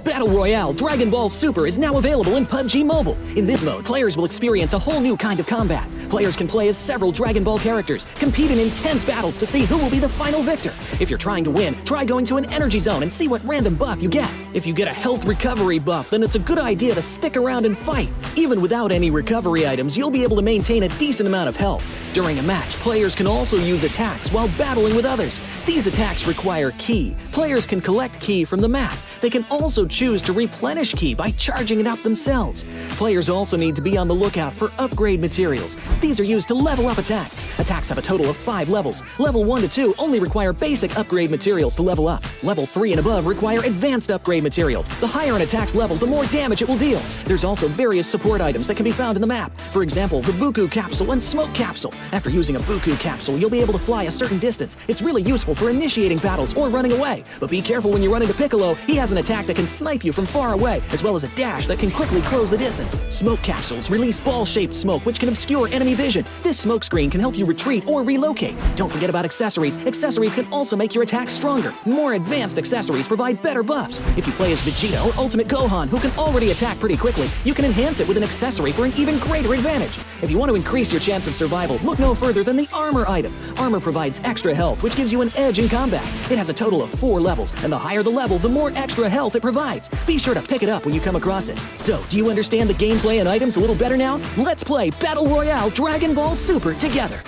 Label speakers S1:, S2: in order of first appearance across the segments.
S1: Battle Royale Dragon Ball Super is now available in PUBG Mobile. In this mode, players will experience a whole new kind of combat. Players can play as several Dragon Ball characters, compete in intense battles to see who will be the final victor. If you're trying to win, try going to an energy zone and see what random buff you get. If you get a health recovery buff, then it's a good idea to stick around and fight. Even without any recovery items, you'll be able to maintain a decent amount of health. During a match, players can also use attacks while battling with others. These attacks require ki. Players can collect ki from the map. They can also choose to replenish ki by charging it up themselves. Players also need to be on the lookout for upgrade materials. These are used to level up attacks. Attacks have a total of 5 levels. Level 1 to 2 only require basic upgrade materials to level up. Level 3 and above require advanced upgrade materials. The higher an attack's level, the more damage it will deal. There's also various support items that can be found in the map. For example, the Buku Capsule and Smoke Capsule. After using a Buku Capsule, you'll be able to fly a certain distance. It's really useful for initiating battles or running away. But be careful when you run into Piccolo. He has an attack that can snipe you from far away, as well as a dash that can quickly close the distance. Smoke Capsules release ball-shaped smoke, which can obscure enemy vision. This smoke screen can help you retreat or relocate. Don't forget about accessories. Accessories can also make your attack stronger. More advanced accessories provide better buffs. If you play as Vegeta or Ultimate Gohan, who can already attack pretty quickly, you can enhance it with an accessory for an even greater advantage. If you want to increase your chance of survival, look no further than the Armor item. Armor provides extra health, which gives you an edge in combat. It has a total of 4 levels, and the higher the level, the more extra health it provides. Be sure to pick it up when you come across it. So, do you understand the gameplay and items a little better now? Let's play Battle Royale Dragon Ball Super together!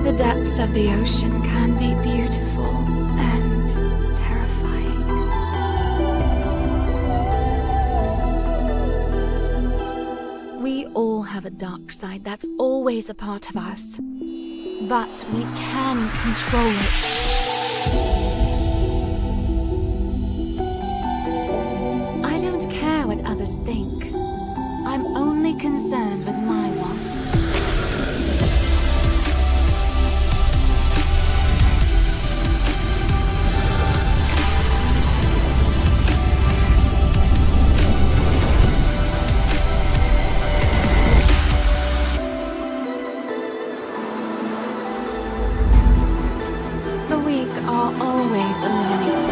S2: The depths of the ocean can be beautiful and terrifying. We all have a dark side that's always a part of us, but we can control it. I don't care what others think. I'm only concerned with my wants. The weak are always eliminated.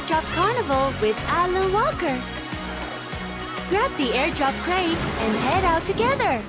S3: Airdrop Carnival with Alan Walker. Grab the airdrop crate and head out together.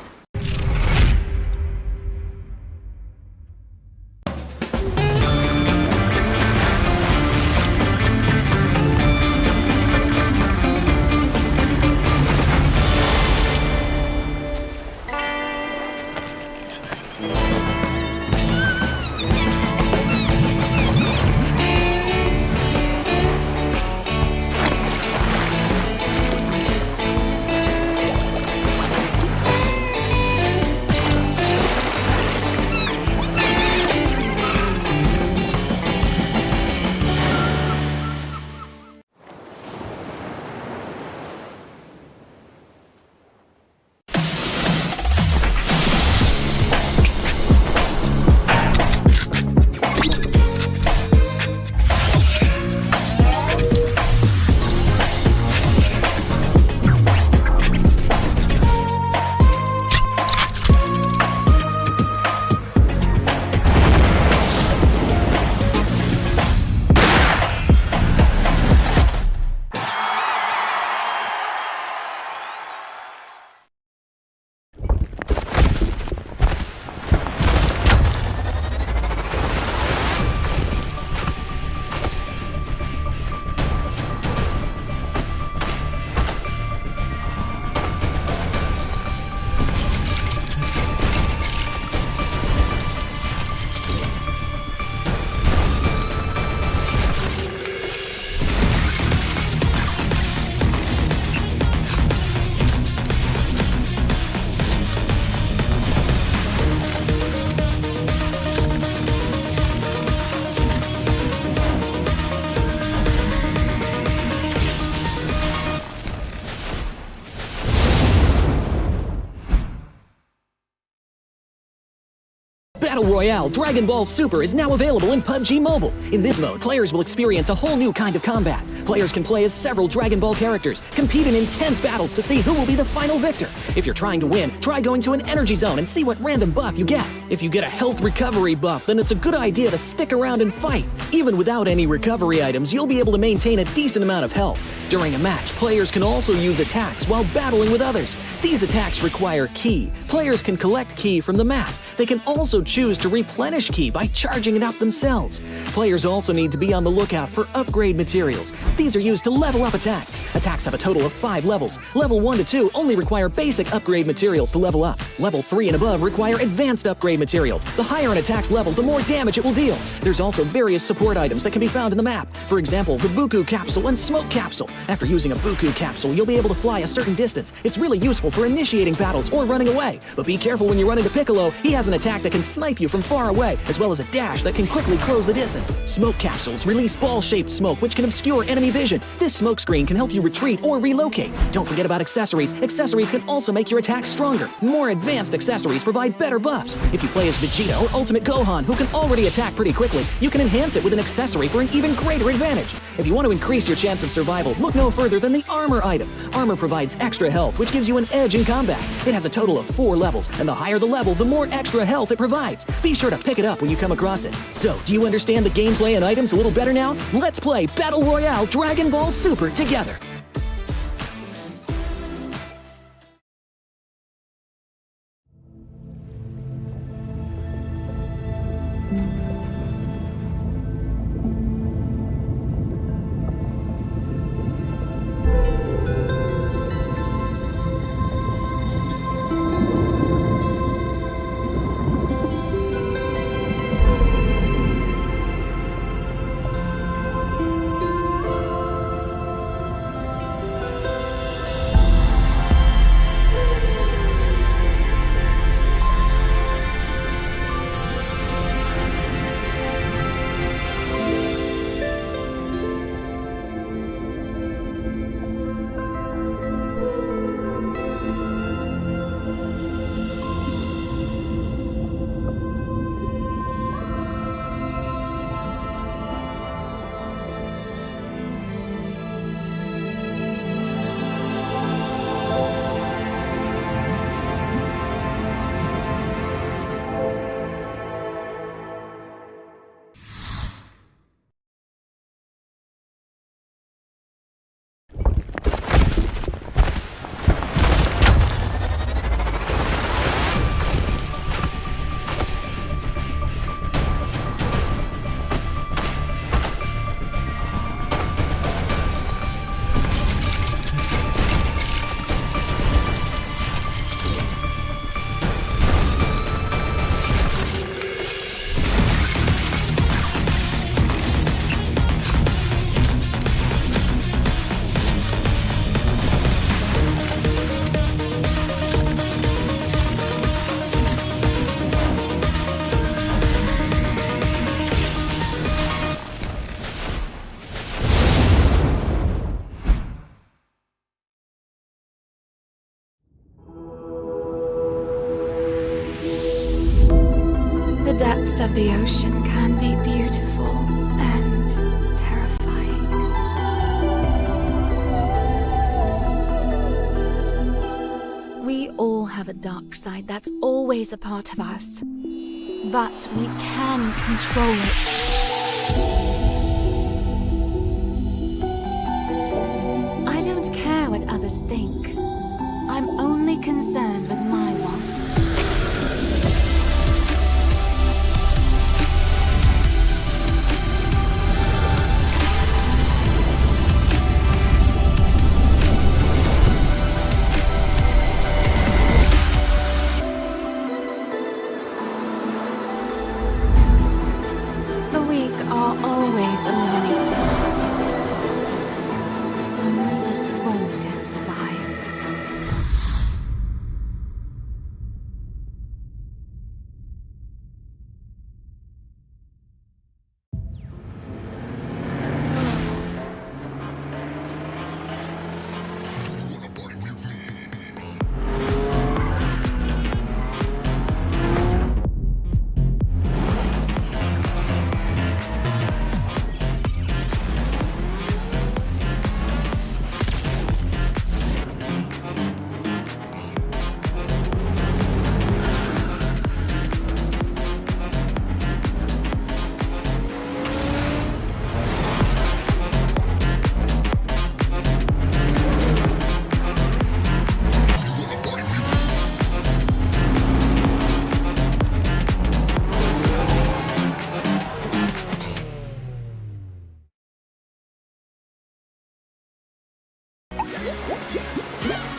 S1: Battle Royale Dragon Ball Super is now available in PUBG Mobile. In this mode, players will experience a whole new kind of combat. Players can play as several Dragon Ball characters, compete in intense battles to see who will be the final victor. If you're trying to win, try going to an energy zone and see what random buff you get. If you get a health recovery buff, then it's a good idea to stick around and fight. Even without any recovery items, you'll be able to maintain a decent amount of health. During a match, players can also use attacks while battling with others. These attacks require ki. Players can collect ki from the map. They can also choose to replenish ki by charging it up themselves. Players also need to be on the lookout for upgrade materials. These are used to level up attacks. Attacks have a total of 5 levels. Level 1 to 2 only require basic upgrade materials to level up. Level 3 and above require advanced upgrade materials. The higher an attack's level, the more damage it will deal. There's also various support items that can be found in the map. For example, the Buku Capsule and Smoke Capsule. After using a Buku Capsule, you'll be able to fly a certain distance. It's really useful for initiating battles or running away. But be careful when you run into Piccolo. He has an attack that can snipe you from far away, as well as a dash that can quickly close the distance. Smoke Capsules release ball-shaped smoke, which can obscure enemy vision. This smoke screen can help you retreat or relocate. Don't forget about accessories. Accessories can also make your attack stronger. More advanced accessories provide better buffs. If you play as Vegeta or Ultimate Gohan, who can already attack pretty quickly, you can enhance it with an accessory for an even greater advantage. If you want to increase your chance of survival, look no further than the Armor item. Armor provides extra health, which gives you an edge in combat. It has a total of 4 levels, and the higher the level, the more extra health it provides. Be sure to pick it up when you come across it. So, do you understand the gameplay and items a little better now? Let's play Battle Royale Dragon Ball Super together!
S2: depths of the ocean can be beautiful and terrifying. We all have a dark side that's always a part of us, but we can control it. I don't care what others think. I'm only concerned with my wants. The weak are always eliminated. Only the strong can survive.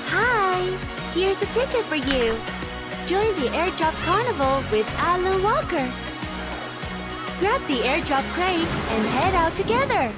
S3: Hi! Here's a ticket for you. Join the airdrop carnival with Alan Walker. Grab the airdrop crate and head out together.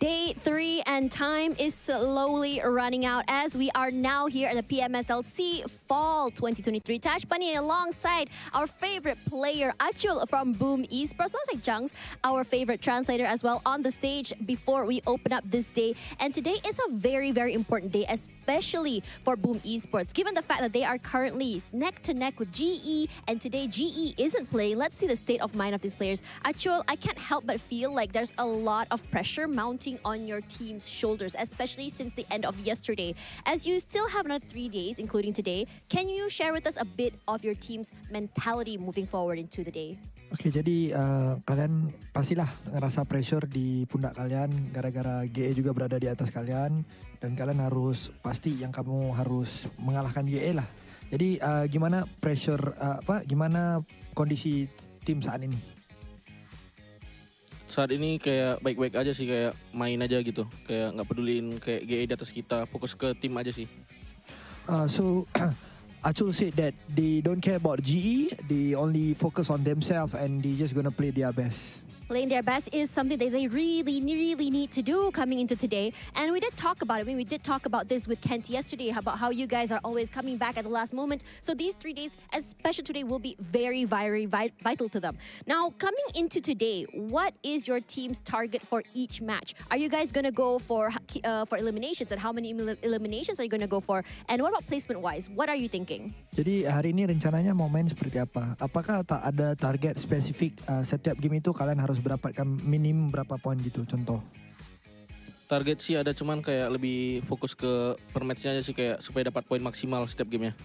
S4: Day 3 and time is slowly running out as we are now here at the PMSL SEA Fall 2023. Tash Pani alongside our favorite player Achul from Boom Esports, alongside Jungs, our favorite translator as well, on the stage before we open up this day. And today is a very, very important day, especially for Boom Esports, given the fact that they are currently neck to neck with GE, and today GE isn't playing. Let's see the state of mind of these players. Achul, I can't help but feel like there's a lot of pressure mounting on your team's shoulders, especially since the end of yesterday. As you still have another 3 days, including today, can you share with us a bit of your team's mentality moving forward into the day?
S5: Okay, jadi kalian pastilah ngerasa pressure di pundak kalian gara-gara GE juga berada di atas kalian, dan kalian harus pasti yang kamu harus mengalahkan GE lah. Jadi gimana pressure gimana kondisi tim saat ini?
S6: Saat ini kayak baik-baik aja sih, kayak main aja gitu, kayak nggak peduliin kayak GE di atas kita, fokus ke tim aja sih.
S5: So Achul said that they don't care about GE, they only focus on themselves and they just gonna play their best.
S4: playing their best is something that they really need to do coming into today. And we did talk about it. I mean, we did talk about this with Kent yesterday about how you guys are always coming back at the last moment. So these 3 days, especially today, will be very vital to them. Now, coming into today, what is your team's target for each match? Are you guys going to go for eliminations, and how many eliminations are you going to go for? And what about placement-wise? What are you thinking?
S5: Jadi hari ini rencananya mau main seperti apa? Apakah tak ada target spesifik setiap game itu kalian harus mendapatkan minim berapa poin gitu contoh?
S6: Target sih ada, cuman kayak lebih fokus ke per matchnya aja sih, kayak supaya dapat poin maksimal setiap gamenya.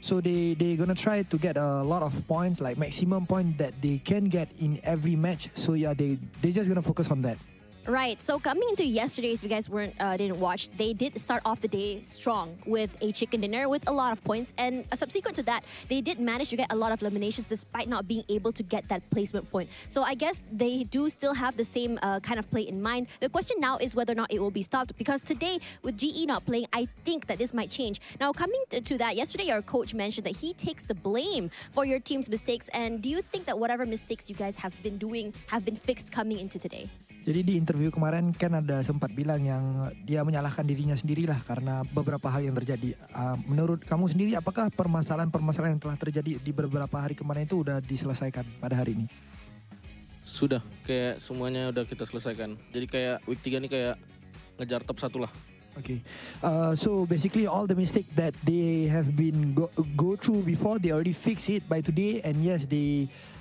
S5: So they gonna try to get a lot of points, like maximum point that they can get in every match. So yeah, they just gonna focus on that.
S4: Right. So coming into yesterday, if you guys didn't watch, they did start off the day strong with a chicken dinner with a lot of points, and subsequent to that, they did manage to get a lot of eliminations despite not being able to get that placement point. So I guess they do still have the same kind of play in mind. The question now is whether or not it will be stopped, because today with GE not playing, I think that this might change. Now coming to that, yesterday your coach mentioned that he takes the blame for your team's mistakes. And do you think that whatever mistakes you guys have been doing have been fixed coming into today?
S5: Jadi di interview kemarin kan ada sempat bilang yang dia menyalahkan dirinya sendirilah karena beberapa hal yang terjadi. Menurut kamu sendiri, apakah permasalahan yang telah terjadi di beberapa hari kemarin itu udah diselesaikan pada hari ini?
S6: Sudah, kayak semuanya udah kita selesaikan. Jadi kayak week 3 nih kayak ngejar top 1 lah.
S5: Okay, so basically all the mistake that they have been go through before, they already fix it by today, and yes,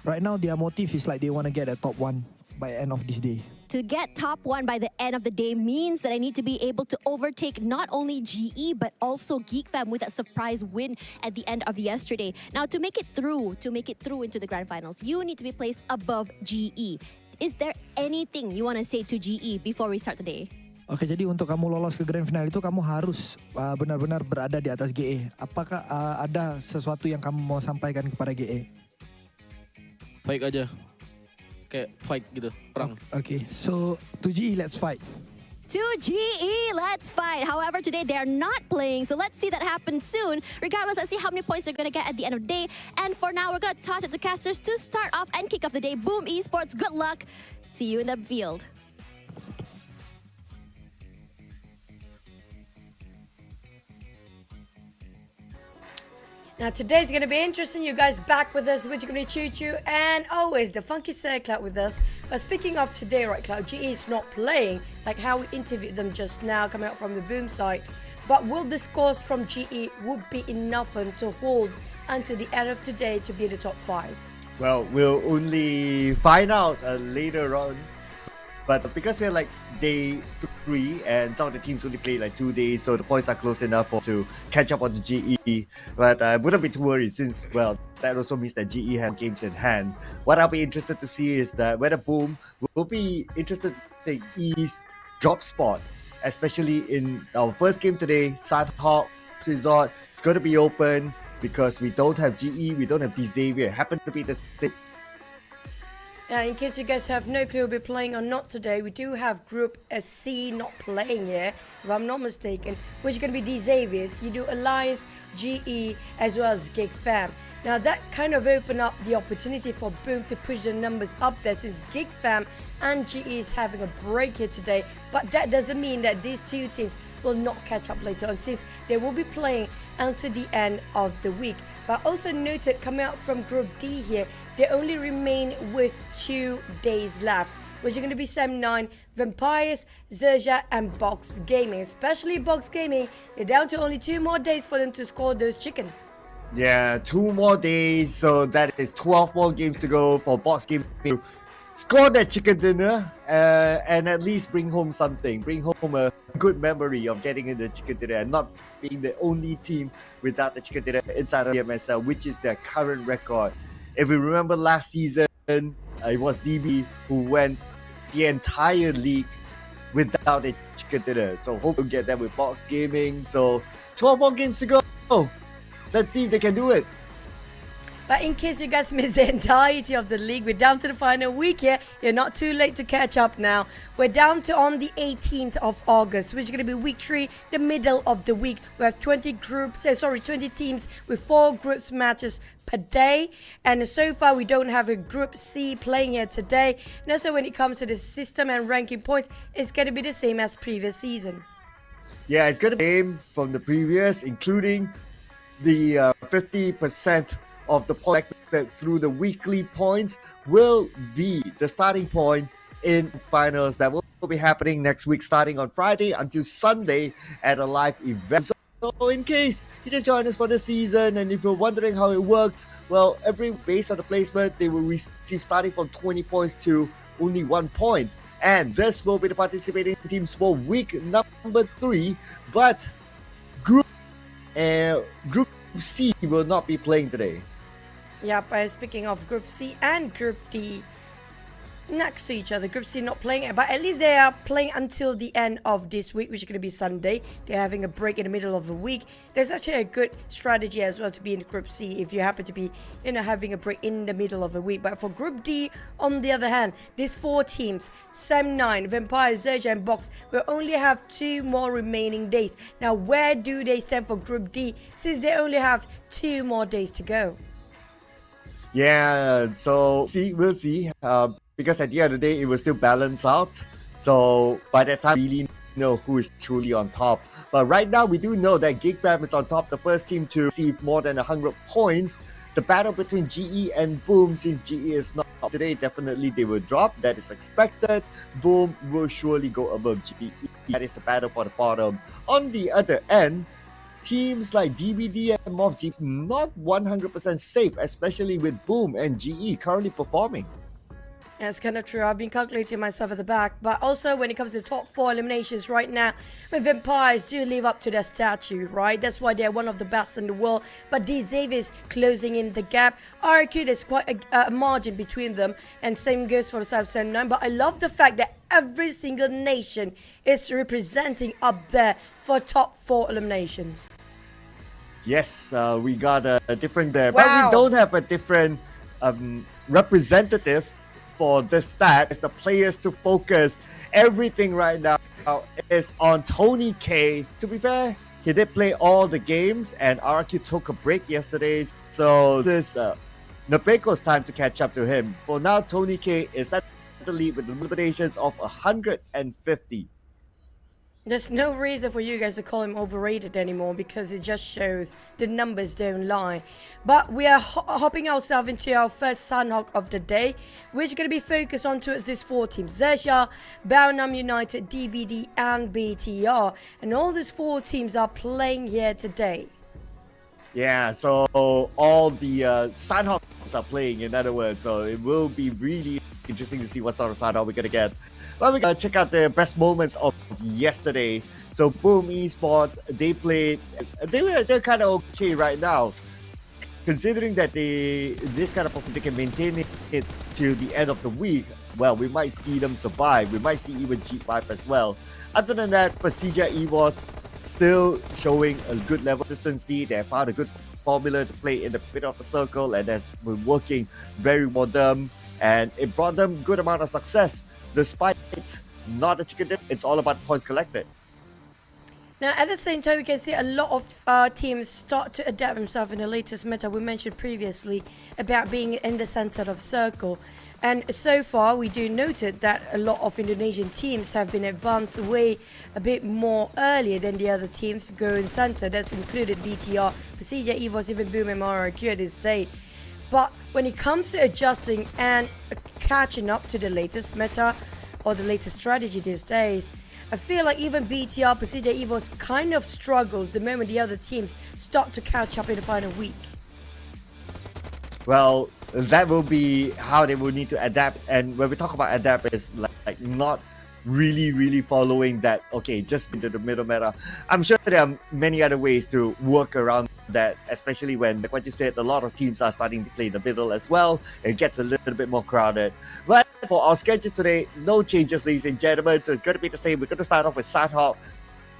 S5: right now their motive is like they want to get a top 1 by end of this day.
S4: To get top 1 by the end of the day means that I need to be able to overtake not only GE but also GEEK fam with that surprise win at the end of yesterday. Now to make it through into the grand finals, you need to be placed above GE. Is there anything you want to say to GE before we start the day?
S5: Oke, jadi untuk kamu lolos ke grand final itu kamu harus benar-benar berada di atas GE. Apakah ada sesuatu yang kamu mau sampaikan kepada GE?
S6: Baik aja. Kayak fight gitu, perang.
S5: Okay, so to GE, let's fight.
S4: To GE, let's fight. However, today they're not playing, so let's see that happen soon. Regardless, let's see how many points they're going to get at the end of the day. And for now, we're going to toss it to casters to start off and kick off the day. Boom Esports, good luck. See you in the field.
S7: Now today's going to be interesting. You guys back with us, which is going to be Choo Choo and always the funky Cloud with us. But speaking of today, right, Cloud, GE is not playing, like how we interviewed them just now coming out from the boom site. But will the scores from GE would be enough for them to hold until the end of today to be in the top 5?
S8: Well, we'll only find out later on. But because we're like day 3 and some of the teams only played like 2 days, so the points are close enough to catch up on the GE. But I wouldn't be too worried since, well, that also means that GE have games in hand. What I'll be interested to see is that whether Boom will be interested to take E's drop spot, especially in our first game today, Sandhawk Resort. It's going to be open because we don't have GE, we don't have Xavier. Happen to be the same.
S7: Now, in case you guys have no clue who'll be playing or not today, we do have Group C not playing here, if I'm not mistaken, which is going to be Xavier's, Yoodo Alliance, GE, as well as GEEK fam. Now, that kind of opened up the opportunity for Boom to push the numbers up there since GEEK fam and GE is having a break here today. But that doesn't mean that these two teams will not catch up later on, since they will be playing until the end of the week. But also noted, coming out from Group D here, they only remain with 2 days left, which are going to be Sem9, Vampires, XERXIA and Box Gaming. Especially Box Gaming, they're down to only 2 more days for them to score those chicken.
S8: Yeah, 2 more days, so that is 12 more games to go for Box Gaming to score that chicken dinner and at least bring home something, bring home a good memory of getting in the chicken dinner and not being the only team without the chicken dinner inside of PMSL, which is their current record. If we remember last season, it was DB who went the entire league without a chicken dinner. So hope to get that with Box Gaming. So 12 more games to go. Let's see if they can do it.
S7: But in case you guys missed the entirety of the league, we're down to the final week here. You're not too late to catch up now. We're down to on the 18th of August, which is going to be week 3, the middle of the week. We have 20 teams with 4 groups matches per day. And so far, we don't have a Group C playing here today. And also, when it comes to the system and ranking points, it's going to be the same as previous season.
S8: Yeah, it's going to be the same from the previous, including the 50% of the points through the weekly points will be the starting point in finals that will be happening next week, starting on Friday until Sunday at a live event. So in case you just joined us for the season and if you're wondering how it works, well, based on the placement, they will receive starting from 20 points to only 1 point. And this will be the participating teams for week number 3, but Group C will not be playing today.
S7: Yep, speaking of Group C and Group D next to each other. Group C not playing it, but at least they are playing until the end of this week, which is going to be Sunday. They're having a break in the middle of the week. There's actually a good strategy as well to be in Group C if you happen to be, having a break in the middle of the week. But for Group D, on the other hand, these 4 teams, Sam9, Vampire, XERXIA and Box, will only have 2 more remaining days. Now, where do they stand for Group D since they only have 2 more days to go?
S8: Yeah, so we'll see. Because at the end of the day, it will still balance out. So by that time, we really know who is truly on top. But right now, we do know that GEEK is on top, the first team to receive more than 100 points. The battle between GE and Boom, since GE is not up today, definitely they will drop. That is expected. Boom will surely go above GE. That is the battle for the bottom. On the other end, teams like DBD and MORPH is not 100% safe, especially with Boom and GE currently performing.
S7: That's kind of true. I've been calculating myself at the back. But also when it comes to top 4 eliminations right now, Vampires do live up to their statue, right? That's why they're one of the best in the world. But Xavier closing in the gap. RQ, there's quite a margin between them. And same goes for the side of Sunway. But I love the fact that every single nation is representing up there for top 4 eliminations.
S8: Yes, we got a different there.
S7: Wow.
S8: But we don't have a different representative for this stat. It's the players to focus. Everything right now is on Tony K. To be fair, he did play all the games and RQ took a break yesterday. So this Napeko's time to catch up to him. For now, Tony K is at the lead with eliminations of 150.
S7: There's no reason for you guys to call him overrated anymore because it just shows the numbers don't lie. But we are hopping ourselves into our first Sunhawk of the day, which is going to be focused on towards these 4 teams. XERXIA, Baonam United, DBD and BTR. And all these 4 teams are playing here today.
S8: Yeah, so all the Sunhawks are playing, in other words. So it will be really interesting to see what sort of Sunhawk we're going to get. But we're going to check out the best moments of yesterday. So Boom Esports, they played, they're kind of okay right now. Considering that this kind of performance, they can maintain it till the end of the week, well, we might see them survive. We might see even G5 as well. Other than that, PERSIJA EVOS still showing a good level of consistency. They have found a good formula to play in the middle of the circle and that's been working very well for them. And it brought them good amount of success. Despite not a chicken dip, it's all about points collected.
S7: Now, at the same time, we can see a lot of teams start to adapt themselves in the latest meta we mentioned previously about being in the center of circle. And so far, we do noted that a lot of Indonesian teams have been advanced way a bit more earlier than the other teams to go in center. That's included BTR, PERSIJA, EVOS, even Boom and REGUM at this stage. But when it comes to adjusting and catching up to the latest meta or the latest strategy these days, I feel like even BTR, PERSIJA, EVOS kind of struggles the moment the other teams start to catch up in the final week.
S8: Well, that will be how they will need to adapt. And when we talk about adapt, it's like not really following that, okay, just into the middle meta. I'm sure there are many other ways to work around that, especially when, like what you said, a lot of teams are starting to play the middle as well. It gets a little bit more crowded. But for our schedule today, no changes, ladies and gentlemen. So it's going to be the same. We're going to start off with Sunhawk,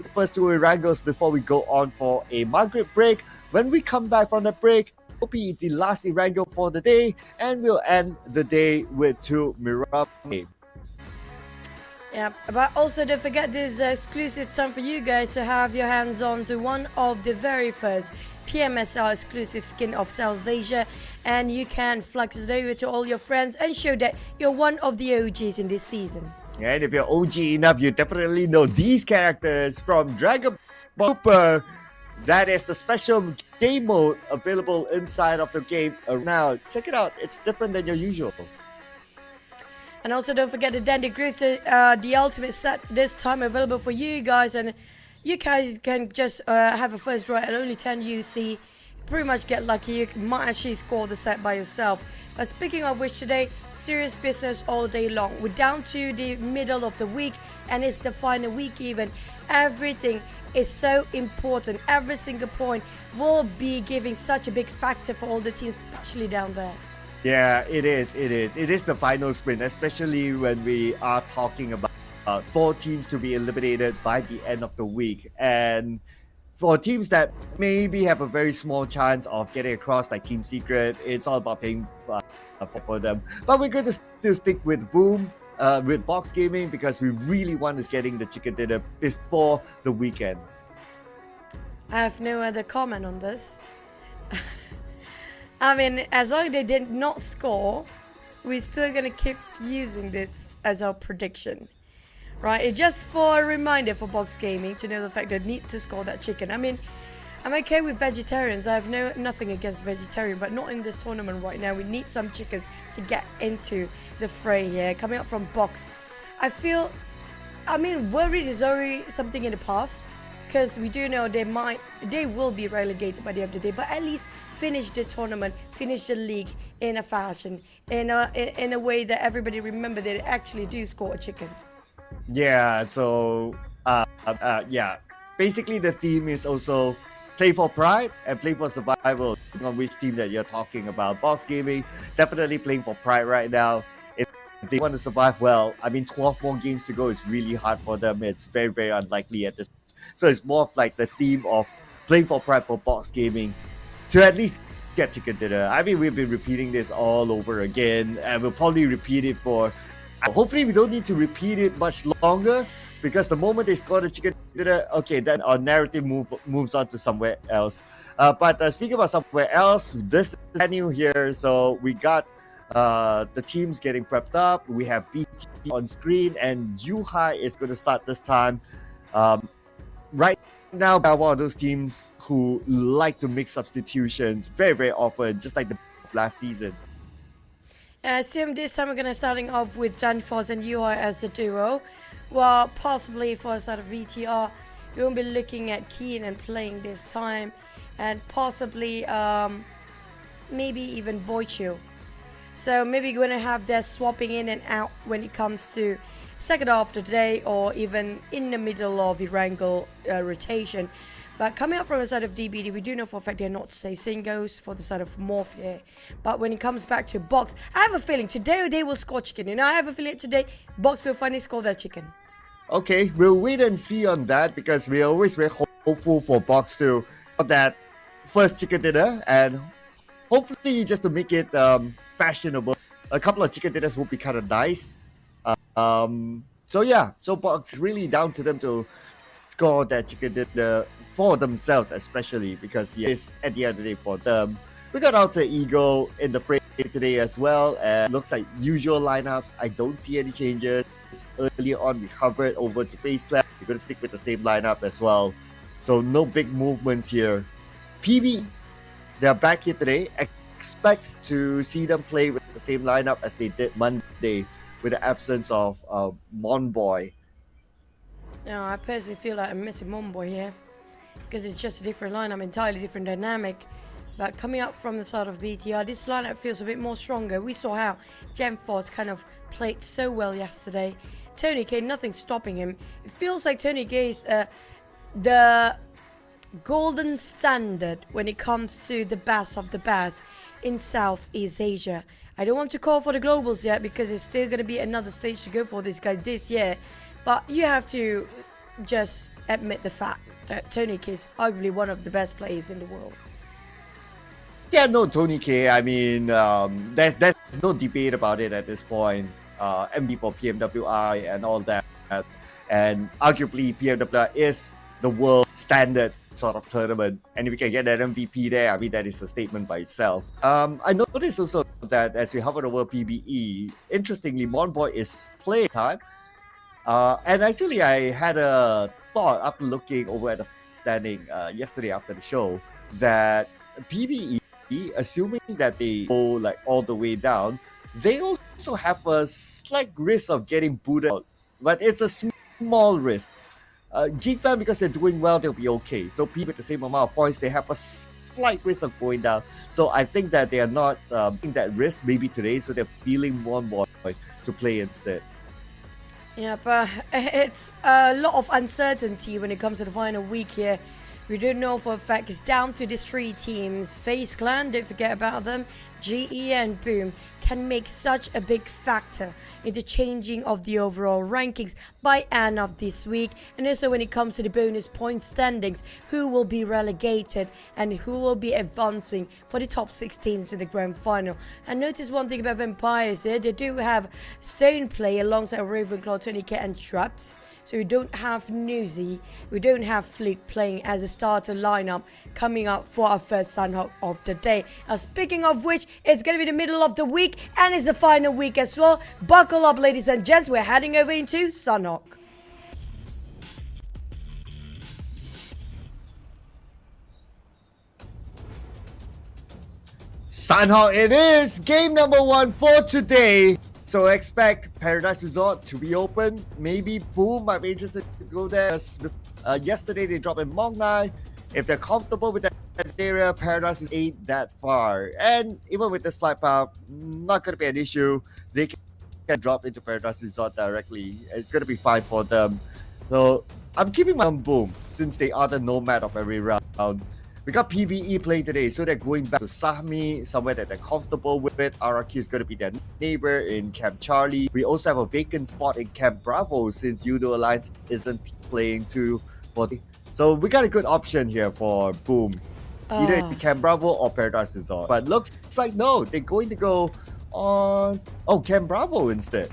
S8: the first 2 Wrangles before we go on for a Maghrib break. When we come back from the break, be the last Erangel for the day, and we'll end the day with 2 Mirror games.
S7: Yeah, but also don't forget this exclusive time for you guys to have your hands on to one of the very first PMSL exclusive skin of South Asia, and you can flex it over to all your friends and show that you're one of the OGs in this season.
S8: And if you're OG enough, you definitely know these characters from Dragon Ball Super. That is the special game mode available inside of the game now. Check it out. It's different than your usual.
S7: And also don't forget the Dandy Grifter, the ultimate set this time available for you guys. And you guys can just have a first draw at only 10 UC. Pretty much get lucky. You might actually score the set by yourself. But speaking of which, today, serious business all day long. We're down to the middle of the week, and it's the final week even. Everything is so important. Every single point will be giving such a big factor for all the teams, especially down there.
S8: Yeah, it is. It is the final sprint, especially when we are talking about 4 teams to be eliminated by the end of the week. And for teams that maybe have a very small chance of getting across, like Team Secret, it's all about paying for them. But we're going to still stick with Boom, with Box Gaming, because we really want to getting the chicken dinner before the weekends.
S7: I have no other comment on this. I mean, as long as they did not score, we're still going to keep using this as our prediction. Right? It's just for a reminder for Box Gaming to know the fact that they need to score that chicken. I mean, I'm okay with vegetarians. I have nothing against vegetarian, but not in this tournament right now. We need some chickens to get into the fray here. Coming up from Box, I feel, I mean, worried is already something in the past, because we do know they will be relegated by the end of the day, but at least finish the tournament, finish the league in a fashion, in a way that everybody remember they actually do score a chicken.
S8: Yeah, so yeah, basically the theme is also play for pride and play for survival. Depending on which team that you're talking about. Box Gaming definitely playing for pride right now. If they want to survive, well, I mean, 12 more games to go is really hard for them. It's very, very unlikely at this. So it's more of like the theme of playing for pride for Box Gaming to at least get chicken dinner. I mean, we've been repeating this all over again, and we'll probably repeat it for. Hopefully, we don't need to repeat it much longer, because the moment they score the chicken dinner, okay, then our narrative moves on to somewhere else. But speaking about somewhere else, this is venue here. So we got the teams getting prepped up. We have BT on screen, and Yuhai is going to start this time. Right now, by one of those teams who like to make substitutions very, very often, just like the last season.
S7: Sim, this time we're going to starting off with Danfoss and UI as the duo. Well, possibly for a sort of VTR, we won't be looking at QEON and playing this time, and possibly maybe even Boichu. So maybe we're going to have that swapping in and out when it comes to second half of the day, or even in the middle of the Erangel rotation. But coming up from the side of DBD, we do know for a fact they're not safe. Same goes for the side of MORPH here. But when it comes back to Box, I have a feeling today they will score chicken. You know, I have a feeling today Box will finally score their chicken.
S8: Okay, we'll wait and see on that, because we're always very hopeful for Box to get that first chicken dinner, and hopefully just to make it fashionable. A couple of chicken dinners will be kind of nice. So yeah, so Box really down to them to score that chicken dinner for themselves, especially because it's at the end of the day for them. We got Alter Ego in the fray today as well, and looks like usual lineups. I don't see any changes. Earlier on, we covered over to FaZe Clan. We're going to stick with the same lineup as well. So no big movements here. PB, they're back here today. Expect to see them play with the same lineup as they did Monday, with the absence of Monboy.
S7: No, I personally feel like I'm missing Monboy here, because it's just a different lineup, entirely different dynamic. But coming up from the side of BTR, this lineup feels a bit more stronger. We saw how Gemforce kind of played so well yesterday. Tony K, nothing stopping him. It feels like Tony K is the golden standard when it comes to the best of the best in Southeast Asia. I don't want to call for the globals yet, because it's still going to be another stage to go for these guys this year. But you have to just admit the fact that Tony K is arguably one of the best players in the world.
S8: Yeah, no, Tony K. I mean, there's no debate about it at this point. MD for PMWI and all that, and arguably PMWI is the world standard sort of tournament, and if we can get that MVP there, I mean that is a statement by itself. I noticed also that as we hover over PBE, interestingly, Monboy is play time, and actually I had a thought after looking over at the standing yesterday after the show that PBE, assuming that they go like all the way down, they also have a slight risk of getting booted out, but it's a small risk. GEEK fan, because they're doing well, they'll be okay. So P with the same amount of points, they have a slight risk of going down. So I think that they are not taking that risk maybe today, so they're feeling Monboy to play instead.
S7: Yeah, but it's a lot of uncertainty when it comes to the final week here. We don't know for a fact. It's down to these three teams. FaZe Clan, don't forget about them. GE and Boom can make such a big factor into changing of the overall rankings by end of this week. And also when it comes to the bonus point standings, who will be relegated and who will be advancing for the top 16s in the grand final. And notice one thing about Vampires here, they do have Stone play alongside Ravenclaw, Tony K and Traps. So we don't have Newsy, we don't have Fleet playing as a starter lineup coming up for our first Sunhawk of the day. Now speaking of which, it's going to be the middle of the week and it's the final week as well. Buckle up ladies and gents, we're heading over into Sunhawk.
S8: Sunhawk it is! Game number 1 for today. So expect Paradise Resort to be open. Maybe Boom might be interested to go there. Yesterday they dropped in Mongnai. If they're comfortable with that area, Paradise ain't that far. And even with this flight path, not going to be an issue. They can drop into Paradise Resort directly. It's going to be fine for them. So I'm keeping my on Boom since they are the nomad of every round. We got PBE playing today, so they're going back to Sahmi, somewhere that they're comfortable with. RRQ is going to be their neighbor in Camp Charlie. We also have a vacant spot in Camp Bravo since Yoodo Alliance isn't playing too. So we got a good option here for Boom. Either Camp Bravo or Paradise Resort. But looks like no, they're going to go on Camp Bravo instead.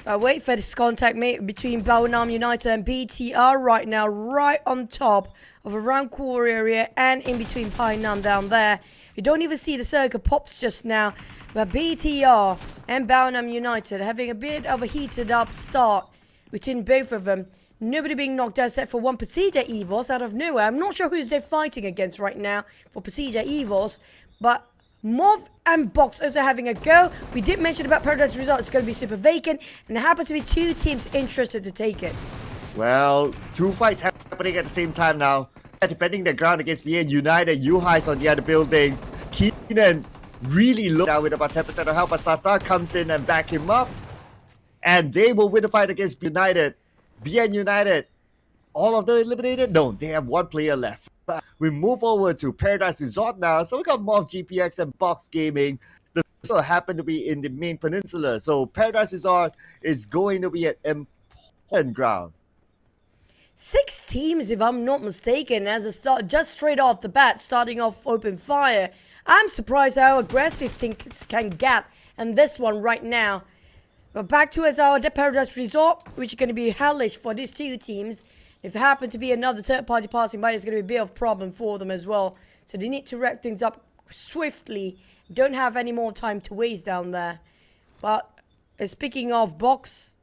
S7: Wait for this contact mate between Baonam United and BTR right now, right on top of around core area and in between Painam down there. You don't even see the circle pops just now, but BTR and Baonam United having a bit of a heated up start between both of them. Nobody being knocked out except for one PERSIJA EVOS out of nowhere. I'm not sure who's they're fighting against right now for PERSIJA EVOS, but MORPH and Box also having a go. We did mention about Paradise Resort, it's going to be super vacant, and there happens to be two teams interested to take it.
S8: Well, two fights happening at the same time now. Defending their ground against BN United. Yuhai's on the other building. Keenan really looked down with about 10% of help, but Sata comes in and back him up. And they will win the fight against United. BN United, all of them eliminated? No, they have one player left. We move over to Paradise Resort now. So we got MORPH, GPX, and Box Gaming. This also happen to be in the main peninsula. So Paradise Resort is going to be an important ground.
S7: 6 teams, if I'm not mistaken, as a start, just straight off the bat, starting off open fire. I'm surprised how aggressive things can get in this one right now. But back to our Paradise Resort, which is going to be hellish for these two teams. If it happen to be another third party passing by, it's going to be a bit of a problem for them as well. So they need to wrap things up swiftly. Don't have any more time to waste down there. But speaking of Box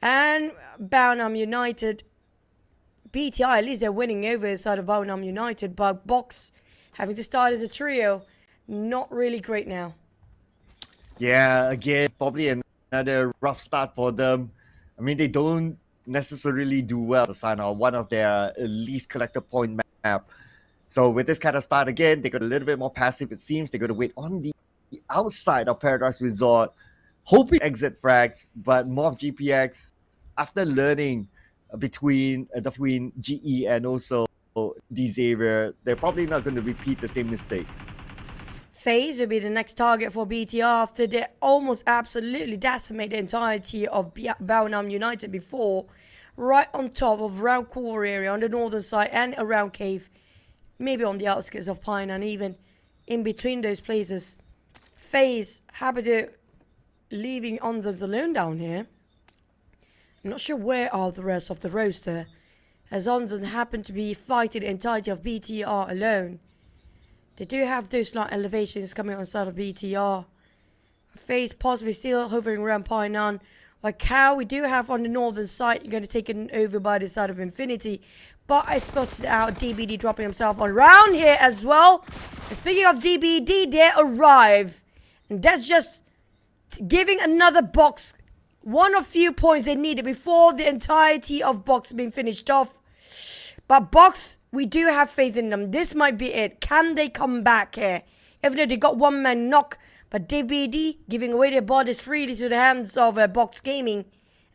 S7: and Baonam United, BTI, at least they're winning over the side of Baonam United, but Box having to start as a trio, not really great now.
S8: Yeah, again, probably another rough start for them. I mean, they don't necessarily do well to sign on one of their least collected point map. So with this kind of start again, they got a little bit more passive, it seems. They're going to wait on the outside of Paradise Resort, hoping exit frags, but MORPH GPX, after learning between GE and also Xavier, they're probably not going to repeat the same mistake.
S7: FaZe will be the next target for BTR after they almost absolutely decimate the entirety of Baonam United before, right on top of round core area on the northern side and around cave, maybe on the outskirts of Pine and even in between those places. FaZe happy to leaving Onzans alone down here. I'm not sure where are the rest of the roster, as Onzan happen to be fighting the entirety of BTR alone. They do have those slight elevations coming on the side of BTR. FaZe possibly still hovering around Painan. Like Cow, we do have on the northern side, you're going to take it over by the side of Infinity. But I spotted out DBD dropping himself on round here as well. And speaking of DBD, they arrive. And that's just giving another box one of few points they needed before the entirety of box being finished off. But box, we do have faith in them. This might be it. Can they come back here? Even though they got one man knock, but DBD giving away their bodies freely to the hands of Box Gaming.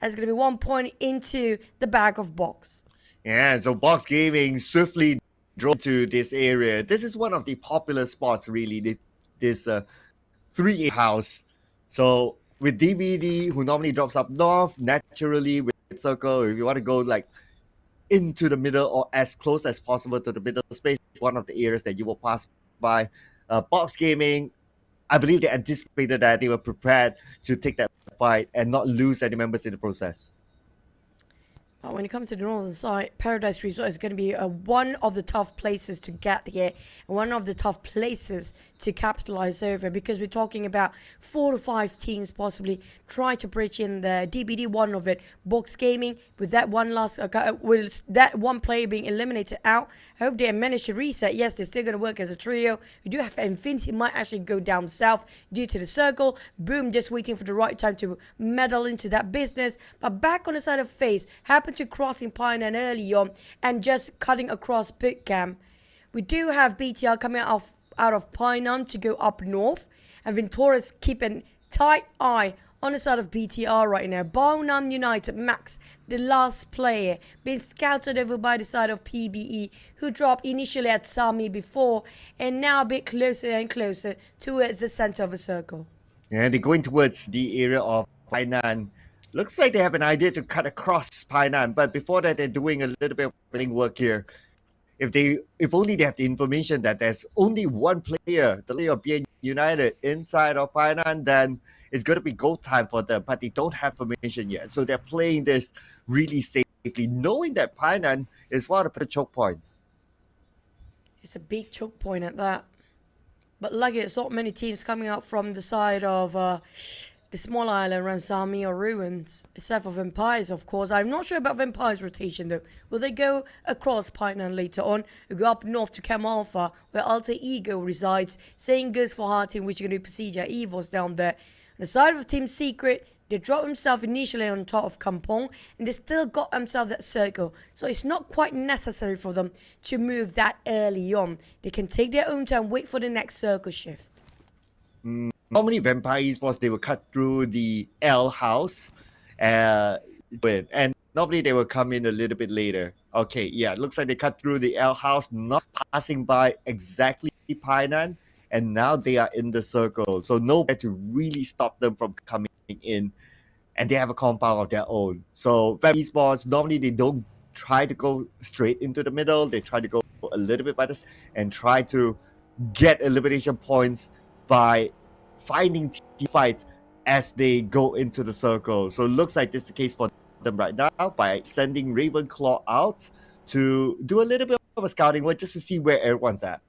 S7: That's going to be 1 point into the bag of Box.
S8: Yeah, so Box Gaming swiftly drove to this area. This is one of the popular spots, really, this 3A house. So with DBD, who normally drops up north, naturally with Circle, if you want to go like into the middle or as close as possible to the middle space, one of the areas that you will pass by. Box Gaming, I believe they anticipated that, they were prepared to take that fight and not lose any members in the process.
S7: When it comes to the northern side, Paradise Resort is going to be one of the tough places to get here, and one of the tough places to capitalize over, because we're talking about 4 to 5 teams possibly try to breach in the DBD. One of it, Box Gaming, with that one last, with that one player being eliminated out. I hope they manage to reset. Yes, they're still going to work as a trio. We do have Infinity might actually go down south due to the circle. Boom, just waiting for the right time to meddle into that business. But back on the side of FaZe, happen to crossing Pioneer early on and just cutting across Bootcamp. We do have BTR coming out of Pioneer to go up north, and Venturas keep a tight eye on the side of BTR right now. Bonam United, Max, the last player, being scouted over by the side of PBE, who dropped initially at Sami before, and now a bit closer and closer towards the center of the circle.
S8: Yeah, they're going towards the area of Painan. Looks like they have an idea to cut across Painan, but before that, they're doing a little bit of planning work here. If only they have the information that there's only one player, the player of BN United, inside of Painan, then it's going to be go time for them, but they don't have information yet. So they're playing this really safely, knowing that Painan is one of the choke points.
S7: It's a big choke point at that. But lucky it's not many teams coming out from the side of the small island around Sami or Ruins, except for Vampires, of course. I'm not sure about Vampires' rotation, though. Will they go across Painan later on, or go up north to Cam Alpha, where Alter Ego resides? Same goes for Heart Team, which are going to be PERSIJA, EVOS down there. On the side of Team Secret, they dropped themselves initially on top of Kampong, and they still got themselves that circle. So it's not quite necessary for them to move that early on. They can take their own time, wait for the next circle shift.
S8: Normally, Vampire Esports, they will cut through the L house, and normally they will come in a little bit later. Okay, yeah, it looks like they cut through the L house, not passing by exactly Painan, and now they are in the circle. So nowhere to really stop them from coming in, and they have a compound of their own. So Vampire Esports, normally they don't try to go straight into the middle. They try to go a little bit by the side and try to get elimination points by finding team fight as they go into the circle. So it looks like this is the case for them right now by sending Ravenclaw out to do a little bit of a scouting work just to see where everyone's at.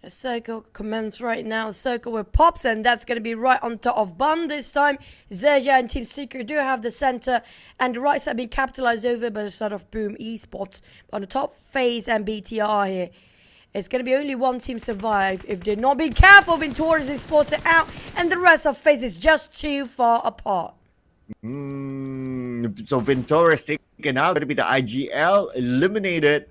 S7: The circle commences right now. The circle with Pops, and that's going to be right on top of Bun this time. XERXIA and Team Secret do have the center, and the right side being capitalized over by the side of Boom Esports. But on the top, FaZe and BTR here. It's going to be only one team survive if they're not being careful. Venturas is spotted out, and the rest of FaZe is just too far apart.
S8: So Ventura is taken out. Going to be the IGL eliminated.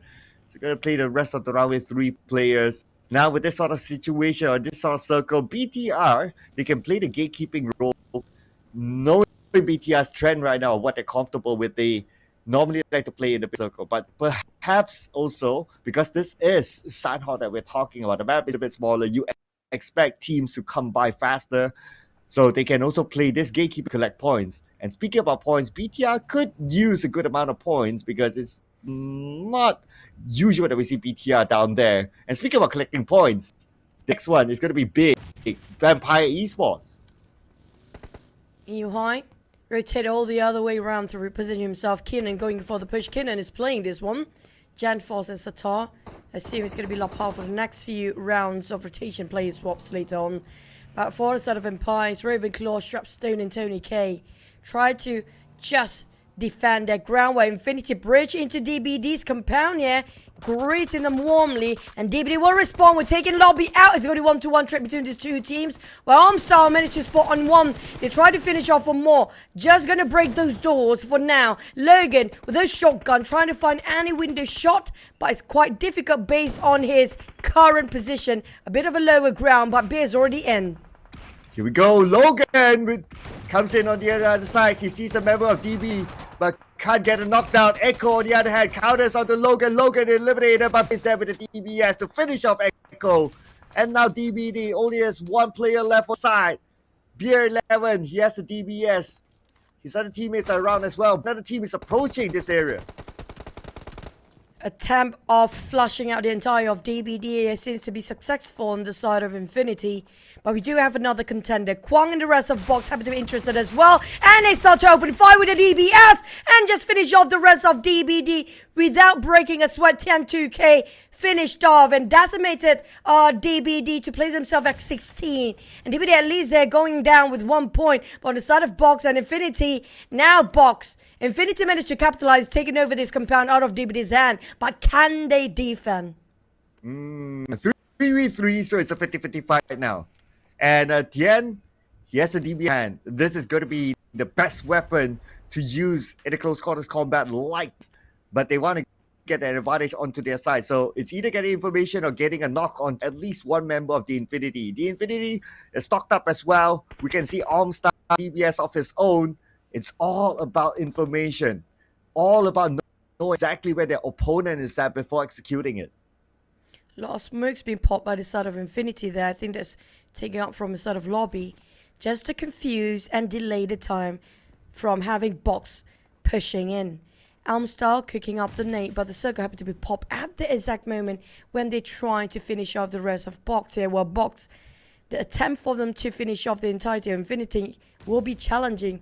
S8: So going to play the rest of the round with 3 players. Now with this sort of situation or this sort of circle, BTR, they can play the gatekeeping role. Knowing BTR's trend right now, what they're comfortable with, they normally like to play in the circle. But perhaps also, because this is Sanhok that we're talking about, the map is a bit smaller, you expect teams to come by faster. So they can also play this gatekeeper, collect points. And speaking about points, BTR could use a good amount of points because it's not usual that we see BTR down there. And speaking about collecting points, Next one is going to be big. Vampire Esports.
S7: EU high. Rotate all the other way around to reposition himself. Keenan going for the push. Keenan is playing this one. Janforce and Satar. I assume it's going to be Lapal for the next few rounds of rotation play swaps later on. But for the side of Empires, Ravenclaw, Strapstone and Tony K try to just defend their ground where Infinity Bridge into DBD's compound here. Greeting them warmly, and DBD will respond. We're taking Lobby out. It's going to be 1-to-1 trip between these two teams. Well, Armstar managed to spot on one. They try to finish off for more. Just going to break those doors for now. Logan with a shotgun trying to find any window shot, but it's quite difficult based on his current position. A bit of a lower ground, but Beer's already in.
S8: Here we go. Logan comes in on the other side. He sees a member of DB, but can't get a knockdown. Echo, on the other hand, counters onto Logan. Logan eliminated, but is there with the DBS to finish off Echo. And now DBD only has one player left on side. Beer 11, he has the DBS. His other teammates are around as well. Another team is approaching this area.
S7: Attempt of flushing out the entire of DBD seems to be successful on the side of Infinity. But we do have another contender. Kwang and the rest of Box happen to be interested as well. And they start to open fire with the DBS and just finish off the rest of DBD without breaking a sweat. Tian 2K finished off and decimated DBD to place himself at 16. And DBD at least they're going down with 1 point. But on the side of Box and Infinity, now Box. Infinity managed to capitalize, taking over this compound out of DBD's hand. But can they defend?
S8: 3v3, so it's a 50-50 fight now. And Tian, he has a DB hand. This is going to be the best weapon to use in a close quarters combat but they want to get an advantage onto their side. So it's either getting information or getting a knock on at least one member of the Infinity. The Infinity is stocked up as well. We can see Armstar DBS of his own. It's all about information. All about knowing exactly where their opponent is at before executing it.
S7: A lot of smoke's been popped by the side of Infinity there. I think that's taken out from the side of Lobby. Just to confuse and delay the time from having Box pushing in. Elmstyle cooking up the nade, but the circle happened to be popped at the exact moment when they try to finish off the rest of Box here. Well, Box, the attempt for them to finish off the entirety of Infinity will be challenging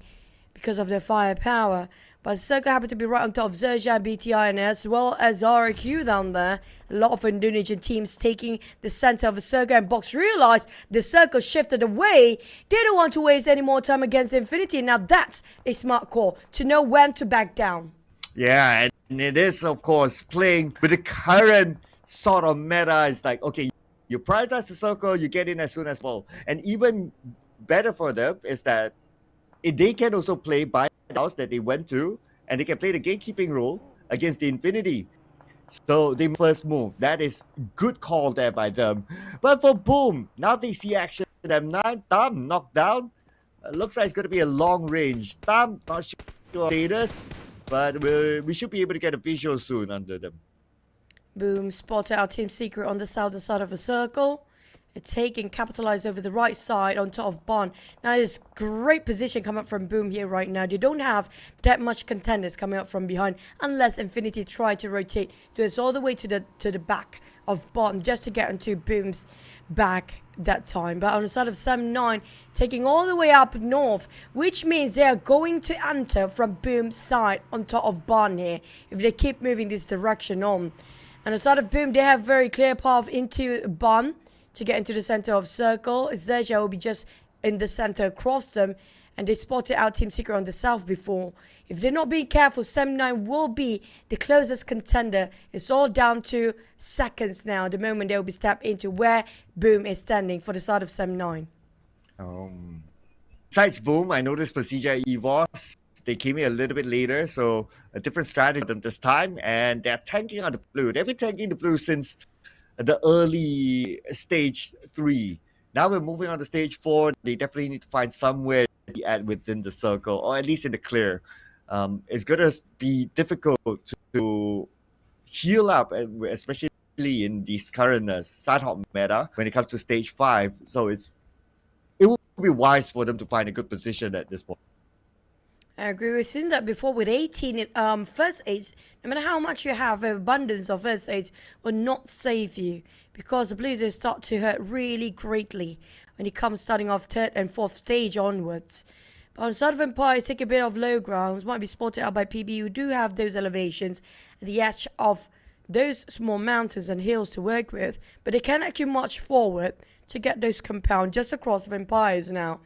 S7: because of their firepower. But the circle happened to be right on top of XERXIA, BTI, and as well as REGUM down there. A lot of Indonesian teams taking the center of the circle, and Box realized the circle shifted away. They don't want to waste any more time against Infinity. Now that's a smart call to know when to back down.
S8: Yeah, and it is, of course, playing with the current sort of meta. It's like, okay, you prioritize the circle, you get in as soon as possible. And even better for them is that they can also play by the house that they went to, and they can play the gatekeeping role against the Infinity. So they first move. That is good call there by them. But for Boom, now they see action. M9, Tam knocked down. Looks like it's going to be a long range. Tam, not sure status, but we should be able to get a visual soon under them.
S7: Boom spotted our Team Secret on the southern side of the circle. It's taken, capitalized over the right side on top of Bond. Now there's great position coming up from Boom here right now. They don't have that much contenders coming up from behind unless Infinity try to rotate to us all the way to the back of Bond just to get into Boom's back that time. But on the side of 7-9, taking all the way up north, which means they are going to enter from Boom's side on top of Bond here if they keep moving this direction on. On the side of Boom, they have very clear path into Bond to get into the center of circle. XERXIA will be just in the center across them, and they spotted out Team Secret on the south before. If they're not being careful, 7-9 will be the closest contender. It's all down to seconds now, the moment they will be stepped into where Boom is standing for the side of 7-9.
S8: Besides Boom, I noticed PERSIJA EVOS. They came in a little bit later, so a different strategy than this time, and they're tanking on the blue. They've been tanking the blue since the early stage 3. Now we're moving on to stage 4. They definitely need to find somewhere to be at within the circle, or at least in the clear. It's going to be difficult to heal up, especially in this current side-hop meta when it comes to stage 5. So it will be wise for them to find a good position at this point.
S7: I agree. We've seen that before with 18 first aids. No matter how much you have, abundance of first aids will not save you because the Blues start to hurt really greatly when it comes starting off third and fourth stage onwards. But on the side of Empires, take a bit of low grounds, might be spotted out by PB who do have those elevations at the edge of those small mountains and hills to work with, but they can actually march forward to get those compound just across of Empires now.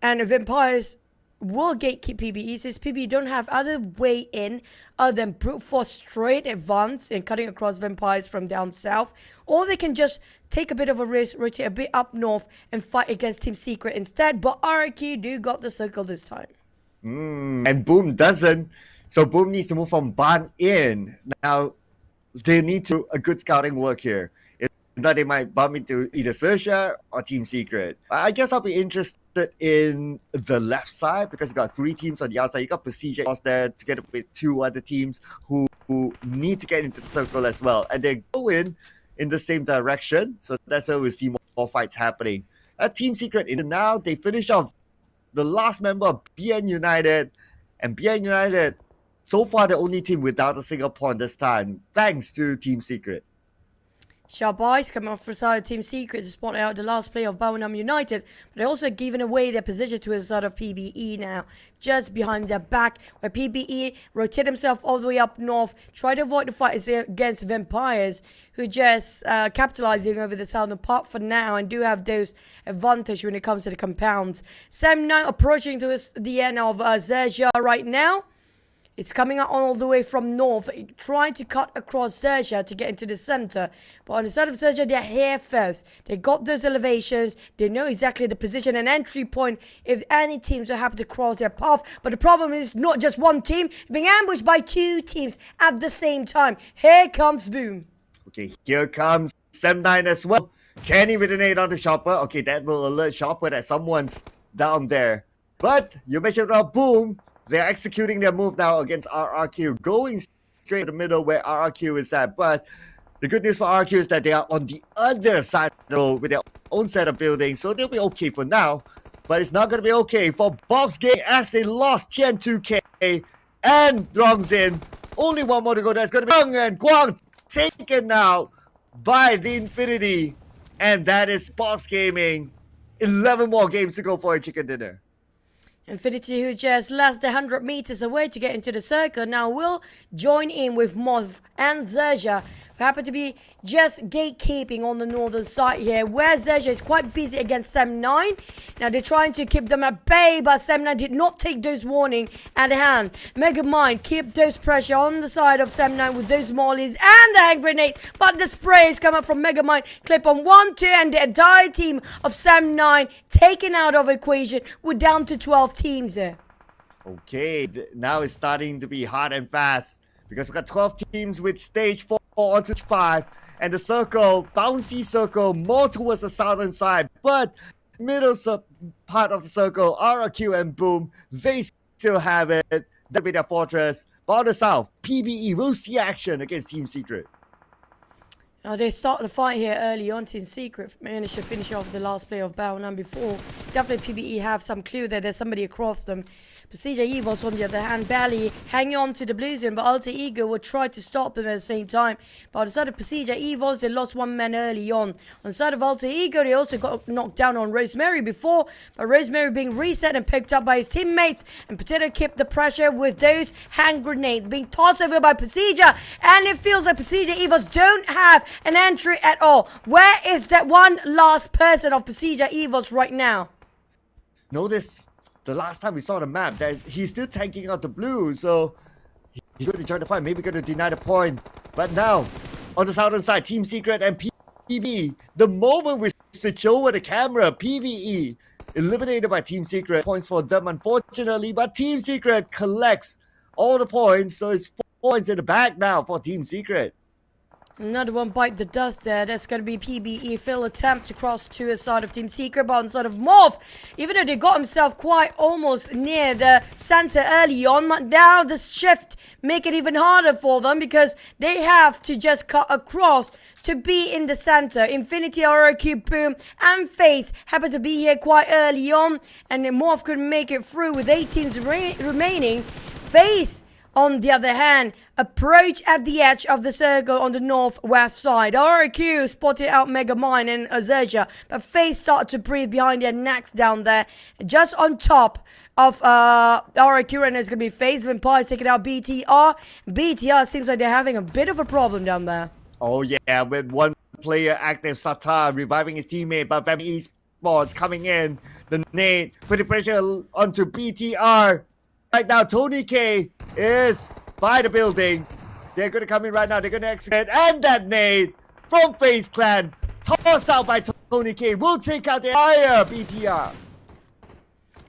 S7: And if Empires will gatekeep PBE, since PBE don't have other way in other than brute force straight advance and cutting across vampires from down south, or they can just take a bit of a risk, rotate a bit up north and fight against Team Secret instead. But RRQ do got the circle this time.
S8: And Boom doesn't. So Boom needs to move from Ban in. Now, they need to a good scouting work here. If not, they might bump into either XERXIA or Team Secret. I guess I'll be interested in the left side because you got 3 teams on the outside. You got PERSIJA there together with 2 other teams who need to get into the circle as well. And they go in the same direction. So that's where we'll see more fights happening. Team Secret in now, they finish off the last member of BN United. And BN United, so far the only team without a single point this time, thanks to Team Secret.
S7: Sharp eyes coming off for side of Team Secret to spot out the last play of Baunam United, but they're also giving away their position to a side of PBE now, just behind their back, where PBE rotate himself all the way up north, try to avoid the fight against Vampires, who just capitalizing over the southern part for now and do have those advantage when it comes to the compounds. Sam now approaching towards the end of XERXIA right now. It's coming out all the way from north, trying to cut across XERXIA to get into the center. But on the side of XERXIA, they're here first. They got those elevations. They know exactly the position and entry point if any teams are happy to cross their path. But the problem is not just one team being ambushed by 2 teams at the same time. Here comes Boom.
S8: Okay, here comes Sem9 as well. Kenny with an 8 on the Chopper. Okay, that will alert Chopper that someone's down there. But you mentioned about Boom. They're executing their move now against RRQ, going straight to the middle where RRQ is at. But the good news for RRQ is that they are on the other side of the road with their own set of buildings, so they'll be okay for now. But it's not going to be okay for BIGETRON as they lost Tien2K and Rongzin. Only one more to go. That's going to be Young and Guang taken now by the Infinity. And that is Box Gaming. 11 more games to go for a chicken dinner.
S7: Infinity, who just last 100 meters away to get into the circle, now will join in with MORPH and XERXIA, who happen to be just gatekeeping on the northern side here, where XERXIA is quite busy against Sem9. Now they're trying to keep them at bay, but Sem9 did not take those warning at hand. Megamind keep those pressure on the side of Sem9 with those mollies and the hand grenades, but the sprays come up from Megamind, clip on 1, 2, and the entire team of Sem9 taken out of equation. We're down to 12 teams there.
S8: Okay, now it's starting to be hard and fast because we've got 12 teams with stage 4 onto 5, and the circle, bouncy circle, more towards the southern side, but middle part of the circle, RRQ and Boom, they still have it. That'll be their fortress. But on the south, PBE will see action against Team Secret.
S7: Now they start the fight here early on. Team Secret managed to finish off the last play of Baunam before. Definitely PBE have some clue that there's somebody across them. PERSIJA EVOS on the other hand barely hanging on to the blue zone, but Alter Ego will try to stop them at the same time. But on the side of PERSIJA EVOS, they lost 1 man early on. On the side of Alter Ego, they also got knocked down on Rosemary before, but Rosemary being reset and picked up by his teammates, and Potato kept the pressure with those hand grenades being tossed over by PERSIJA, and it feels like PERSIJA EVOS don't have an entry at all. Where is that one last person of PERSIJA EVOS right now?
S8: Notice the last time we saw the map that he's still tanking out the blue, so he's going to join the fight, maybe going to deny the point. But now, on the southern side, Team Secret and PBE, the moment we switch over the camera, PBE eliminated by Team Secret. Points for them, unfortunately, but Team Secret collects all the points, so it's 4 points in the bag now for Team Secret.
S7: Another one bite the dust there. That's going to be PBE. Phil attempt to cross to a side of Team Secret, but on side of MORPH, even though they got himself quite almost near the center early on, but now the shift make it even harder for them because they have to just cut across to be in the center. Infinity, RRQ, Boom, and FaZe happen to be here quite early on, and then MORPH could make it through with 8 teams remaining. FaZe, on the other hand, approach at the edge of the circle on the northwest side. RRQ spotted out Megamind and XERXIA, but FaZe started to breathe behind their necks down there. Just on top of RRQ, and it's going to be FaZe. Vampires taking out BTR. BTR seems like they're having a bit of a problem down there.
S8: Oh yeah, with one player active, Sata reviving his teammate, but Vampire Esports coming in. The nade, putting pressure onto BTR. Right now, Tony K is by the building. They're going to come in right now. They're going to execute. And that nade from FaZe Clan, tossed out by Tony K, will take out the entire BTR.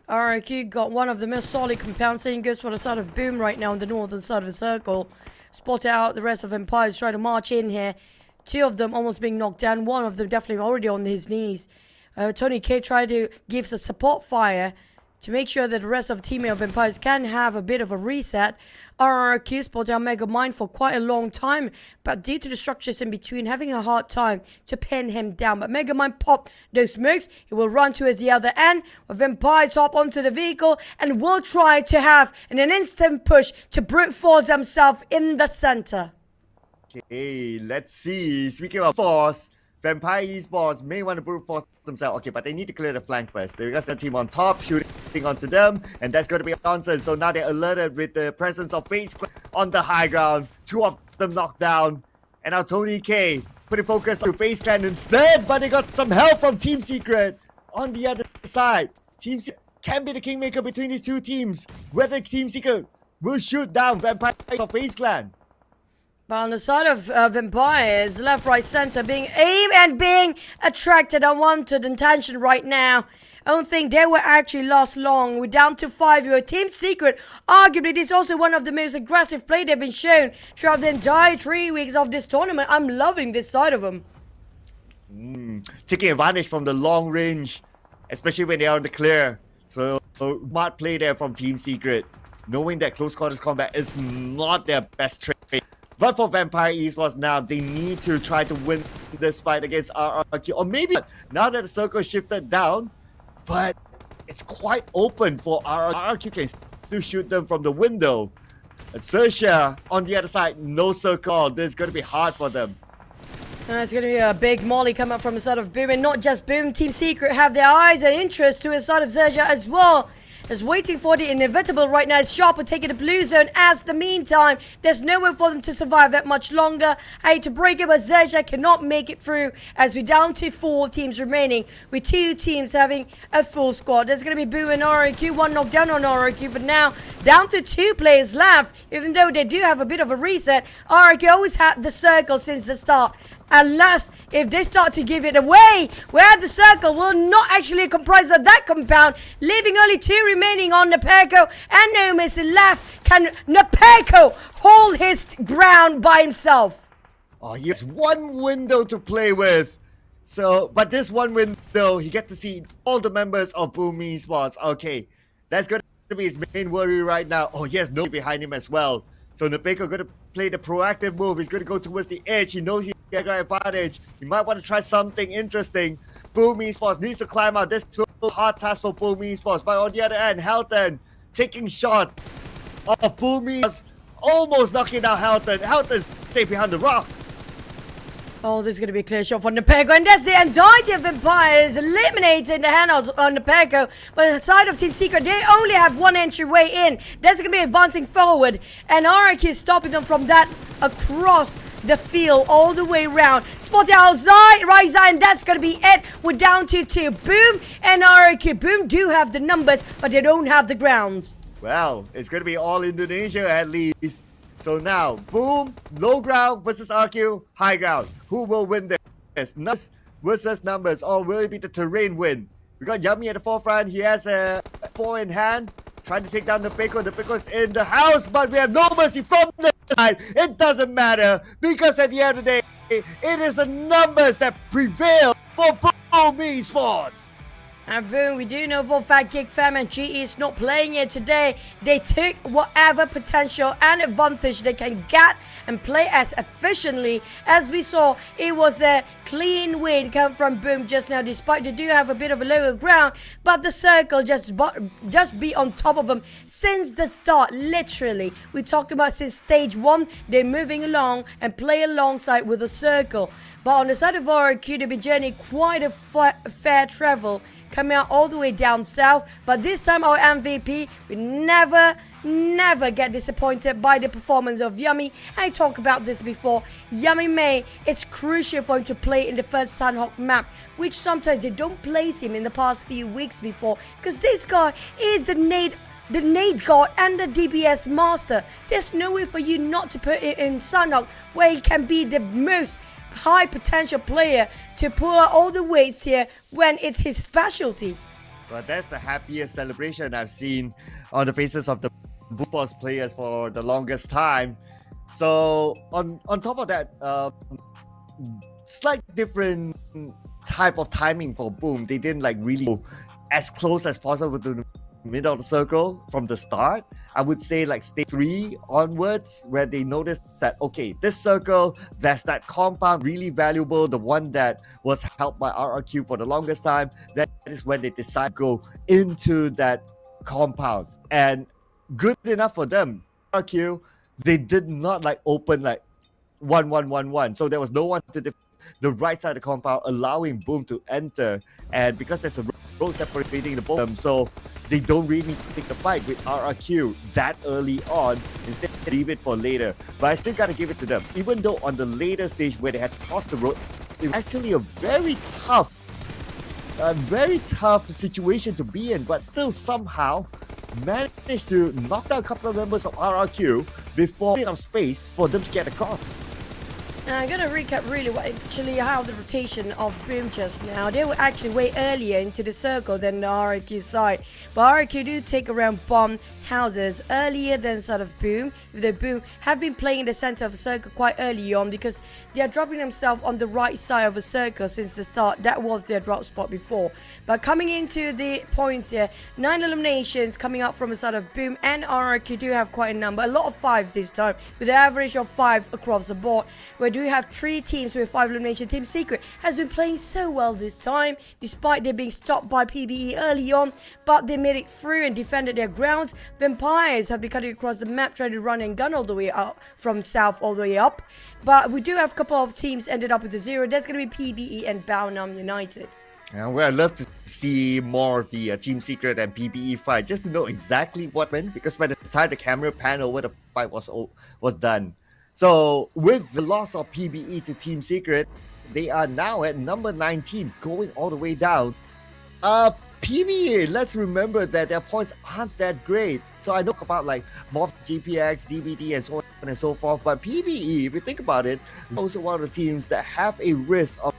S7: RRQ got one of the most solid compounds, saying goes for the side of Boom right now on the northern side of the circle. Spot out the rest of Empires trying to march in here. 2 of them almost being knocked down. 1 of them definitely already on his knees. Tony K tried to give the support fire to make sure that the rest of the teammate of Empires can have a bit of a reset. RRQ spotted out Megamind for quite a long time, but due to the structures in between, having a hard time to pin him down. But Megamind popped those smokes. He will run towards the other end, with Empires hop onto the vehicle and will try to have an instant push to brute force themselves in the center.
S8: Okay, let's see. Speaking of force, Vampire Esports may want to brute force themselves. Okay, but they need to clear the flank first. They got the team on top shooting onto them, and that's going to be nonsense. So now they're alerted with the presence of FaZe Clan on the high ground. 2 of them knocked down, and now Tony K putting focus on FaZe Clan instead, but they got some help from Team Secret on the other side. Team Secret can be the kingmaker between these 2 teams. Whether Team Secret will shoot down Vampire or FaZe Clan.
S7: But on the side of Vampires, left, right, center, being aimed and being attracted unwanted attention right now. I don't think they will actually last long. We're down to 5 here. Team Secret, arguably, this is also one of the most aggressive play they've been shown throughout the entire 3 weeks of this tournament. I'm loving this side of them.
S8: Taking advantage from the long range, especially when they are on the clear. So smart play there from Team Secret, knowing that close quarters combat is not their best trait. But for Vampire Esports now, they need to try to win this fight against RRQ. Or maybe now that the circle shifted down, but it's quite open for RRQ can still shoot them from the window. XERXIA on the other side, no circle. This is going to be hard for them.
S7: It's going to be a big molly come up from the side of Boom. And not just Boom, Team Secret have their eyes and interest to the side of XERXIA as well. Is waiting for the inevitable right now. It's Sharper taking the blue zone. As the meantime, there's nowhere for them to survive that much longer. I hate to break it, but XERXIA cannot make it through as we're down to 4 teams remaining, with 2 teams having a full squad. There's going to be Boo and RRQ. 1 knockdown on RRQ, but now down to 2 players left. Even though they do have a bit of a reset, RRQ always had the circle since the start. Unless if they start to give it away, where the circle will not actually comprise of that compound, leaving only 2 remaining on Nepeko and no missing left. Can Nepeko hold his ground by himself?
S8: Oh, he has 1 window to play with. So, but this 1 window, he get to see all the members of Boom Esports. Okay, that's going to be his main worry right now. Oh, he has nobody behind him as well. So Nepeko going to play the proactive move. He's going to go towards the edge. He knows he has an advantage. He might want to try something interesting. Boom Esports needs to climb out. This is a hard task for Boom Esports. But on the other end, Helton taking shots of Boom Esports, almost knocking out Helton. Helton's safe behind the rock.
S7: Oh, this is going to be a clear shot for Nepeko. And that's the entirety of Empires eliminating the handouts on Nepeko. But the side of Team Secret, they only have 1 entryway in. That's going to be advancing forward. And RRQ is stopping them from that across the field all the way around. Spot outside, right side, and that's going to be it. We're down to 2. Boom and RRQ. Boom do have the numbers, but they don't have the grounds.
S8: Well, it's going to be all Indonesia at least. So now, Boom, low ground versus RQ, high ground. Who will win this? Numbers versus numbers, or will it be the terrain win? We got Yummy at the forefront. He has a 4 in hand, trying to take down the Nepeko. The Nepeko's in the house, but we have no mercy from the side. It doesn't matter, because at the end of the day, it is the numbers that prevail for Boom Esports.
S7: And boom, we do know for a fact GEEK Fam and GE is not playing it today. They took whatever potential and advantage they can get and play as efficiently. As we saw, it was a clean win come from Boom just now, despite they do have a bit of a lower ground. But the circle just be on top of them since the start, literally. We're talking about since stage 1, they're moving along and play alongside with the circle. But on the side of RRQ, they've been journeying quite a fair travel, coming out all the way down south. But this time our MVP, we never get disappointed by the performance of Yummy. I talked about this before. Yummy May, it's crucial for him to play in the first Sunhawk map, which sometimes they don't place him in the past few weeks before, because this guy is the nade god and the DBS master. There's no way for you not to put it in Sunhawk, where he can be the most high potential player to pull out all the weights here when it's his specialty.
S8: Well, that's the happiest celebration I've seen on the faces of the Esports players for the longest time. So on top of that, slight different type of timing for Boom. They didn't like really go as close as possible to the middle of the circle from the start. I would say like stage 3 onwards, where they noticed that, okay, this circle, there's that compound really valuable, the one that was held by RRQ for the longest time. That is when they decide to go into that compound. And good enough for them, RRQ, they did not like open like 1-1-1-1. So there was no one to the right side of the compound, allowing Boom to enter. And because there's a road separating the both of them, so they don't really need to take the fight with RRQ that early on. Instead, leave it for later. But I still gotta give it to them. Even though on the later stage where they had to cross the road, it was actually a very tough situation to be in, but still somehow managed to knock down a couple of members of RRQ before giving up space for them to get across.
S7: I'm going to recap really how the rotation of Boom just now. They were actually way earlier into the circle than the RRQ side. But RRQ do take around bomb houses earlier than sort of Boom. The Boom have been playing in the center of the circle quite early on, because they are dropping themselves on the right side of the circle since the start. That was their drop spot before. But coming into the points here, 9 eliminations coming up from the side of Boom, and RRQ do have quite a number. A lot of 5 this time, with an average of 5 across the board. We do have 3 teams with 5 elimination. Team Secret has been playing so well this time, despite they being stopped by PBE early on, but they made it through and defended their grounds. Vampires have been cutting across the map, trying to run and gun all the way up from south all the way up. But we do have a couple of teams ended up with a 0. That's going to be PBE and Baonam United.
S8: And where I'd love to see more of the Team Secret and PBE fight, just to know exactly what went, because by the time the camera pan over, the fight was done. So with the loss of PBE to Team Secret, they are now at number 19, going all the way down. PBE, let's remember that their points aren't that great. So I know about like MORPH, GPX, DBD, and so on and so forth. But PBE, if you think about it, also one of the teams that have a risk of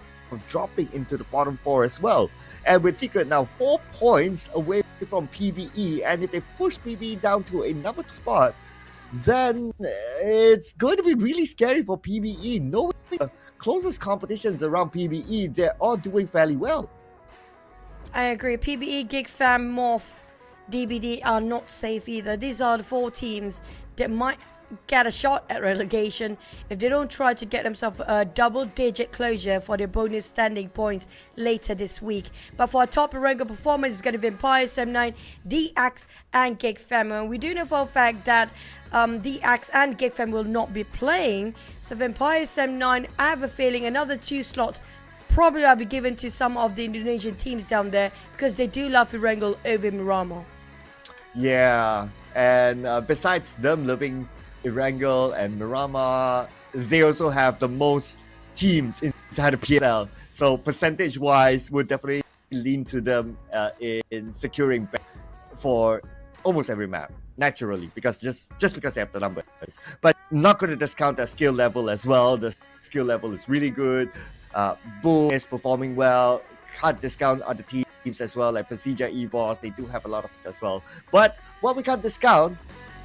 S8: dropping into the bottom 4 as well. And with Secret now 4 points away from PBE, and if they push PBE down to a number 2 spot, then it's going to be really scary for PBE. Knowing the closest competitions around PBE, they're all doing fairly well.
S7: I agree. PBE, GEEK Fam, MORPH, DBD are not safe either. These are the 4 teams that might get a shot at relegation if they don't try to get themselves a double-digit closure for their bonus standing points later this week. But for a top ranker performance, it's going to be Vampire, SM9, DX, and GEEK Fam. And we do know for a fact that DX and GEEK Fam will not be playing. So Vampire, SM9, I have a feeling another 2 slots probably will be given to some of the Indonesian teams down there, because they do love Erangel over Miramar.
S8: Yeah, and besides them loving Erangel and Miramar, they also have the most teams inside the PSL. So percentage-wise, would definitely lean to them in securing for almost every map, naturally, because just because they have the numbers. But not going to discount their skill level as well. The skill level is really good. Boom is performing well. Can't discount other teams as well, like PERSIJA, EVOS. They do have a lot of it as well. But what we can't discount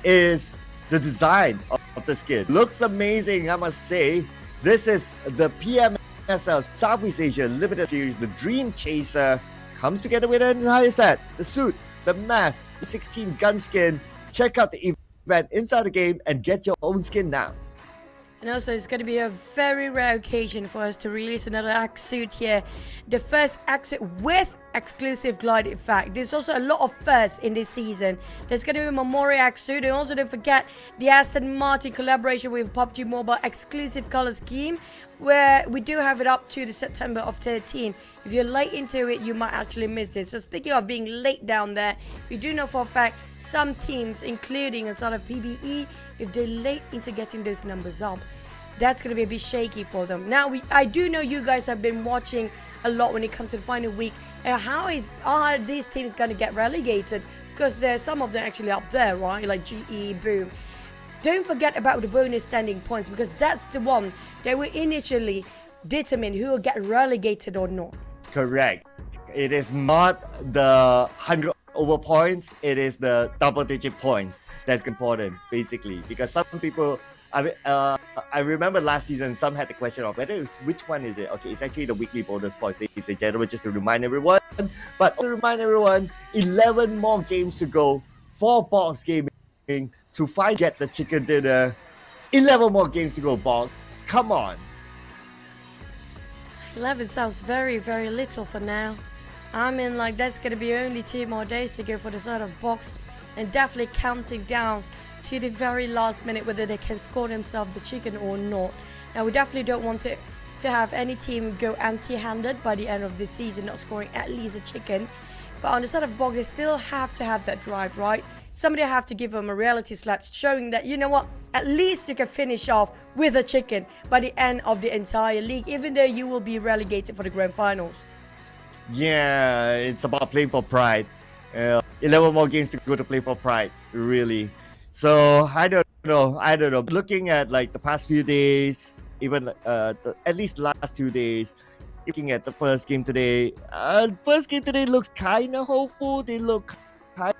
S8: is the design of the skin. Looks amazing, I must say. This is the PMSL Southeast Asia Limited Series. The Dream Chaser comes together with an entire set. The suit, the mask, the 16 gun skin. Check out the event inside the game and get your own skin now.
S7: And also, it's going to be a very rare occasion for us to release another axe suit here. The first axe suit with exclusive glide effect. There's also a lot of firsts in this season. There's going to be a MORPH axe suit. And also, don't forget the Aston Martin collaboration with PUBG Mobile exclusive color scheme, where we do have it up to the September of 13. If you're late into it, you might actually miss this. So speaking of being late down there, we do know for a fact some teams, including a sort of PBE, if they're late into getting those numbers up, that's going to be a bit shaky for them. Now, I do know you guys have been watching a lot when it comes to the final week. And are these teams going to get relegated? Because there's some of them actually up there, right? Like GE, Boom. Don't forget about the bonus standing points, because that's the one that will initially determine who will get relegated or not.
S8: Correct. It is not the 100 over points, it is the double-digit points that's important, basically. Because some people, I remember last season, some had the question of which one is it? Okay, it's actually the weekly bonus points, ladies and gentlemen, just to remind everyone. But to remind everyone, 11 more games to go for Box Gaming to get the chicken dinner. 11 more games to go, Box. Come on.
S7: 11 sounds very, very little for now. I mean, like, that's going to be only 2 more days to go for the sort of box, and definitely counting down to the very last minute whether they can score themselves the chicken or not. Now, we definitely don't want to have any team go empty-handed by the end of the season, not scoring at least a chicken. But on the sort of box, they still have to have that drive, right? Somebody have to give them a reality slap, showing that, you know what, at least you can finish off with a chicken by the end of the entire league, even though you will be relegated for the grand finals.
S8: Yeah, it's about playing for pride. 11 more games to go to play for pride, really. So I don't know. Looking at like the past few days, even at least the last 2 days, looking at the first game today looks kind of hopeful. They look kind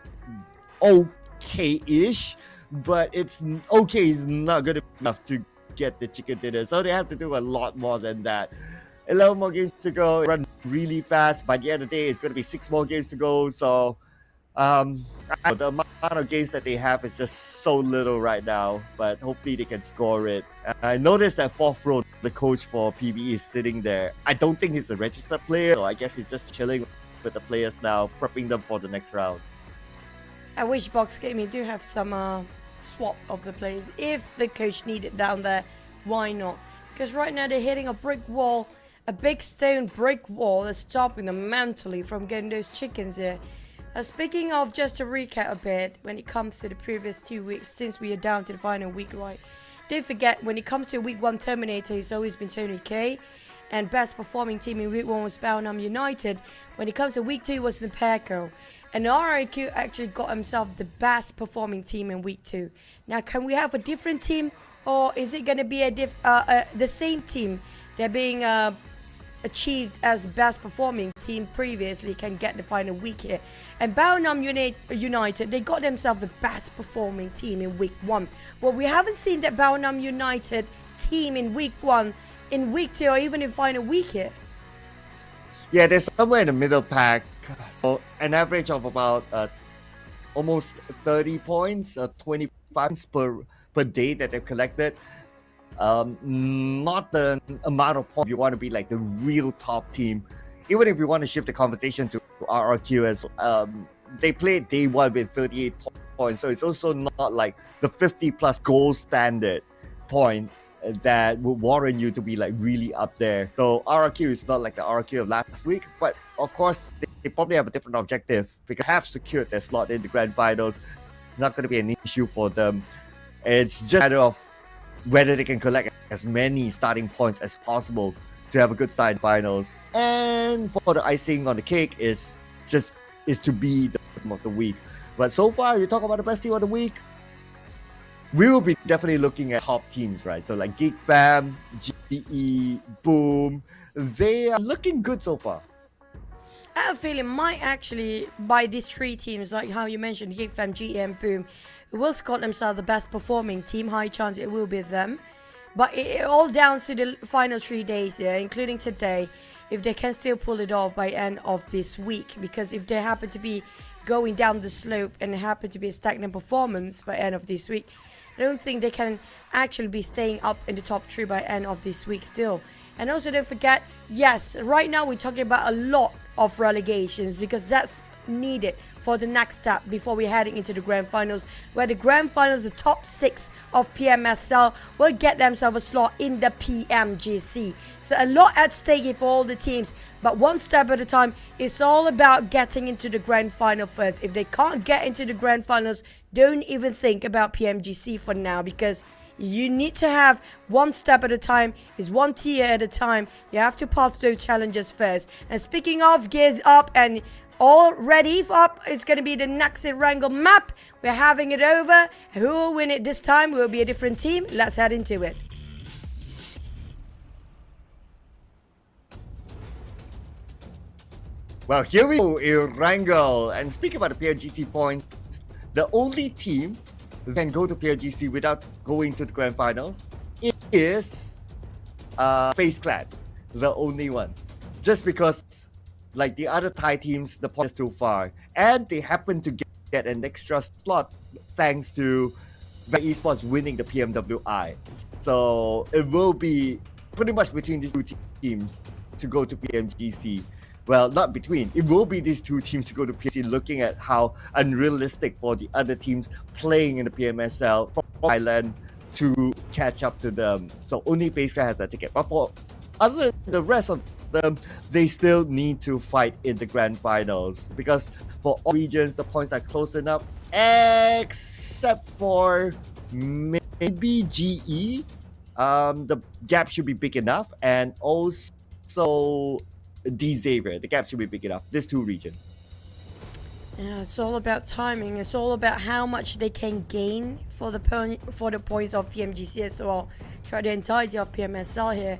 S8: of okay-ish, but it's okay is not good enough to get the chicken dinner. So they have to do a lot more than that. 11 more games to go, run really fast. By the end of the day, it's going to be 6 more games to go. So the amount of games that they have is just so little right now, but hopefully they can score it. I noticed that 4th row, the coach for PBE is sitting there. I don't think he's a registered player, so I guess he's just chilling with the players now, prepping them for the next round.
S7: I wish Box Gaming do have some swap of the players. If the coach needed down there, why not? Because right now they're hitting a brick wall, a big stone brick wall that's stopping them mentally from getting those chickens here. Speaking of, just to recap a bit, when it comes to the previous 2 weeks, since we are down to the final week, right? Don't forget, when it comes to week 1 Terminator, it's always been Tony K. And best performing team in week 1 was Bellingham United. When it comes to week 2, was the Telco. And RIQ actually got himself the best performing team in week 2. Now, can we have a different team? Or is it going to be the same team? They're being achieved as best performing team previously can get the final week here. And Bellingham United, they got themselves the best performing team in week 1. But we haven't seen that Bellingham United team in week 1, in week 2, or even in final week here.
S8: Yeah, they're somewhere in the middle pack. So an average of about almost 30 points, 25 points per day that they've collected. Not the amount of points you want to be like the real top team. Even if you want to shift the conversation to RRQ as they played day 1 with 38 points, so it's also not like the 50 plus goal standard point that would warrant you to be like really up there. So RRQ is not like the RRQ of last week, but of course they probably have a different objective because they have secured their slot in the grand finals. Not going to be an issue for them. It's just a matter of whether they can collect as many starting points as possible to have a good start in finals. And for the icing on the cake is to be the team of the week. But so far, you talk about the best team of the week, we will be definitely looking at top teams, right? So like GEEK Fam, GE, Boom, they are looking good so far.
S7: I have a feeling might actually, by these 3 teams, like how you mentioned, GEEK Fam, GE and Boom, will score themselves the best performing team. High chance it will be them. But it all down to the final 3 days, yeah, including today, if they can still pull it off by end of this week. Because if they happen to be going down the slope and happen to be a stagnant performance by end of this week, I don't think they can actually be staying up in the top 3 by end of this week still. And also don't forget, yes, right now we're talking about a lot of relegations because that's needed for the next step before we're heading into the grand finals, where the grand finals, the top 6 of PMSL will get themselves a slot in the PMGC. So a lot at stake for all the teams, but one step at a time. It's all about getting into the grand final first. If they can't get into the grand finals, don't even think about PMGC for now, because you need to have one step at a time, is one tier at a time. You have to pass those challenges first. And speaking of gears up and all ready up, it's going to be the next Erangel map. We're having it over. Who will win it this time will be a different team. Let's head into it.
S8: Well, here we go, Erangel. And speaking about the PLGC points, the only team that can go to PLGC without going to the grand finals is FaZe Clan, the only one. Just because, like the other Thai teams, the points too far, and they happen to get an extra slot thanks to Esports winning the PMWI. So it will be pretty much between these two teams to go to PMGC. Well, not between. It will be these two teams to go to PMGC, looking at how unrealistic for the other teams playing in the PMSL from Thailand to catch up to them. So only FaZe Clan has that ticket. But for other the rest of them, they still need to fight in the grand finals, because for all regions the points are close enough, except for maybe GE. The gap should be big enough, and also Xavier, the gap should be big enough. These two regions.
S7: Yeah, it's all about timing. It's all about how much they can gain for the points of PMGC as well. Try the entirety of PMSL here.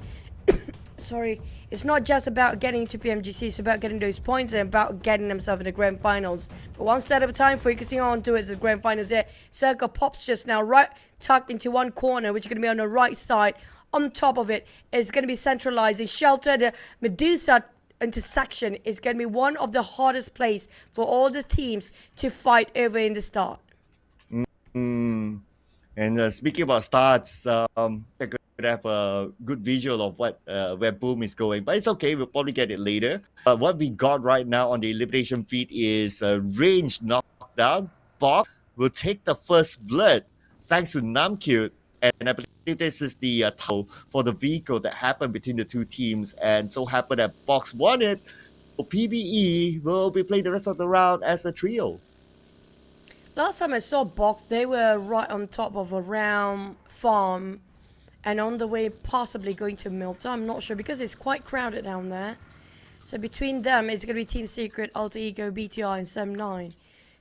S7: Sorry, it's not just about getting to PMGC, it's about getting those points and about getting themselves in the grand finals. But one step at a time, focusing on towards the grand finals here. Circle pops just now, right tucked into one corner, which is going to be on the right side. On top of it is going to be centralized. It's sheltered. The Medusa intersection is going to be one of the hardest places for all the teams to fight over in the start.
S8: And speaking about starts, I could have a good visual of what where Boom is going, but it's okay, we'll probably get it later. But what we got right now on the elimination feed is a range knockdown. Bob will take the first blood thanks to Namcute, and I believe this is the toll for the vehicle that happened between the two teams, and so happened that Box won it. So PBE will be playing the rest of the round as a trio.
S7: Last time I saw Box, they were right on top of a round farm and on the way possibly going to Milton. I'm not sure because it's quite crowded down there. So between them, it's going to be Team Secret, Alter Ego, BTR and Sem9.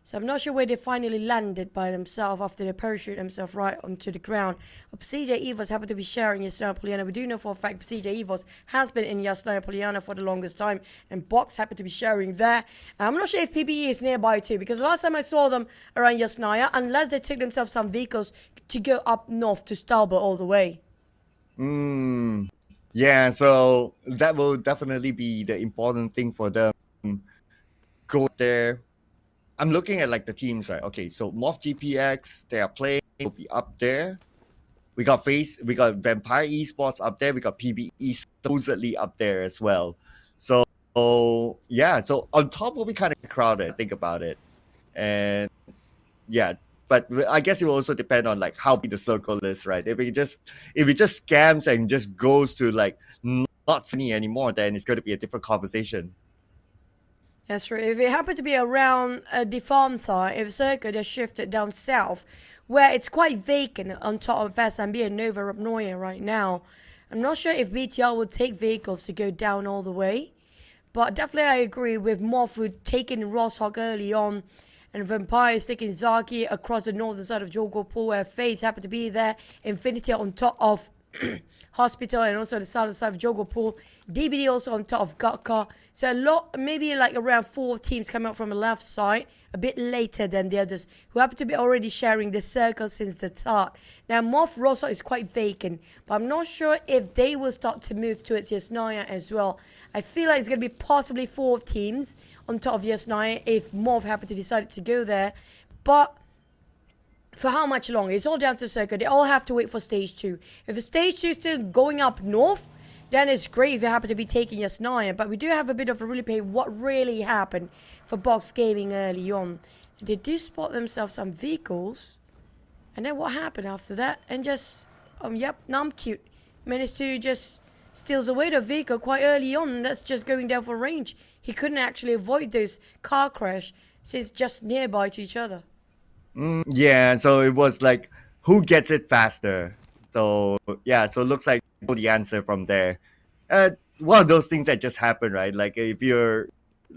S7: So I'm not sure where they finally landed by themselves after they parachute themselves right onto the ground. But PERSIJA EVOS happen to be sharing Yasnaya Poliana. We do know for a fact PERSIJA EVOS has been in Yasnaya Poliana for the longest time. And Box happen to be sharing there. And I'm not sure if PBE is nearby too, because last time I saw them around Yasnaya, unless they took themselves some vehicles to go up north to Stalber all the way.
S8: Yeah, so that will definitely be the important thing for them. Go there. I'm looking at like the teams, right? Okay, so MORPH GPX, they are playing, will be up there. We got Vampire Esports up there. We got PBE supposedly up there as well. So yeah, so on top will be kind of crowded. Think about it, and yeah, but I guess it will also depend on like how big the circle is, right? If it just scams and just goes to like not Sunny anymore, then it's going to be a different conversation.
S7: That's true. If it happened to be around the farm side, if Circle just shifted down south, where it's quite vacant on top of SMB and Nova Rapnoia right now, I'm not sure if BTR would take vehicles to go down all the way. But definitely I agree with Morph taking Rosshog early on, and Vampires taking Zaki across the northern side of Jogopur, where FaZe happened to be there. Infinity on top of Hospital and also the southern side of Jogopur. DBD also on top of Gatka. So a lot, maybe like around 4 teams coming out from the left side, a bit later than the others, who happen to be already sharing the circle since the start. Now, MORPH Rosa is quite vacant, but I'm not sure if they will start to move towards Yasnaya as well. I feel like it's going to be possibly 4 teams on top of Yasnaya if MORPH happen to decide to go there. But for how much longer? It's all down to circle. They all have to wait for stage 2. If the stage 2 is still going up north, then it's great if you happen to be taking Yasnaya. But we do have a bit of a replay what really happened for Box Gaming early on. They do spot themselves some vehicles. And then what happened after that? And just, yep, Namcute managed to just steals away the vehicle quite early on. And that's just going down for range. He couldn't actually avoid those car crash since just nearby to each other.
S8: Yeah, so it was like, who gets it faster? So, yeah, so it looks like the answer from there. One of those things that just happen, right? Like, if you're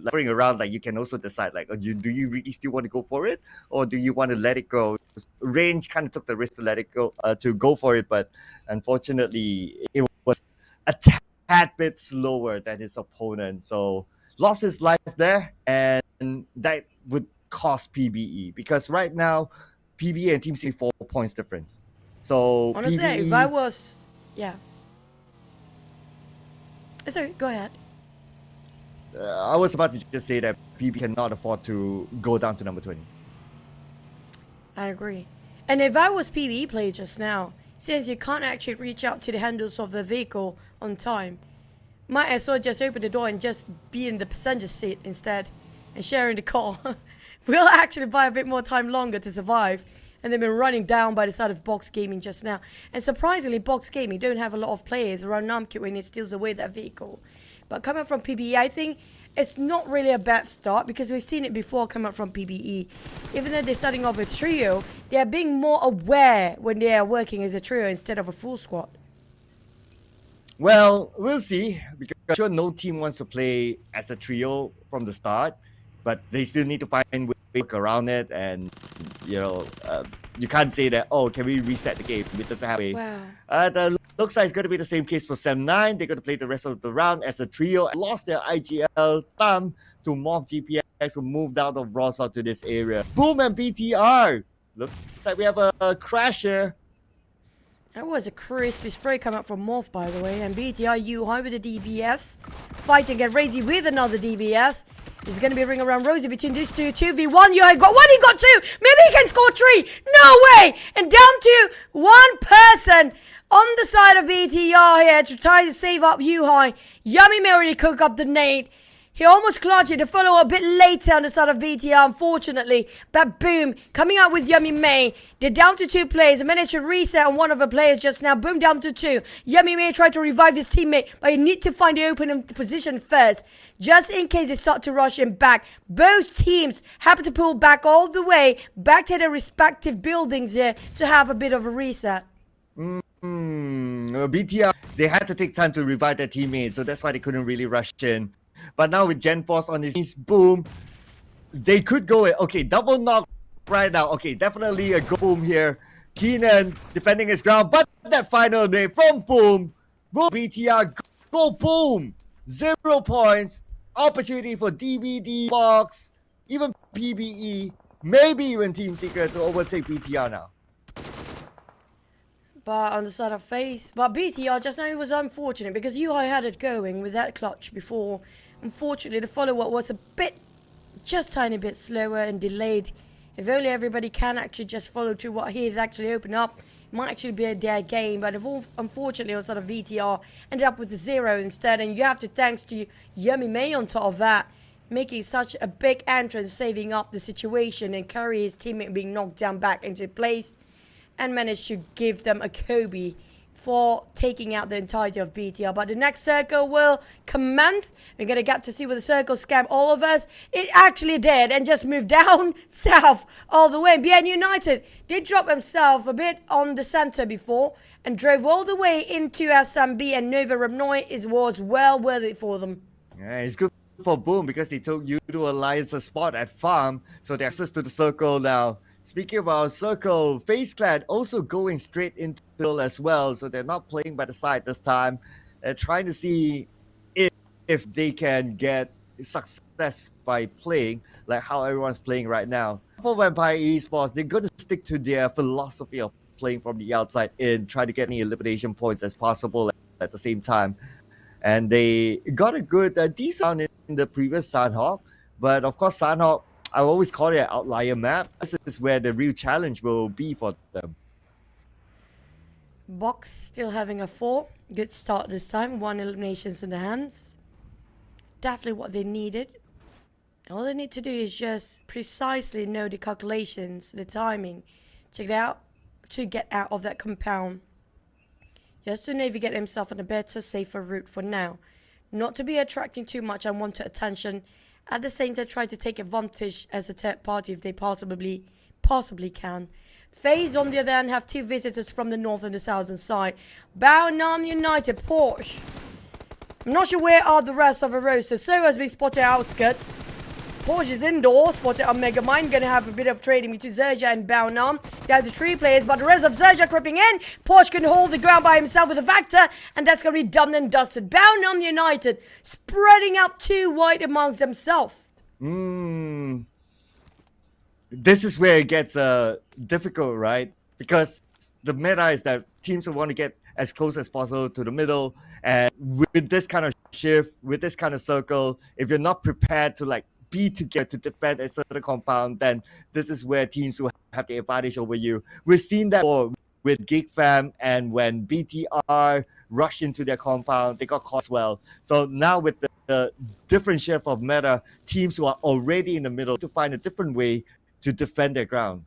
S8: hovering around, like, you can also decide, like, do you really still want to go for it? Or do you want to let it go? Range kind of took the risk to let it go, to go for it, but unfortunately, it was a tad bit slower than his opponent. So, lost his life there, and that would cost PBE, because right now PBE and Team C 4 points difference. So
S7: honestly,
S8: PBE,
S7: if I was, yeah. Sorry, go ahead.
S8: I was about to just say that PBE cannot afford to go down to number 20.
S7: I agree. And if I was PBE player just now, since you can't actually reach out to the handles of the vehicle on time, might as well just open the door and just be in the passenger seat instead and sharing the car. We'll actually buy a bit more time longer to survive. And they've been running down by the side of Box Gaming just now. And surprisingly, Box Gaming don't have a lot of players around Namcute when it steals away that vehicle. But coming from PBE, I think it's not really a bad start, because we've seen it before coming from PBE. Even though they're starting off a trio, they are being more aware when they are working as a trio instead of a full squad.
S8: Well, we'll see, because I'm sure no team wants to play as a trio from the start, but they still need to find ways to work around it. And you know, you can't say that, oh, can we reset the game? It doesn't have a.
S7: Wow.
S8: The looks like it's going to be the same case for Sem9. They're going to play the rest of the round as a trio. Lost their IGL thumb to MORPH GPS, who moved out of Rosa to this area. Boom and BTR. Looks like we have a crash here.
S7: That was a crispy spray coming out from MORPH, by the way. And BTR U-High with the DBS. Fighting at Razy with another DBS. There's going to be a ring around Rosie between these two. 2v1. You got one, he got 2. Maybe he can score 3. No way. And down to one person on the side of BTR here to try to save up U-High. Yummy may already cook up the nade. He almost clutched it to follow a bit later on the side of BTR, unfortunately. But boom, coming out with Yummy May. They're down to 2 players. They managed to reset on one of the players just now. Boom, down to 2. Yummy May tried to revive his teammate, but you need to find the open position first, just in case they start to rush him back. Both teams happen to pull back all the way, back to their respective buildings here to have a bit of a reset.
S8: BTR, they had to take time to revive their teammates, so that's why they couldn't really rush in. But now with Gen Force on his knees, boom, they could go in. Okay, double knock right now. Okay, definitely a go boom here. Keenan defending his ground, but that final name from Boom. Boom, BTR, go Boom. 0 points. Opportunity for DBD, Box, even PBE, maybe even Team Secret to overtake BTR now.
S7: But on the side of FaZe, but BTR just now, it was unfortunate because UI had it going with that clutch before. Unfortunately, the follow-up was a bit, just tiny bit slower and delayed. If only everybody can actually just follow through what he has actually opened up, it might actually be a dead game. But unfortunately, on sort of BTR ended up with a 0 instead, and you have to thanks to Yummy May on top of that, making such a big entrance, saving up the situation and carry his teammate being knocked down back into place, and managed to give them a Kobe for taking out the entirety of BTR. But the next circle will commence. We're going to get to see where the circle scam all of us. It actually did, and just moved down south all the way. And BN United did drop himself a bit on the center before and drove all the way into SMB, and Nova Remnoy was well worth it for them.
S8: Yeah, it's good for Boom because they took Yoodo Alliance a spot at farm, so they access to the circle now. Speaking about Circle, FaZe Clan also going straight into the middle as well, so they're not playing by the side this time. They're trying to see if they can get success by playing like how everyone's playing right now. For Vampire Esports, they're going to stick to their philosophy of playing from the outside in, try to get any elimination points as possible at the same time. And they got a good decent in the previous Sanhok, but of course Sanhok, I always call it an outlier map. This is where the real challenge will be for them.
S7: Box still having a 4. Good start this time. 1 eliminations in the hands. Definitely what they needed. All they need to do is just precisely know the calculations, the timing, to get out of that compound. Just to navigate himself on a better, safer route for now. Not to be attracting too much unwanted attention. At the same time, try to take advantage as a third party if they possibly can. FaZe, on the other hand, have 2 visitors from the north and the southern side. Baonam United, Porsche. I'm not sure where are the rest of the roster. So has been spotted outskirts. Porsche is indoors, spotted on Megamind. Gonna have a bit of trading between XERXIA and Baonam. They have the 3 players, but the rest of XERXIA creeping in. Porsche can hold the ground by himself with a Vector, and that's gonna be done and dusted. Baonam United spreading out too wide amongst themselves.
S8: This is where it gets difficult, right? Because the meta is that teams will want to get as close as possible to the middle, and with this kind of shift, with this kind of circle, if you're not prepared to like be together to defend a certain compound, then this is where teams will have the advantage over you. We've seen that with GEEK Fam, and when BTR rushed into their compound, they got caught as well. So now with the different shift of meta, teams who are already in the middle to find a different way to defend their ground.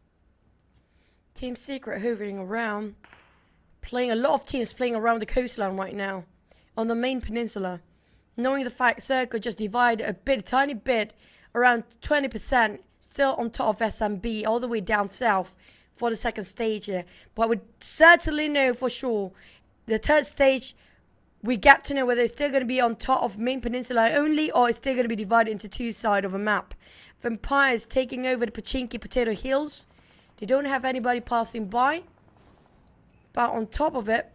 S7: Team Secret hovering around. A lot of teams playing around the coastline right now. On the main peninsula. Knowing the fact Circle just divided a tiny bit, around 20%, still on top of SMB, all the way down south for the second stage here. But we certainly know for sure, the third stage, we get to know whether it's still going to be on top of main peninsula only, or it's still going to be divided into 2 sides of a map. Vampires taking over the Pachinki Potato Hills. They don't have anybody passing by. But on top of it,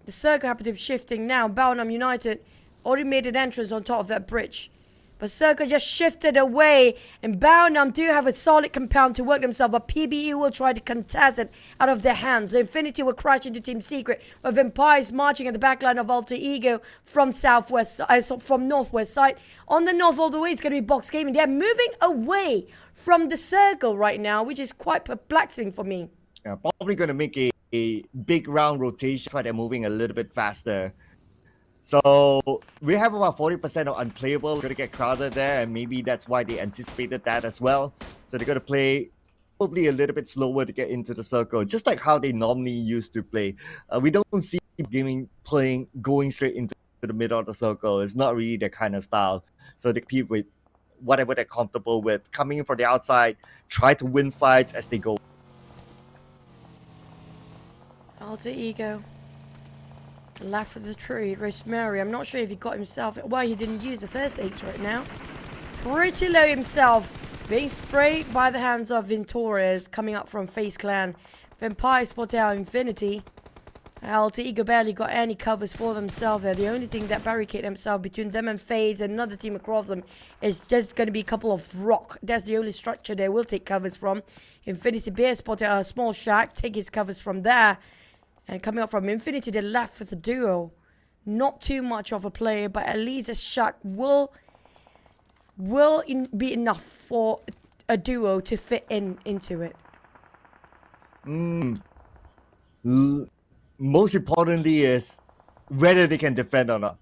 S7: the Circle happen to be shifting now. Baonam United already made an entrance on top of that bridge. But Circle just shifted away. And Baonam do have a solid compound to work themselves. But PBE will try to contest it out of their hands. So Infinity will crash into Team Secret. With Vampires marching at the backline of Alter Ego from from northwest side. On the north all the way, it's going to be Box Gaming. They're moving away from the Circle right now, which is quite perplexing for me.
S8: Yeah, probably going to make a big round rotation. That's why they're moving a little bit faster. So we have about 40% of unplayable. We're going to get crowded there, and maybe that's why they anticipated that as well. So they're going to play probably a little bit slower to get into the circle, just like how they normally used to play. We don't see gaming going straight into the middle of the circle. It's not really their kind of style. So they compete with whatever they're comfortable with, coming in from the outside, try to win fights as they go.
S7: Alter Ego. Laugh of the tree. Rosemary. I'm not sure if he got himself. Why he didn't use the first ace right now. Pretty low himself. Being sprayed by the hands of Ventores coming up from FaZe Clan. Vampire spotted out Infinity. Alter Ego barely got any covers for themselves there. The only thing that barricade themselves between them and FaZe and another team across them is just going to be a couple of rock. That's the only structure they will take covers from. Infinity Bear spotted a small shack. Take his covers from there. And coming up from Infinity, they left with the duo. Not too much of a player, but at least a shack will be enough for a duo to fit into it.
S8: Most importantly is whether they can defend or not.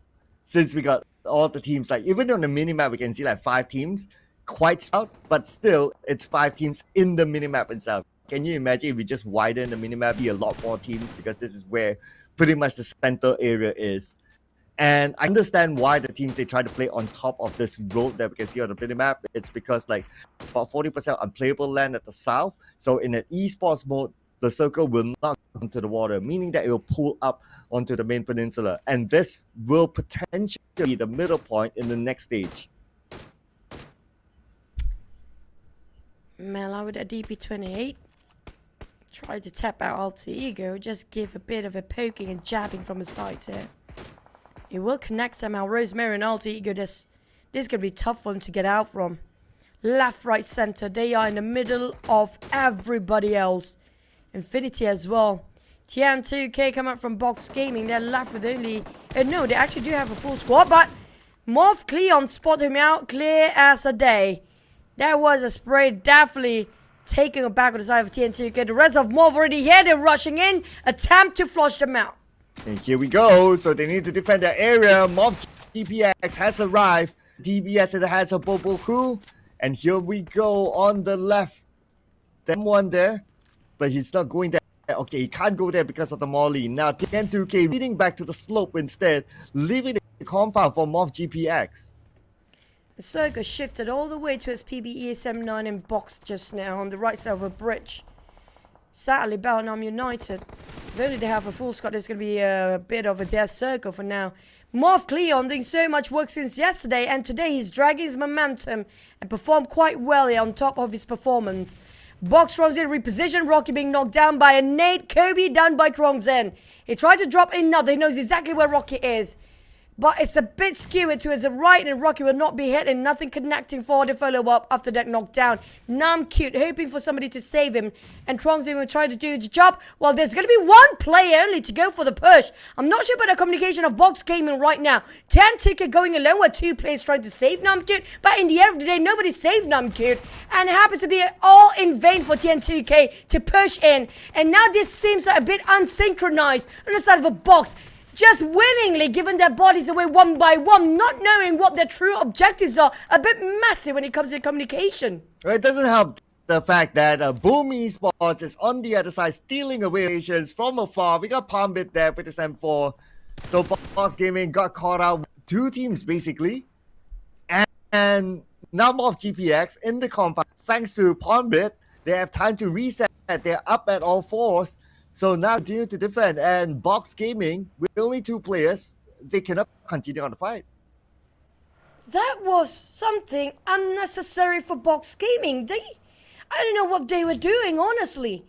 S8: Since we got all the teams, like even on the minimap, we can see like 5 teams, quite out, but still it's 5 teams in the minimap itself. Can you imagine if we just widen the minimap, be a lot more teams, because this is where pretty much the center area is. And I understand why the teams, they try to play on top of this road that we can see on the minimap. It's because like about 40% unplayable land at the south. So in an esports mode, the circle will not come to the water, meaning that it will pull up onto the main peninsula. And this will potentially be the middle point in the next stage.
S7: Mela with a DP28. Try to tap out Alter Ego. Just give a bit of a poking and jabbing from the sides here. It will connect somehow. Rosemary and Alter Ego. This is going to be tough for them to get out from. Left, right, center. They are in the middle of everybody else. Infinity as well. TM2K come up from Box Gaming. They're left with only... no, they actually do have a full squad. But MORPH QEON spot him out clear as a day. That was a spray. Definitely taking a back on the side of TM2K. The rest of MORPH already here. They're rushing in. Attempt to flush them out.
S8: And here we go. So they need to defend their area. MORPH GPX has arrived. DBS in the hands of Bobo Crew. And here we go on the left. Them one there. But he's not going there. Okay, he can't go there because of the molly. Now TN2K leading back to the slope instead, leaving the compound for MORPH GPX.
S7: The circle shifted all the way to its PBE79 in box just now on the right side of a bridge. Sadly, Bellingham United, if only they have a full squad, there's going to be a bit of a death circle for now. MORPH QEON doing so much work since yesterday, and today he's dragging his momentum and performed quite well here on top of his performance. Box Trongzen reposition, Rocky being knocked down by a nade, Kobe down by Trongzen. He tried to drop another, he knows exactly where Rocky is. But it's a bit skewed towards the right and Rocky will not be hit and nothing connecting for the follow-up after that knockdown. Namcute hoping for somebody to save him. And Trongzen will try to do the job. Well, there's going to be one player only to go for the push. I'm not sure about the communication of Box Gaming right now. 10 ticket going alone with 2 players trying to save Namcute. But in the end of the day, nobody saved Namcute. And it happened to be all in vain for TN2K to push in. And now this seems like a bit unsynchronized on the side of a box. Just willingly giving their bodies away one by one, not knowing what their true objectives are. A bit messy when it comes to communication.
S8: It doesn't help the fact that Boom Esports is on the other side, stealing away nations from afar. We got Palmbit there with his M4. So Box Gaming got caught out with 2 teams basically. And now MORPH GPX in the compound. Thanks to Palmbit, they have time to reset. They're up at all 4s. So now continue to defend, and Box Gaming, with only 2 players, they cannot continue on the fight.
S7: That was something unnecessary for Box Gaming. I don't know what they were doing, honestly.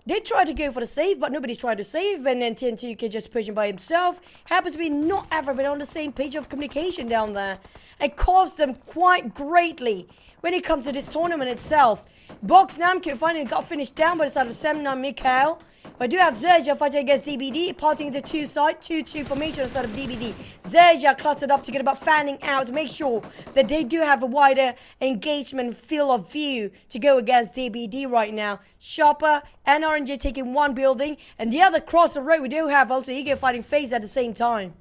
S7: They tried to go for the save, but nobody's trying to save, and then TN2K just pushing by himself. Happens to be not ever been on the same page of communication down there. It cost them quite greatly when it comes to this tournament itself. Box Namcute finally got finished down by the side of Semna Mikhail. But I do have XERXIA fighting against DBD, parting into 2 sides, 2-2 formation on the side of DBD. XERXIA clustered up to get about fanning out to make sure that they do have a wider engagement field of view to go against DBD right now. Shopper and RNG taking 1 building, and the other across the road we do have Alter Ego fighting FaZe at the same time.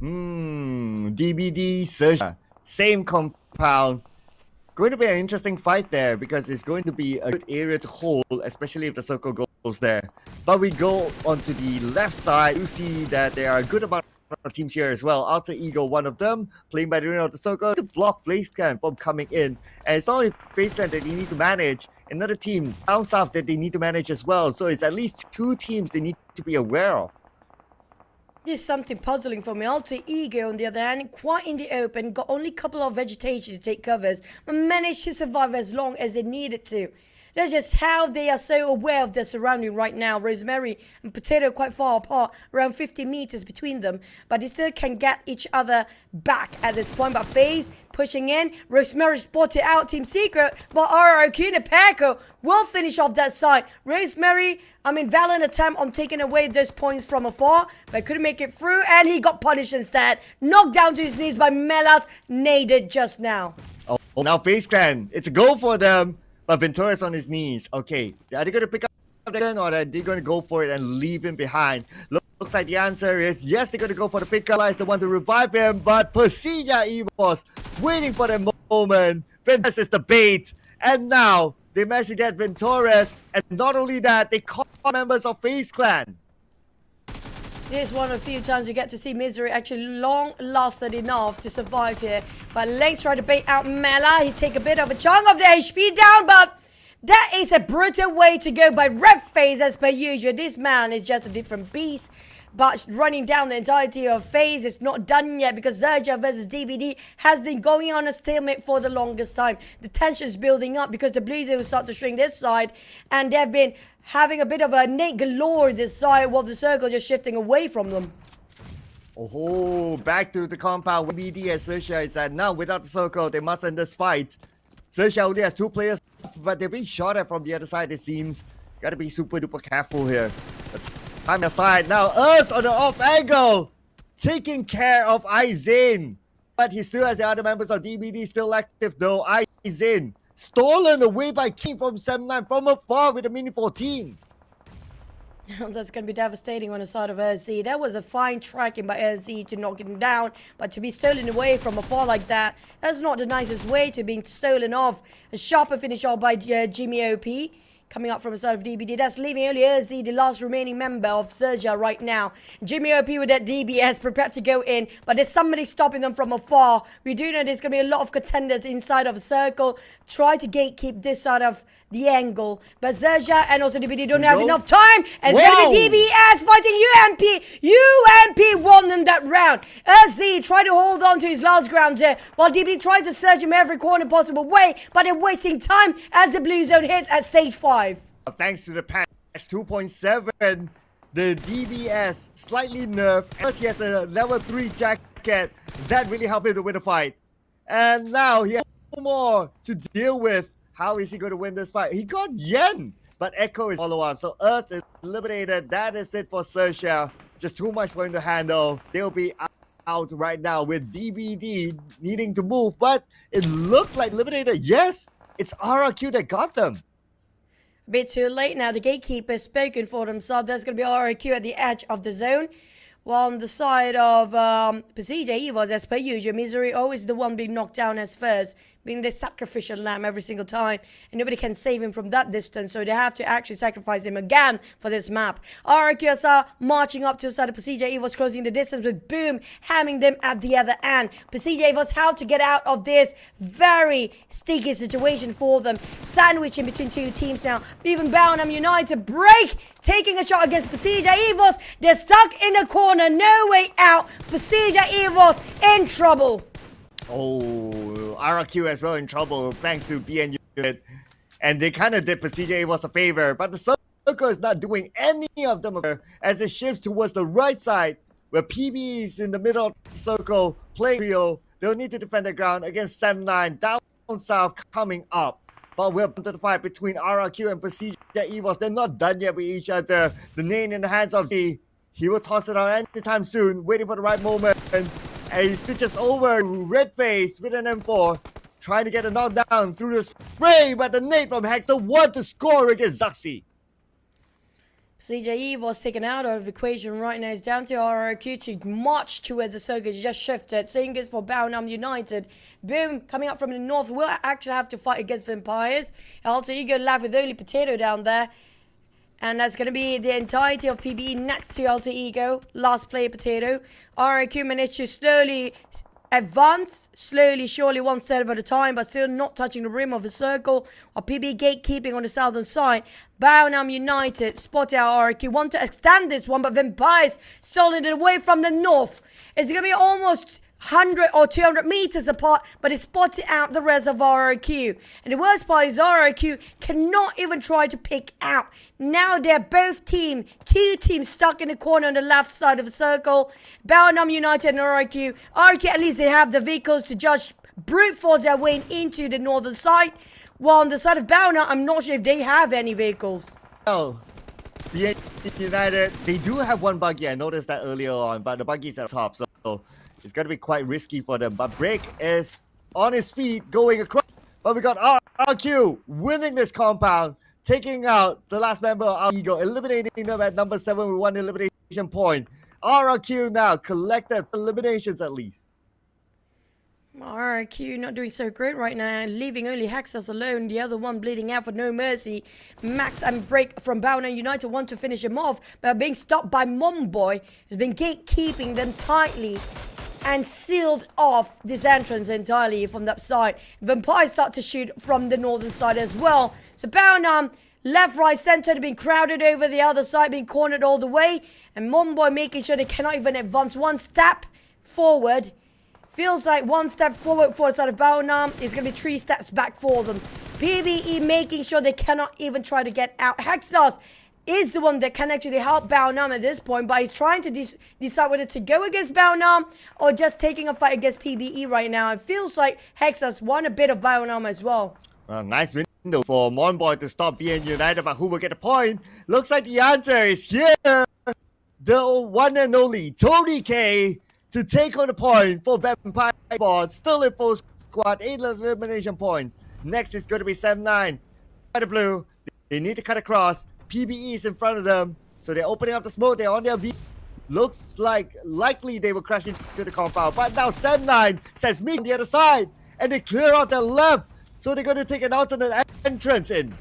S8: DBD, XERXIA, same compound. Going to be an interesting fight there because it's going to be a good area to hold, especially if the circle goes there. But we go onto the left side. You see that there are a good amount of teams here as well. Alter Ego, one of them, playing by the rim of the circle to block FaZe Clan from coming in. And it's not only FaZe Clan that they need to manage, another team down south that they need to manage as well. So it's at least 2 teams they need to be aware of.
S7: This is something puzzling for me. Alter Ego, on the other hand, quite in the open, got only a couple of vegetation to take covers, but managed to survive as long as they needed to. That's just how they are so aware of their surrounding right now. Rosemary and Potato quite far apart, around 50 meters between them, but they still can get each other back at this point. But FaZe pushing in, Rosemary spotted out Team Secret, but RRQ and Perco will finish off that side. Rosemary, valiant attempt on taking away those points from afar, but couldn't make it through, and he got punished instead. Knocked down to his knees by Melas, naded just now.
S8: Oh, now FaZe Clan, it's a goal for them. But Ventura's on his knees. Okay, are they going to pick up the gun or are they going to go for it and leave him behind? Looks like the answer is yes, they're going to go for the pick. Is the one to revive him, but PERSIJA EVOS waiting for the moment. Venturas is the bait, and now they managed to get Venturas, and not only that, they caught members of FaZe Clan.
S7: This is one of the few times you get to see Misery actually long lasted enough to survive here. But Lengths tried to bait out Mela. He take a bit of a chunk of the HP down, but that is a brutal way to go by Red FaZe as per usual. This man is just a different beast. but running down the entirety of FaZe is not done yet because XERXIA versus DBD has been going on a stalemate for the longest time. The tension is building up because the Blues will start to shrink this side, and they've been having a bit of a nade galore this side while the circle just shifting away from them.
S8: Oh, back to the compound where BD and XERXIA is at. Now, without the circle, they must end this fight. XERXIA only has 2 players, but they're being shot at from the other side, it seems. Gotta be super duper careful here. Time aside. Now, us on the off angle, taking care of Izane. But he still has the other members of DBD still active though. Izane stolen away by King from 7-9 from afar with a mini 14.
S7: That's going to be devastating on the side of LZ. That was a fine tracking by LZ to knock him down, but to be stolen away from afar like that, that's not the nicest way to being stolen off. A sharper finish off by Jimmy OP. Coming up from the side of DBD. That's leaving only LZ, the last remaining member of XERXIA right now. Jimmy OP with that DBS prepared to go in, but there's somebody stopping them from afar. We do know there's going to be a lot of contenders inside of the circle. Try to gatekeep this side of the angle, but XERXIA and also DBD don't have enough time, and it's going to be DBS fighting UMP. UMP won in that round. LZ tried to hold on to his last ground there, while DBD tried to search him every corner possible way, but they're wasting time as the blue zone hits at stage 5.
S8: Thanks to the patch 2.7, the DBS slightly nerfed. Plus, he has a level 3 jacket. That really helped him to win the fight. And now he has no more to deal with. How is he going to win this fight? He got Yen, but Echo is follow-up. So Earth is eliminated. That is it for XERXIA. Just too much for him to handle. They'll be out right now with DBD needing to move. But it looked like eliminated. Yes, it's RRQ that got them.
S7: A bit too late now. The gatekeeper has spoken for themselves. There's going to be RRQ at the edge of the zone. While on the side of PERSIJA, EVOS, as per usual, Misery always the one being knocked down as first, being the sacrificial lamb every single time, and nobody can save him from that distance, so they have to actually sacrifice him again for this map. RRQ are marching up to the side of PERSIJA, EVOS closing the distance with Boom hamming them at the other end. PERSIJA, EVOS how to get out of this very sticky situation for them, sandwiched in between two teams now. Even Bounham United break, taking a shot against PERSIJA, EVOS. They're stuck in a corner, no way out. PERSIJA, EVOS in trouble.
S8: Oh, RRQ as well in trouble thanks to BN Unit. And they kind of did PERSIJA was a favor, but the circle is not doing any of them as it shifts towards the right side where PB is in the middle of the circle playing Rio. They'll need to defend the ground against 7-9 down south coming up. But we're into the fight between RRQ and PERSIJA EVOS. They're not done yet with each other. The name in the hands of Z. He will toss it out anytime soon, waiting for the right moment. And he switches over Red Face with an M4, trying to get a knockdown through the spray, but the nade from Hex, the one to score against Zuxi.
S7: PERSIJA EVOS taken out of the equation right now. It's down to RRQ to march towards the circuit. Just shifted. Same goes for Bounham United. Boom coming up from the north will actually have to fight against Vampires. Also, you go live with only Potato down there. And that's going to be the entirety of PBE next to Alter Ego. Last player Potato. RRQ managed to slowly advance. Slowly, surely, one step at a time. But still not touching the rim of the circle. While PBE gatekeeping on the southern side. Bounham United spot out RRQ. Want to extend this one. But Vampires stolen it away from the north. It's going to be almost 100 or 200 meters apart, but it spotted out the rest of RRQ. And the worst part is RRQ cannot even try to pick out. Now they're both two teams stuck in the corner on the left side of the circle. Bounham United and RRQ. RRQ at least they have the vehicles to just brute force their way into the northern side. While on the side of Bounham, I'm not sure if they have any vehicles.
S8: Oh, the United, they do have one buggy. I noticed that earlier on, but the buggy's at the top, so it's going to be quite risky for them. But Break is on his feet, going across. But we got RQ winning this compound, taking out the last member of our Ego, eliminating them at number 7 with 1 elimination point. RQ now collective eliminations at least.
S7: RQ not doing so great right now, leaving only Hexas alone, the other one bleeding out for no mercy. Max and Break from Bounham United want to finish him off, but being stopped by Momboy, who's been gatekeeping them tightly and sealed off this entrance entirely from that side. Vampires start to shoot from the northern side as well. So Bounham Left, right, center, they've been crowded over the other side, being cornered all the way. And Mumbai making sure they cannot even advance one step forward. Feels like one step forward for the side of Baonam is going to be 3 steps back for them. PBE making sure they cannot even try to get out. Hexas is the one that can actually help Baonam at this point, but he's trying to decide whether to go against Baonam or just taking a fight against PBE right now. It feels like Hexas won a bit of Baonam as well.
S8: Nice window for Monboy to stop being united, but who will get the point? Looks like the answer is here. The one and only Tony K to take on the point for Vampire Board. Still in full squad, 8 elimination points. Next is going to be 7-9. By the blue, they need to cut across. PBE is in front of them, so they're opening up the smoke. They're on their V. Looks like likely they will crash into the compound. But now 7-9 says me on the other side, and they clear out their left. So they're going to take an alternate entrance in.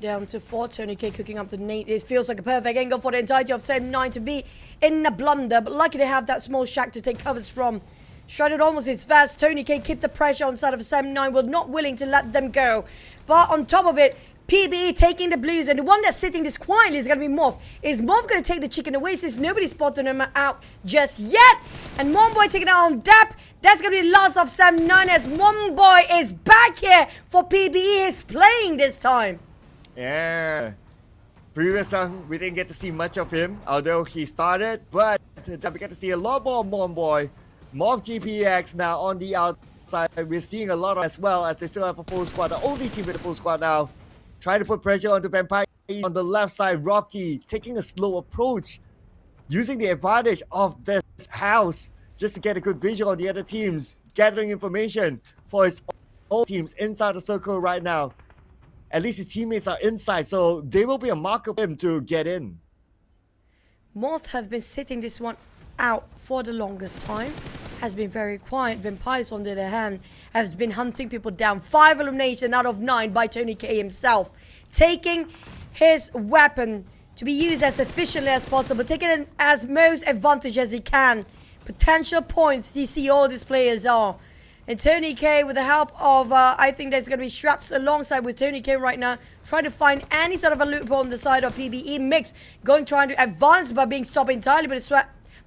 S7: Down to 4, Tony K cooking up the nade. It feels like a perfect angle for the entirety of 7-9 to be in a blunder, but lucky to have that small shack to take covers from. Shredded almost is fast. Tony K keep the pressure on side of 7-9. We're not willing to let them go. But on top of it, PBE taking the blues, and the one that's sitting this quietly is going to be MORPH. Is MORPH going to take the chicken away since nobody's spotting him out just yet? And Monboy taking out on Dap. That's going to be the last of 7-9 as Monboy is back here for PBE. He's playing this time.
S8: Yeah. Previous round, we didn't get to see much of him, although he started, but we get to see a lot more Monboy. MORPH GPX now on the outside. We're seeing a lot as well as they still have a full squad. The only team with a full squad now. Trying to put pressure onto Vampire on the left side. Rocky taking a slow approach, using the advantage of this house just to get a good visual on the other teams, gathering information for his own teams inside the circle right now. At least his teammates are inside, so they will be a mark of him to get in.
S7: MORPH has been sitting this one out for the longest time. Has been very quiet. Vampires, on the other hand, has been hunting people down. 5 elimination out of 9 by Tony K himself. Taking his weapon to be used as efficiently as possible. Taking it as most advantage as he can. Potential points you see all these players are. And Tony K, with the help of, I think there's going to be Straps alongside with Tony K right now, trying to find any sort of a loophole on the side of PBE. Mix trying to advance by being stopped entirely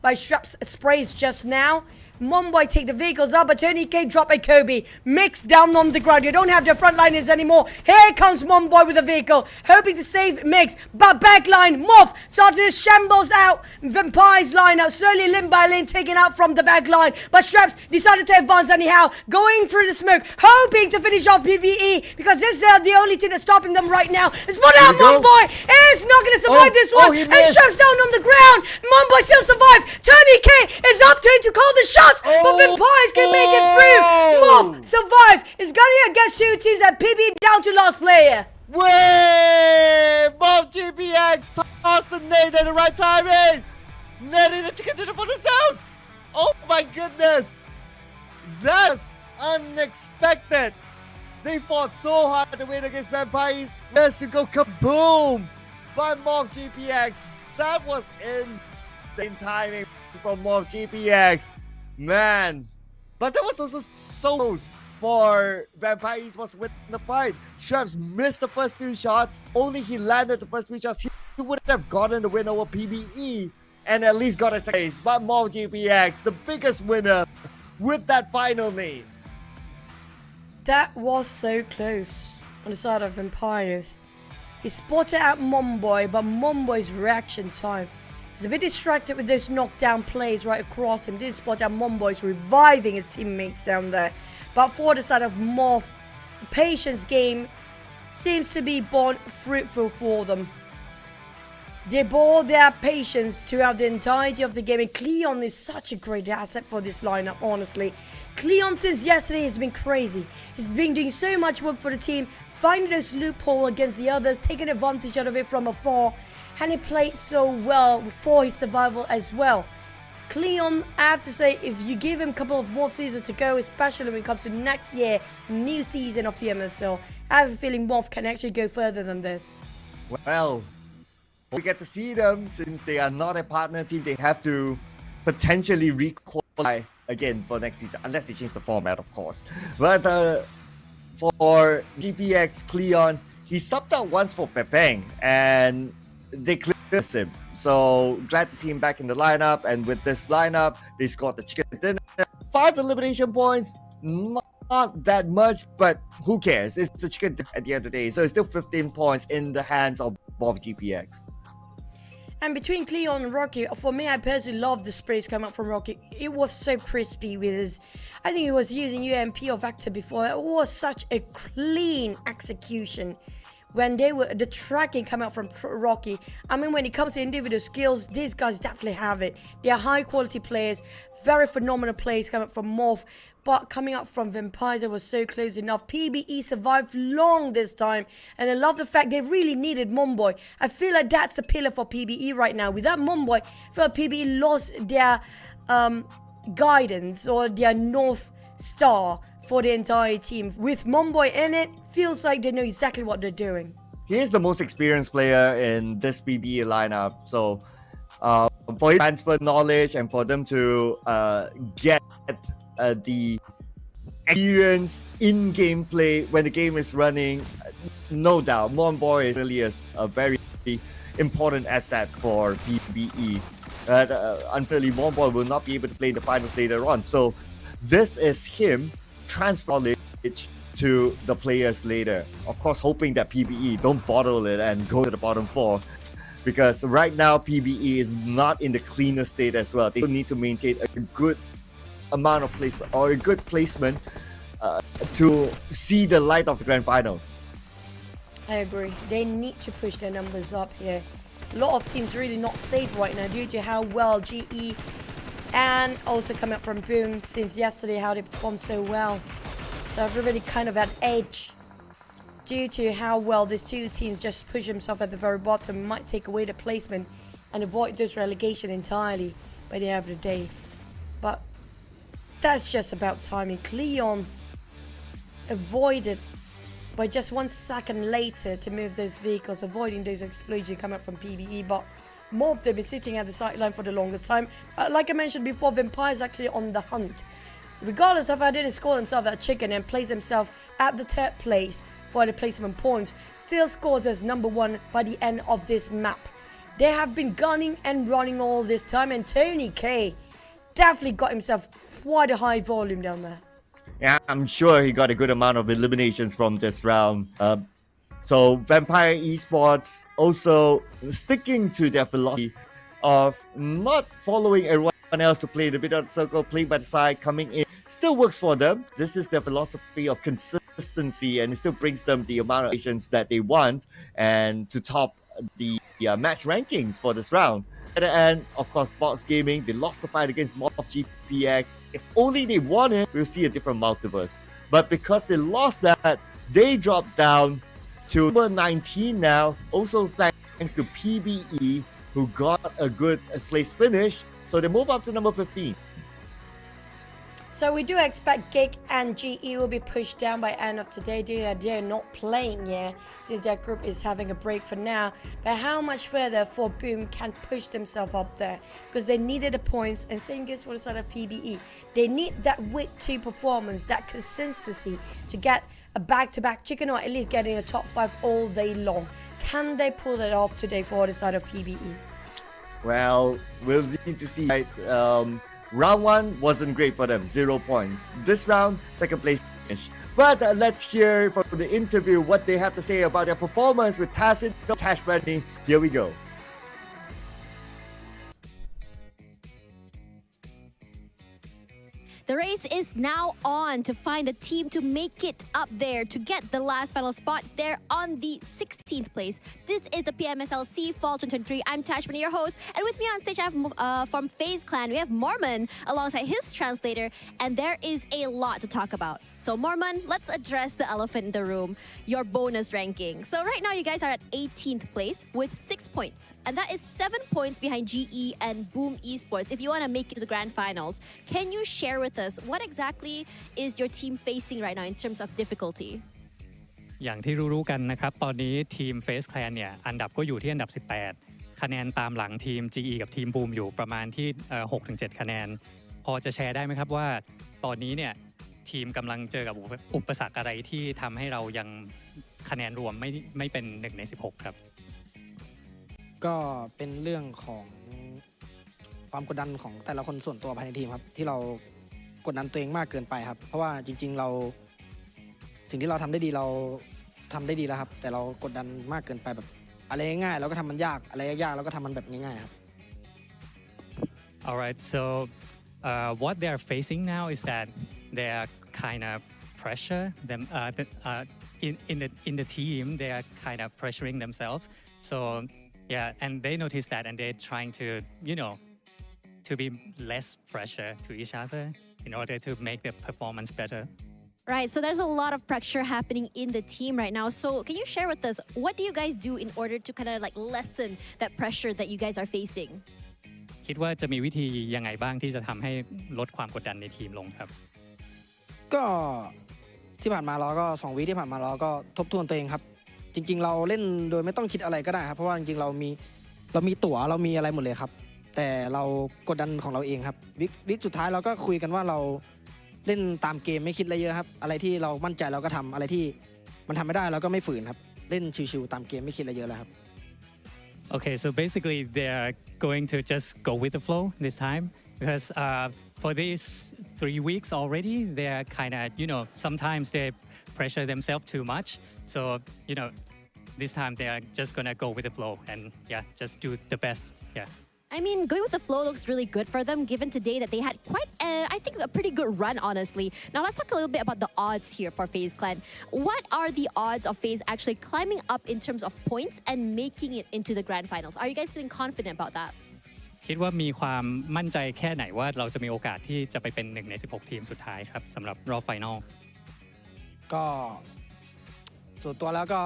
S7: by Straps sprays just now. Mumbai take the vehicles up, but Tony K drop a Kobe. Mix down on the ground. You don't have the frontliners anymore. Here comes Mumbai with a vehicle, hoping to save Mix. But backline, MORPH started to shambles out. Vampires line out, slowly lane by lane, taken out from the backline. But Straps decided to advance anyhow, going through the smoke, hoping to finish off PBE, because this is the only thing that's stopping them right now. It's what out Mumbai is not going to survive this one. And Straps down on the ground. Mumbai still survives. Tony K is up to it to call the shot. But Vampires can make it through. MORPH survive. It's going against 2 teams and PB down to last player.
S8: Way! MORPH GPX tossed the nade at the right timing. Netting the chicken dinner for themselves. Oh my goodness. That's unexpected. They fought so hard to win against Vampires. Just to go kaboom by MORPH GPX. That was insane timing from MORPH GPX. Man, but that was also so close for Vampire Esports to win the fight. Straps missed the first few shots. Only he landed the first few shots. He would have gotten the win over PBE and at least got a place. But MORPH GPX, the biggest winner with that final name.
S7: That was so close on the side of Vampires. He spotted out Mumbai, but Mumboi's reaction time. He's a bit distracted with those knockdown plays right across him. Did spot out Mumboy's reviving his teammates down there. But for the side of MORPH, the patience game seems to be born fruitful for them. They bore their patience throughout the entirety of the game. And QEON is such a great asset for this lineup, honestly. QEON since yesterday has been crazy. He's been doing so much work for the team, finding those loopholes against the others, taking advantage out of it from afar. And he played so well for his survival as well. QEON, I have to say, if you give him a couple of more seasons to go, especially when it comes to next year, new season of PMSL, I have a feeling MORPH can actually go further than this.
S8: Well, we get to see them since they are not a partner team. They have to potentially re-qualify again for next season, unless they change the format, of course. But for GPX, QEON, he subbed out once for Pepeng, and they cleared him. So glad to see him back in the lineup. And with this lineup, they scored the chicken dinner. 5 elimination points, not that much, but who cares? It's the chicken dinner at the end of the day. So it's still 15 points in the hands of MORPH GPX.
S7: And between QEON and Rocky, for me, I personally love the sprays coming out from Rocky. It was so crispy with his, I think he was using UMP or Vector before. It was such a clean execution when the tracking come out from Rocky. I mean, when it comes to individual skills, these guys definitely have it. They are high quality players, very phenomenal players coming from MORPH. But coming up from Vampire was so close enough. PBE survived long this time. And I love the fact they really needed Momboy. I feel like that's the pillar for PBE right now. Without Momboy, I feel like PBE lost their guidance or their North Star for the entire team. With Momboy in it, feels like they know exactly what they're doing.
S8: He is the most experienced player in this PBE lineup. So for his transfer knowledge and for them to get the experience in gameplay when the game is running, no doubt, Momboy is really a very important asset for PBE. Unfairly, Momboy will not be able to play the finals later on. So this is him transfer knowledge to the players later. Of course, hoping that PBE don't bottle it and go to the bottom 4. Because right now, PBE is not in the cleanest state as well. They still need to maintain a good amount of placement or a good placement to see the light of the grand finals.
S7: I agree. They need to push their numbers up here. A lot of teams really not safe right now due to how well GE and also coming up from Boom since yesterday, how they performed so well. So everybody kind of had edge due to how well these two teams just push themselves at the very bottom. Might take away the placement and avoid this relegation entirely by the end of the day. But that's just about timing. QEON avoided by just 1 second later to move those vehicles, avoiding those explosions coming up from PBE. But MORPH, they've been sitting at the sideline for the longest time. Like I mentioned before, Vampire's actually on the hunt. Regardless of how they didn't score themselves at chicken and place themselves at the 3rd place for the placement points, still scores as number 1 by the end of this map. They have been gunning and running all this time, and Tony K definitely got himself quite a high volume down there.
S8: Yeah, I'm sure he got a good amount of eliminations from this round. So Vampire Esports also sticking to their philosophy of not following everyone else to play the bit of the circle, playing by the side, coming in. Still works for them. This is their philosophy of consistency, and it still brings them the amount of patience that they want and to top the match rankings for this round. And of course, Box Gaming, they lost the fight against MORPH GPX. If only they won it, we'll see a different multiverse. But because they lost that, they dropped down to number 19 now. Also thanks to PBE, who got a good place finish. So they move up to number 15.
S7: So we do expect GEEK and GE will be pushed down by end of today. They're not playing yet since their group is having a break for now. But how much further for Boom can push themselves up there? Because they needed the points, and same goes for the side of PBE. They need that week 2 performance, that consistency to get a back-to-back chicken, or at least getting a top 5 all day long. Can they pull it off today for the side of PBE?
S8: Well, we'll need to see. Right? Round 1 wasn't great for them, 0 points. This round, 2nd place finish. But let's hear from the interview what they have to say about their performance with Tacit, Tash Brandy. Here we go.
S4: The race is now on to find the team to make it up there to get the last final spot there on the 16th place. This is the PMSL SEA Fall 2023. I'm Tashmani, your host, and with me on stage I have from FaZe Clan, we have Mormon alongside his translator, and there is a lot to talk about. So Mormon, let's address the elephant in the room, your bonus ranking. So right now you guys are at 18th place with 6 points. And that is 7 points behind GE and Boom Esports if you want to make it to the grand finals. Can you share with us what exactly is your team facing right now in terms of difficulty?
S9: อย่างที่รู้ๆกันนะครับตอนนี้ทีม FaZe Clan เนี่ยอันดับก็อยู่ที่อันดับ 18 คะแนนตามหลังทีม GE กับทีม Boom อยู่ประมาณที่ 6-7 คะแนนพอจะแชร์ได้ไหมครับว่าตอนนี้เนี่ย ทีมกำลังเจอกับอุปสรรคอะไรที่ทำให้เรายังคะแนนรวมไม่เป็น1 ใน 16 ครับ
S10: ก็เป็นเรื่องของความกดดันของแต่ละคนส่วนตัวภายในทีมครับที่เรากดดันตัวเองมากเกินไปครับเพราะว่าจริงๆเราสิ่งที่เราทำได้ดีเราทำได้ดีแล้วครับแต่เรากดดันมากเกินไปแบบอะไรง่ายๆเราก็ทำมันยากอะไรยากๆเราก็ทำมันแบบง่ายๆครับ
S9: Alright, so what they're facing now is that they are kind of pressure them in the team. They are kind of pressuring themselves. So yeah, and they notice that, and they're trying to to be less pressure to each other in order to make the performance better.
S4: Right, so there's a lot of pressure happening in the team right now. So can you share with us, what do you guys do in order to kind of like lessen that pressure that you guys are facing?
S9: คิดว่าจะมีวิธียังไงบ้างที่จะทำให้ลดความกดดันในทีมลงครับ
S10: ก็ที่ผ่านมาเราก็2 วีคที่ผ่านมาเราก็ทบทวนตัวเองครับจริงๆเราเล่นโดยไม่ต้องคิดอะไรก็ได้ครับเพราะว่าจริงๆเรามีตั๋วเรามีอะไรหมดเลยครับแต่เรากดดันของเราเองครับวิกสุดท้ายเราก็คุยกันว่าเราเล่นตามเกมไม่คิดอะไรเยอะครับอะไรที่เรามั่นใจเราก็ทำอะไรที่มันทำไม่ได้เราก็ไม่ฝืนครับเล่นชิวๆตามเกมไม่คิดอะไรเยอะแล้วครับ
S9: Okay, so basically they're going to just go with the flow this time because for these 3 weeks already, they're kind of, sometimes they pressure themselves too much. So, this time they're just gonna go with the flow and just do the best. Yeah.
S4: I mean, going with the flow looks really good for them, given today that they had quite, I think, a pretty good run, honestly. Now, let's talk a little bit about the odds here for FaZe Clan. What are the odds of FaZe actually climbing up in terms of points and making it into the grand finals? Are you guys feeling confident about that?
S9: คิดว่ามีความมั่นใจแค่ไหนว่าเราจะมีโอกาสที่จะไปเป็น1 ใน 16 ทีมสุดท้ายครับสำหรับรอบไฟนอล
S10: ก็ส่วนตัวแล้วก็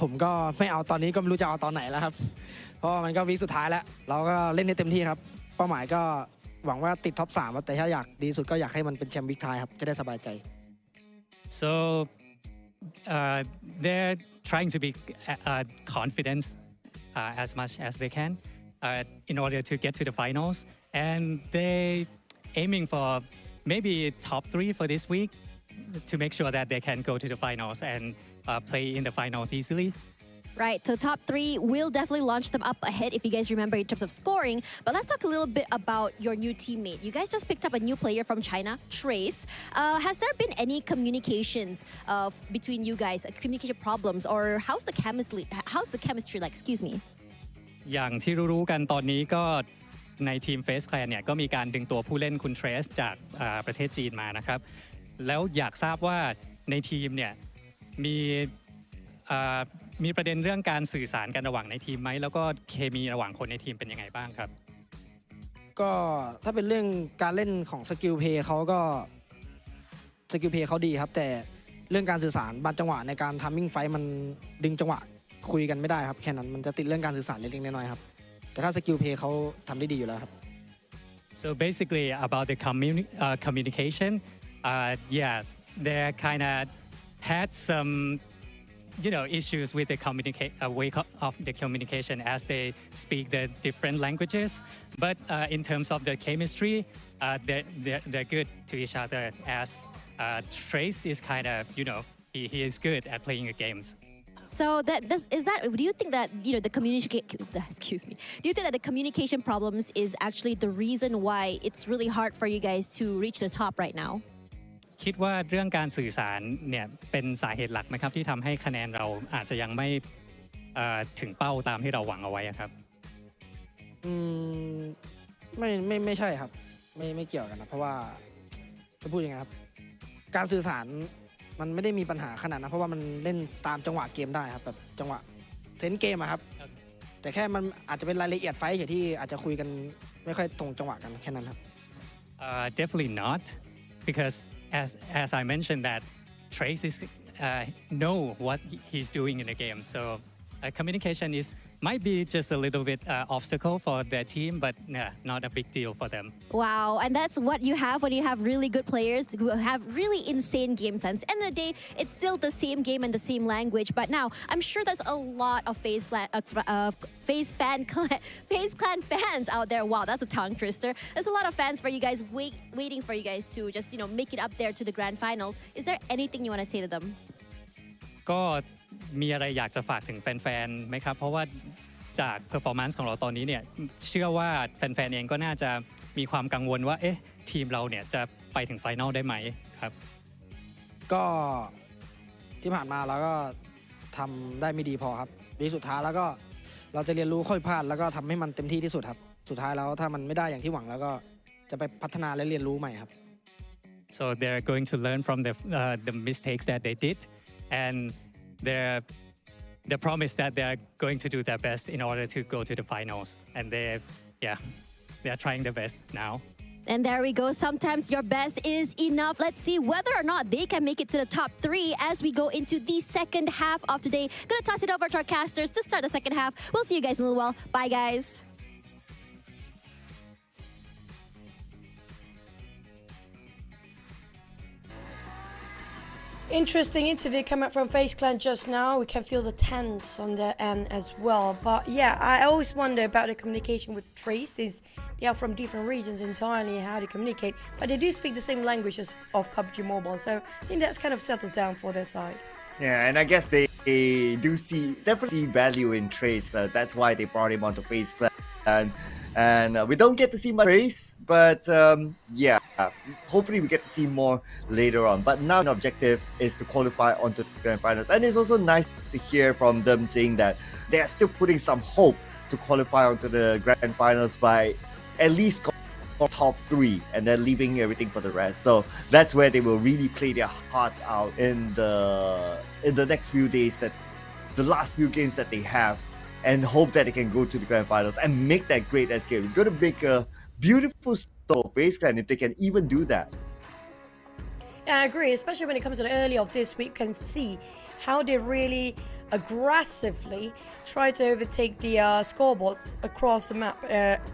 S10: ผมก็ไม่เอาตอนนี้ก็ไม่รู้จะเอาตอนไหนแล้วครับเพราะมันก็วีคสุดท้ายแล้วเราก็เล่นได้เต็มที่ครับเป้าหมายก็หวังว่าติดท็อป3แต่ถ้าอยากดีสุดก็อยากให้มันเป็นแชมป์วีคท้ายครับจะได้สบายใจ
S9: so they're trying to be confident as much as they can in order to get to the finals and they aiming for maybe top 3 for this week to make sure that they can go to the finals and play in the finals easily.
S4: Right, so top 3 will definitely launch them up ahead if you guys remember in terms of scoring. But let's talk a little bit about your new teammate. You guys just picked up a new player from China, Trace. Has there been any communications between you guys, communication problems, or how's the chemistry like? Excuse me.
S9: อย่างที่รู้ๆกันตอนนี้ก็ในทีม FaZe Clan เนี่ยก็มีการดึงตัวผู้เล่นคุณเทรสจากประเทศจีนมานะครับแล้วอยากทราบว่าในทีมเนี่ยมีประเด็นเรื่องการสื่อสารกันระหว่างในทีมไหมแล้วก็เคมีระหว่างคนในทีมเป็นยังไงบ้างครับ
S10: ก็ถ้าเป็นเรื่องการเล่นของสกิลเพย์เขาก็สกิลเพย์เขาดีครับแต่เรื่องการสื่อสารบางจังหวะในการทัมมิ่งไฟมันดึงจังหวะคุยกันไม่ได้ครับแค่นั้นมันจะติดเรื่องการสื่อสารเล็กๆน้อยๆครับแต่ถ้าสกิลเพย์เขาทำได้ดีอยู่แล้วครับ
S9: So basically about the communication they kind of had some issues with the way of the communication as they speak the different languages but in terms of the chemistry they're good to each other as Trace is kind of he is good at playing the games.
S4: So do you think that the do you think that the communication problems is actually the reason why it's really hard for you guys to reach the top right now?
S9: คิดว่าเรื่องการสื่อสารเนี่ยเป็นสาเหตุหลักไหมครับที่ทำให้คะแนนเราอาจจะยังไม่ถึงเป้าตามที่เราหวังเอาไว้ครับ
S10: ไม่ใช่ครับไม่เกี่ยวกันนะเพราะว่าจะพูดยังไงครับการสื่อสารมันไม่ได้มีปัญหาขนาดนั้นเพราะว่ามันเล่นตามจังหวะเกมได้ครับแบบจังหวะเซนส์เกมอะครับแต่แค่มันอาจจะเป็นรายละเอียดไฟท์เฉยที่อาจจะคุยกันไม่ค่อยตรงจังหวะกันแค่นั้นครับ
S9: definitely not because as I mentioned that Trace is know what he's doing in the game so communication is might be just a little bit obstacle for their team, but yeah, not a big deal for them.
S4: Wow, and that's what you have when you have really good players who have really insane game sense. End of the day, it's still the same game and the same language. But now, I'm sure there's a lot of FaZe Clan fans out there. Wow, that's a tongue twister. There's a lot of fans for you guys waiting for you guys to just make it up there to the grand finals. Is there anything you want to say to them?
S9: ก็มีอะไรอยากจะฝากถึงแฟนๆไหมครับเพราะว่าจาก performance ของเราตอนนี้เนี่ยเชื่อว่าแฟนๆเองก็น่าจะมีความกังวลว่าทีมเราเนี่ยจะไปถึงไฟนอลได้ไหมครับ
S10: ก็ที่ผ่านมาเราก็ทำได้ไม่ดีพอครับปีสุดท้ายแล้วก็เราจะเรียนรู้ข้อผิดพลาดแล้วก็ทำให้มันเต็มที่ที่สุดครับสุดท้ายแล้วถ้ามันไม่ได้อย่างที่หวังแล้วก็จะไปพัฒนาและเรียนรู้ใหม่ครับ
S9: so they're going to learn from the mistakes that they did and they promise that they're going to do their best in order to go to the finals and they're trying their best now.
S4: And there we go. Sometimes your best is enough. Let's see whether or not they can make it to the top 3 as we go into the second half of today. Gonna toss it over to our casters to start the second half. We'll see you guys in a little while. Bye, guys.
S7: Interesting interview coming from FaZe Clan just now. We can feel the tense on their end as well. But yeah, I always wonder about the communication with Trace. They are from different regions entirely, how they communicate. But they do speak the same language as of PUBG Mobile. So I think that's kind of settles down for their side.
S8: Yeah, and I guess they do definitely see value in Trace. That's why they brought him onto FaZe Clan. And we don't get to see much Trace, but yeah, hopefully we get to see more later on. But now the objective is to qualify onto the grand finals. And it's also nice to hear from them saying that they are still putting some hope to qualify onto the grand finals by at least top 3 and then leaving everything for the rest. So that's where they will really play their hearts out in the next few days, that the last few games that they have, and hope that they can go to the grand finals and make that great escape. It's going to make a beautiful story for FaZe Clan if they can even do that.
S7: Yeah, I agree, especially when it comes to the early of this week. You can see how they really aggressively try to overtake the scoreboards across the map.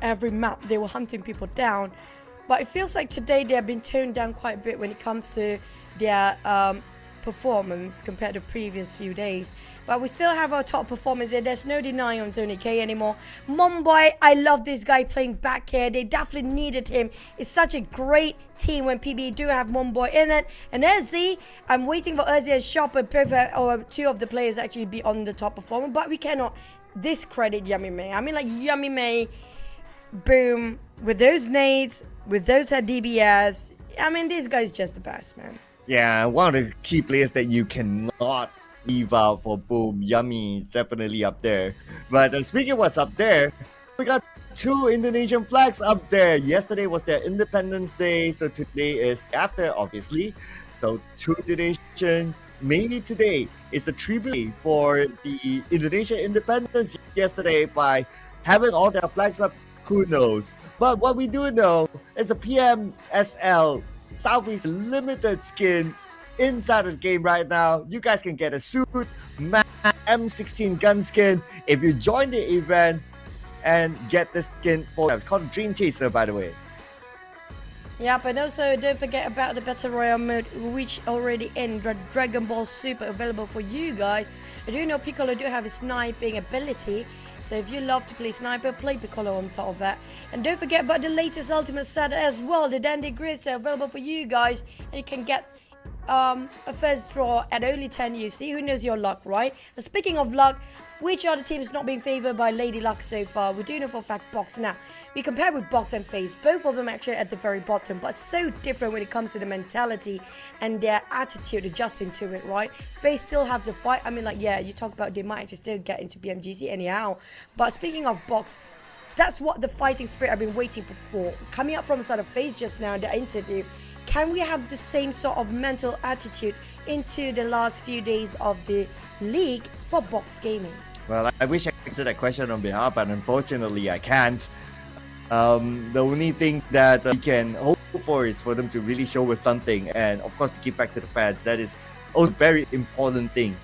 S7: Every map, they were hunting people down. But it feels like today they have been toned down quite a bit when it comes to their performance compared to previous few days. But we still have our top performers here. There's no denying on Tony K anymore. Mumbai, I love this guy playing back here. They definitely needed him. It's such a great team when PB do have Mumbai in it. And Erzi, I'm waiting for Erzi and Shop and or 2 of the players actually be on the top performer. But we cannot discredit Yummy May. I mean, like, Yummy May, boom, with those nades, with those DBS. I mean, this guy's just the best, man.
S8: Yeah, one of the key players that you cannot leave out for Boom. Yummy is definitely up there. But speaking of what's up there, we got 2 Indonesian flags up there. Yesterday was their Independence Day, so today is after, obviously. So 2 Indonesians, mainly today, is the tribute for the Indonesian independence yesterday by having all their flags up. Who knows? But what we do know is a PMSL Southeast limited skin inside of the game right now. You guys can get a suit, M16 gun skin if you join the event and get the skin for it's called Dream Chaser, by the way.
S7: Yep, and also don't forget about the Battle Royale mode, which already in Dragon Ball Super available for you guys. I do know Piccolo do have a sniping ability, so if you love to play sniper, play Piccolo on top of that. And don't forget about the latest ultimate set as well, the Dandy Grids are available for you guys, and you can get a first draw at only 10 UC. Who knows your luck, right? And speaking of luck, which other team is not being favored by Lady Luck so far? We do know for a fact Box. Now, we compare with Box and FaZe, both of them actually at the very bottom, but so different when it comes to the mentality and their attitude adjusting to it, right? FaZe still have to fight. I mean, like, yeah, you talk about they might actually still get into BMGC anyhow. But speaking of Box, that's what the fighting spirit I've been waiting for. Coming up from the side of FaZe just now in the interview, can we have the same sort of mental attitude into the last few days of the league for Box Gaming?
S8: Well, I wish I could answer that question on behalf, but unfortunately I can't. The only thing that we can hope for is for them to really show us something, and of course to give back to the fans. That is also a very important thing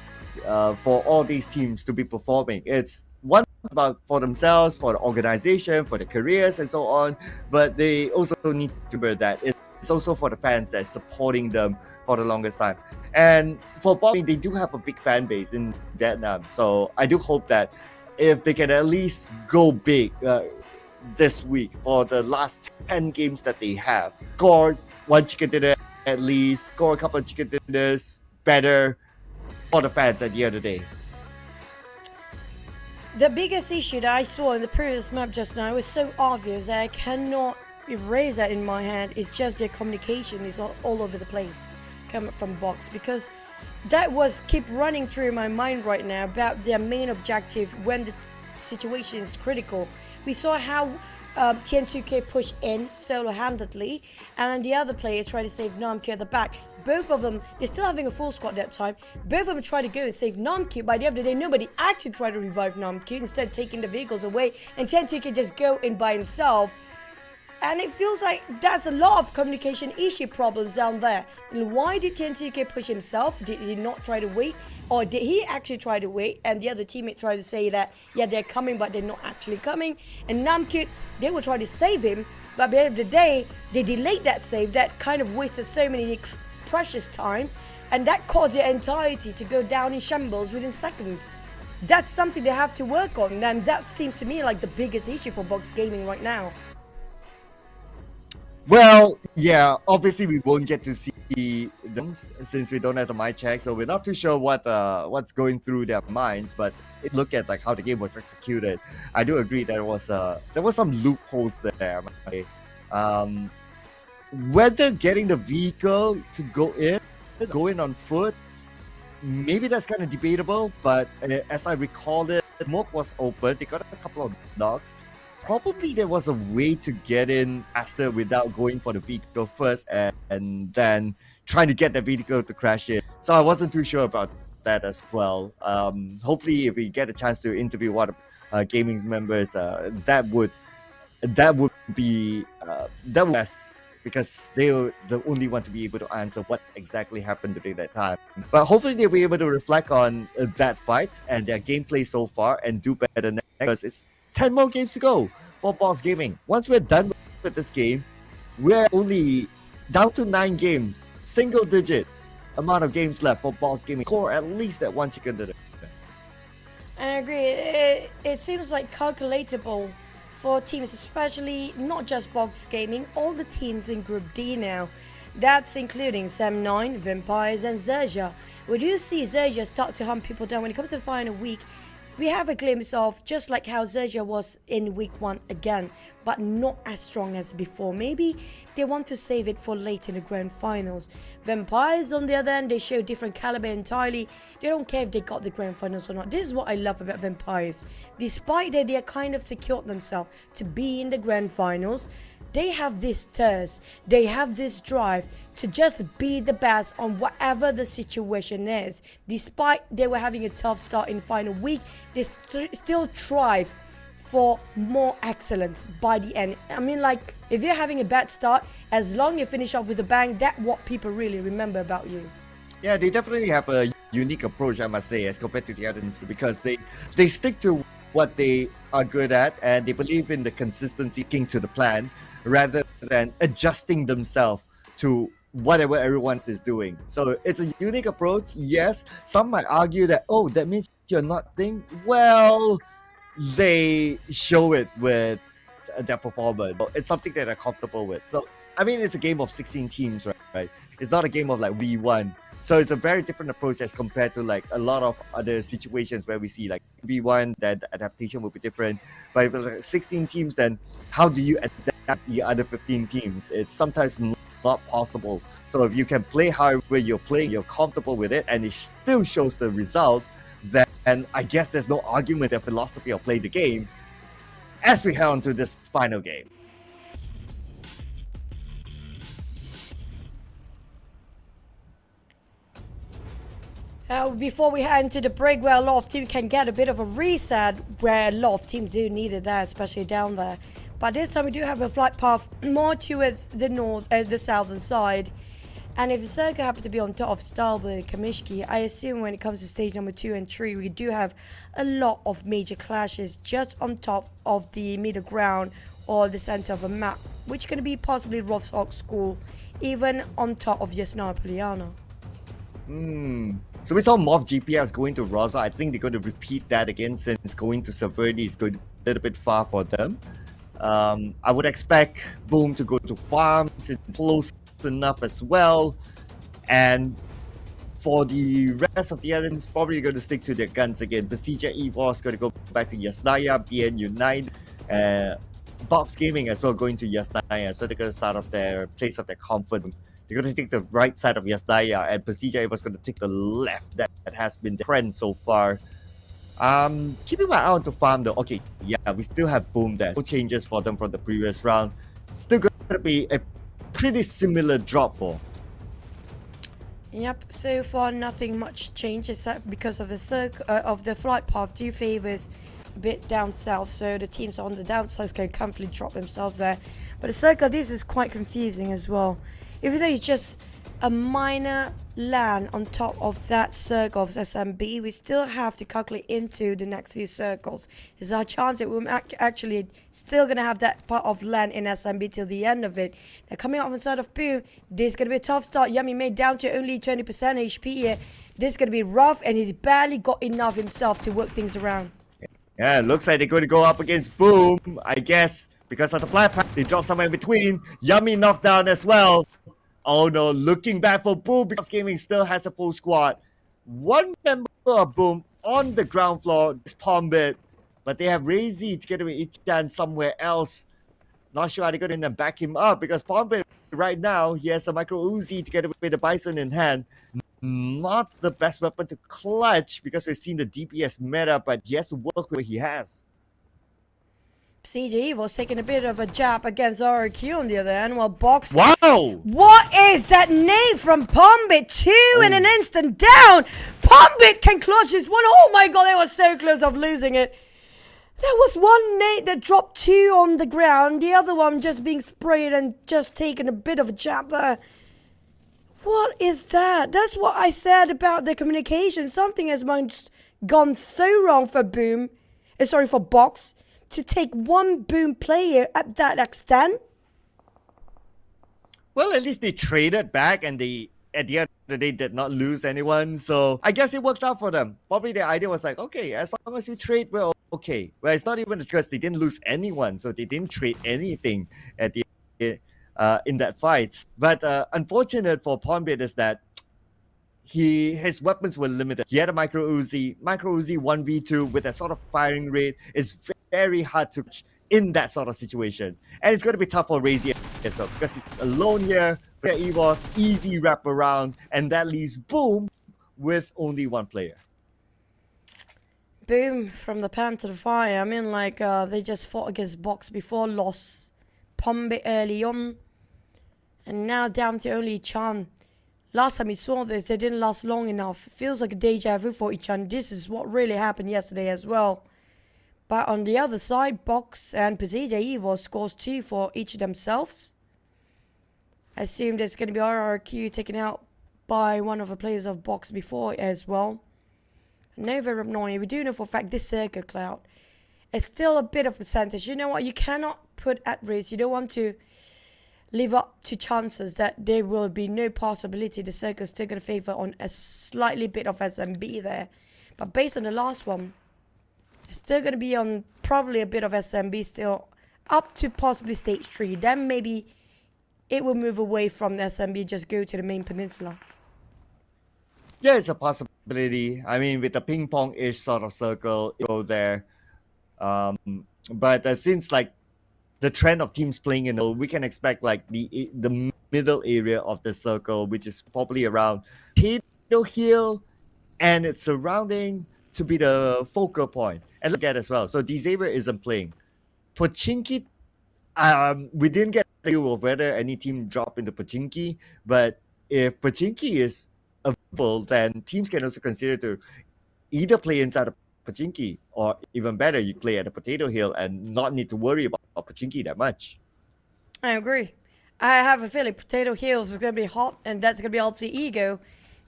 S8: for all these teams to be performing. It's one about for themselves, for the organization, for their careers, and so on. But they also need to remember that it's also for the fans that's supporting them for the longest time. And for PUBG, they do have a big fan base in Vietnam. So I do hope that if they can at least go big this week for the last 10 games that they have, score one chicken dinner at least, score a couple of chicken dinners better for the fans at the end of the day.
S7: The biggest issue that I saw in the previous map just now was so obvious that I cannot erase that in my head. It's just their communication is all over the place coming from Box, because that was keep running through my mind right now about their main objective when the situation is critical. We saw how TN2K pushed in solo-handedly, and the other players try to save Namki at the back. Both of them, they're still having a full squad that time. Both of them try to go and save Namki. By the end of the day, nobody actually tried to revive Namki, instead taking the vehicles away, and TN2K just go in by himself. And it feels like that's a lot of communication issue problems down there. And why did TN2K push himself? Did he not try to wait? Or did he actually try to wait and the other teammate tried to say that, yeah, they're coming, but they're not actually coming? And Namkut, they will try to save him, but at the end of the day, they delayed that save. That kind of wasted so many precious time, and that caused their entirety to go down in shambles within seconds. That's something they have to work on, and that seems to me like the biggest issue for Box Gaming right now.
S8: Well, yeah, obviously we won't get to see them since we don't have the mic check, so we're not too sure what's going through their minds. But look at like how the game was executed. I do agree there was some loopholes there. Whether getting the vehicle to go in on foot, maybe that's kind of debatable. But as I recall it, MORPH was open. They got a couple of knocks. Probably there was a way to get in faster without going for the vehicle first and then trying to get the vehicle to crash in. So I wasn't too sure about that as well. Hopefully, if we get a chance to interview one of gaming's members, that would be best, because they were the only one to be able to answer what exactly happened during that time. But hopefully they'll be able to reflect on that fight and their gameplay so far and do better next, because it's 10 more games to go for Box Gaming. Once we're done with this game, we're only down to 9 games, single digit amount of games left for Box Gaming. Score at least that one chicken dinner.
S7: I agree. It seems like calculatable for teams, especially not just Box Gaming, all the teams in Group D now. That's including Sam9, Vampires, and XERXIA. We do see XERXIA start to hunt people down when it comes to the final week. We have a glimpse of just like how XERXIA was in week 1 again, but not as strong as before. Maybe they want to save it for late in the grand finals. Vampires, on the other hand, they show different caliber entirely. They don't care if they got the grand finals or not. This is what I love about Vampires. Despite that they are kind of secured themselves to be in the grand finals, they have this thirst, they have this drive to just be the best on whatever the situation is. Despite they were having a tough start in final week, they still strive for more excellence by the end. I mean, like, if you're having a bad start, as long as you finish off with a bang, that's what people really remember about you.
S8: Yeah, they definitely have a unique approach, I must say, as compared to the others, because they stick to what they are good at, and they believe in the consistency, sticking to the plan, rather than adjusting themselves to whatever everyone is doing. So it's a unique approach. Yes, some might argue that, oh, that means you're not thinking. Well, they show it with their performance. It's something that they're comfortable with. So, I mean, it's a game of 16 teams, right? It's not a game of like V1. So it's a very different approach as compared to like a lot of other situations where we see like V1, that the adaptation will be different. But if it's like 16 teams, then how do you adapt the other 15 teams? It's sometimes not possible. So if you can play however you're playing, you're comfortable with it, and it still shows the result, then I guess there's no argument or philosophy of play the game as we head on to this final game.
S7: Before we head into the break, where a lot of teams can get a bit of a reset, where a lot of teams do need it there, especially down there. But this time we do have a flight path more towards the north, the southern side. And if the circle happens to be on top of Stalberg, Kamishki, I assume when it comes to stage number 2 and 3, we do have a lot of major clashes just on top of the middle ground or the center of a map, which is going to be possibly Rothsock School, even on top of Yasnar Poliana.
S8: So we saw MORPH GPS going to Rosa. I think they're going to repeat that again since going to Severny is going a little bit far for them. I would expect Boom to go to Farm since it's close enough as well. And for the rest of the islands, probably going to stick to their guns again. PERSIJA EVOS going to go back to Yasnaya, BN Unite, Box Gaming as well going to Yasnaya. So they're going to start off their place of their comfort. They're going to take the right side of Yasnaya, and PERSIJA EVOS going to take the left. That has been the trend so far. Keeping my eye on to Farm though. Okay, yeah, we still have Boom there. No changes for them from the previous round. Still going to be a pretty similar drop for.
S7: Yep, so far nothing much change except because of the flight path do favors a bit down south, so the teams on the downside can comfortably drop themselves there. But the circle, this is quite confusing as well. Even though it's just a minor land on top of that circle of SMB, we still have to calculate into the next few circles. There's a chance that we're actually still going to have that part of land in SMB till the end of it. Now coming up on the side of Boom, this is going to be a tough start. Yummy made down to only 20% HP here. This is going to be rough, and he's barely got enough himself to work things around.
S8: Yeah, it looks like they're going to go up against Boom, I guess, because of the flat path. They drop somewhere in between. Yummy knocked down as well. Oh no, looking back for Boom because Gaming still has a full squad. One member of Boom on the ground floor is Pombit, but they have Razy together with Ichan somewhere else. Not sure how they're going to back him up because Pombit right now, he has a micro Uzi together with the Bison in hand. Not the best weapon to clutch because we've seen the DPS meta, but he has to work with what he has.
S7: PUBG was taking a bit of a jab against REGUM on the other end, while Box...
S8: Wow!
S7: What is that nade from Pombit? Two in an instant down! Pombit can clutch this one. Oh my god, they were so close of losing it. There was one nade that dropped 2 on the ground, the other one just being sprayed and just taking a bit of a jab there. What is that? That's what I said about the communication. Something has gone so wrong for Boom. Sorry, for Box. To take one Boom player at that extent?
S8: Well, at least they traded back and they, at the end of the day, did not lose anyone. So I guess it worked out for them. Probably the idea was like, okay, as long as we trade, we're okay. Well, it's not even because they didn't lose anyone. So they didn't trade anything at the in that fight. But unfortunate for Pombit is that his weapons were limited. He had a micro Uzi 1v2 with a sort of firing rate. It's very hard to in that sort of situation, and it's going to be tough for Razy as well because he's alone here. But EVOS easy wrap around, and that leaves Boom with only one player.
S7: Boom from the pan to the fire. I mean, like they just fought against Box before, lost Pombit early on, and now down to only Chan. Last time we saw this, they didn't last long enough. It feels like a deja vu for Ichan. This is what really happened yesterday as well. But on the other side, Box and PERSIJA EVOS scores 2 for each of themselves. I assume there's going to be RRQ taken out by one of the players of Box before as well. No, very annoying. We do know for a fact this Circle Cloud is still a bit of percentage. You know what? You cannot put at risk. You don't want to live up to chances that there will be no possibility the Circle is still going to favor on a slightly bit of SMB there. But based on the last one, it's still going to be on probably a bit of SMB still up to possibly stage 3. Then maybe it will move away from the SMB, just go to the main peninsula.
S8: Yeah, it's a possibility. I mean, with the ping pong-ish sort of circle, you go there. But since like the trend of teams playing in, we can expect like the middle area of the circle, which is probably around Potato Hill and its surrounding, to be the focal point. And look at as well. So Xavier isn't playing. Pochinki, we didn't get a view of whether any team drop into Pochinki, but if Pochinki is available, then teams can also consider to either play inside of Pochinki, or even better, you play at the Potato Hill and not need to worry about Pochinki that much.
S7: I agree. I have a feeling Potato Hills is going to be hot, and that's going to be Alter Ego.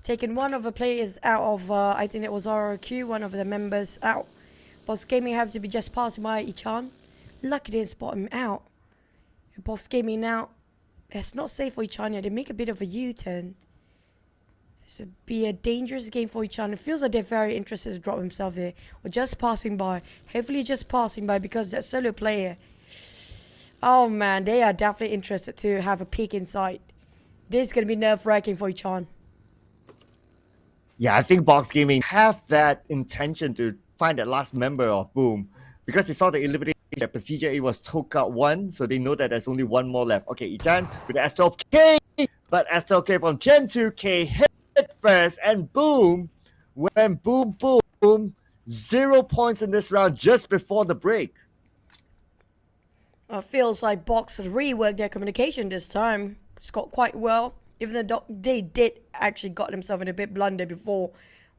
S7: Taking one of the players out of, I think it was RRQ, one of the members out. Boss Gaming had to be just passing by Ichan. Lucky they didn't spot him out. Boss Gaming now, it's not safe for Ichan yet. They make a bit of a U-turn. It's be a dangerous game for Ichan. It feels like they're very interested to drop himself here. Or just passing by. Hopefully just passing by because that solo player. Oh man, they are definitely interested to have a peek inside. This is going to be nerve-wracking for Ichan.
S8: Yeah, I think Box Gaming have that intention to find that last member of Boom because they saw the elimination that PERSIJA EVOS took out one, so they know that there's only one more left. Okay, Ichan with the S12K, but S12K from Gen 2K hit first, and boom, when boom, 0 points in this round just before the break.
S7: It feels like Box has reworked their communication this time. Scored quite well. Even though they did actually got themselves in a bit blunder before,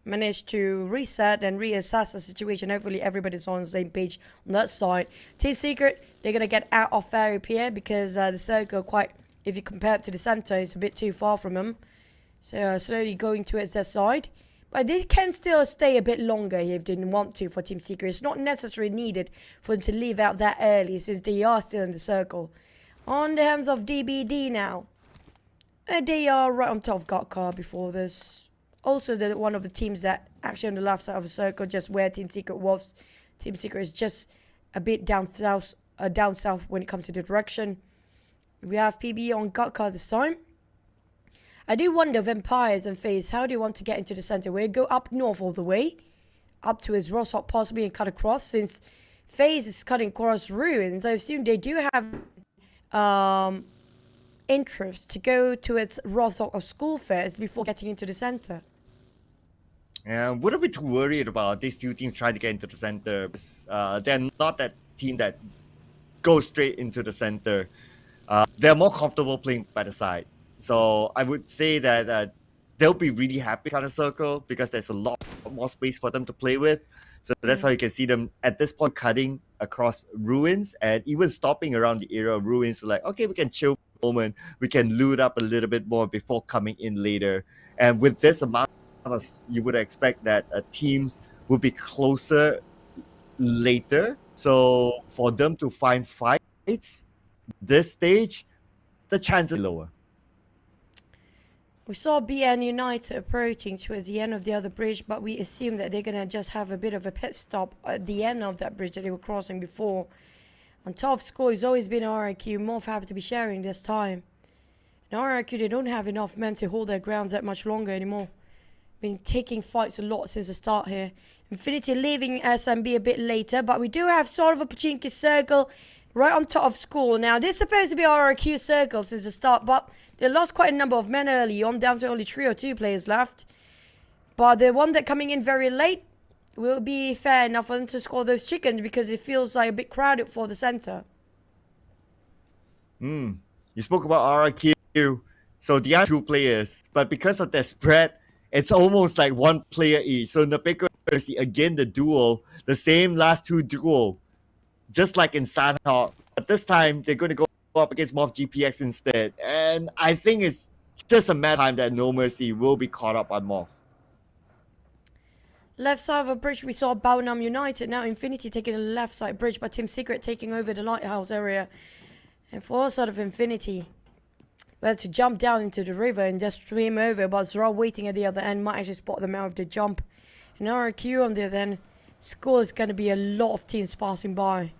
S7: managed to reset and reassess the situation. Hopefully everybody's on the same page on that side. Team Secret, they're going to get out of Ferry Pier because the circle quite, if you compare it to the center, it's a bit too far from them. So slowly going towards their side. But they can still stay a bit longer if they want to for Team Secret. It's not necessarily needed for them to leave out that early since they are still in the circle. On the hands of DBD now. They are right on top of Gotkar before this. Also, they're one of the teams that actually on the left side of the circle, just where Team Secret was. Team Secret is just a bit down south when it comes to the direction. We have PB on Gotkar this time. I do wonder, Vampires and FaZe, how do you want to get into the center? Will it go up north all the way? Up to his Rostock possibly and cut across? Since FaZe is cutting across Ruins, I assume they do have interest to go to its Rostock or school fairs before getting into the center.
S8: Yeah, wouldn't be too worried about these two teams trying to get into the center. They're not that team that goes straight into the center. They're more comfortable playing by the side. So I would say that they'll be really happy at the circle because there's a lot more space for them to play with. So that's how you can see them at this point cutting across Ruins and even stopping around the area of Ruins. So like, okay, we can chill for a moment. We can loot up a little bit more before coming in later. And with this amount, you would expect that teams will be closer later. So for them to find fights this stage, the chances are lower.
S7: We saw BN United approaching towards the end of the other bridge, but we assume that they're going to just have a bit of a pit stop at the end of that bridge that they were crossing before. On top of score, it's always been RRQ. MORPH happy to be sharing this time. In RRQ, they don't have enough men to hold their grounds that much longer anymore. Been taking fights a lot since the start here. Infinity leaving SMB a bit later, but we do have sort of a Pachinki circle right on top of school. Now, this is supposed to be RRQ circle since the start, but they lost quite a number of men early on, down to only 3 or 2 players left. But the one that coming in very late will be fair enough for them to score those chickens because it feels like a bit crowded for the center.
S8: You spoke about RRQ. So they are 2 players, but because of their spread, it's almost like 1 player each. So Napeko, again, the duo, the same last 2 duo, just like in Sanhawk. But this time, they're going to go up against MORPH GPX instead. And I think it's just a matter of time that No Mercy will be caught up on MORPH.
S7: Left side of a bridge, we saw Baonam United. Now Infinity taking the left side bridge, but Team Secret taking over the lighthouse area. And for sort of Infinity, well, to jump down into the river and just swim over, but Zara waiting at the other end might actually spot them out of the jump. And RQ on the other end, score is going to be a lot of teams passing by.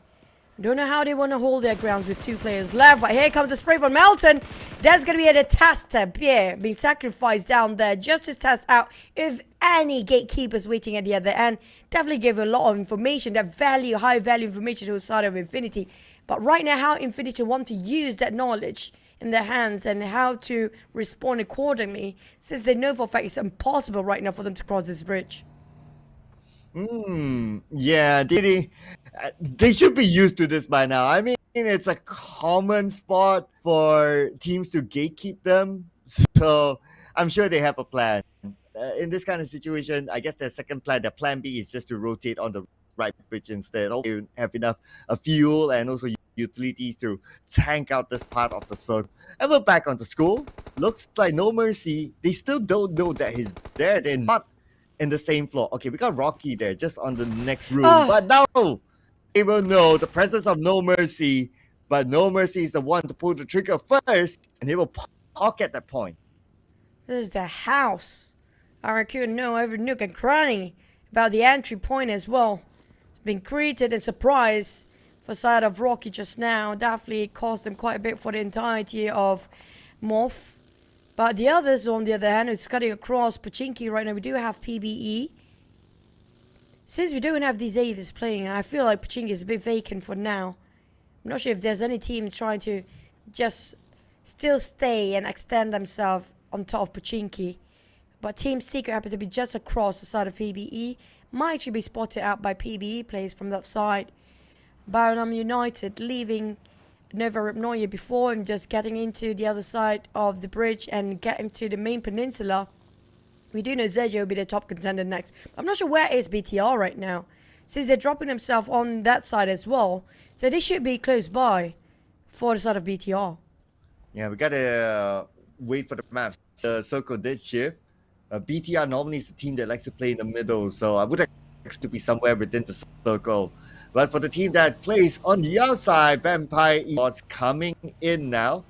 S7: I don't know how they want to hold their grounds with 2 players left, but here comes the spray from Melton. That's going to be a tester, Pierre, being sacrificed down there just to test out if any gatekeepers waiting at the other end. Definitely give a lot of information, that high value information to the side of Infinity. But right now, how Infinity want to use that knowledge in their hands and how to respond accordingly, since they know for a fact it's impossible right now for them to cross this bridge.
S8: Yeah, they should be used to this by now. I mean, it's a common spot for teams to gatekeep them. So I'm sure they have a plan. In this kind of situation, I guess their second plan, their plan B is just to rotate on the right bridge instead. You have enough fuel and also utilities to tank out this part of the circle. And we're back onto school. Looks like No Mercy. They still don't know that he's there. They're not in the same floor. Okay, we got Rocky there, just on the next room. But no, they will know the presence of No Mercy. But No Mercy is the one to pull the trigger first, and he will pocket that point.
S7: This is the house. I reckon know every nook and cranny about the entry point as well. It's been greeted and surprised for side of Rocky just now. Definitely cost them quite a bit for the entirety of MORPH. But the others, on the other hand, it's cutting across Pochinki right now. We do have PBE. Since we don't have these Avis playing, I feel like Pochinki is a bit vacant for now. I'm not sure if there's any team trying to just still stay and extend themselves on top of Pochinki. But Team Secret happen to be just across the side of PBE. Might actually be spotted out by PBE players from that side. Baronam United leaving Nova Ripnoya before him, just getting into the other side of the bridge and getting to the main peninsula. We do know XERXIA will be the top contender next. I'm not sure where is BTR right now, since they're dropping themselves on that side as well. So they should be close by for the side of BTR.
S8: Yeah, we gotta wait for the maps. The circle did shift. BTR normally is a team that likes to play in the middle, so I would expect to be somewhere within the circle. But for the team that plays on the outside, Vampire Esports coming in now.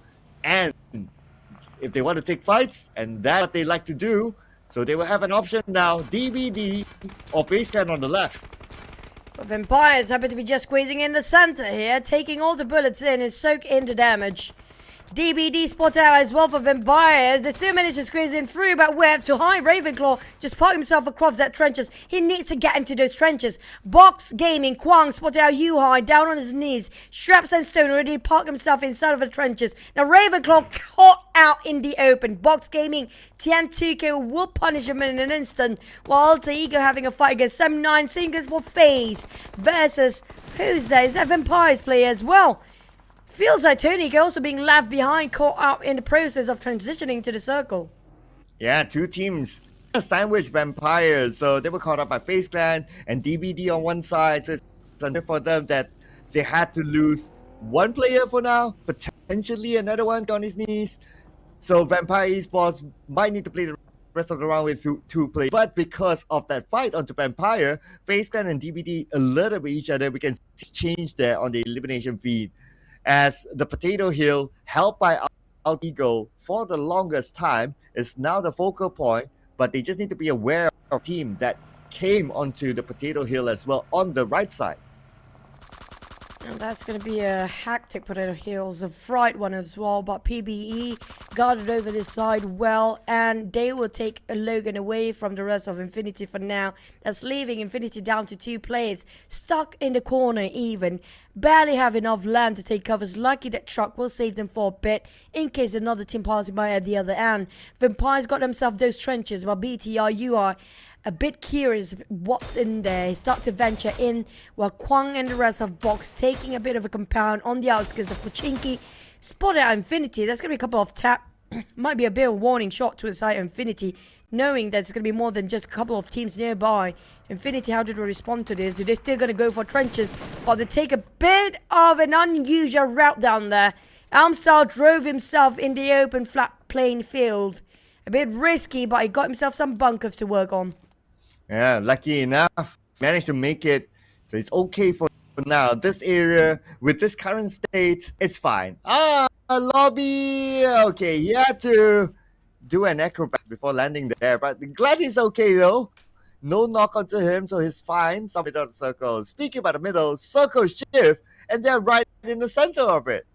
S8: And if they want to take fights, and that's what they like to do, so they will have an option now, DBD or FaZe Clan on the left.
S7: But Vampires happen to be just squeezing in the center here, taking all the bullets in and soak in the damage. DBD spot out as well for Vampires. They still managed to squeeze in through, but where too high. Ravenclaw just parked himself across that trenches. He needs to get into those trenches. Box Gaming, Kwang spot out High down on his knees. Straps and Stone already parked himself inside of the trenches. Now Ravenclaw caught out in the open. Box Gaming, Tiantuko will punish him in an instant, while Alter Ego having a fight against 7-9. Same goes for FaZe versus who's there? Is that Vampires player as well? Feels like Tony also being left behind, caught up in the process of transitioning to the circle.
S8: Yeah, two teams sandwich Vampires, so they were caught up by FaZe Clan and DBD on one side. So it's enough for them that they had to lose one player for now, potentially another one on his knees. So Vampire Esports might need to play the rest of the round with two players. But because of that fight onto Vampire, FaZe Clan and DBD alerted with each other. We can change there on the elimination feed, as the Potato Hill, held by Alter Ego for the longest time, is now the focal point. But they just need to be aware of the team that came onto the Potato Hill as well on the right side.
S7: And that's going to be a hectic Potato Hills, a fright one as well. But PBE guarded over this side well, and they will take a Logan away from the rest of Infinity for now. That's leaving Infinity down to 2 players, stuck in the corner even. Barely have enough land to take covers. Lucky that truck will save them for a bit in case another team passing by at the other end. Vampires got themselves those trenches, while BTR, you are a bit curious what's in there. He starts to venture in, while Kwang and the rest of Box taking a bit of a compound on the outskirts of Pochinki. Spotted at Infinity. That's going to be a couple of tap. Might be a bit of a warning shot to the side of Infinity, knowing that it's going to be more than just a couple of teams nearby. Infinity, how did they respond to this? Do they still going to go for trenches, or they take a bit of an unusual route down there? Elmstyle drove himself in the open flat plain field. A bit risky, but he got himself some bunkers to work on.
S8: Yeah, lucky enough, managed to make it, so it's okay for now. This area, with this current state, it's fine. Lobby! Okay, he had to do an acrobat before landing there, but glad he's okay though. No knock onto him, so he's fine. Some middle of the circle. Speaking about the middle, circle shift, and they're right in the center of it.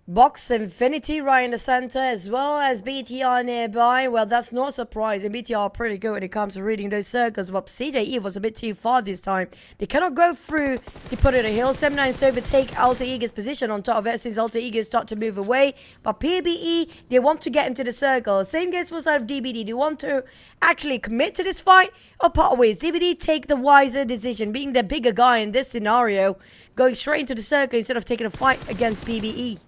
S7: Box Infinity right in the center, as well as BTR nearby. Well, that's not surprising. BTR are pretty good when it comes to reading those circles, but CJ EVOS a bit too far this time. They cannot go through the Potato Hill. 7-9 to overtake Alter Ego's position on top of it, since Alter Ego start to move away. But PBE, they want to get into the circle. Same goes for the side of DBD. They want to actually commit to this fight or part ways. DBD take the wiser decision, being the bigger guy in this scenario, going straight into the circle instead of taking a fight against PBE.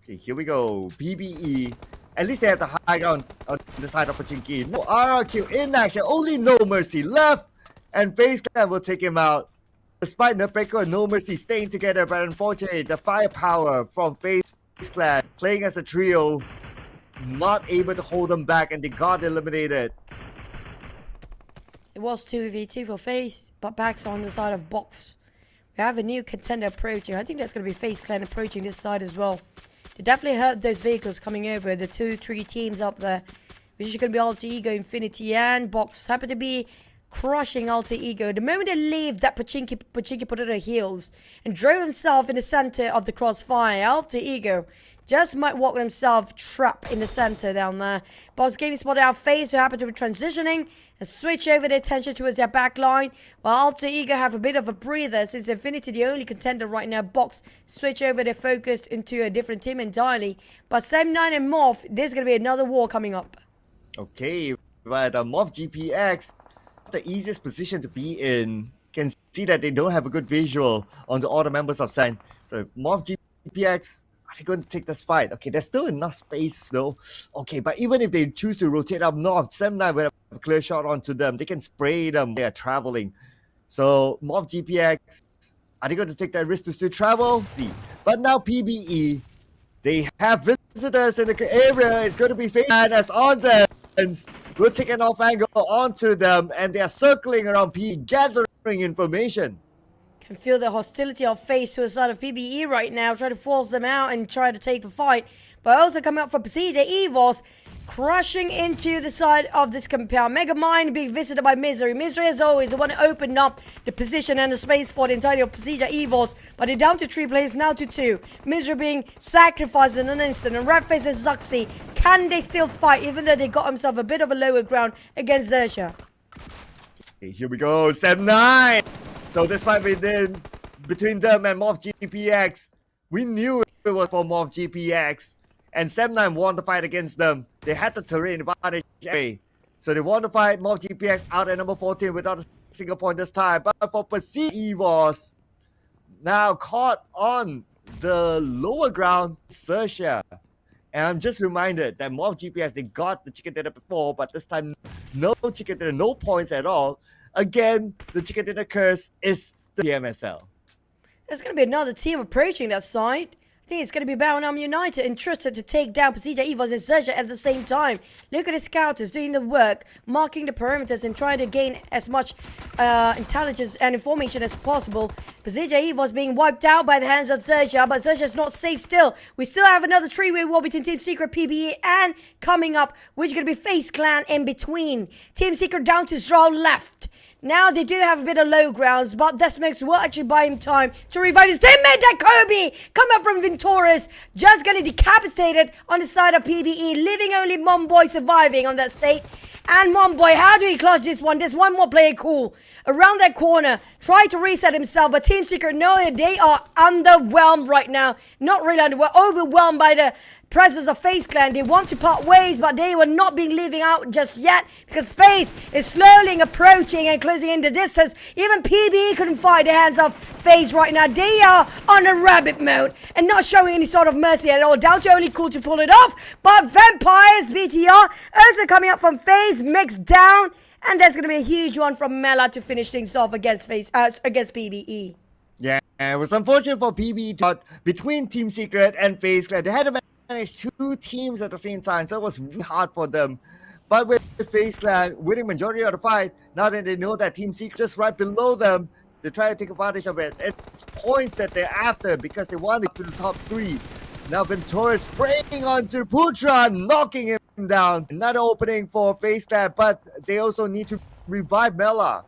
S8: Okay, here we go. PBE. At least they have the high ground on the side of Pochinki. No RRQ in action. Only No Mercy left. And FaZe Clan will take him out. despite Nerfeco and No Mercy staying together, but unfortunately, the firepower from FaZe Clan playing as a trio, not able to hold them back, and they got eliminated.
S7: It was 2v2 for FaZe, but back's on the side of Box. We have a new contender approaching. I think that's going to be FaZe Clan approaching this side as well. They definitely heard those vehicles coming over, the 2-3 teams up there, which is going to be Alter Ego, Infinity, and Box. Happen to be crushing Alter Ego. The moment they leave that Pachinki Potato Heels and drove himself in the center of the crossfire, Alter Ego just might walk himself trapped in the center down there. Box Gaming spotted out FaZe, who happen to be transitioning and switch over their attention towards their back line, while Alter Ego have a bit of a breather since Infinity, the only contender right now. Box switch over their focus into a different team entirely. But Sam9 and MORPH, there's going to be another war coming up.
S8: Okay, but MORPH GPX, the easiest position to be in. Can see that they don't have a good visual onto all the members of SAN. So MORPH GPX, are they going to take this fight? Okay, there's still enough space though. Okay, but even if they choose to rotate up north, Sam9 will have a clear shot onto them. They can spray them. They are traveling. So MORPH GPX, are they going to take that risk to still travel? See. But now PBE, they have visitors in the area. It's going to be FaZe as Onzen will take an off angle onto them, and they are circling around PBE, gathering information.
S7: Can feel the hostility of FaZe to the side of PBE right now, try to force them out and try to take the fight. But also coming up for PERSIJA, EVOS crushing into the side of this compound. Megamind being visited by Misery. Misery, as always, the one who opened up the position and the space for the entirety of PERSIJA EVOS. But they're down to 3 players, now to 2. Misery being sacrificed in an instant. And Redface and Zuxi, can they still fight even though they got themselves a bit of a lower ground against XERXIA?
S8: Okay, here we go, Sam9. So this fight between them and MORPH GPX, we knew it was for MORPH GPX. And Sam9 won the fight against them. They had the terrain advantage anyway. So they won the fight. MORPH GPX out at number 14 without a single point this time. But for PERSIJA EVOS, now caught on the lower ground, XERXIA. And I'm just reminded that MORPH GPS, they got the chicken dinner before, but this time no chicken dinner, no points at all. Again, the chicken dinner curse is the PMSL.
S7: There's going to be another team approaching that side. I think it's going to be Baronam United interested to take down PERSIJA EVOS and XERXIA at the same time. Look at the scouters doing the work, marking the perimeters and trying to gain as much intelligence and information as possible. PERSIJA EVOS being wiped out by the hands of XERXIA, but XERXIA is not safe still. We still have another 3-way war between Team Secret, PBE, and coming up, which is going to be FaZe Clan in between. Team Secret down to Zral left. Now they do have a bit of low grounds, but Desmex will actually buy him time to revive his teammate. That Kobe come up from Venturis, just getting decapitated on the side of PBE, leaving only Momboy surviving on that state. And Momboy, how do he clutch this one? There's one more player cool around that corner, try to reset himself, but Team Secret know they are underwhelmed right now. Not really underwhelmed, overwhelmed by the presence of FaZe Clan. They want to part ways, but they were not being leaving out just yet because FaZe is slowly approaching and closing in the distance. Even PBE couldn't fight the hands of FaZe right now. They are on a rabbit mode and not showing any sort of mercy at all. Down to only cool to pull it off, but Vampires BTR also coming up from FaZe, mixed down, and there's going to be a huge one from Mela to finish things off against against PBE.
S8: Yeah, it was unfortunate for PBE, but between Team Secret and FaZe Clan, they had to manage 2 teams at the same time, so it was really hard for them. But with FaZe Clan winning majority of the fight, now that they know that Team Secret just right below them, they try to take advantage of it. It's points that they're after because they want it to the top 3. Now Ventura spraying onto Putra, knocking him down. Another opening for FaZe Clan, but they also need to revive Mela.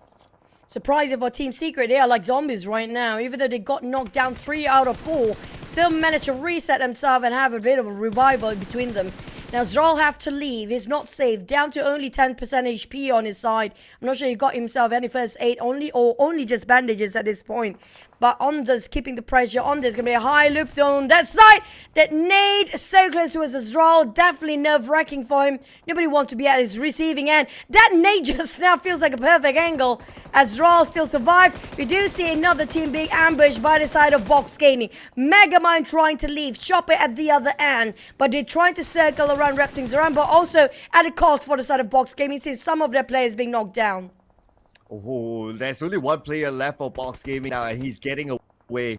S7: Surprising for Team Secret, they are like zombies right now. Even though they got knocked down 3 out of 4, still managed to reset themselves and have a bit of a revival between them. Now Zral have to leave, he's not safe, down to only 10% HP on his side. I'm not sure he got himself any first aid, only just bandages at this point. But Onda's keeping the pressure on. There's going to be a high loop on that side. That nade so close to Zral. Definitely nerve-wracking for him. Nobody wants to be at his receiving end. That nade just now feels like a perfect angle as Zral still survived. We do see another team being ambushed by the side of Box Gaming. Megamind trying to leave. Chopper at the other end. But they're trying to circle around, wrap things around. But also at a cost for the side of Box Gaming since some of their players being knocked down.
S8: Oh, there's only one player left for Box Gaming now, and he's getting away.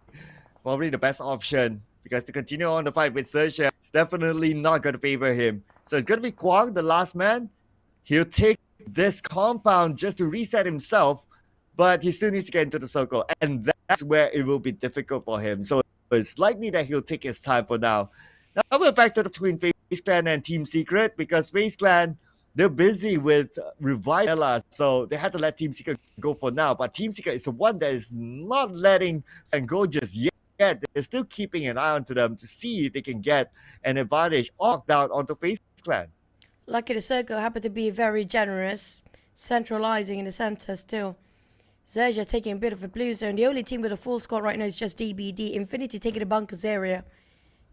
S8: Probably the best option, because to continue on the fight with XERXIA, it's definitely not going to favor him. So it's going to be Kwang, the last man. He'll take this compound just to reset himself, but he still needs to get into the circle, and that's where it will be difficult for him. So it's likely that he'll take his time for now. Now we're back to the between FaZe Clan and Team Secret, because FaZe Clan, they're busy with Revive, so they had to let Team Secret go for now. But Team Secret is the one that is not letting them go just yet. They're still keeping an eye onto them to see if they can get an advantage or down onto FaZe Clan.
S7: Lucky the circle happened to be very generous, centralizing in the center still. XERXIA taking a bit of a blue zone. The only team with a full squad right now is just DBD. Infinity taking the bunkers area.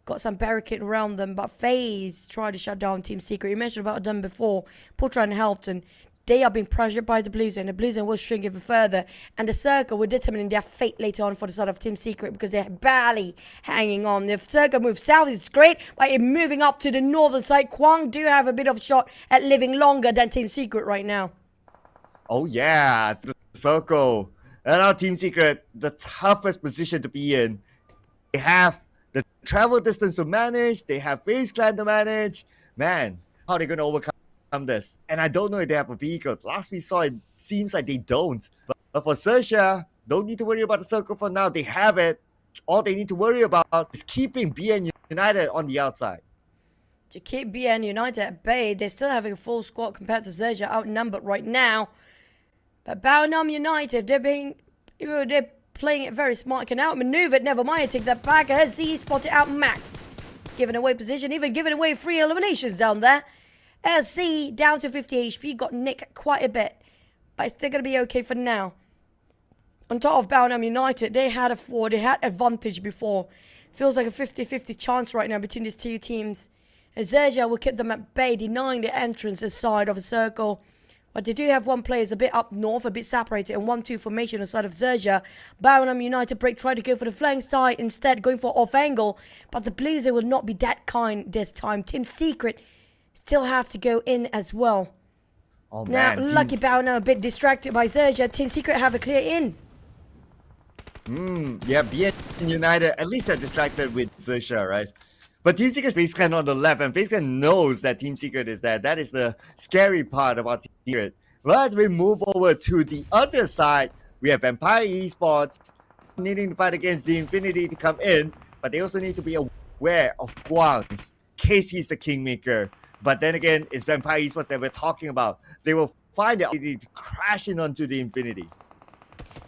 S7: Got some barricade around them, but FaZe tried to shut down Team Secret. You mentioned about them before, Putra and Helton. They are being pressured by the Blue Zone. The Blue Zone will shrink even further, and the Circle will determine their fate later on for the side of Team Secret, because they're barely hanging on. If Circle moves south, it's great, but in moving up to the northern side, Kwang do have a bit of a shot at living longer than Team Secret right now.
S8: Oh yeah, the Circle. And now Team Secret, the toughest position to be in. They have the travel distance to manage, they have FaZe Clan to manage. Man, how are they going to overcome this? And I don't know if they have a vehicle. Last we saw, it seems like they don't. But for XERXIA, don't need to worry about the Circle for now. They have it. All they need to worry about is keeping BN United on the outside.
S7: To keep BN United at bay, they're still having a full squad compared to XERXIA, outnumbered right now. But Baonam United, they're playing it very smart, can outmaneuver. Never mind, take that back. Z spotted out Max, giving away position, even giving away 3 eliminations down there. SC down to 50 HP, got nicked quite a bit, but it's still going to be okay for now. On top of Baonam United, they had advantage before. Feels like a 50-50 chance right now between these two teams. XERXIA will keep them at bay, denying the entrance aside of a circle. But they do have one player a bit up north, a bit separated, and 1-2 formation on the side of XERXIA. Baonam United break, try to go for the flank side, instead going for off angle. But the Blues will not be that kind this time. Team Secret still have to go in as well.
S8: Oh,
S7: now,
S8: man,
S7: lucky Baonam a bit distracted by XERXIA. Team Secret have a clear in.
S8: Yeah, BN United, at least they're distracted with XERXIA, right? But Team Secret's FaZe Clan on the left, and FaZe Clan knows that Team Secret is there. That is the scary part about Team Secret. But we move over to the other side. We have Vampire Esports needing to fight against the Infinity to come in, but they also need to be aware of Kwang, in case he's the Kingmaker. But then again, it's Vampire Esports that we're talking about. They will find the opportunity to crash in onto the Infinity.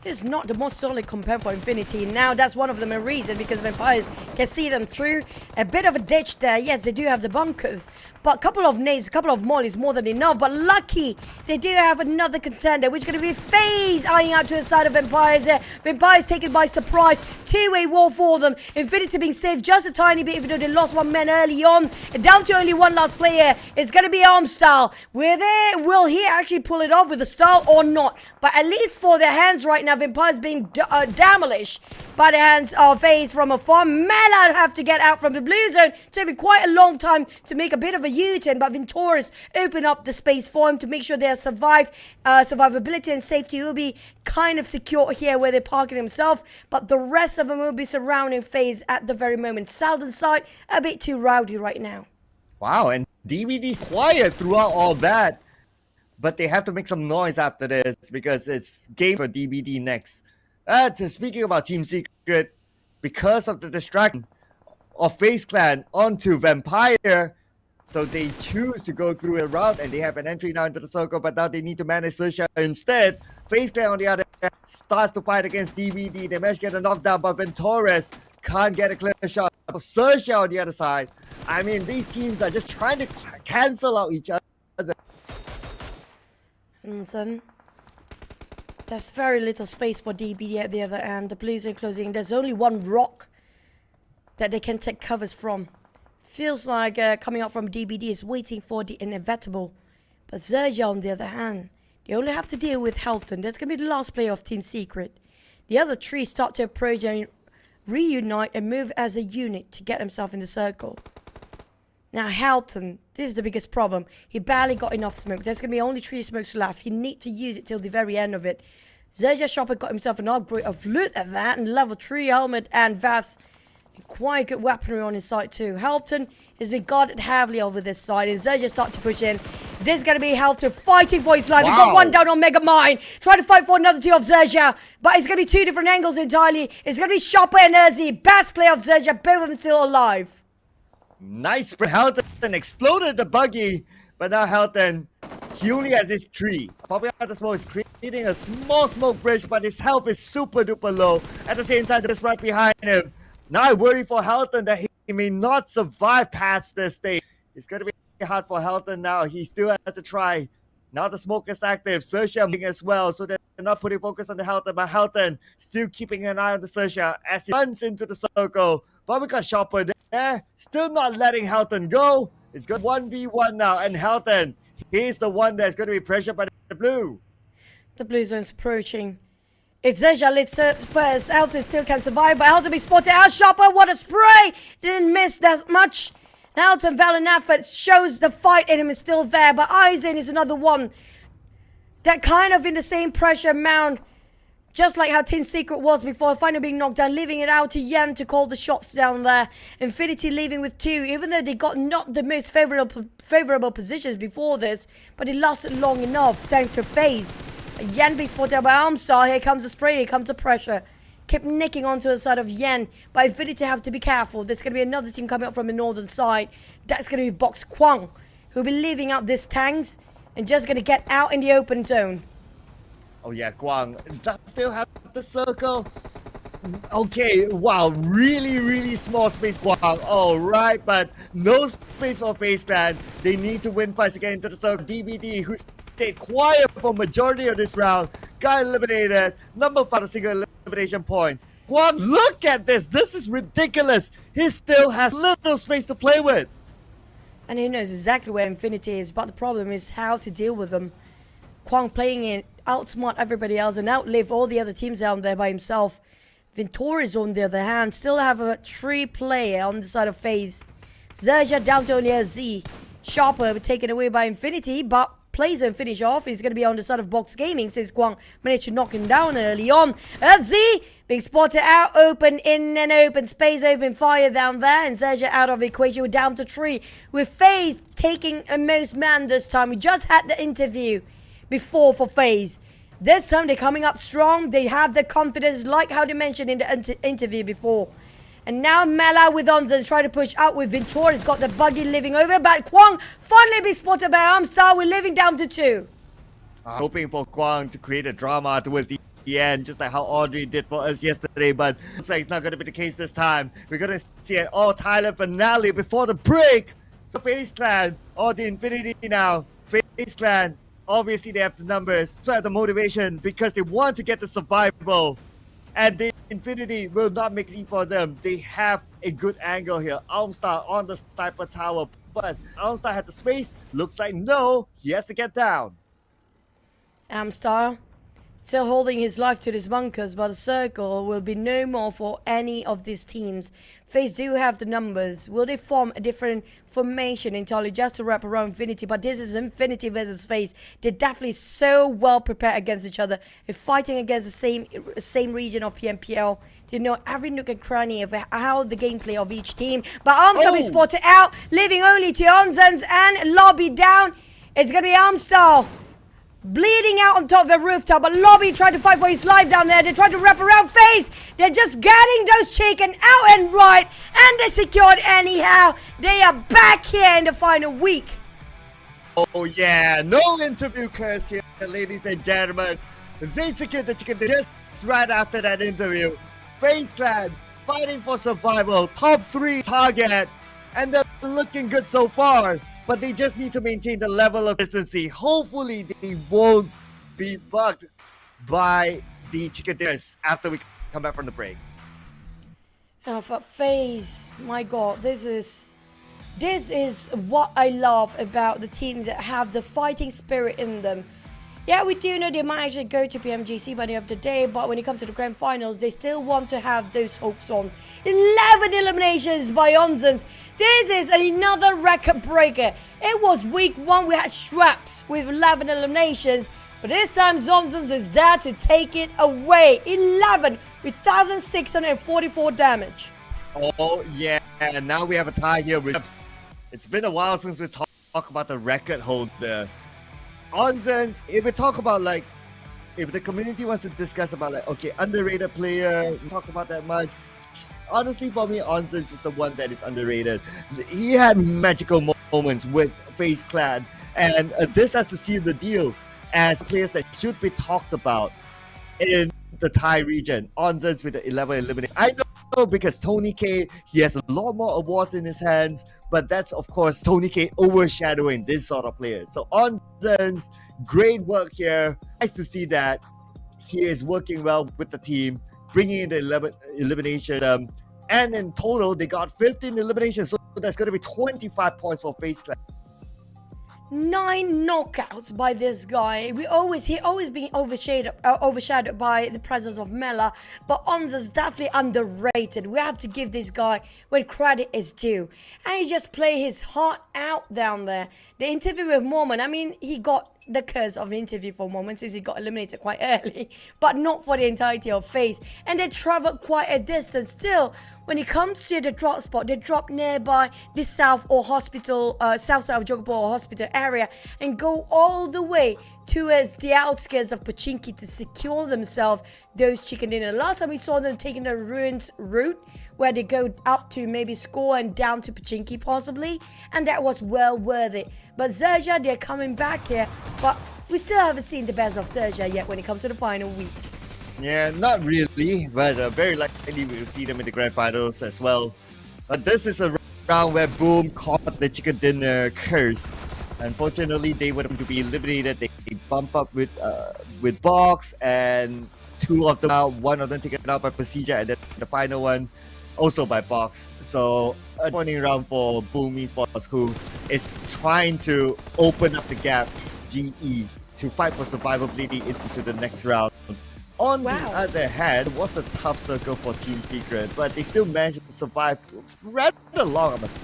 S7: It's not the most solid compared for Infinity. Now that's one of them a reason, because Vampires can see them through. A bit of a ditch there. Yes, they do have the bunkers, but a couple of nades, a couple of mollies more than enough. But lucky, they do have another contender, which is going to be FaZe eyeing out to the side of Vampires there. Vampires taken by surprise. Two-way war for them. Infinity being saved just a tiny bit, even though they lost one man early on. And down to only one last player. It's going to be Armstyle. Will he actually pull it off with the style or not? But at least for their hands right now, Vampires being demolished by the hands of FaZe from afar. Mela have to get out from the blue zone. Taking quite a long time to make a bit of a U-turn, but Ventoris open up the space for him to make sure their survivability and safety will be kind of secure here where they're parking himself. But the rest of them will be surrounding FaZe at the very moment. Southern side, a bit too rowdy right now.
S8: Wow, and DVD's quiet throughout all that. But they have to make some noise after this, because it's game for DBD next. Speaking about Team Secret, because of the distraction of FaZe Clan onto Vampire, so they choose to go through a route, and they have an entry now into the circle, but now they need to manage XERXIA instead. FaZe Clan on the other hand starts to fight against DBD. They manage to get a knockdown, but Ventoris can't get a clear shot. XERXIA on the other side. I mean, these teams are just trying to cancel out each other.
S7: And son, there's very little space for DBD at the other end. The Blues are closing. There's only one rock that they can take covers from. Feels like coming out from DBD is waiting for the inevitable. But XERXIA on the other hand, they only have to deal with Helton. That's going to be the last player of Team Secret. The other three start to approach and reunite and move as a unit to get themselves in the circle. Now, Halton, this is the biggest problem. He barely got enough smoke. There's going to be only 3 smokes left. He need to use it till the very end of it. XERXIA Shopper got himself an upgrade of loot at that, and level 3 helmet and VAS. Quite good weaponry on his side too. Halton has been guarded heavily over this side, and XERXIA start to push in. This is going to be Halton fighting for his life. Wow. He got one down on Mega Mine. Trying to fight for another two of XERXIA, but it's going to be 2 different angles entirely. It's going to be Shopper and Erzi. Best player of XERXIA, both of them still alive.
S8: Nice spray. Halton exploded the buggy, but now Halton, he only has his 3. Popping out the smoke is creating a small smoke bridge, but his health is super duper low. At the same time, just right behind him. Now I worry for Halton that he may not survive past this stage. It's going to be hard for Halton now. He still has to try. Now the smoke is active. XERXIA as well, so they're not putting focus on the Halton, but Halton still keeping an eye on the XERXIA as he runs into the circle. But we got Shopper there, still not letting Halton go. It's got 1v1 now, and Halton, he's the one that's going to be pressured by the blue.
S7: The blue zone's approaching. If XERXIA lives first, Halton still can survive, but Halton be spotted out. Shopper, what a spray! Didn't miss that much. Halton, valiant effort, shows the fight in him is still there, but Aizen is another one that kind of in the same pressure amount, just like how Team Secret was before, finally being knocked down, leaving it out to Yen to call the shots down there. Infinity leaving with 2, even though they got not the most favorable positions before this, but it lasted long enough thanks to FaZe. Yen being spotted out by Armstar. Here comes the spray, here comes the pressure. Keep nicking onto the side of Yen, but Infinity have to be careful. There's going to be another team coming up from the northern side. That's going to be Box Kwang, who'll be leaving out this tanks and just going to get out in the open zone.
S8: Oh yeah, Kwang does still have the circle. Okay, wow, really small space, Kwang. Alright, but no space for FaZe Clan. They need to win fights to get into the circle. DBD, who stayed quiet for majority of this round, got eliminated. Number 5, a single elimination point. Kwang, look at this. This is ridiculous. He still has little space to play with.
S7: And he knows exactly where Infinity is, but the problem is how to deal with them. Kwang playing it, outsmart everybody else and outlive all the other teams out there by himself. Vintori's on the other hand, still have a 3 player on the side of FaZe. XERXIA down to only a Z. Sharper taken away by Infinity, but plays and finish off. He's going to be on the side of Box Gaming since Kwang managed to knock him down early on. Z being spotted out open in an open space, open fire down there, and XERXIA out of the equation. We're down to 3 with FaZe taking a most man this time. We just had the interview before for FaZe. This time they're coming up strong. They have the confidence, like how they mentioned in the interview before. And now Mela with Onzen trying to push out with Vintor. He's got the buggy living over, but Kwang finally be spotted by Armstar. We're living down to 2.
S8: Hoping for Kwang to create a drama towards the end, just like how Audrey did for us yesterday, but looks like it's not going to be the case this time. We're going to see an all-Thailand finale before the break. So FaZe Clan, or the Infinity now. FaZe Clan, obviously they have the numbers, so have the motivation because they want to get the survival. And the Infinity will not make it easy for them. They have a good angle here. Armstar on the sniper tower, but Armstar had the space. Looks like no, he has to get down.
S7: Armstar still holding his life to his bunkers, but the circle will be no more for any of these teams. FaZe do have the numbers. Will they form a different formation entirely just to wrap around Infinity? But this is Infinity versus FaZe. They're definitely so well prepared against each other. They're fighting against the same region of PMPL. They know every nook and cranny of how the gameplay of each team. But Armstar is spotted out, leaving only to Onzens and Lobby down. It's going to be Armstar bleeding out on top of the rooftop, but Lobby tried to fight for his life down there. They tried to wrap around FaZe. They're just getting those chicken out and right, and they secured anyhow. They are back here in the final week.
S8: Oh yeah, no interview curse here, ladies and gentlemen. They secured the chicken just right after that interview. FaZe Clan fighting for survival, top 3 target, and they're looking good so far. But they just need to maintain the level of consistency. Hopefully, they won't be bugged by the Chickadeers after we come back from the break.
S7: But FaZe, my God, this is what I love about the teams that have the fighting spirit in them. Yeah, we do know they might actually go to PMGC by the end of the day, but when it comes to the grand finals, they still want to have those hopes on. 11 eliminations by Onzens. This is another record breaker. It was week 1, we had Schraps with 11 eliminations, but this time Zonzens is there to take it away. 11 with 1,644 damage.
S8: Oh, yeah. And now we have a tie here with... It's been a while since we talk about the record holder. Onzens, if we talk about like... If the community wants to discuss about like, okay, underrated player, talk about that much. Honestly, for me, Onzens is the one that is underrated. He had magical moments with FaZe Clan. And this has to seal the deal as players that should be talked about in the Thai region. Onzens with the 11 eliminations. I know because Tony K, he has a lot more awards in his hands, but that's of course Tony K overshadowing this sort of player. So Onzens, great work here. Nice to see that he is working well with the team, bringing in the 11 elimination. And in total, they got 15 eliminations. So that's going to be 25 points for FaZe Clan.
S7: 9 knockouts by this guy. He always being overshadowed by the presence of Mela, but Onza's definitely underrated. We have to give this guy when credit is due, and he just play his heart out down there. The interview with Mormon, I mean, he got the curse of the interview for Mormon since he got eliminated quite early, but not for the entirety of FaZe, and they traveled quite a distance. Still, when it comes to the drop spot, they drop nearby the south or hospital, south side of Jogapur or hospital area, and go all the way towards the outskirts of Pachinki to secure themselves those chicken dinner. Last time we saw them taking the ruins route, where they go up to maybe Score and down to Pachinki possibly, and that was well worth it. But XERXIA, they're coming back here, but we still haven't seen the best of XERXIA yet when it comes to the final week.
S8: Yeah, not really, but very likely we'll see them in the grand finals as well. But this is a round where Boom caught the chicken dinner curse. Unfortunately, they were to be eliminated. They bump up with Box, and 2 of them out. 1 of them taken out by PERSIJA, and then the final one also by Box. So a pointing round for Boom Esports, who is trying to open up the gap, GE, to fight for survivability into the next round. On the other hand, it was a tough circle for Team Secret, but they still managed to survive rather long, I must say.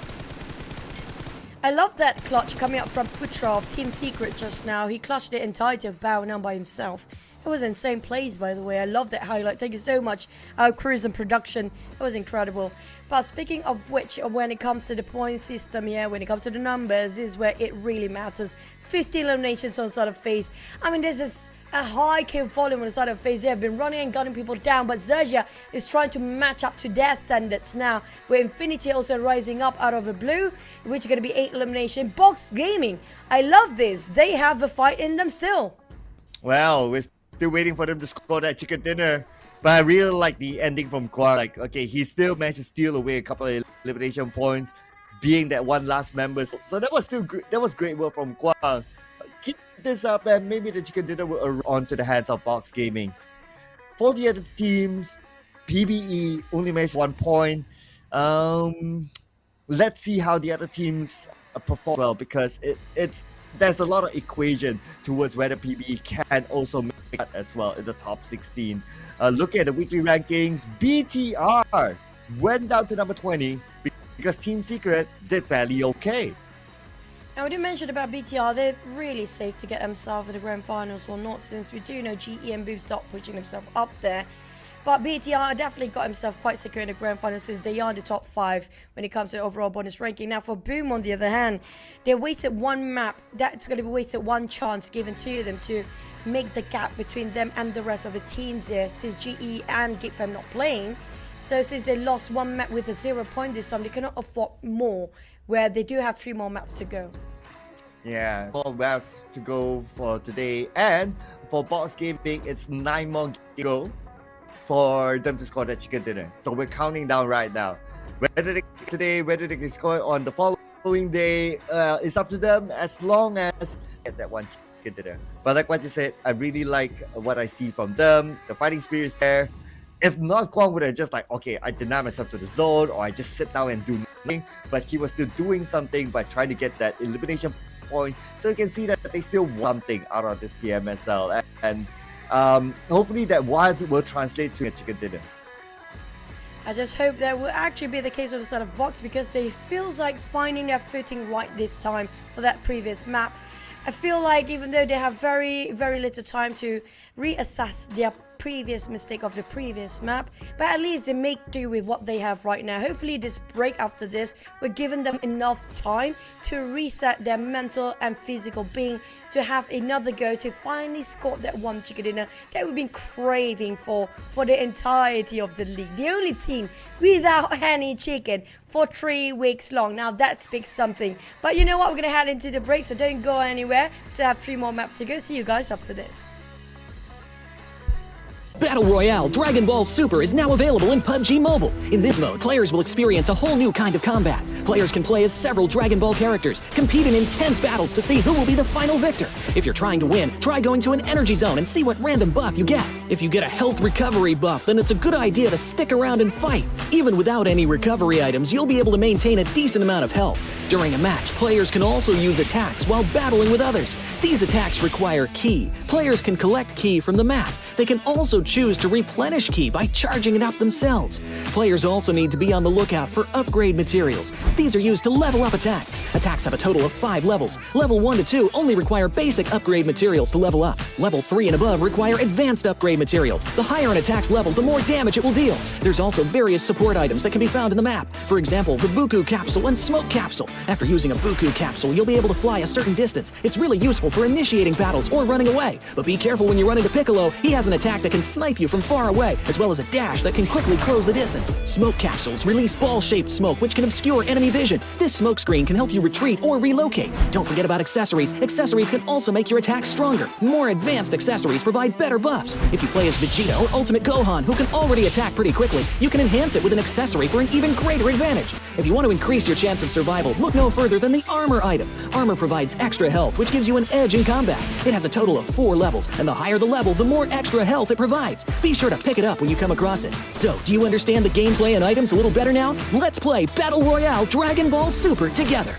S7: I love that clutch coming up from Putra of Team Secret just now. He clutched the entirety of Bao now by himself. It was insane plays, by the way. I love that highlight. Thank you so much, Cruise and production. It was incredible. But speaking of which, when it comes to the point system here, when it comes to the numbers, is where it really matters. 50 eliminations on side of FaZe. I mean, this is a high kill volume on the side of FaZe. They have been running and gunning people down, but XERXIA is trying to match up to their standards now, with Infinity also rising up out of the blue, which is going to be 8 elimination. Box Gaming, I love this. They have the fight in them still.
S8: Well, we're still waiting for them to score that chicken dinner, but I really like the ending from Kwar. Like, okay, he still managed to steal away a couple of elimination points, being that one last member. So that was still that was great work from Kwar. Keep this up, and maybe the chicken dinner will arrive onto the hands of Box Gaming. For the other teams, PBE only managed 1 point. Let's see how the other teams perform well, because there's a lot of equation towards whether PBE can also make it as well in the top 16. Looking at the weekly rankings, BTR went down to number 20 because Team Secret did fairly okay.
S7: Now, we did mention about BTR. They're really safe to get themselves in the grand finals or not, since we do know GE and Boom stopped pushing themselves up there. But BTR definitely got himself quite secure in the grand finals, since they are in the top 5 when it comes to the overall bonus ranking. Now, for Boom, on the other hand, they waited 1 map. That's going to be wasted 1 chance given to them to make the gap between them and the rest of the teams here, since GE and GEEK not playing. So since they lost 1 map with a 0 point this time, they cannot afford more, where they do have 3 more maps to go.
S8: Yeah, 4 maps to go for today, and for Box Gaming, it's 9 more to go for them to score that chicken dinner. So we're counting down right now. Whether they today, whether they can score on the following day, it's up to them, as long as they get that 1 chicken dinner. But like what you said, I really like what I see from them. The fighting spirit is there. If not, Kwang would have just like, okay, I deny myself to the zone, or I just sit down and do nothing. But he was still doing something by trying to get that elimination points. So you can see that they still want something out of this PMSL, and hopefully that will translate to a chicken dinner.
S7: I just hope that will actually be the case of the side of Box, because they feels like finding their footing right this time for that previous map. I feel like even though they have very little time to reassess their previous mistake of the previous map, but at least they make do with what they have right now. Hopefully this break after this will give them enough time to reset their mental and physical being, to have another go to finally score that one chicken dinner that we've been craving for the entirety of the league. The only team without any chicken for 3 weeks long. Now that speaks something. But you know what, we're gonna head into the break, so don't go anywhere. We still have 3 more maps to go. See you guys after this.
S1: Battle Royale Dragon Ball Super is now available in PUBG Mobile. In this mode, players will experience a whole new kind of combat. Players can play as several Dragon Ball characters, compete in intense battles to see who will be the final victor. If you're trying to win, try going to an energy zone and see what random buff you get. If you get a health recovery buff, then it's a good idea to stick around and fight. Even without any recovery items, you'll be able to maintain a decent amount of health. During a match, players can also use attacks while battling with others. These attacks require ki. Players can collect ki from the map. They can also choose to replenish ki by charging it up themselves. Players also need to be on the lookout for upgrade materials. These are used to level up attacks. Attacks have a total of 5 levels. Level 1 to 2 only require basic upgrade materials to level up. Level 3 and above require advanced upgrade materials. The higher an attack's level, the more damage it will deal. There's also various support items that can be found in the map. For example, the Buku Capsule and Smoke Capsule. After using a Buku Capsule, you'll be able to fly a certain distance. It's really useful for initiating battles or running away. But be careful when you run into Piccolo. He has an attack that can snipe you from far away, as well as a dash that can quickly close the distance. Smoke Capsules release ball-shaped smoke, which can obscure enemy vision. This smoke screen can help you retreat or relocate. Don't forget about accessories. Accessories can also make your attacks stronger. More advanced accessories provide better buffs. If you play as Vegeta or Ultimate Gohan, who can already attack pretty quickly, you can enhance it with an accessory for an even greater advantage. If you want to increase your chance of survival, look no further than the Armor item. Armor provides extra health, which gives you an edge in combat. It has a total of 4 levels, and the higher the level, the more extra health it provides. Be sure to pick it up when you come across it. So, do you understand the gameplay and items a little better now? Let's play Battle Royale Dragon Ball Super together.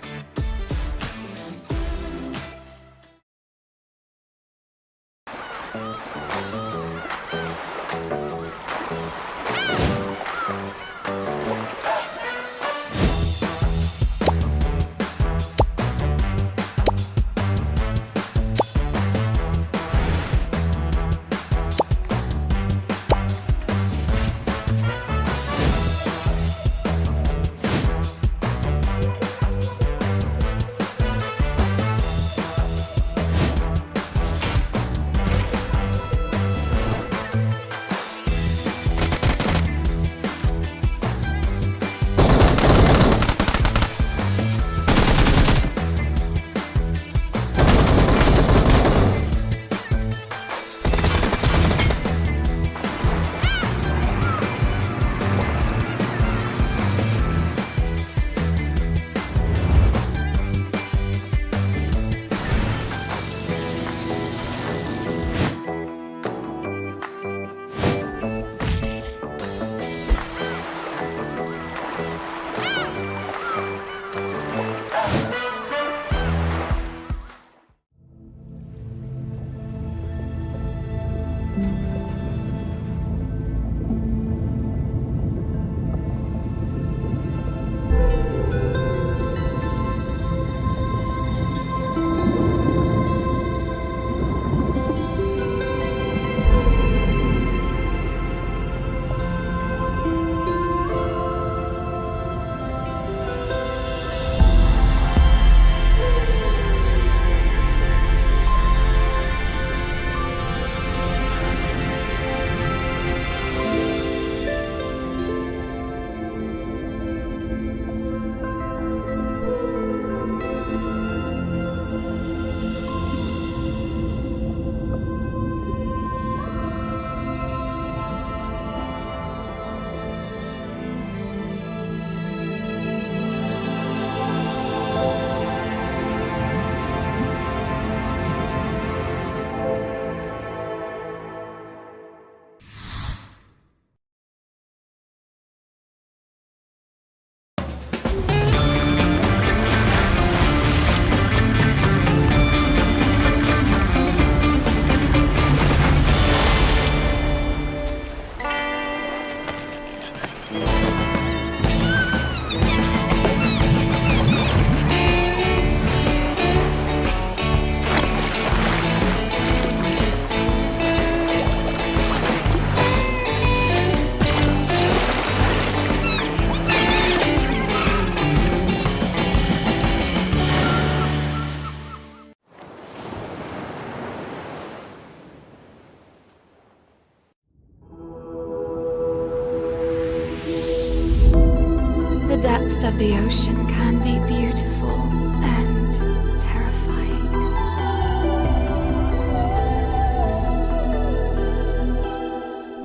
S2: depths of the ocean can be beautiful and terrifying.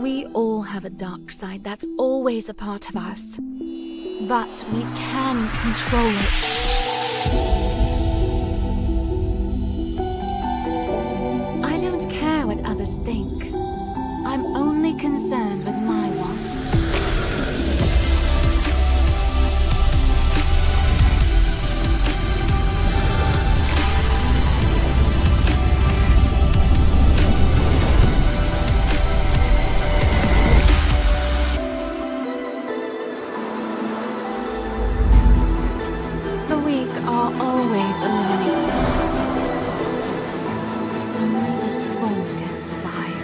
S2: We all have a dark side that's always a part of us, but we can control it. I don't care what others think. I'm only concerned with my wants. The weak are always eliminated. Only the strong can survive.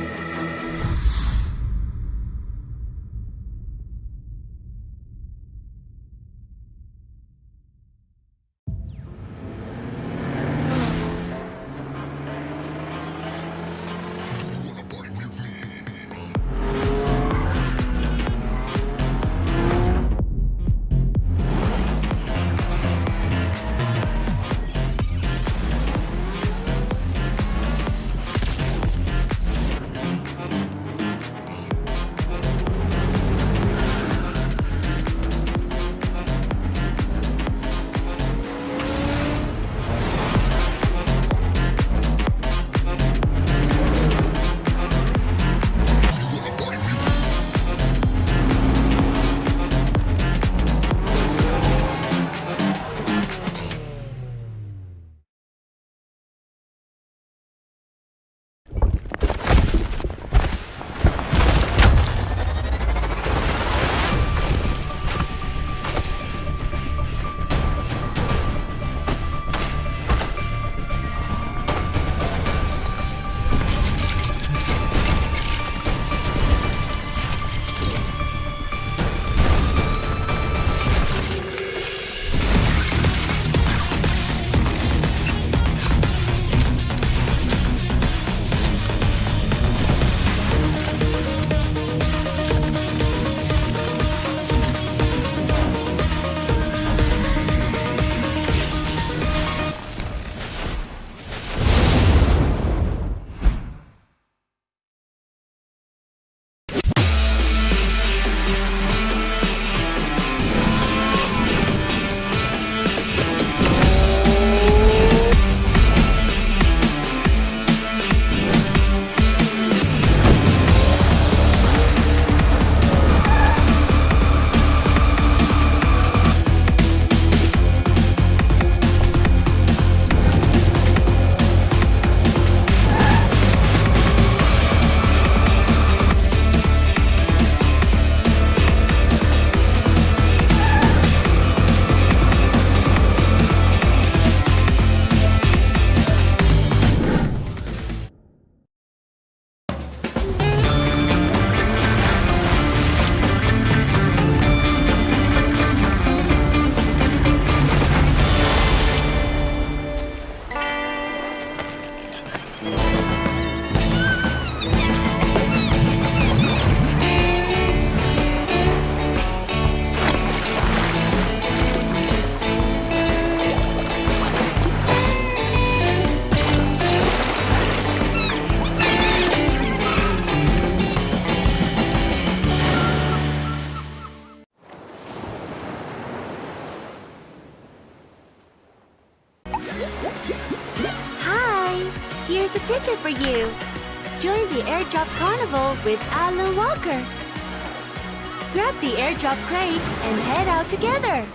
S3: Here's a ticket for you. Join the airdrop carnival with Alan Walker. Grab the airdrop crate and head out together.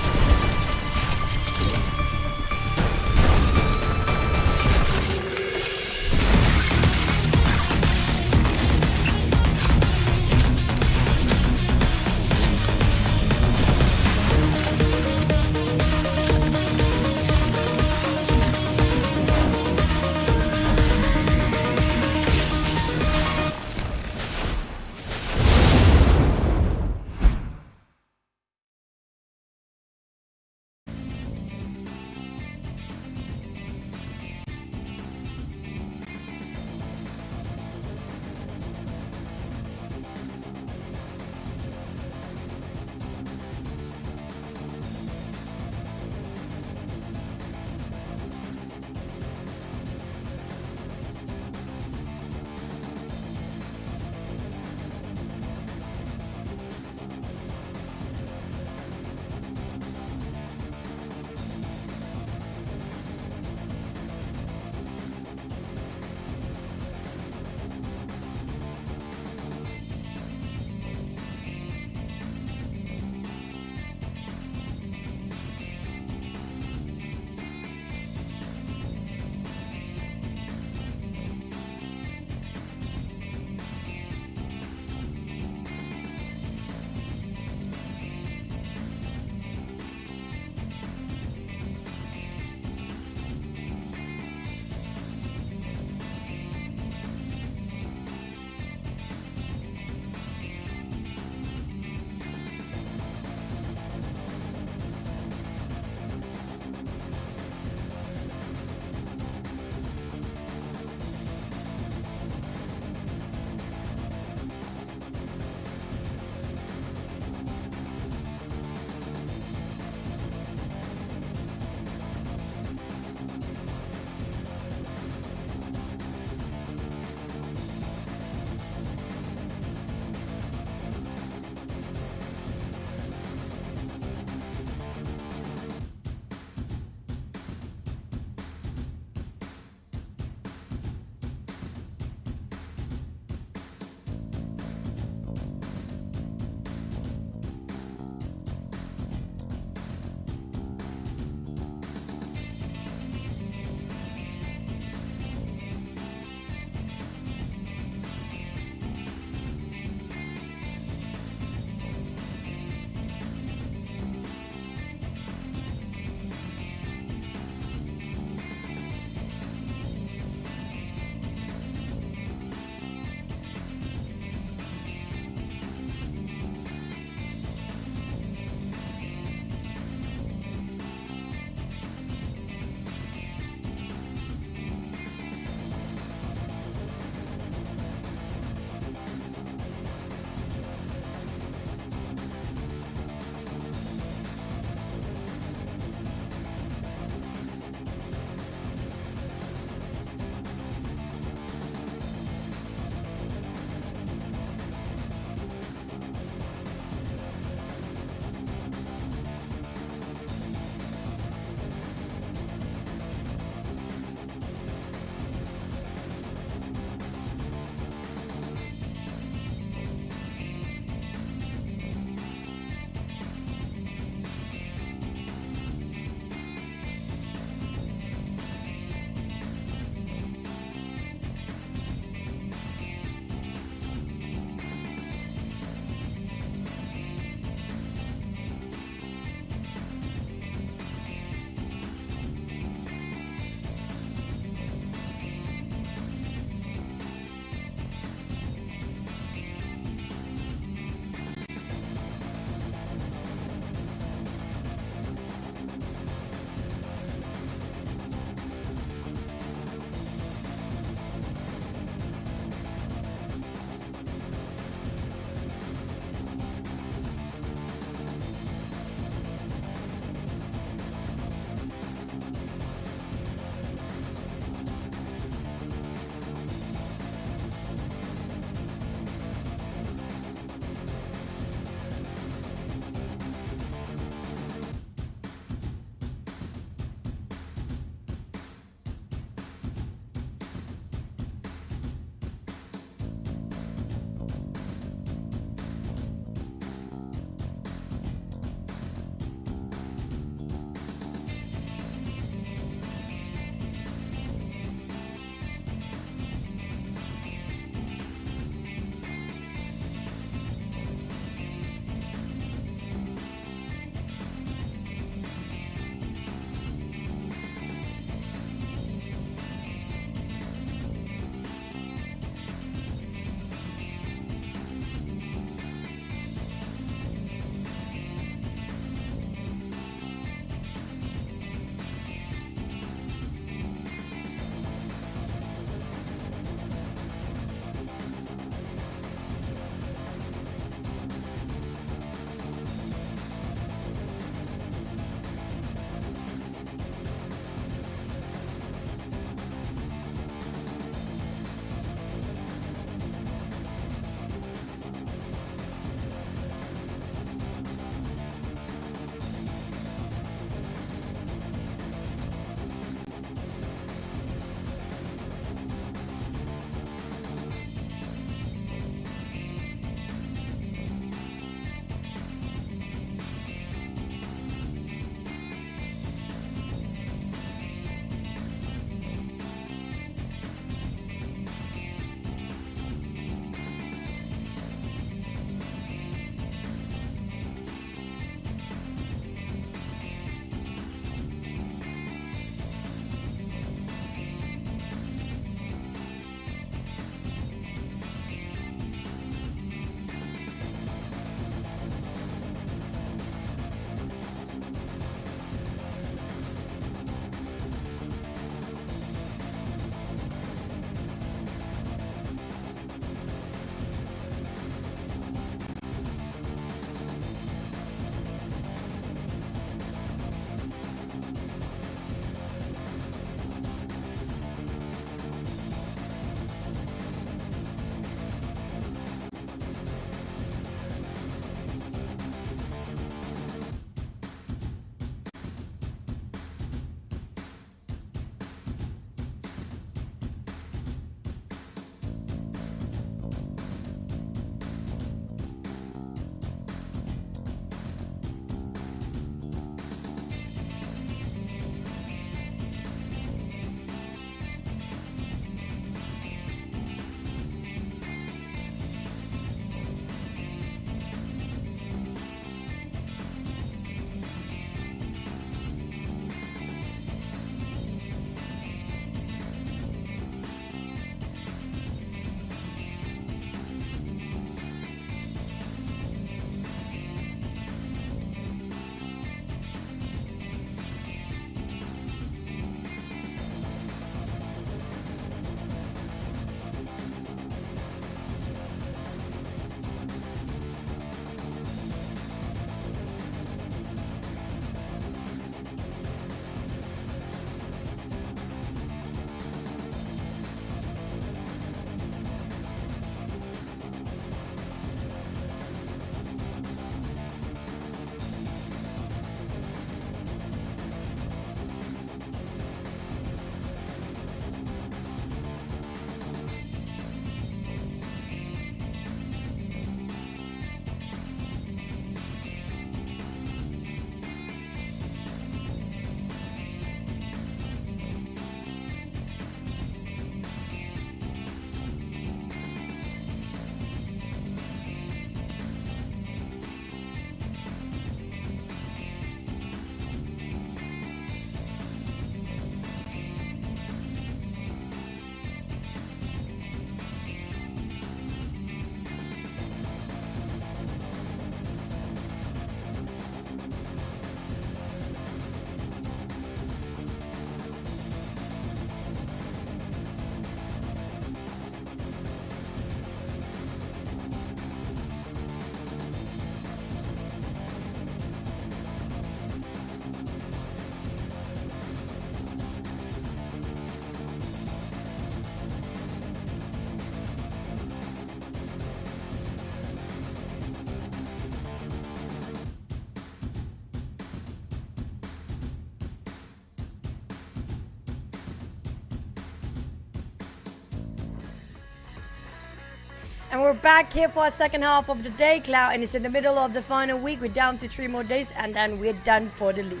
S7: And we're back here for our second half of the day, Cloud, and it's in the middle of the final week. We're down to 3 more days, and then we're done for the league.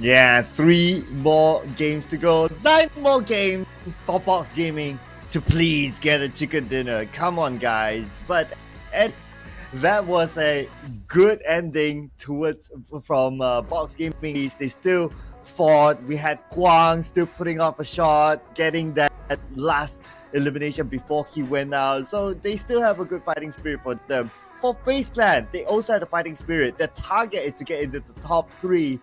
S8: Yeah, 3 more games to go. 9 more games for Box Gaming to please get a chicken dinner. Come on, guys. But that was a good ending from Box Gaming. They still fought. We had Kwang still putting up a shot, getting that last elimination before he went out. So they still have a good fighting spirit for them. For FaZe Clan, they also had a fighting spirit. Their target is to get into the top 3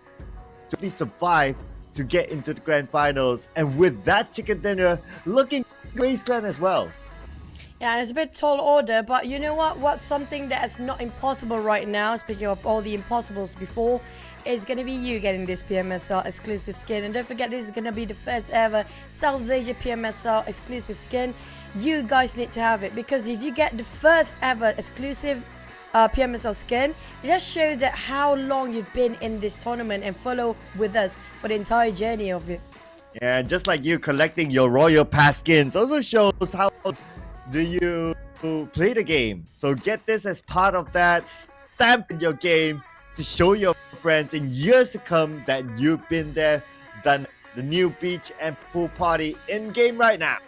S8: to at least survive to get into the grand finals. And with that chicken dinner, looking FaZe Clan as well.
S7: Yeah, and it's a bit tall order, but you know what? What's something that's not impossible right now, speaking of all the impossibles before, is going to be you getting this PMSL exclusive skin. And don't forget, this is going to be the first ever South Asia PMSL exclusive skin. You guys need to have it, because if you get the first ever exclusive PMSL skin, it just shows that how long you've been in this tournament and follow with us for the entire journey of it.
S8: Yeah, just like you collecting your Royal Pass skins also shows how do you play the game. So get this as part of that stamp in your game to show your friends in years to come that you've been there, done the new beach and pool party in game right now.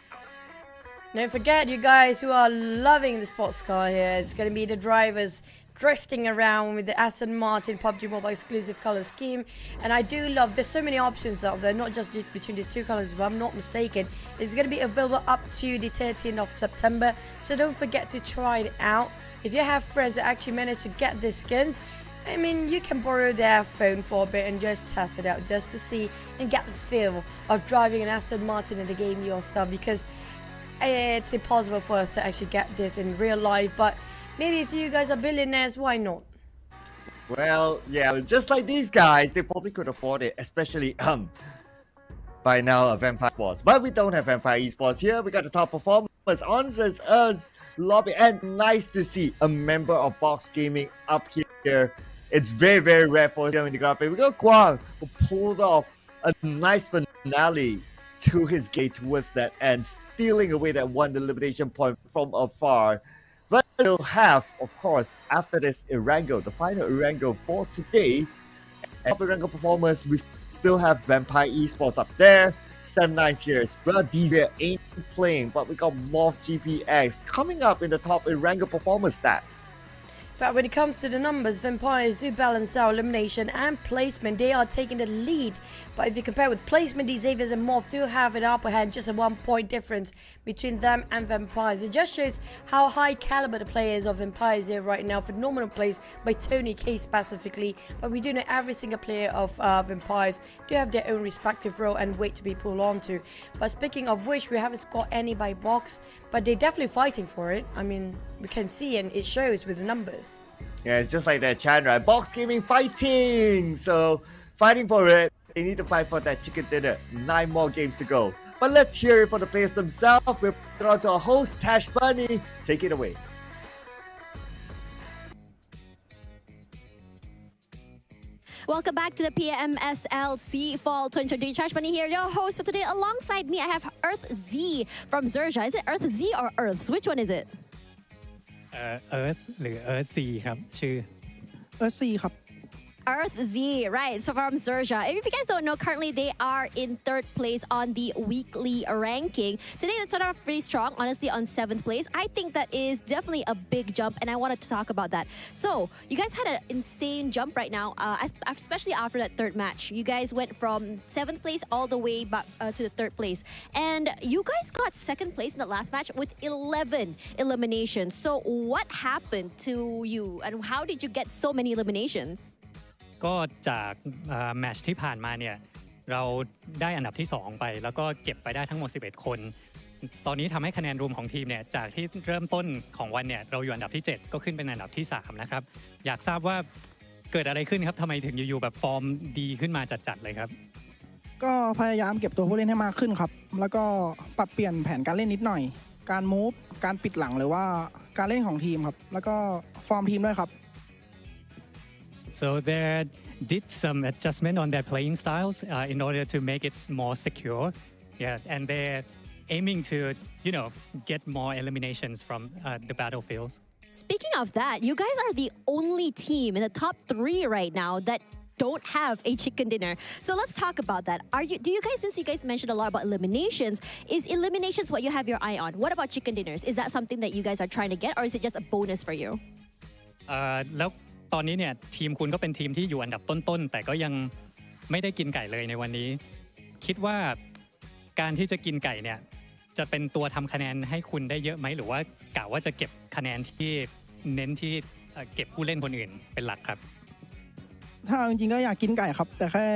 S7: Don't forget, you guys who are loving the sports car here, it's going to be the drivers drifting around with the Aston Martin PUBG Mobile exclusive color scheme. And I do love, there's so many options out there, not just between these 2 colors, if I'm not mistaken. It's going to be available up to the 13th of September, so don't forget to try it out. If you have friends that actually managed to get these skins, I mean, you can borrow their phone for a bit and just test it out, just to see and get the feel of driving an Aston Martin in the game yourself, because it's impossible for us to actually get this in real life. But maybe if you guys are billionaires, why not?
S8: Well, yeah, just like these guys, they probably could afford it, especially by now Vampire Esports. But we don't have Vampire Esports here. We got the top performers, Answers, us, Lobby, and nice to see a member of Box Gaming up here. It's very, very rare for us here in the graphic. We got Kwang, who pulled off a nice finale to his gate towards that end, stealing away that 1 elimination point from afar. But we'll have, of course, after this Erangel, the final Erangel for today. And top Erangel performers, we still have Vampire Esports up there. 7-9's here as well. These ain't playing, but we got MORPH GPX coming up in the top Erangel performance stat.
S7: But when it comes to the numbers, Vampires do balance out elimination and placement. They are taking the lead. But if you compare with placement, these Xaviers and MORPH do have an upper hand, just a 1 point difference between them and Vampires. It just shows how high caliber the players of Vampires here right now. Phenomenal plays by Tony K specifically. But we do know every single player of Vampires do have their own respective role and weight to be pulled onto. But speaking of which, we haven't scored any by box, but they're definitely fighting for it. I mean, we can see and it shows with the numbers.
S8: Yeah, it's just like that chat, right? Box Gaming fighting! So, fighting for it. They need to fight for that chicken dinner. 9 more games to go. But let's hear it from the players themselves. We'll put on to our host, Tash Bunny. Take it away.
S4: Welcome back to the PMSL SEA Fall 2023. Tash Bunny here, your host for today. Alongside me, I have Earth Z from XERXIA. Is it Earth Z or Earths? Which one is it?
S9: Earth หรือ Earth C ครับชื่อ
S10: Earth C ครับ
S4: Earth Z, right? So from XERXIA. And if you guys don't know, currently they are in 3rd place on the weekly ranking. Today, they started off pretty strong, honestly, on 7th place. I think that is definitely a big jump, and I wanted to talk about that. So, you guys had an insane jump right now, especially after that 3rd match. You guys went from 7th place all the way back to the 3rd place. And you guys got 2nd place in the last match with 11 eliminations. So, what happened to you, and how did you get so many eliminations?
S9: ก็จากแมตช์ที่ผ่านมาเนี่ยเราได้อันดับที่2ไปแล้วก็เก็บไปได้ทั้งหมด11คนตอนนี้ทำให้คะแนนรวมของทีมเนี่ยจากที่เริ่มต้นของวันเนี่ยเราอยู่อันดับที่7ก็ขึ้นเป็นอันดับที่3นะครับอยากทราบว่าเกิดอะไรขึ้นครับทำไมถึงอยู่ๆแบบฟอร์มดีขึ้นมาจัดๆเลยครับ
S10: ก็พยายามเก็บตัวผู้เล่นให้มากขึ้นครับแล้วก็ปรับเปลี่ยนแผนการเล่นนิดหน่อยการมูฟการปิดหลังหรือว่าการเล่นของทีมครับแล้วก็ฟอร์มทีมด้วยครับ
S9: So they did some adjustment on their playing styles in order to make it more secure. Yeah, and they aiming to, get more eliminations from the battlefields.
S4: Speaking of that, you guys are the only team in the top 3 right now that don't have a chicken dinner. So let's talk about that. Do you guys, since you guys mentioned a lot about eliminations, is eliminations what you have your eye on? What about chicken dinners? Is that something that you guys are trying to get, or is it just a bonus for you?
S9: แล้วตอนนี้เนี่ยทีมคุณก็เป็นทีมที่อยู่อันดับต้นๆแต่ก็ยังไม่ได้กินไก่เลยในวันนี้คิดว่าการที่จะกินไก่เนี่ยจะเป็นตัวทำคะแนนให้คุณได้เยอะไหมหรือว่ากะว่าจะเก็บคะแนนที่เน้นที่เก็บผู้เล่นคนอื่นเป็นหลักครับ
S10: ถ้าจริงๆก็อยากกินไก่ครับแต่แค่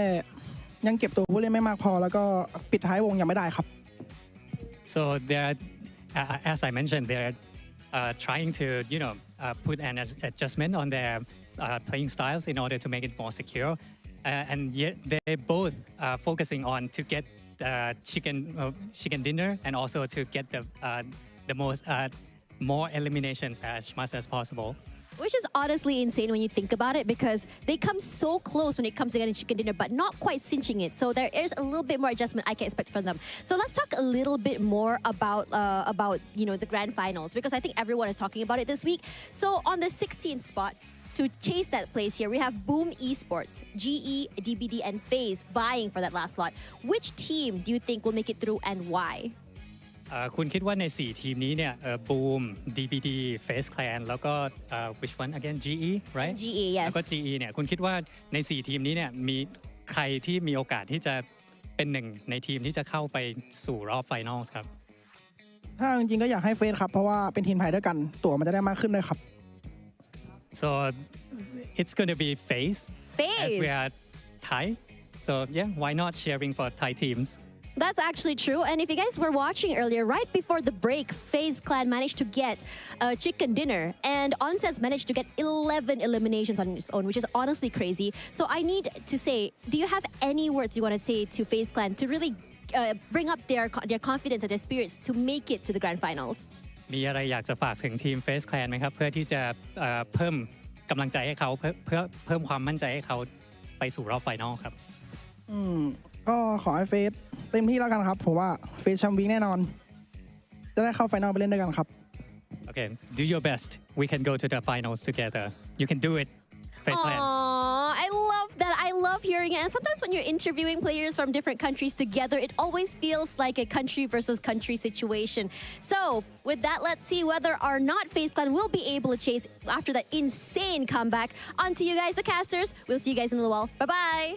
S10: ยังเก็บตัวผู้เล่นไม่มากพอแล้วก็ปิดท้ายวงยังไม่ได้ครับ
S9: So they're as I mentioned they're trying to put an adjustment on their playing styles in order to make it more secure and yet they both focusing on to get chicken dinner and also to get the most more eliminations as much as possible.
S4: Which is honestly insane when you think about it, because they come so close when it comes to getting chicken dinner, but not quite cinching it. So there is a little bit more adjustment I can expect from them. So let's talk a little bit more about the grand finals, because I think everyone is talking about it this week. So on the 16th spot, to chase that place here, we have Boom Esports, GE, DBD, and FaZe vying for that last slot. Which team do you think will make it through and why?
S9: คุณคิดว่าใน4ทีมนี้เนี่ยBoom DBD FaZe Clan แล้วก็which one again GE right
S4: GE yes
S9: แล้วก็ GE เนี่ยคุณคิดว่าใน4ทีมนี้เนี่ยมีใครที่มีโอกาสที่จะเป็นหนึ่งในทีมที่จะเข้าไปสู่รอบไฟนอลครับ
S10: ถ้าจริงๆก็อยากให้เฟซครับเพราะว่าเป็นทีมไทยด้วยกันตั๋วมันจะได้มากขึ้นด้วยครับ
S9: so it's going to be FaZe as we are Thai so yeah why not cheering for Thai teams
S4: That's actually true. And if you guys were watching earlier, right before the break, FaZe Clan managed to get a chicken dinner. And Onsets managed to get 11 eliminations on its own, which is honestly crazy. So I need to say, do you have any words you want to say to FaZe Clan to really bring up their confidence and their spirits to make it to the grand finals?
S9: มีอะไรอยากจะฝากถึงทีม FaZe Clan ไหมครับเพื่อที่จะเพิ่มกำลังใจให้เขาเพื่อเพิ่มความมั่นใจให้เขาไปสู่รอบไฟนอลครับ
S10: ก็ขอให้เฟซเต็มที่แล้วกันครับเพราะว่าเฟซแชมป์วีคแน่นอนจะได้เข้าไฟนอลไปเล่นด้วยกันครับ
S9: Okay do your best we can go to the finals together you can do it FaZe Clan
S4: I love that. I love hearing it. And sometimes when you're interviewing players from different countries together, it always feels like a country versus country situation. So with that, let's see whether or not FaZe Clan will be able to chase after that insane comeback. On to you guys, the casters. We'll see you guys in a little while. Bye-bye.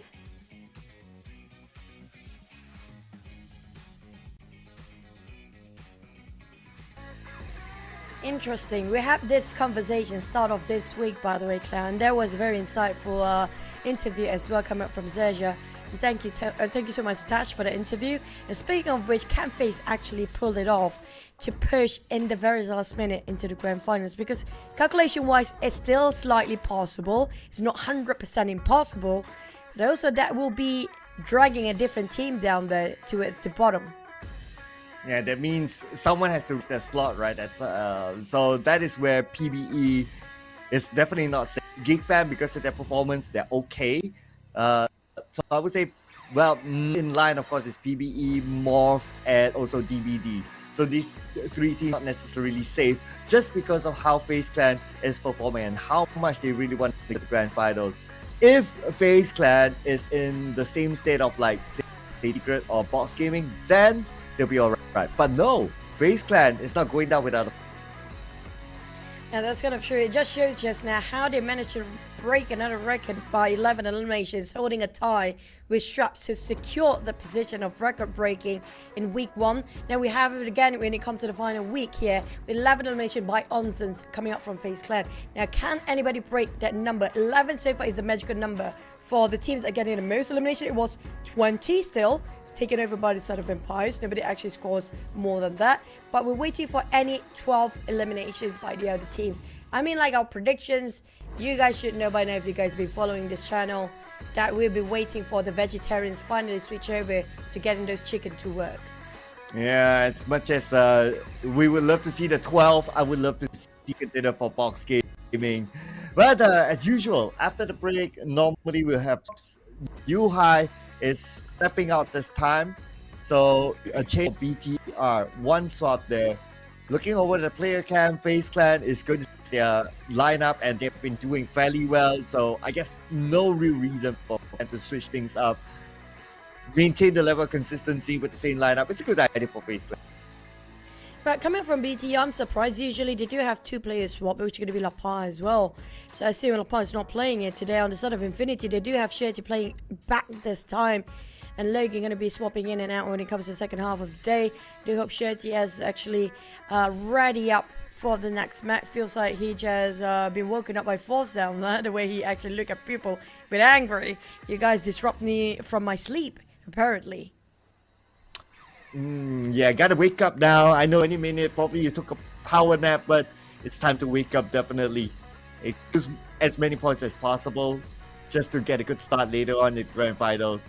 S7: Interesting. We had this conversation start of this week, by the way, Clan. There was a very insightful interview as well coming up from XERXIA. Thank you so much, Tash, for the interview. And speaking of which, can FaZe actually pull it off to push in the very last minute into the grand finals? Because calculation-wise, it's still slightly possible. It's not 100% impossible. But also that will be dragging a different team down there towards the bottom.
S8: Yeah, that means someone has to reach that slot, right? So that is where PBE is definitely not safe. GEEK fan, because of their performance, they're okay. So I would say, well, in line, of course, is PBE, MORPH, and also DBD. So these three teams are not necessarily safe just because of how FaZe Clan is performing and how much they really want to make the grand finals. If FaZe Clan is in the same state of like Secret or Box Gaming, then they'll be alright. But no, FaZe Clan is not going down without a...
S7: Yeah, that's kind of true. It just shows just now how they managed to break another record by 11 eliminations, holding a tie with Straps to secure the position of record breaking in week 1. Now we have it again when it comes to the final week here, with 11 eliminations by Onsens coming up from FaZe Clan. Now, can anybody break that number? 11 so far is a magical number for the teams that are getting the most elimination. It was 20 still, taken over by the side of Empires. Nobody actually scores more than that. But we're waiting for any 12 eliminations by the other teams. I mean, like our predictions, you guys should know by now if you guys been following this channel that we'll be waiting for the vegetarians finally switch over to getting those chicken to work.
S8: Yeah, as much as we would love to see the 12, I would love to see a dinner for Box Gaming. But as usual, after the break, normally we'll have Yuhai is stepping out this time. So a change of BTR, one swap there. Looking over the player cam, FaZe Clan is going to see their lineup and they've been doing fairly well. So I guess no real reason for them to switch things up. Maintain the level of consistency with the same lineup. It's a good idea for FaZe Clan.
S7: But coming from BT, I'm surprised. Usually they do have two players swap, which is going to be Lapa as well. So I assume Lapa is not playing it today. On the side of Infinity, they do have Sherty playing back this time. And Logan going to be swapping in and out when it comes to the second half of the day. Do hope Sherty has actually ready up for the next match. Feels like he just been woken up by force down there. The way he actually look at people a bit angry. You guys disrupt me from my sleep, apparently.
S8: Yeah, gotta wake up now. I know any minute probably you took a power nap, but it's time to wake up definitely. It gives as many points as possible just to get a good start later on in grand finals.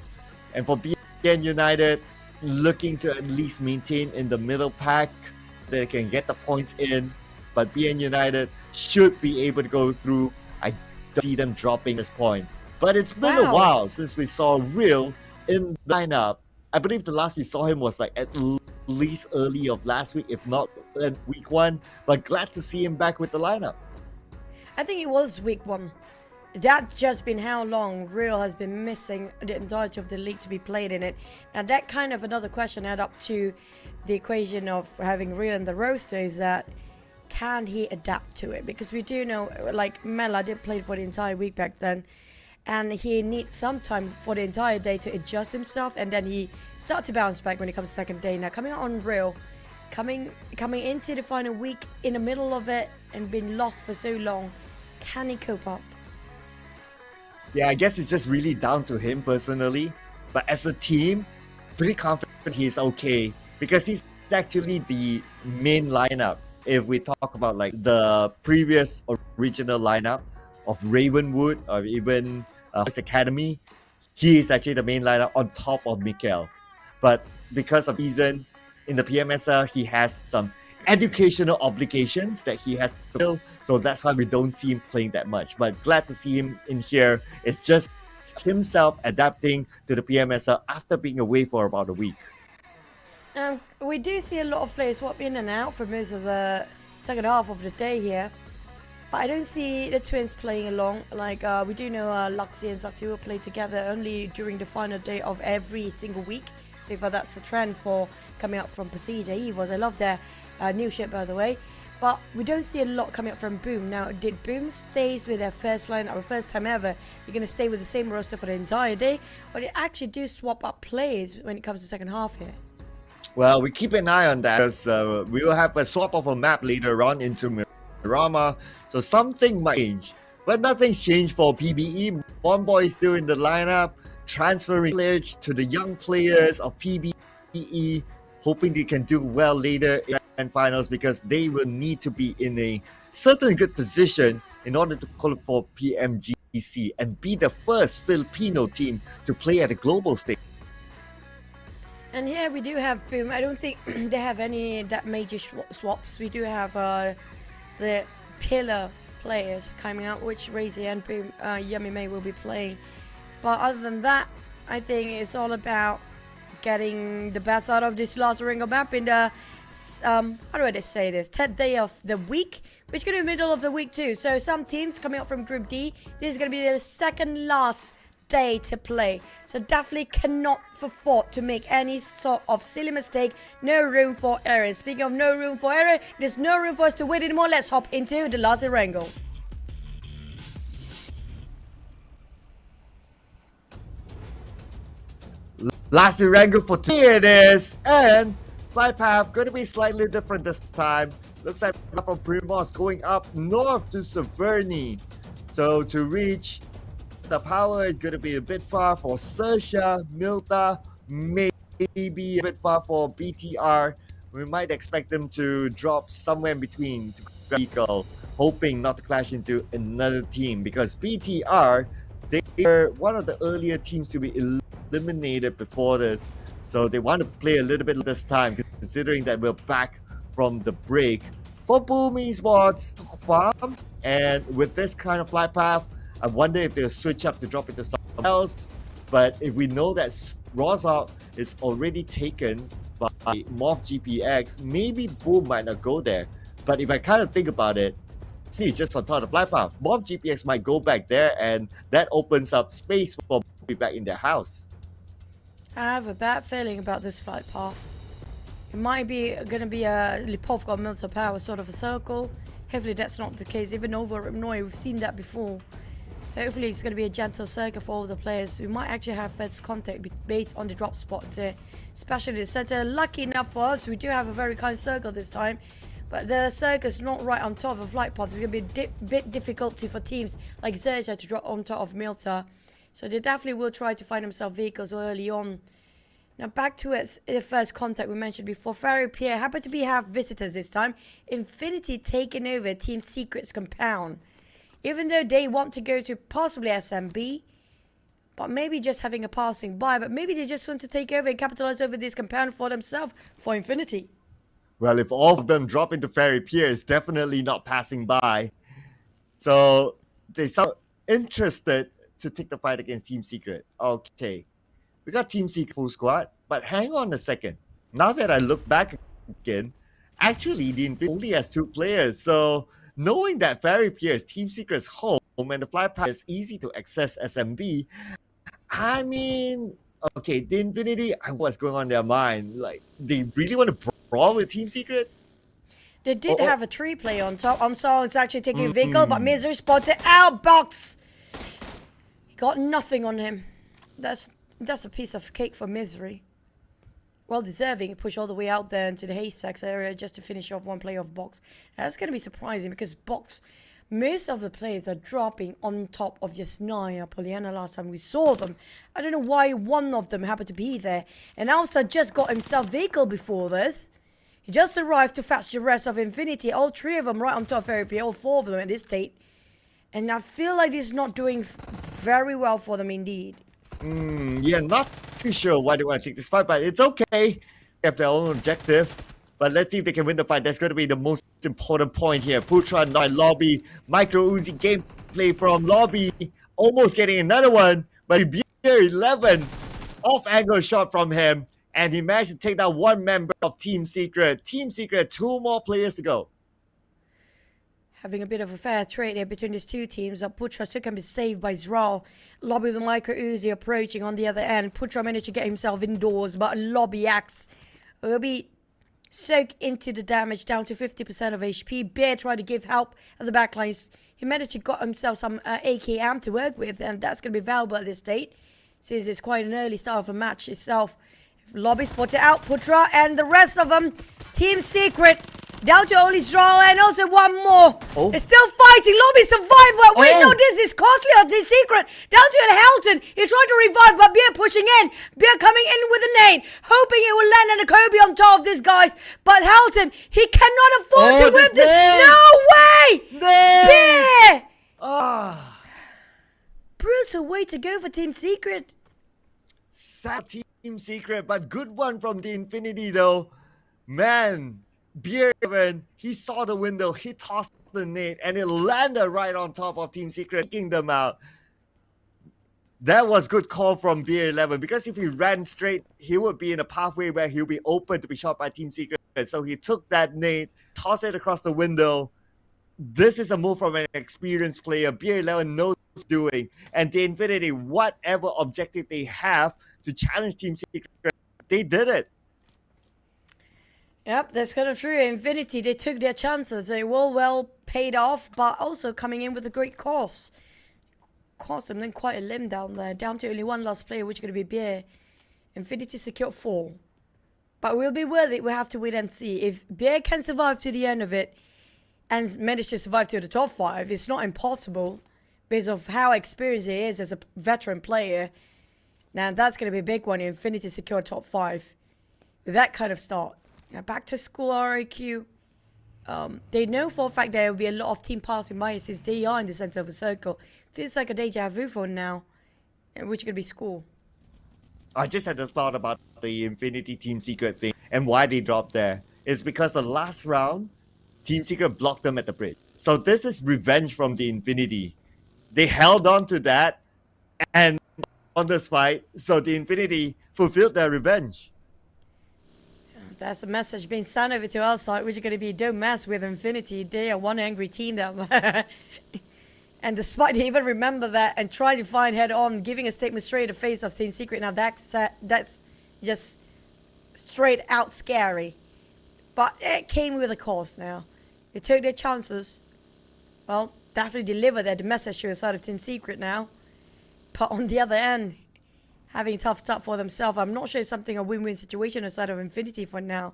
S8: And for BN United, looking to at least maintain in the middle pack, they can get the points in. But BN United should be able to go through. I don't see them dropping this point. But it's been a while since we saw Real in the lineup. I believe the last we saw him was like at least early of last week, if not week 1. But glad to see him back with the lineup.
S7: I think it was week 1. That's just been how long Real has been missing the entirety of the league to be played in it. Now that kind of another question add up to the equation of having Real in the roster is that can he adapt to it? Because we do know like Mela did play for the entire week back then. And he needs some time for the entire day to adjust himself, and then he starts to bounce back when it comes to second day. Now coming out on Real, coming into the final week in the middle of it and been lost for so long, can he cope up?
S8: Yeah, I guess it's just really down to him personally. But as a team, pretty confident he's okay because he's actually the main lineup. If we talk about like the previous original lineup of Ravenwood or even Academy, he is actually the main lineup on top of Mikael. But because of reason in the PMSL, he has some educational obligations that he has to fulfill, so that's why we don't see him playing that much. But glad to see him in here. It's just himself adapting to the PMSL after being away for about a week.
S7: We do see a lot of players swap in and out for most of the second half of the day here. But I don't see the twins playing along. Like we do know Luxie and Zakti will play together only during the final day of every single week. So far that's the trend for coming up from PERSIJA EVOS. I love their new ship, by the way. But we don't see a lot coming up from Boom. Now, did Boom stays with their first line, or first time ever, you're going to stay with the same roster for the entire day? Or they actually do swap up players when it comes to second half here?
S8: Well, we keep an eye on that because we will have a swap of a map later on into Rama, so something might change. But nothing's changed for PBE. One boy is still in the lineup, transferring knowledge to the young players of PBE, hoping they can do well later in grand finals because they will need to be in a certain good position in order to qualify for PMGC and be the first Filipino team to play at a global stage.
S7: And here we do have Boom. I don't think they have any that major swaps. We do have the pillar players coming out, which Razy and Boom, Yummy May will be playing. But other than that, I think it's all about getting the best out of this last REGUM map in the, how do I say this, 10th day of the week, which is going to be middle of the week too. So some teams coming out from Group D, this is going to be the second last day to play. So definitely cannot afford to make any sort of silly mistake. No room for error. Speaking of no room for error, there's no room for us to win anymore. Let's hop into the last REGUM.
S8: Last REGUM for today it is, and flight path going to be slightly different this time. Looks like from Primos going up north to Severny. So to reach the power is going to be a bit far for XERXIA, Milta, maybe a bit far for BTR. We might expect them to drop somewhere in between to vehicle, hoping not to clash into another team because BTR, they were one of the earlier teams to be eliminated before this. So they want to play a little bit this time considering that we're back from the break. For Boom Esports farm, and with this kind of flight path, I wonder if they'll switch up to drop into something else. But if we know that Rozok is already taken by MORPH GPX. Maybe Boom might not go there. But if I kind of think about it, see, it's just on top of the flight path. MORPH GPX might go back there, and that opens up space for be back in their house.
S7: I have a bad feeling about this flight path. It might be going to be a Lipovka Milta Power sort of a circle. Hopefully that's not the case. Even over Ripnoi, we've seen that before. Hopefully it's going to be a gentle circle for all the players. We might actually have first contact based on the drop spots here, especially the center. Lucky enough for us, we do have a very kind circle this time, but the circle is not right on top of flight path. It's going to be a bit difficulty for teams like XERXIA to drop on top of Milta. So they definitely will try to find themselves vehicles early on. Now back to the first contact we mentioned before. Ferry Pier happen to have visitors this time. Infinity taking over Team Secret's compound. Even though they want to go to possibly SMB, but maybe just having a passing by, but maybe they just want to take over and capitalize over this compound for themselves, for Infinity.
S8: Well, if all of them drop into Ferry Pier, it's definitely not passing by. So they sound interested to take the fight against Team Secret. Okay. We got Team Secret full squad, but hang on a second. Now that I look back again, actually the Infinity only has 2 players. So knowing that Ferry Pier is Team Secret's home and the flight path is easy to access SMB, I mean, okay, the Infinity, what's going on in their mind? Like, they really want to brawl with Team Secret?
S7: They did have a 3 player on top. I'm sorry, it's actually taking a vehicle, but Misery spotted out box. He got nothing on him. That's a piece of cake for Misery. Well deserving. Push all the way out there into the haystacks area just to finish off one player of box. That's going to be surprising because box, most of the players are dropping on top of Yasnaya Pollyanna last time we saw them. I don't know why one of them happened to be there. And Alsa just got himself vehicle before this. He just arrived to fetch the rest of Infinity. All 3 of them right on top of therapy. All 4 of them at this state. And I feel like this is not doing very well for them indeed.
S8: Yeah, not too sure why they want to take this fight, but it's okay. They have their own objective. But let's see if they can win the fight. That's going to be the most important point here. Putra, not Lobby. Micro Uzi gameplay from Lobby. Almost getting another one. But Beer 11 off-angle shot from him. And he managed to take down 1 member of Team Secret. Team Secret, 2 more players to go.
S7: Having a bit of a fair trade here between these 2 teams. Putra still can be saved by Zral. Lobby with Micro Uzi approaching on the other end. Putra managed to get himself indoors, but Lobby Axe will be soaked into the damage, down to 50% of HP. Bear tried to give help at the back lines. He managed to got himself some AK amp to work with, and that's going to be valuable at this state, since it's quite an early start of the match itself. Lobby spotted out Putra and the rest of them. Team Secret down to only Zral and also 1 more. It's still fighting. Lobby survived. Wait, no, this is costly of the Secret. Down to Helton. He's trying to revive, but Beer pushing in. Beer coming in with a nade, hoping it will land on a Kobe on top of these guys. But Helton, he cannot afford to win this. No way! Beer! Brutal way to go for Team Secret.
S8: Sad Team Secret, but good one from the Infinity though. Man, Beer, he saw the window, he tossed the nade, and it landed right on top of Team Secret, taking them out. That was good call from Beer 11, because if he ran straight, he would be in a pathway where he'll be open to be shot by Team Secret. So he took that nade, tossed it across the window. This is a move from an experienced player. Beer 11 knows what he's doing. And the Infinity, whatever objective they have to challenge Team Secret, they did it.
S7: Yep, that's kind of true. Infinity, they took their chances. They were well paid off, but also coming in with a great cost. Cost them then quite a limb down there. Down to only 1 last player, which is going to be Beer. Infinity secured 4. But we'll be worth it. We'll have to wait and see. If Beer can survive to the end of it and manage to survive to the top 5, it's not impossible because of how experienced he is as a veteran player. Now, that's going to be a big one. Infinity secure top 5 with that kind of start. Now back to school RIQ. They know for a fact there will be a lot of team passing by since they are in the center of the circle. Feels like a deja vu for now, which is going to be school.
S8: I just had a thought about the Infinity Team Secret thing and why they dropped there. It's because the last round, Team Secret blocked them at the bridge. So this is revenge from the Infinity. They held on to that and on this fight. So the Infinity fulfilled their revenge.
S7: That's a message being sent over to our side, which is going to be don't mess with Infinity. They are one angry team that. And despite they even remember that and try to find head on, giving a statement straight in the face of Team Secret. Now that's just straight out scary. But it came with a cost now. They took their chances. Well, definitely delivered the message to the side of Team Secret now. But on the other end, having a tough start for themselves. I'm not sure it's something a win-win situation aside of Infinity for now.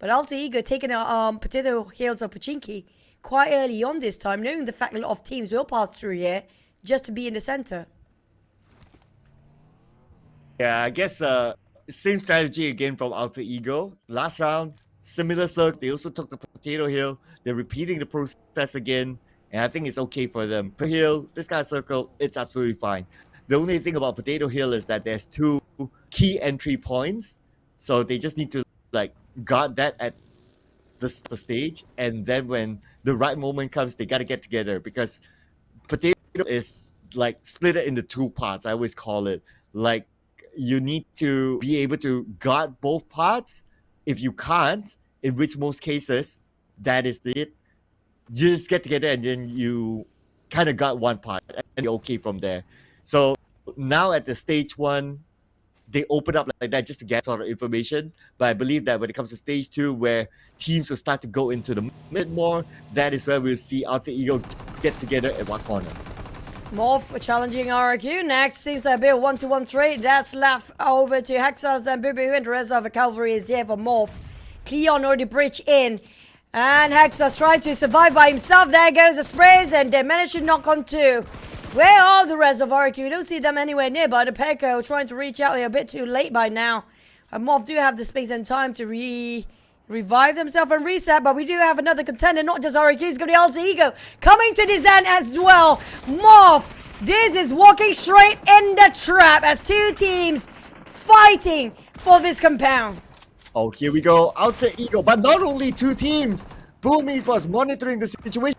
S7: But Alter Ego taking a potato heels of Pachinki quite early on this time, knowing the fact a lot of teams will pass through here just to be in the center.
S8: Yeah, I guess same strategy again from Alter Ego. Last round, similar circle. They also took the potato hill. They're repeating the process again, and I think it's okay for them. Per hill, this kind of circle, it's absolutely fine. The only thing about potato hill is that there's 2 key entry points, so they just need to like guard that at the stage, and then when the right moment comes, they gotta get together, because potato is like split it into 2 parts. I always call it like you need to be able to guard both parts. If you can't, in which most cases that is it, you just get together and then you kind of got one part and you're okay from there. So now at the stage 1, they open up like that just to get sort of information. But I believe that when it comes to stage 2, where teams will start to go into the mid more, that is where we'll see Alter Ego get together at one corner.
S7: MORPH challenging RRQ. Next seems like a bit of 1-to-1 trade. That's left over to Hexas and Bubu, and the rest of the cavalry is here for MORPH. QEON already bridge in. And Hexas trying to survive by himself. There goes the sprays, and they manage to knock on 2. Where are the rest of RQ? We don't see them anywhere nearby. The Telco trying to reach out. They're a bit too late by now. And MORPH do have the space and time to revive themselves and reset. But we do have another contender, not just RQ. It's going to be Alter Ego coming to this end as well. MORPH, this is walking straight in the trap as 2 teams fighting for this compound.
S8: Oh, here we go. Alter Ego. But not only 2 teams. Boom Esports monitoring the situation.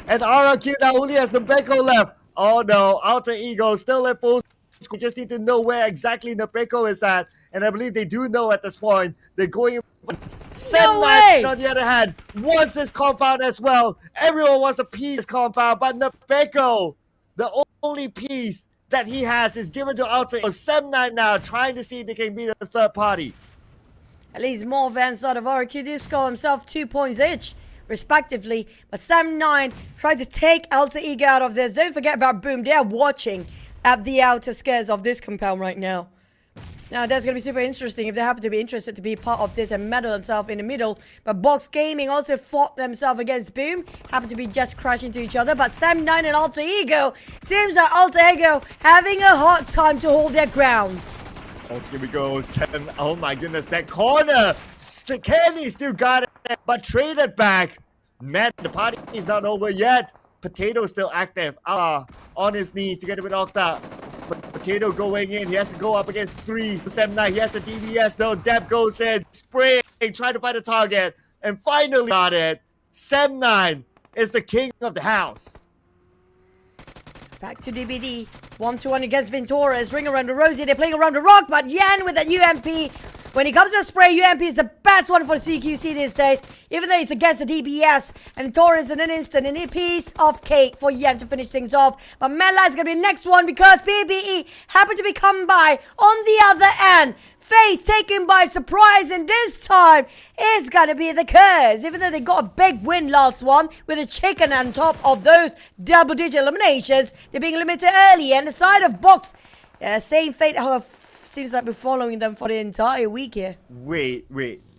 S8: And RRQ now only has the Telco left. Oh no, Alter Ego still at full. We just need to know where exactly the Telco is at. And I believe they do know at this point. They're going
S7: No way!
S8: on the other hand, wants this compound as well. Everyone wants a piece of this compound, but the Telco, the only piece that he has is given to Alter Ego. Sem9 now trying to see if they can beat the third party.
S7: At least MORPH and side of RQ do score himself 2 points each, respectively. But Sem9 trying to take Alter Ego out of this. Don't forget about Boom. They are watching at the outer skirts of this compound right now. Now, that's going to be super interesting if they happen to be interested to be part of this and medal themselves in the middle. But Box Gaming also fought themselves against Boom. Happen to be just crashing into each other. But Sem9 and Alter Ego, seems like Alter Ego having a hard time to hold their grounds.
S8: Oh, here we go. Oh my goodness, that corner. Kenny still got it, but traded back. Man, the party is not over yet. Potato still active. On his knees to get him with Octa. Potato going in. He has to go up against 3. Sem9. He has the DBS though. Deb goes in. Spray. Trying to find a target. And finally got it. Sem9 is the king of the house.
S7: Back to DBD. 1-to-1 against Ventores. Ring around the Rosie. They're playing around the rock, but Yan with that UMP. When it comes to spray, UMP is the best one for CQC these days, even though it's against the DBS. And Torres in an instant, and a piece of cake for Yan to finish things off. But Mela is going to be the next one because PBE happened to be come by on the other end. FaZe taken by surprise, and this time is going to be the Curse. Even though they got a big win last one with a chicken on top of those double-digit eliminations, they're being eliminated early. And the side of Box, same fate seems like we're following them for the entire week here.
S8: Wait.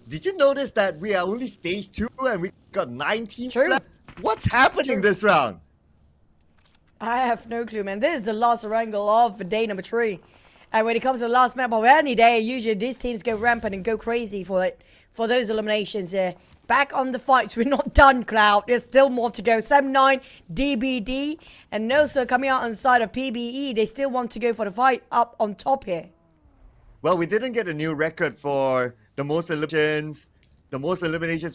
S8: Did you notice that we are only stage 2 and we got 9 teams left? What's happening this round?
S7: I have no clue, man. This is the last wrangle of day number 3. And when it comes to the last map of any day, usually these teams go rampant and go crazy for it, for those eliminations here. Back on the fights, we're not done, Cloud. There's still more to go. Sem9, DBD, and Nosa coming out on the side of PBE. They still want to go for the fight up on top here.
S8: Well, we didn't get a new record for the most eliminations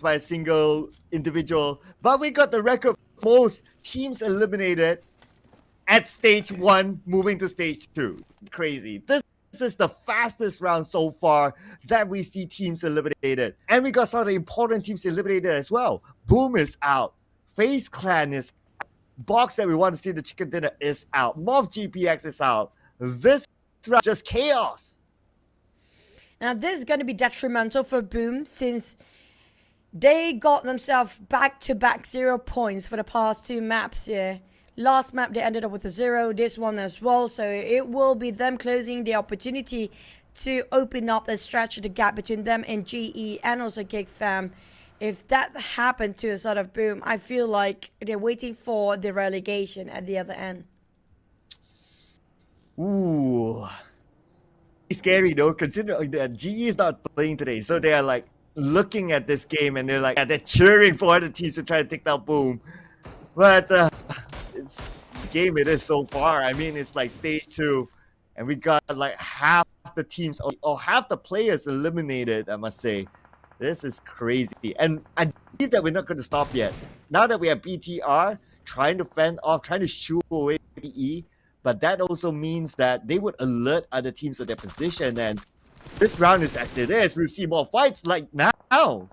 S8: by a single individual, but we got the record for most teams eliminated at stage 1 moving to stage 2. Crazy. This is the fastest round so far that we see teams eliminated. And we got some of the important teams eliminated as well. Boom is out. FaZe Clan is out. Box that we want to see the chicken dinner is out. MORPH GPX is out. This round just chaos.
S7: Now, this is going to be detrimental for Boom since they got themselves back-to-back 0 points for the past 2 maps here. Last map, they ended up with a 0. This one as well. So it will be them closing the opportunity to open up and stretch the gap between them and GE and also GEEK fam. If that happened to a sort of Boom, I feel like they're waiting for the relegation at the other end.
S8: Ooh. It's scary though, considering that GE is not playing today. So they are like looking at this game and they're like, yeah, they're cheering for other teams to try to take down Boom. But it's the game it is so far. I mean, it's like stage 2, and we got like half the teams or half the players eliminated, I must say. This is crazy. And I believe that we're not going to stop yet. Now that we have BTR trying to fend off, trying to shoo away PE, but that also means that they would alert other teams of their position. And this round is as it is. We'll see more fights like now.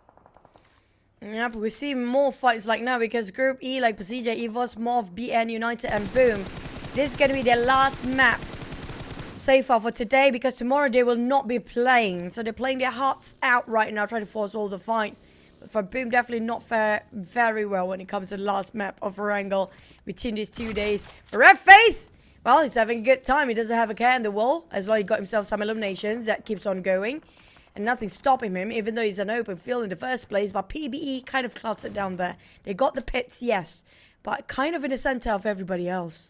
S7: Yep, we see more fights like now because Group E, like PERSIJA, EVOS, MORPH, BN, United, and Boom. This is going to be their last map so far for today because tomorrow they will not be playing. So they're playing their hearts out right now, trying to force all the fights. But for Boom, definitely not fare very well when it comes to the last map of Wrangle between these 2 days. Red Face! Well, he's having a good time. He doesn't have a care in the wall. As long as he got himself some eliminations, that keeps on going. And nothing's stopping him, even though he's an open field in the first place. But PBE kind of clustered down there. They got the pits, yes. But kind of in the center of everybody else.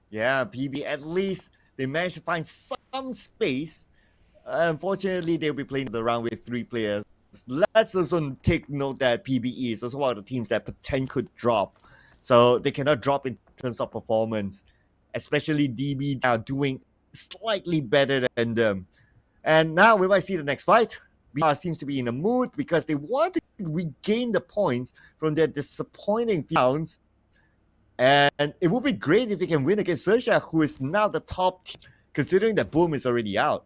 S8: Yeah, PB, at least they managed to find some space. Unfortunately, they'll be playing the round with 3 players. Let's also take note that PBE is also one of the teams that potentially could drop. So they cannot drop in terms of performance. Especially DB now doing slightly better than them. And now we might see the next fight. BR seems to be in a mood because they want to regain the points from their disappointing rounds. And it would be great if they can win against XERXIA, who is now the top team, considering that Boom is already out.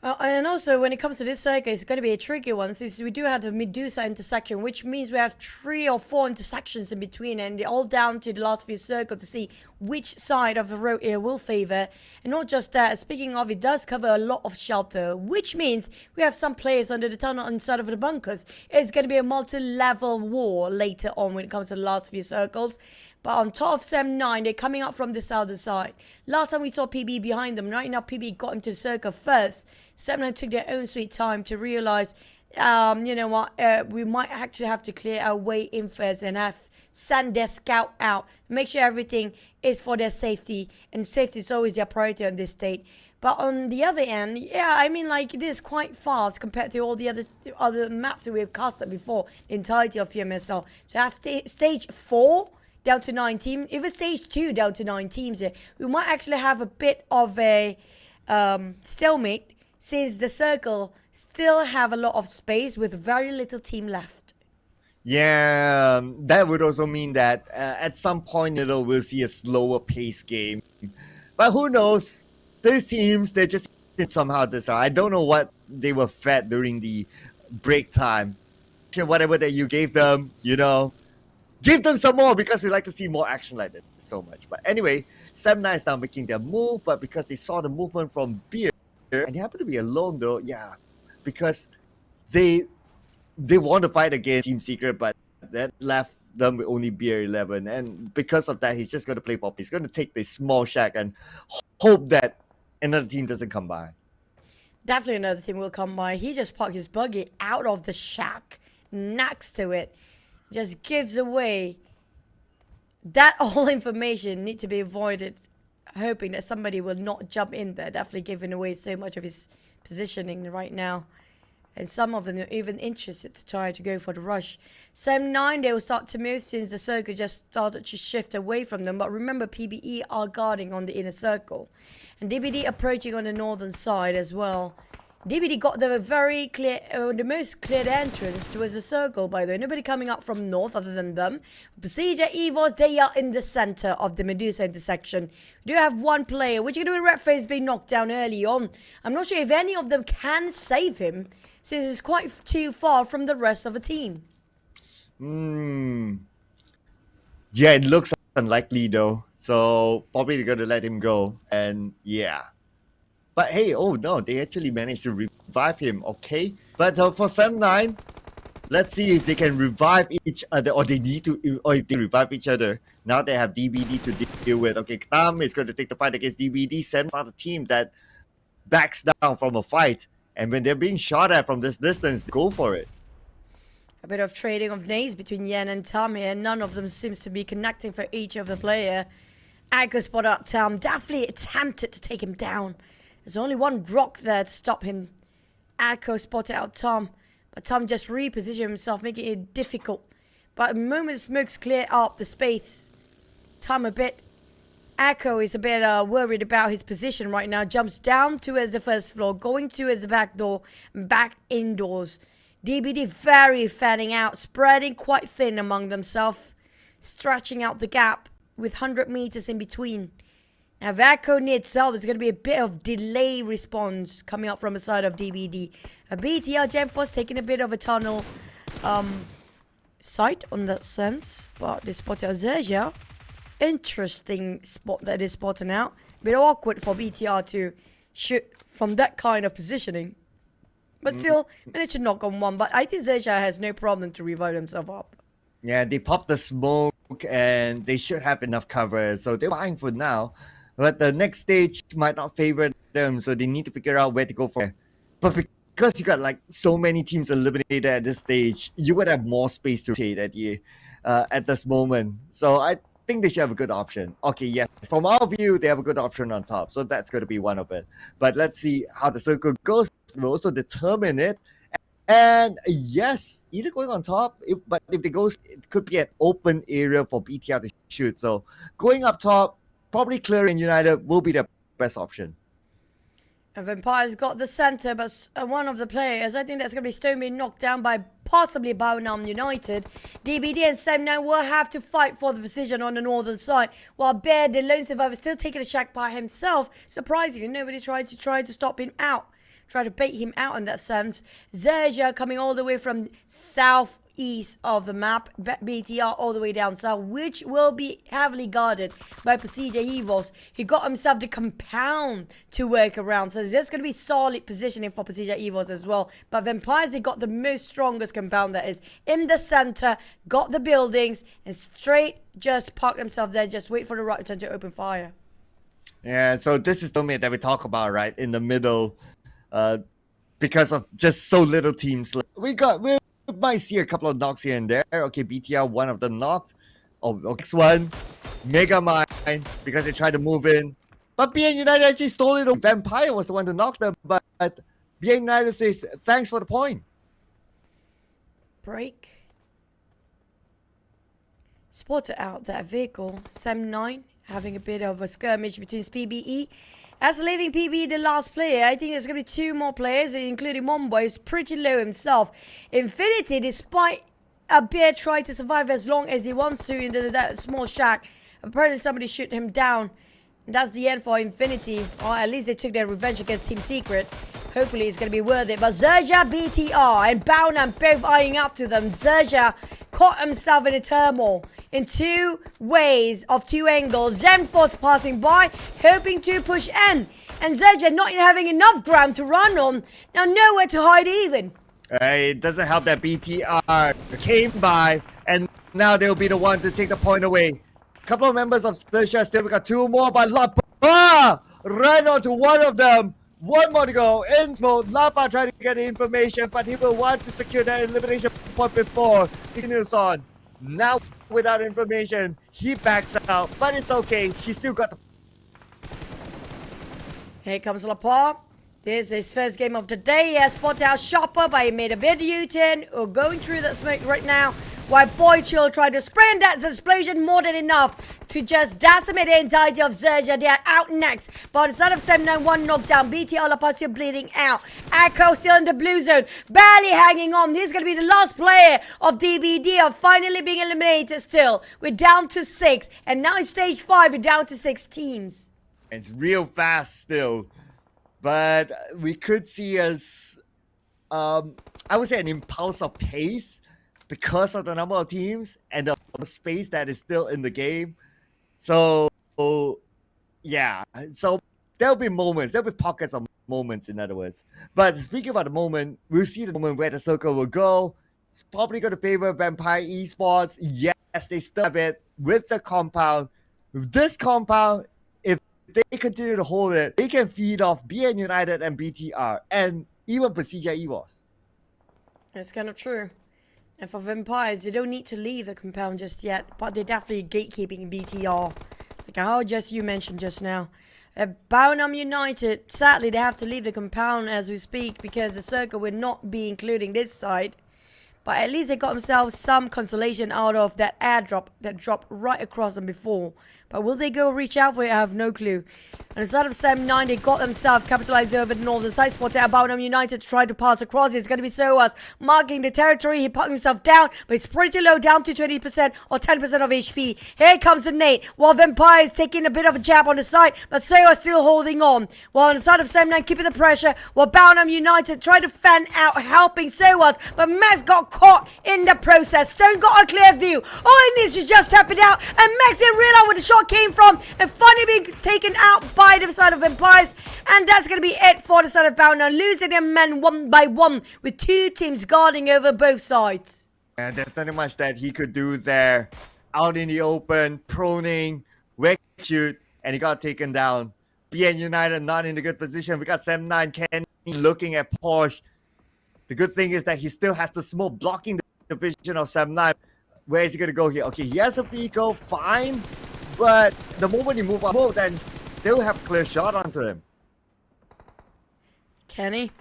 S7: And also, when it comes to this circuit, it's going to be a tricky one since we do have the Medusa intersection, which means we have 3 or 4 intersections in between, and they're all down to the last few circles to see which side of the road it will favor. And not just that, speaking of, it does cover a lot of shelter, which means we have some players under the tunnel inside of the bunkers. It's going to be a multi-level war later on when it comes to the last few circles. But on top of Sem 9, they're coming up from the southern side. Last time we saw PB behind them. Right now, PB got into the circle first. Sem 9 took their own sweet time to realize, you know what, we might actually have to clear our way in first and have send their scout out. Make sure everything is for their safety. And safety is always their priority on this state. But on the other end, yeah, I mean, like, it is quite fast compared to all the other maps that we've casted before, the entirety of PMSL. So after stage 4... down to 9 teams, even stage 2 down to 9 teams here. We might actually have a bit of a stalemate since the circle still have a lot of space with very little team left.
S8: Yeah, that would also mean that at some point, you know, we'll see a slower pace game. But who knows? These teams, they just somehow this round. I don't know what they were fed during the break time. Whatever that you gave them, you know, give them some more because we like to see more action like this so much. But anyway, Sem 9 is now making their move, but because they saw the movement from Beer, and they happen to be alone though, yeah, because they want to fight against Team Secret, but that left them with only Beer 11. And because of that, he's just going to play for. He's going to take this small shack and hope that another team doesn't come by.
S7: Definitely another team will come by. He just parked his buggy out of the shack next to it. Just gives away that all information need to be avoided, hoping that somebody will not jump in there. Definitely giving away so much of his positioning right now. And some of them are even interested to try to go for the rush. Sem 9, they will start to move since the circle just started to shift away from them. But remember, PBE are guarding on the inner circle. And DBD approaching on the northern side as well. DBD got the very clear, the most clear entrance towards the circle, by the way. Nobody coming up from north other than them. PERSIJA, EVOS, they are in the center of the Medusa intersection. We do have one player, which is going to be Red FaZe being knocked down early on. I'm not sure if any of them can save him, since it's quite too far from the rest of the team.
S8: Yeah, it looks unlikely though. So probably they're gonna let him go. And yeah. But hey, oh no, they actually managed to revive him, okay? But for Sam9, let's see if they can revive each other, or they need to, or if they revive each other. Now they have DBD to deal with. Okay, Tam is going to take the fight against DBD. Sam's not a team that backs down from a fight. And when they're being shot at from this distance, go for it.
S7: A bit of trading of nades between Yen and Tam here. None of them seems to be connecting for each of the player. Aggo spot out Tam. Definitely attempted to take him down. There's only one rock there to stop him. Aggo spotted out Tom. But Tom just repositioned himself, making it difficult. But the moment smokes clear up the space, Tom a bit... Aggo is a bit worried about his position right now. Jumps down towards the first floor, going towards the back door, and back indoors. DBD very fanning out, spreading quite thin among themselves, stretching out the gap with 100 meters in between. Now, Aggo near itself, there's going to be a bit of delay response coming up from the side of DBD. BTR Gemforce taking a bit of a tunnel sight on that sense, but they spotted XERXIA. Interesting spot that they're spotting out. A bit awkward for BTR to shoot from that kind of positioning. But still, managed to knock on one. But I think XERXIA has no problem to revive himself up.
S8: Yeah, they popped the smoke and they should have enough cover. So they're fine for now. But the next stage might not favor them. So they need to figure out where to go from. But because you got like so many teams eliminated at this stage, you would have more space to rotate at this moment. So I think they should have a good option. Okay, yes. From our view, they have a good option on top. So that's going to be one of it. But let's see how the circle goes. We'll also determine it. And yes, either going on top, but if they go, it could be an open area for BTR to shoot. So going up top, probably clearing United will be the best option.
S7: And Vampire's got the center, but one of the players, I think that's going to be Stone being knocked down by possibly Baonam United. DBD and Sam9 will have to fight for the position on the northern side, while Bear, the lone survivor, still taking a shot by himself. Surprisingly, nobody tried to stop him out. Try to bait him out in that sense. XERXIA coming all the way from southeast of the map. BTR all the way down south, which will be heavily guarded by PERSIJA EVOS. He got himself the compound to work around. So there's going to be solid positioning for PERSIJA EVOS as well. But Vampires, they got the most strongest compound that is in the center. Got the buildings and straight just parked himself there. Just wait for the right turn to open fire.
S8: Yeah, so this is the mid that we talk about, right? In the middle. Because of just so little teams. We might see a couple of knocks here and there. Okay, BTR, one of them knocked. Oh, next one, Mega Mind, because they tried to move in. But BN United actually stole it. Vampire was the one to knock them, but BN United says, thanks for the point.
S7: Break. Spotted out that vehicle. Sam9 having a bit of a skirmish between PBE. As leaving PB the last player, I think there's going to be two more players, including Momboy, who's pretty low himself. Infinity, despite a bear trying to survive as long as he wants to in that small shack, apparently somebody shot him down. And that's the end for Infinity. Or at least they took their revenge against Team Secret. Hopefully it's going to be worth it. But XERXIA, BTR, and Baonam both eyeing up to them. XERXIA caught himself in a turmoil. In two ways of two angles. Zenforce passing by, hoping to push in. And XERXIA not having enough ground to run on. Now nowhere to hide even.
S8: It doesn't help that BTR came by, and now they'll be the ones to take the point away. A couple of members of XERXIA still, we got two more, but Lapa ran onto one of them. One more to go. In smoke, Lapa trying to get the information, but he will want to secure that elimination point before he continues on. Now, without information, he backs out, but it's okay. He still got the...
S7: Here comes Lapa. This is his first game of the day. He has spotted out Shopper, but he made a bit of U-turn. Going through that smoke right now. while Boy Chill tried to sprint that explosion more than enough to just decimate the entirety of XERXIA. They are out next. But instead of 791 knockdown, BTR La Paz still bleeding out. Echo still in the blue zone, barely hanging on. He's going to be the last player of DBD of finally being eliminated still. We're down to 6. And now in stage 5, we're down to 6 teams.
S8: It's real fast still. But we could see as, I would say, an impulse of pace because of the number of teams and the space that is still in the game. So, yeah. So, there'll be moments. There'll be pockets of moments, in other words. But speaking about the moment, we'll see the moment where the circle will go. It's probably going to favor Vampire Esports. Yes, they still have it with the compound. With this compound, if they continue to hold it, they can feed off BN United and BTR and even PERSIJA EVOS.
S7: That's kind of true. And for Vampires, they don't need to leave the compound just yet, but they're definitely gatekeeping BTR. Like how just you mentioned just now. Bounham United, sadly, they have to leave the compound as we speak because the circle will not be including this side. But at least they got themselves some consolation out of that airdrop that dropped right across them before. But will they go reach out for it? I have no clue. And instead of 7-9, they got themselves capitalized over the northern side. Spotted out Bounham United to try to pass across. It's going to be Soas marking the territory. He put himself down, but it's pretty low, down to 20% or 10% of HP. Here comes the nade, while Vampire is taking a bit of a jab on the side, but Soas still holding on. While on the side of 7-9 keeping the pressure, while Bounham United try to fan out, helping Soas, but Max got caught in the process. Stone got a clear view. All he needs to just tap it out, and Max didn't realize where the shot came from, and finally being taken out by the side of Vampires. And that's going to be it for the side of Bound. Now losing their men one by one with 2 teams guarding over both sides.
S8: And there's nothing much that he could do there. Out in the open, proning, wake shoot, and he got taken down. BN United not in a good position. We got 7-9 Kenny looking at Porsche. The good thing is that he still has the smoke blocking the vision of 7-9. Where is he going to go here? Okay, he has a vehicle, fine. But the moment he move up, then they'll have clear shot onto him.
S7: Kenny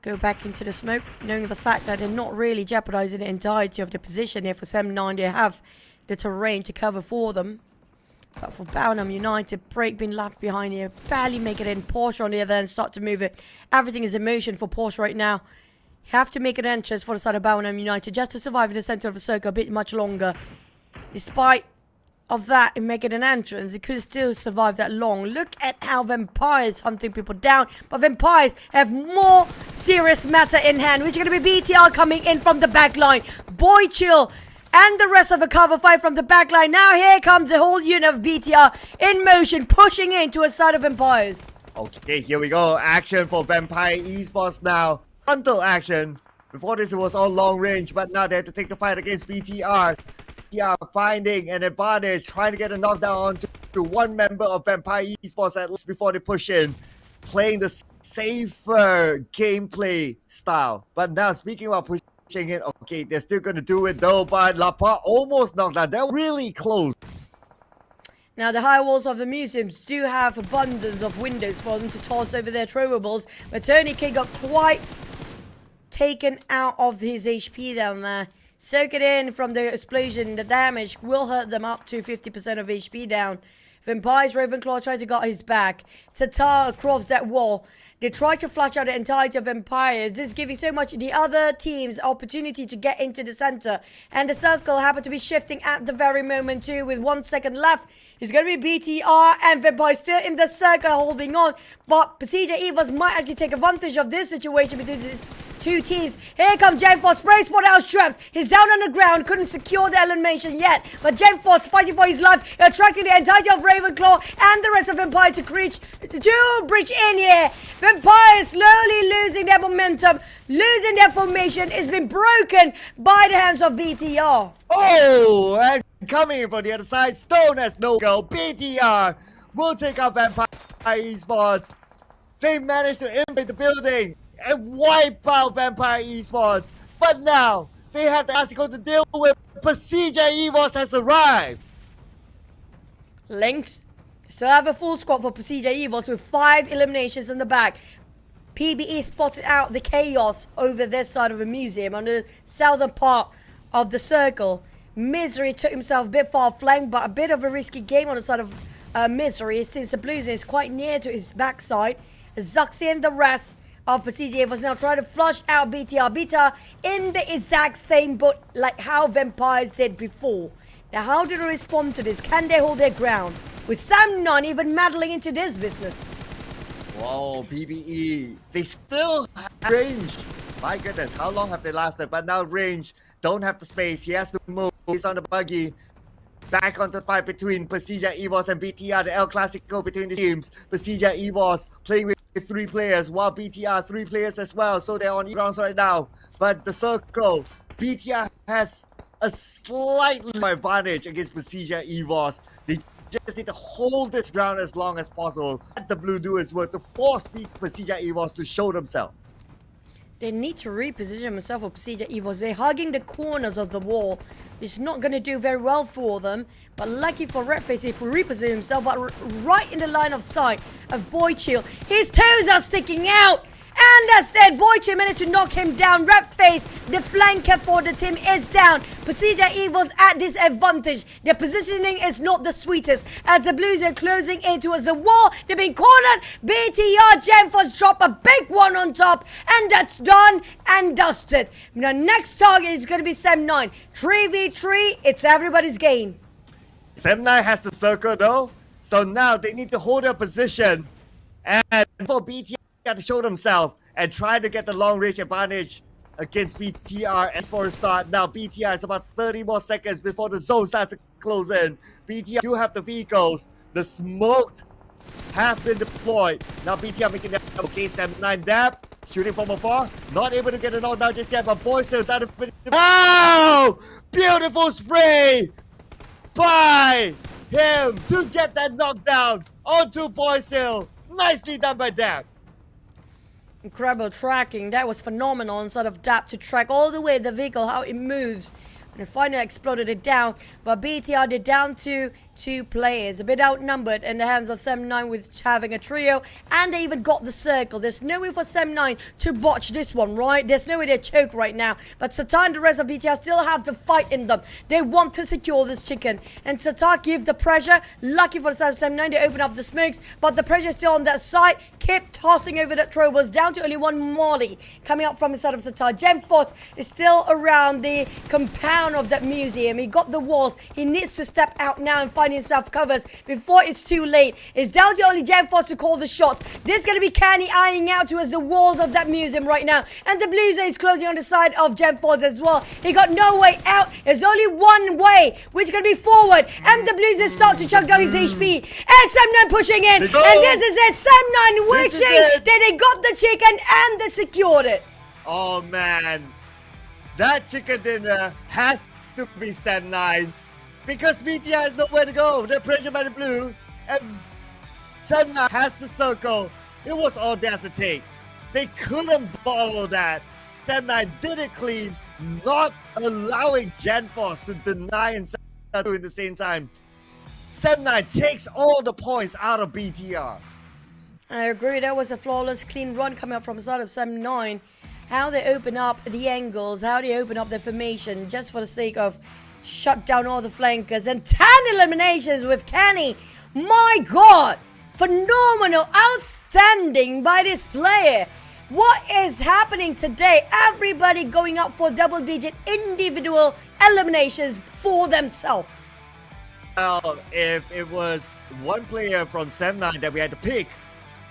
S7: go back into the smoke, knowing the fact that they're not really jeopardizing the entirety of the position here for 7-9. They have the terrain to cover for them. But for Bounham United, break being left behind here, barely make it in. Porsche on the other end start to move it. Everything is in motion for Porsche right now. You have to make an entrance for the side of Bounham United just to survive in the center of the circle a bit much longer. Despite of that in making an entrance, it could still survive that long. Look at how Vampires hunting people down, but Vampires have more serious matter in hand, which is going to be BTR coming in from the back line. Boy Chill and the rest of the cover fight from the back line. Now here comes the whole unit of BTR in motion, pushing into a side of Vampires.
S8: Okay, here we go. Action for Vampire Esports now. Frontal action. Before this, it was all long range, but now they have to take the fight against BTR. BTR finding an advantage, trying to get a knockdown to one member of Vampire Esports at least before they push in. Playing the safer gameplay style. But now, speaking about pushing in, okay, they're still going to do it though, but Lapa almost knocked out. They're really close.
S7: Now, the high walls of the museums do have abundance of windows for them to toss over their throwables, but Tony K got quite taken out of his HP down there. Soak it in from the explosion. The damage will hurt them up to 50% of HP down. Vampires, Ravenclaw try to get his back. Tatar across that wall. They try to flush out the entirety of Vampires. This is giving so much the other teams opportunity to get into the center. And the circle happened to be shifting at the very moment too, with 1 second left. It's going to be BTR and Vampire still in the circle holding on. But PERSIJA EVOS might actually take advantage of this situation between these 2 teams. Here comes Genforce, spray spot out Shreps. He's down on the ground, couldn't secure the elimination yet. But Genforce fighting for his life, attracting the entirety of Ravenclaw and the rest of Vampire to bridge in here. Vampire slowly losing their momentum, losing their formation. It's been broken by the hands of BTR.
S8: Oh, and coming in from the other side, Stone has no go. BTR will take out Vampire Esports. They managed to invade the building and wipe out Vampire Esports. But now, they have the Asico to deal with. PERSIJA EVOS has arrived.
S7: Lynx still have a full squad for PERSIJA EVOS with 5 eliminations in the back. PBE spotted out the chaos over this side of the museum on the southern part of the circle. Misery took himself a bit far flank, but a bit of a risky game on the side of Misery, since the Blues is quite near to his backside. XERXIA and the rest of PERSIJA was now trying to flush out BTR. BTR in the exact same boat like how Vampires did before. Now, how do they respond to this? Can they hold their ground? With Sam9 even meddling into this business.
S8: Whoa, PBE. They still have range. My goodness, how long have they lasted? But now range, don't have the space. He has to move. He's on the buggy. Back on the fight between PERSIJA, EVOS, and BTR. The El Clasico between the teams. PERSIJA, EVOS playing with 3 players, while BTR 3 players as well. So they're on grounds right now. But the circle, BTR has a slightly more advantage against PERSIJA, EVOS. They just need to hold this ground as long as possible. Let the blue do its work to force PERSIJA, EVOS to show themselves.
S7: They need to reposition themselves for PERSIJA, EVOS. They're hugging the corners of the wall. It's not going to do very well for them. But lucky for Redface, if we reposition himself right in the line of sight of Boychill. His toes are sticking out. And that's it. Boychill managed to knock him down. Redface, the flanker for the team, is down. PERSIJA, EVOS at disadvantage. Their positioning is not the sweetest, as the Blues are closing in towards the wall. They're being cornered. BTR GenForce drop a big one on top. And that's done and dusted. Now, next target is going to be Sam9. 3v3. It's everybody's game.
S8: Sam9 has the circle though. So now they need to hold their position. And for BTR to show themselves and try to get the long range advantage against BTR as for a start. Now BTR is about 30 more seconds before the zone starts to close in. BTR do have the vehicles. The smoke have been deployed. Now BTR making that okay. Sam9 dab, shooting from afar. Not able to get a knockdown just yet, but boys still done it. Oh! Beautiful spray by him to get that knockdown onto Boysill. Nicely done by Dab.
S7: Incredible tracking. That was phenomenal inside of DAP to track all the way the vehicle, how it moves. And finally exploded it down. But BTR did down to 2 players. A bit outnumbered in the hands of Sam9 with having a trio. And they even got the circle. There's no way for Sam9 to botch this one, right? There's no way they choke right now. But Satan and the rest of BTR still have the fight in them. They want to secure this chicken. And Satan give the pressure. Lucky for the side of Sam9, they open up the smokes. But the pressure is still on that side. Keep tossing over that Trobos down to only 1 Molly coming up from the side of Satan. GenForce is still around the compound of that museum. He got the walls. He needs to step out now and find himself covers before it's too late. It's down to only GenForce to call the shots. This is going to be Canny eyeing out towards the walls of that museum right now. And the Blues is closing on the side of GenForce as well. He got no way out. There's only one way, which is going to be forward. And the Blues is start to chuck down his HP. And Sam9 pushing in. And this is it. Sam9 wishing that they got the chicken and they secured it.
S8: Oh man. That chicken dinner has to be Sam9's. Because BTR has nowhere to go. They're pressured by the blue. And Sam9 has the circle. It was all theirs to take. They couldn't follow that. Sam9 did it clean, not allowing GenForce to deny and at the same time. Sam9 takes all the points out of BTR.
S7: I agree. That was a flawless, clean run coming up from the side of Sam9. How they open up the angles, how they open up the formation, just for the sake of shut down all the flankers. And 10 eliminations with Kenny. My God! Phenomenal, outstanding by this player. What is happening today? Everybody going up for double-digit individual eliminations for themselves.
S8: Well, if it was one player from Sam9 that we had to pick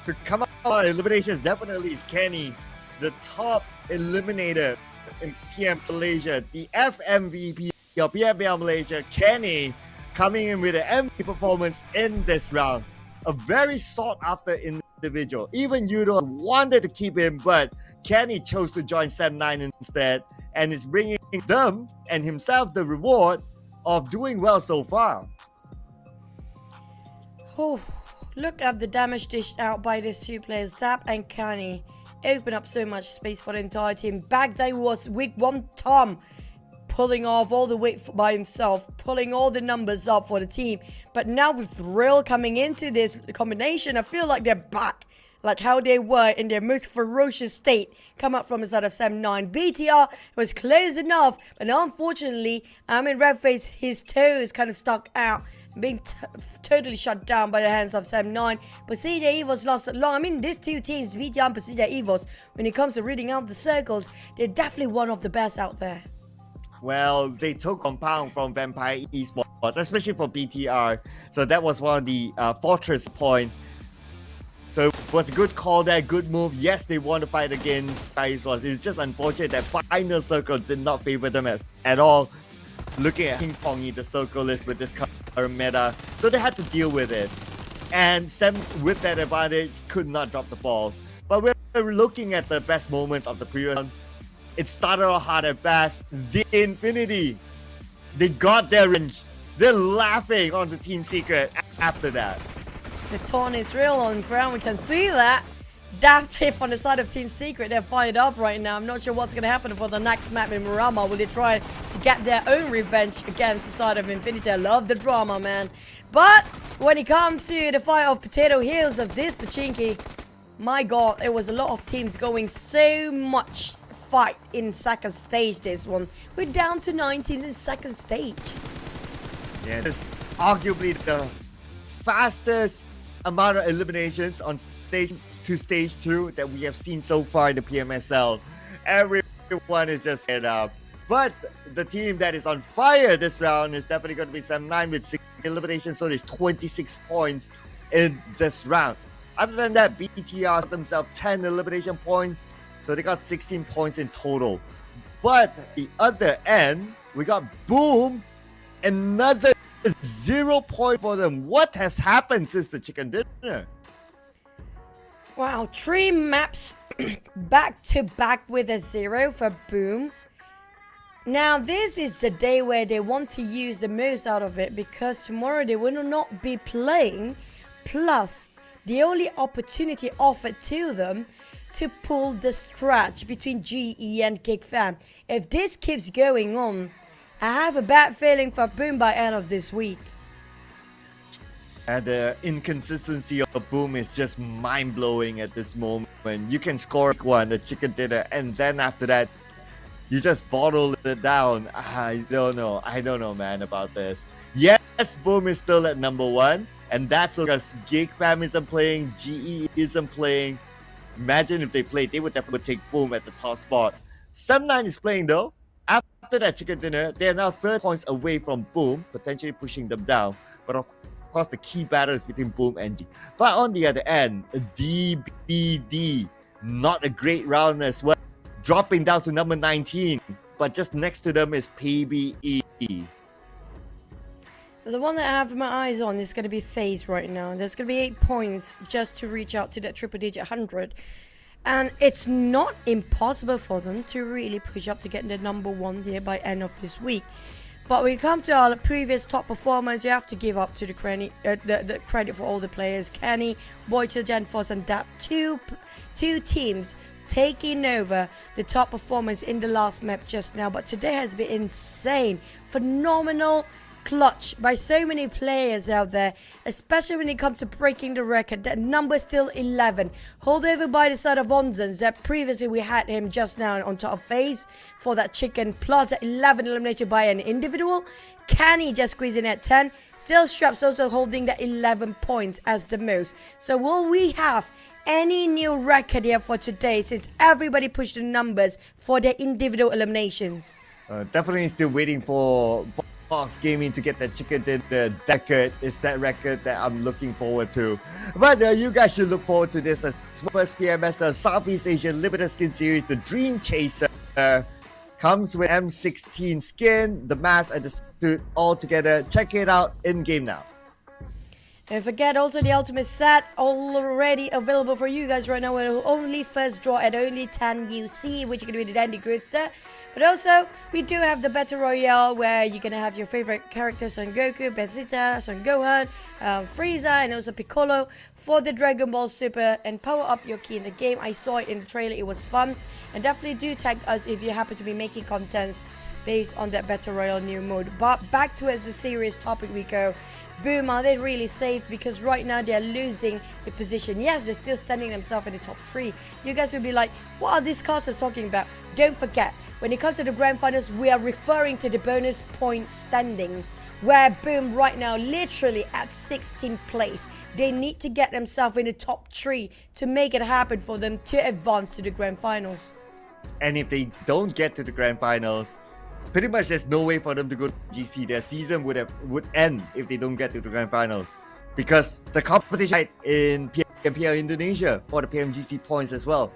S8: to come up on eliminations, definitely is Kenny, the top eliminator in PM Malaysia, the FMVP of PMSL Malaysia. Kenny coming in with an MVP performance in this round. A very sought after individual. Even Yoodo wanted to keep him, but Kenny chose to join Sam9 instead, and is bringing them and himself the reward of doing well so far.
S7: Oh, look at the damage dished out by these 2 players, Zap and Kenny. Open up so much space for the entire team. Back there was week 1 Tom, pulling off all the weight by himself, pulling all the numbers up for the team. But now with Thrill coming into this combination, I feel like they're back. like how they were in their most ferocious state, come up from the side of 7-9. BTR was close enough, but unfortunately, Redface, his toes kind of stuck out, being totally shut down by the hands of 7-9. PERSIJA EVOS lost it long. I mean, these two teams, BTR and PERSIJA EVOS, when it comes to reading out the circles, they're definitely one of the best out there.
S8: Well, they took compound from Vampire Esports, especially for BTR. So that was one of the fortress point. So it was a good call there, good move. Yes, they won the fight against Esports. It's just unfortunate that final circle did not favor them at all. Looking at ping-pongy the circle list with this current meta. So they had to deal with it. And Sam, with that advantage, could not drop the ball. But we're looking at the best moments of the previous round. It started off hard at fast. The Infinity, they got their range. They're laughing on the Team Secret after that.
S7: The taunt is real on ground, we can see that. That flip on the side of Team Secret, they're fired up right now. I'm not sure what's going to happen for the next map in Murama. Will they try to get their own revenge against the side of Infinity? I love the drama, man. But when it comes to the fight of Potato Hills of this Pachinki, my god, there was a lot of teams going so much fight in second stage this one. We're down to 9 teams in second stage.
S8: Yeah, this is arguably the fastest amount of eliminations on stage to stage 2 that we have seen so far in the PMSL. Everyone is just head up. But the team that is on fire this round is definitely going to be 7-9 with 6 eliminations, so there's 26 points in this round. Other than that, BTR themselves 10 elimination points, so they got 16 points in total. But the other end, we got Boom, another 0 point for them. What has happened since the chicken dinner?
S7: Wow, 3 maps back to back with a 0 for Boom. Now this is the day where they want to use the most out of it, because tomorrow they will not be playing, plus the only opportunity offered to them to pull the stretch between GE and GEEK fam. If this keeps going on, I have a bad feeling for Boom by end of this week.
S8: And the inconsistency of Boom is just mind-blowing at this moment. You can score one, the chicken dinner, and then after that, you just bottle it down. I don't know, man, about this. Yes, Boom is still at number 1, and that's because GEEK fam isn't playing, GE isn't playing. Imagine if they played, they would definitely take Boom at the top spot. 7-9 is playing though. After that chicken dinner, they are now 30 points away from Boom, potentially pushing them down. But of course, the key battle is between Boom and G. But on the other end, DBD, not a great round as well, dropping down to number 19. But just next to them is PBE.
S7: The one that I have my eyes on is going to be FaZe right now. There's going to be 8 points just to reach out to that triple-digit 100. And it's not impossible for them to really push up to get the number 1 there by end of this week. But when it comes to our previous top performers, you have to give up to the credit for all the players. Kenny, Boycha, Genforce, and DAP. Two teams taking over the top performance in the last map just now. But today has been insane. Phenomenal clutch by so many players out there, especially when it comes to breaking the record. That number still 11, holdover by the side of Onzens, that previously we had him just now on top of FaZe for that chicken, plus 11 elimination by an individual. Kenny just squeezing at 10, still Straps also holding that 11 points as the most. So will we have any new record here for today, since everybody pushed the numbers for their individual eliminations?
S8: Definitely still waiting for Fox Gaming to get that chicken dinner record. Is that record that I'm looking forward to. But you guys should look forward to this as first PMSL Southeast Asian Limited Skin Series, the Dream Chaser. Comes with M16 skin, the mask and the suit all together. Check it out in game now.
S7: Don't forget also the ultimate set already available for you guys right now. We'll only first draw at only 10 UC, which is going to be the Dandy Grooster. But also, we do have the Battle Royale where you're going to have your favorite characters, Son Goku, Vegeta, Son Gohan, Frieza, and also Piccolo for the Dragon Ball Super, and power up your key in the game. I saw it in the trailer, it was fun. And definitely do tag us if you happen to be making contents based on that Battle Royale new mode. But back to as a serious topic we go. Boom, are they really safe? Because right now they're losing the position. Yes, they're still standing themselves in the top 3. You guys will be like, what are these casters talking about? Don't forget, when it comes to the grand finals, we are referring to the bonus point standing, where Boom right now literally at 16th place. They need to get themselves in the top 3 to make it happen for them to advance to the grand finals.
S8: And if they don't get to the grand finals, pretty much there's no way for them to go to GC. Their season would end if they don't get to the grand finals, because the competition in PMPL Indonesia for the PMGC points as well.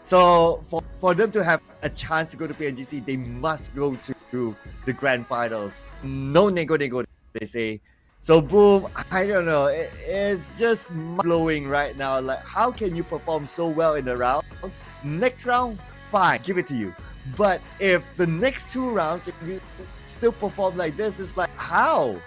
S8: So for them to have a chance to go to PMGC, they must go to the grand finals. No nego, they say. So Boom, I don't know, it's just blowing right now. Like, how can you perform so well in the round? Next round, fine, give it to you. But if the next 2 rounds, if we still perform like this, it's like, how?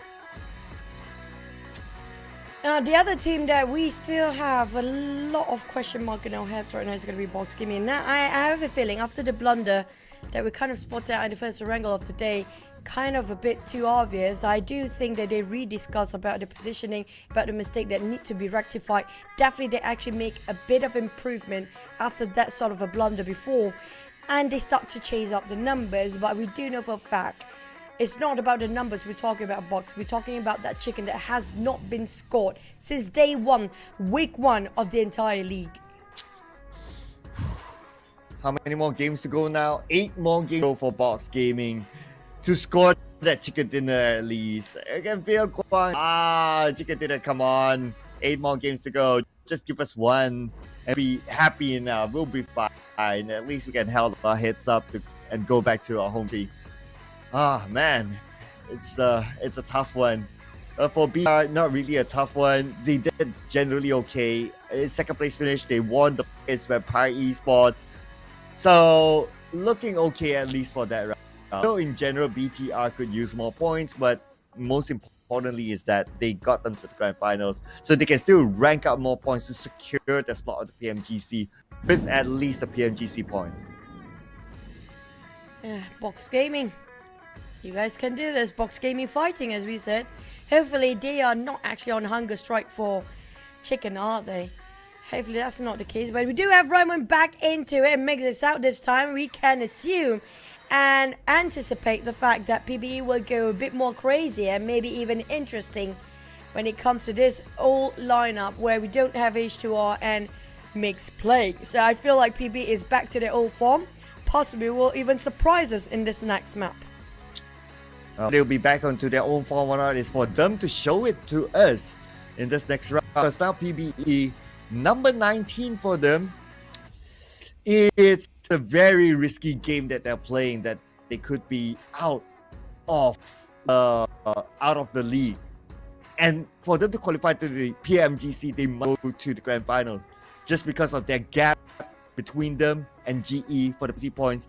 S7: The other team that we still have a lot of question mark in our heads right now is going to be Box Gaming. Now, I have a feeling after the blunder that we kind of spotted out in the first wrangle of the day, kind of a bit too obvious, I do think that they rediscuss about the positioning, about the mistake that need to be rectified. Definitely they actually make a bit of improvement after that sort of a blunder before, and they start to chase up the numbers. But we do know for a fact it's not about the numbers we're talking about, Box. We're talking about that chicken that has not been scored since day 1, week 1 of the entire league.
S8: How many more games to go now? 8 more games to go for Box Gaming to score that chicken dinner at least. I can feel Kwang. Chicken dinner, come on. 8 more games to go. Just give us 1 and be happy enough. We'll be fine. At least we can hold our heads up and go back to our home team. Man, it's a tough one. For BR, not really a tough one. They did generally okay. Second place finish. They won the place Vampire Esports. So looking okay at least for that round. So in general, BTR could use more points, but most importantly is that they got them to the grand finals, so they can still rank up more points to secure the slot of the PMGC with at least the PMGC points.
S7: Box Gaming, you guys can do this. Box Gaming fighting, as we said. Hopefully they are not actually on hunger strike for chicken, are they? Hopefully that's not the case. But we do have Roman back into it and makes this out this time. We can assume and anticipate the fact that PBE will go a bit more crazy and maybe even interesting when it comes to this old lineup where we don't have H2R and Mixed Plague. So I feel like PBE is back to their old form. Possibly will even surprise us in this next map.
S8: They'll be back onto their own form or not is for them to show it to us in this next round. Because now PBE, number 19 for them, it's a very risky game that they're playing, that they could be out of the league. And for them to qualify to the PMGC, they must go to the grand finals. Just because of their gap between them and GE for the PMGC points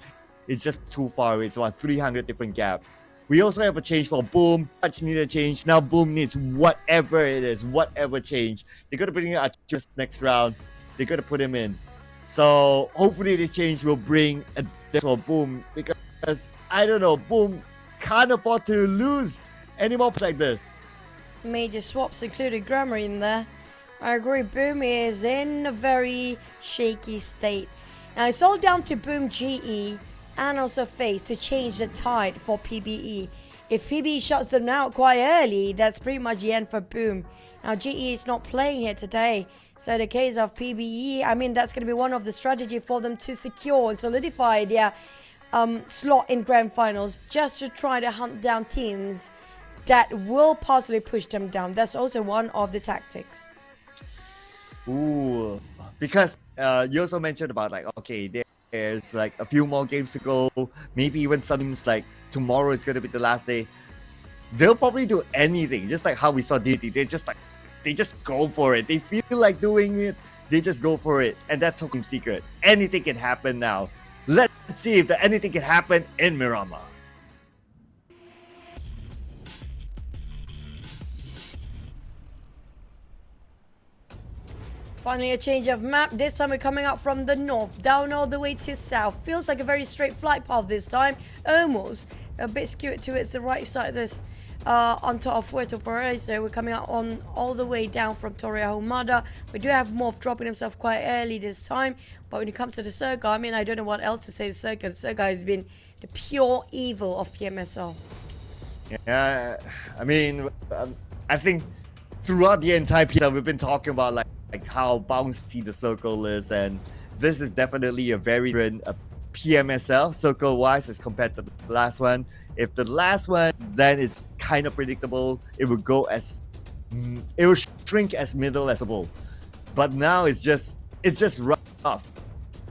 S8: is just too far away. It's about 300 different gap. We also have a change for Boom. Much needed change. Now Boom needs whatever it is, whatever change. They're going to bring it just next round. They're going to put him in. So hopefully this change will bring a for Boom, because I don't know, Boom can't afford to lose any more like this.
S7: Major swaps included grammar in there. I agree, Boom is in a very shaky state. Now it's all down to Boom GE and also FaZe to change the tide for PBE. If PBE shuts them out quite early, that's pretty much the end for Boom. Now GE is not playing here today, so in the case of PBE, I mean, that's going to be one of the strategy for them to secure and solidify their slot in grand finals, just to try to hunt down teams that will possibly push them down. That's also one of the tactics.
S8: Ooh, because you also mentioned about like, okay, there's like a few more games to go. Maybe even some teams like tomorrow is going to be the last day. They'll probably do anything, just like how we saw DD. They just go for it. They feel like doing it, they just go for it. And that's Team Secret. Anything can happen now. Let's see if anything can happen in Miramar.
S7: Finally a change of map. This time we're coming up from the north, down all the way to south. Feels like a very straight flight path this time. Almost. A bit skewed towards the right side of this on top of Puerto Paraiso. We're coming out on all the way down from Torre Ahumada. We do have MORPH dropping himself quite early this time. But when it comes to the Circle, I mean, I don't know what else to say. The Circle has been the pure evil of PMSL.
S8: Yeah, I mean, I think throughout the entire PMSL, we've been talking about like how bouncy the Circle is, and this is definitely a very different PMSL Circle-wise as compared to the last one. If the last one then is kind of predictable, it will shrink as middle as possible. But now it's just rough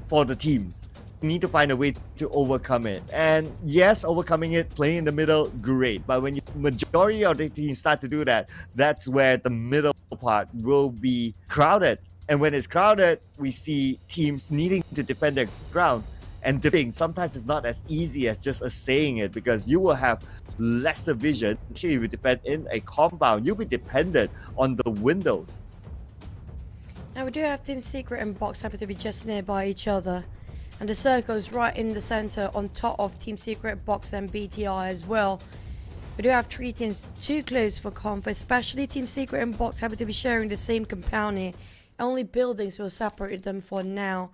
S8: for the teams. You need to find a way to overcome it. And yes, overcoming it, playing in the middle, great. But when majority of the teams start to do that, that's where the middle part will be crowded. And when it's crowded, we see teams needing to defend their ground. And defending sometimes it's not as easy as just saying it, because you will have lesser vision. Actually, if you defend in a compound, you'll be dependent on the windows.
S7: Now we do have Team Secret and Box happen to be just nearby each other. And the Circle is right in the center on top of Team Secret, Box and BTR as well. We do have three teams too close for comfort, especially Team Secret and Box happen to be sharing the same compound here. Only buildings will separate them for now.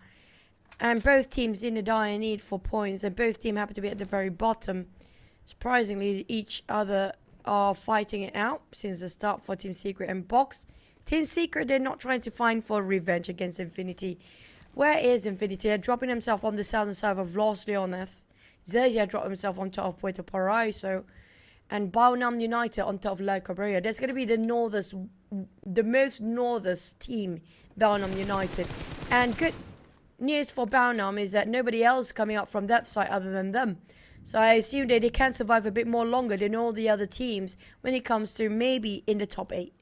S7: And both teams in a dire need for points, and both teams happen to be at the very bottom. Surprisingly, each other are fighting it out since the start for Team Secret and Box. Team Secret, they're not trying to find for revenge against Infinity. Where is Infinity? They're dropping himself on the southern side of Los Leones. XERXIA dropped himself on top of Puerto Paraiso. And Baunam United on top of La Cabrera. There's going to be the most northest team, Baunam United. And good news for Baunam is that nobody else coming up from that side other than them. So I assume that they can survive a bit more longer than all the other teams when it comes to maybe in the top 8.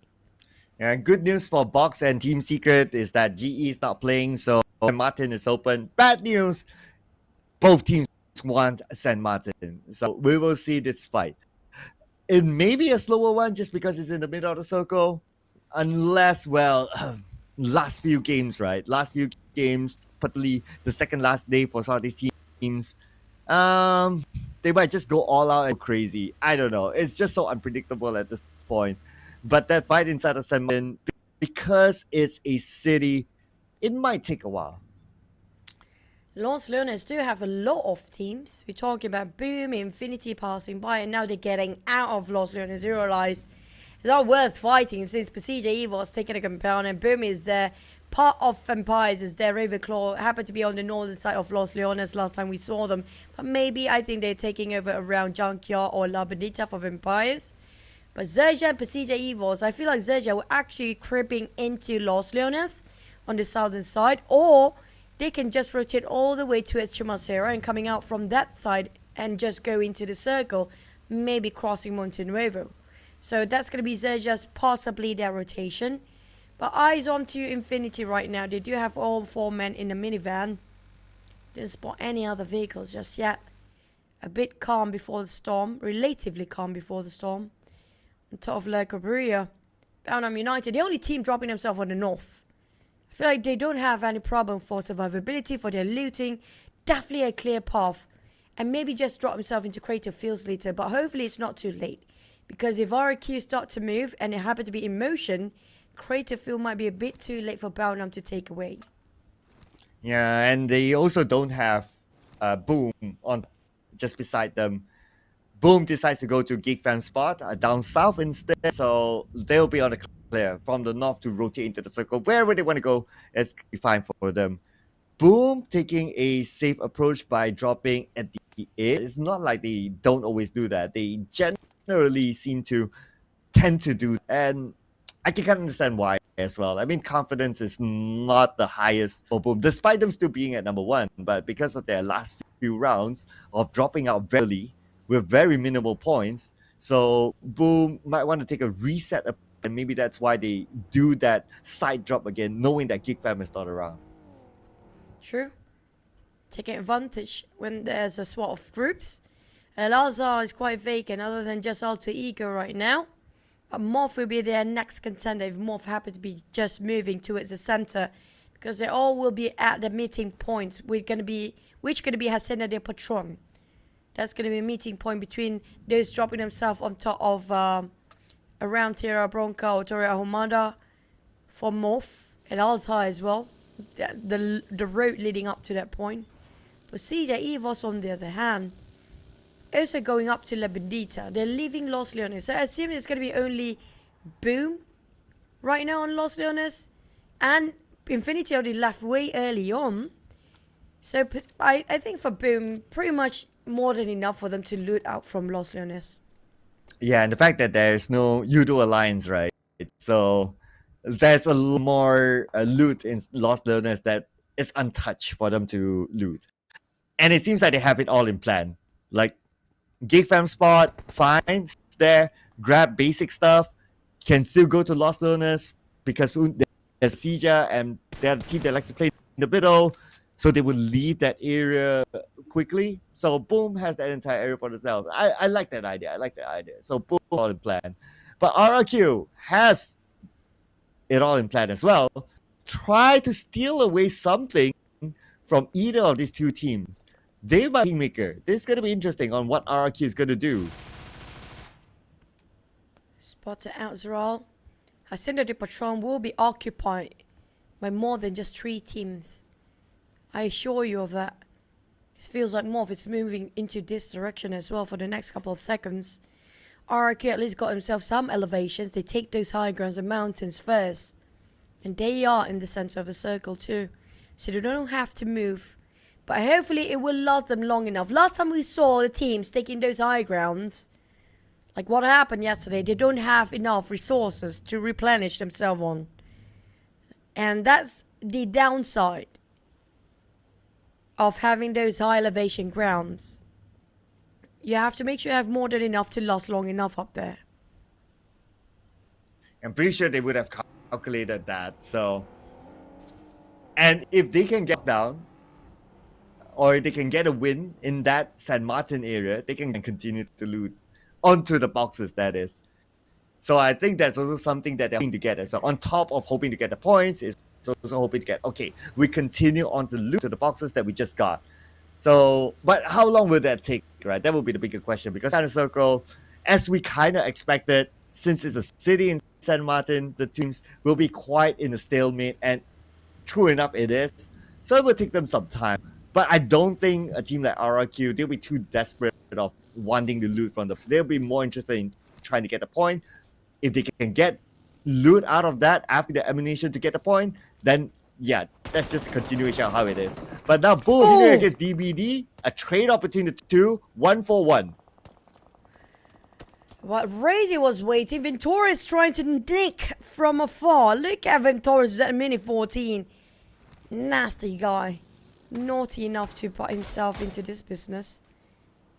S8: And good news for Box and Team Secret is that GE is not playing, so San Martin is open. Bad news, both teams want San Martin. So we will see this fight. It may be a slower one just because it's in the middle of the Circle. Unless, well, last few games, right? Last few games, particularly the second last day for some of these teams, they might just go all out and crazy. I don't know. It's just so unpredictable at this point. But that fight inside of San Martin, because it's a city, it might take a while.
S7: Los Leones do have a lot of teams. We're talking about Boom, Infinity passing by, and now they're getting out of Los Leones. You realize it's not worth fighting since PERSIJA EVOS taking a compound, and Boom is there. Part of Vampires is there. Ravenclaw happened to be on the northern side of Los Leones last time we saw them. But maybe I think they're taking over around Junkyard or La Bonita for Vampires. But XERXIA and PERSIJA EVOS, I feel like XERXIA were actually creeping into Los Leones on the southern side, or they can just rotate all the way towards Chumacera and coming out from that side and just go into the Circle, maybe crossing Monte Nuevo. So that's going to be XERXIA's possibly their rotation. But eyes on to Infinity right now. They do have all 4 men in the minivan. Didn't spot any other vehicles just yet. A bit calm before the storm, relatively calm before the storm. On top of La Cabrera, Baunam United, the only team dropping themselves on the north. I feel like they don't have any problem for survivability, for their looting. Definitely a clear path. And maybe just drop himself into creative fields later. But hopefully it's not too late. Because if REQ start to move and they happen to be in motion, creative field might be a bit too late for Baunam to take away.
S8: Yeah, and they also don't have Boom on just beside them. Boom decides to go to GEEK fam spot down south instead. So they'll be on the clear from the north to rotate into the Circle. Wherever they want to go, it's fine for them. Boom taking a safe approach by dropping at the edge. It's not like they don't always do that. They generally seem to tend to do, and I can kind of understand why as well. I mean, confidence is not the highest for Boom, despite them still being at number 1. But because of their last few rounds of dropping out very with very minimal points, so Boom might want to take a reset, and maybe that's why they do that side drop again, knowing that GEEK fam is not around.
S7: True. Taking advantage when there's a swat of groups. Lazar is quite vacant other than just Alter Ego right now. But MORPH will be their next contender if MORPH happen to be just moving towards the center. Because they all will be at the meeting point. Which gonna be Hacienda de Patron. That's going to be a meeting point between those dropping themselves on top of around Tierra Bronca or Torre Ahumada for MORPH and Altai as well. The road leading up to that point. But see the EVOS on the other hand, also going up to La Bendita. They're leaving Los Leones. So I assume it's going to be only Boom right now on Los Leones. And Infinity already left way early on. So I think for Boom, pretty much more than enough for them to loot out from Los Leones.
S8: Yeah, and the fact that there's no Yoodo Alliance, right? So there's a little more loot in Los Leones that is untouched for them to loot. And it seems like they have it all in plan. Like, GEEK fam spot, fine, it's there, grab basic stuff, can still go to Los Leones because there's PERSIJA and they're the team that likes to play in the middle, so they will leave that area quickly. So Boom has that entire area for themselves. I like that idea. So Boom all in plan. But RRQ has it all in plan as well. Try to steal away something from either of these two teams. They might be Kingmaker. This is going to be interesting on what RRQ is going to do.
S7: Spotted out Zeral. Hacienda de Patron will be occupied by more than just 3 teams. I assure you of that. It feels like MORPH is moving into this direction as well for the next couple of seconds. RRQ at least got himself some elevations. They take those high grounds and mountains first. And they are in the center of a circle too. So they don't have to move. But hopefully it will last them long enough. Last time we saw the teams taking those high grounds, like what happened yesterday, they don't have enough resources to replenish themselves on. And that's the downside of having those high elevation grounds. You have to make sure you have more than enough to last long enough up there.
S8: I'm pretty sure they would have calculated that. So, and if they can get down, or they can get a win in that San Martin area, they can continue to loot onto the boxes, that is. So I think that's also something that they're hoping to get as well. On top of hoping to get the points, is also hoping to get, okay, we continue on to loot to the boxes that we just got. So, but how long will that take, right? That will be the bigger question, because China Circle, as we kind of expected, since it's a city in San Martin, the teams will be quite in a stalemate, and true enough it is. So it will take them some time. But I don't think a team like RRQ, they'll be too desperate of wanting to loot from them. So they'll be more interested in trying to get the point. If they can get loot out of that after the ammunition to get the point, then yeah, that's just a continuation of how it is. But now Bull against DBD, a trade-off between the two, 1-for-1.
S7: What Razy was waiting, Ventoris trying to nick from afar. Look at Ventoris with that mini 14. Nasty guy. Naughty enough to put himself into this business.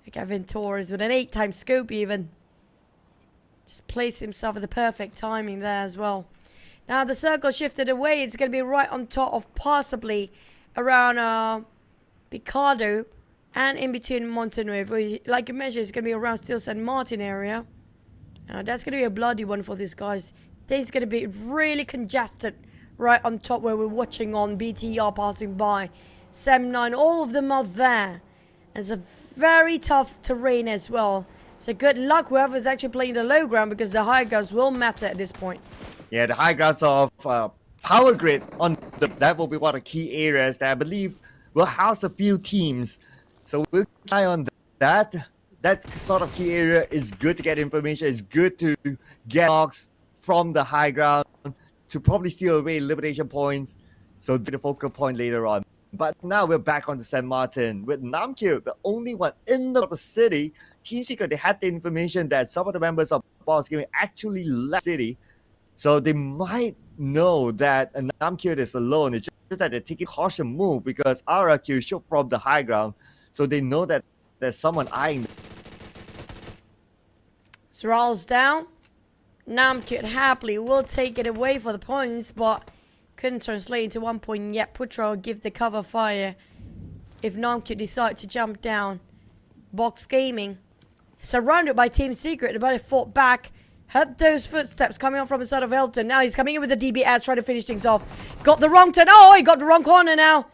S7: Look at Ventoris with an 8-time scope even. Just placed himself at the perfect timing there as well. Now the circle shifted away. It's going to be right on top of possibly around Picado and in between Montenuevo. Like you mentioned, it's going to be around still San Martin area. That's going to be a bloody one for these guys. Things going to be really congested right on top where we're watching on BTR passing by. Sem9, all of them are there. And it's a very tough terrain as well. So good luck whoever's actually playing the low ground, because the high grounds will matter at this point.
S8: Yeah, the high grounds of power grid on that will be one of the key areas that I believe will house a few teams. So we'll try on that. That sort of key area is good to get information. It's good to get logs from the high ground to probably steal away elimination points. So the focal point later on. But now we're back on the San Martin with Namkyu, the only one in the city. Team Secret, they had the information that some of the members of Boss Gaming actually left the city. So they might know that Namkyu is alone. It's just that they're taking a caution move because RRQ shot from the high ground. So they know that there's someone eyeing them.
S7: Zeral's down. Namkyu happily will take it away for the points, but couldn't translate into 1 point yet. Putra will give the cover fire if Namkyu decide to jump down. Box Gaming surrounded by Team Secret, but it fought back. Heard those footsteps coming up from the side of Elton. Now he's coming in with the DBS, trying to finish things off. Got the wrong turn. Oh, he got the wrong corner now.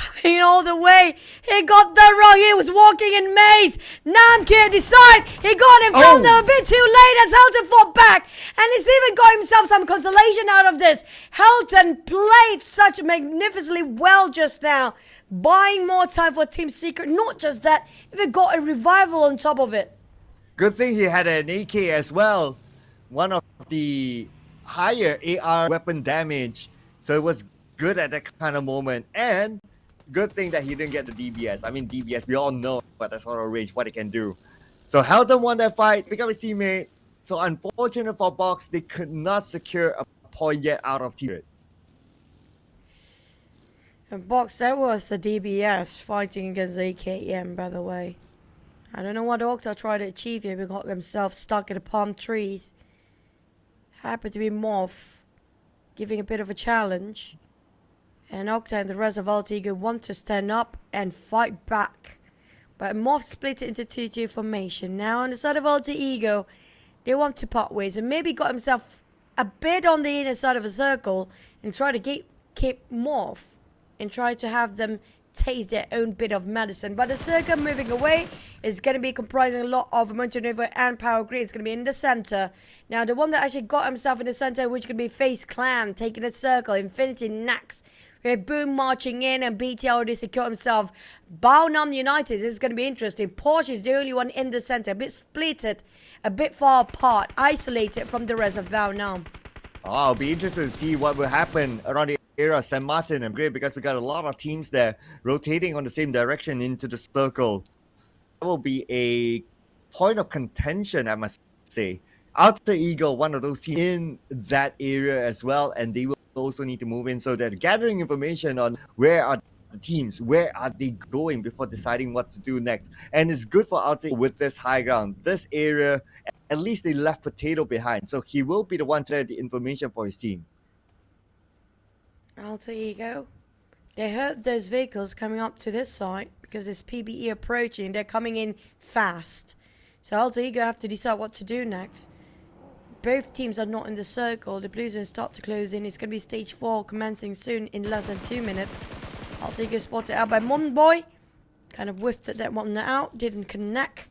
S7: coming all the way. He got that wrong. He was walking in maze. Nam can't decide. He got him from them a bit too late as Helton fought back. And he's even got himself some consolation out of this. Helton played such magnificently well just now, buying more time for Team Secret. Not just that, even got a revival on top of it.
S8: Good thing he had an AK as well. One of the higher AR weapon damage. So it was good at that kind of moment. And good thing that he didn't get the DBS. I mean, DBS, we all know but that sort of range, what it can do. So Helton won that fight, become a teammate. So unfortunate for Box, they could not secure a point yet out of Secret.
S7: And Box, that was the DBS fighting against AKM, by the way. I don't know what Octa tried to achieve here. He got himself stuck in the palm trees. Happened to be MORPH giving a bit of a challenge. And Octa and the rest of Altigo want to stand up and fight back. But MORPH split it into 2-2 formation. Now on the side of Altigo, they want to part ways. And maybe got himself a bit on the inner side of a circle and try to keep MORPH. And try to have them taste their own bit of medicine. But the circle moving away is going to be comprising a lot of Montenegro and Power Grid. It's going to be in the center. Now, the one that actually got himself in the center, which could be FaZe Clan, taking the circle, Infinity next. We have Boom marching in, and BT already secured himself. Baonam United, this is going to be interesting. Porsche is the only one in the center, a bit splitted, a bit far apart, isolated from the rest of Baonam.
S8: Oh, it'll be interesting to see what will happen around the area of St. Martin and Great, because we got a lot of teams there rotating on the same direction into the circle. That will be a point of contention, I must say. Alter Ego, one of those teams in that area as well, and they will also need to move in, so they're gathering information on where are the teams, where are they going before deciding what to do next. And it's good for Alter with this high ground. This area, at least they left Potato behind, so he will be the one to get the information for his team.
S7: Alter Ego, they heard those vehicles coming up to this side because there's PBE approaching. They're coming in fast. So Alter Ego have to decide what to do next. Both teams are not in the circle. The Blue Zones start to close in. It's going to be stage 4 commencing soon in less than 2 minutes. Alter Ego spotted out by Monboy. Kind of whiffed at that one out. Didn't connect.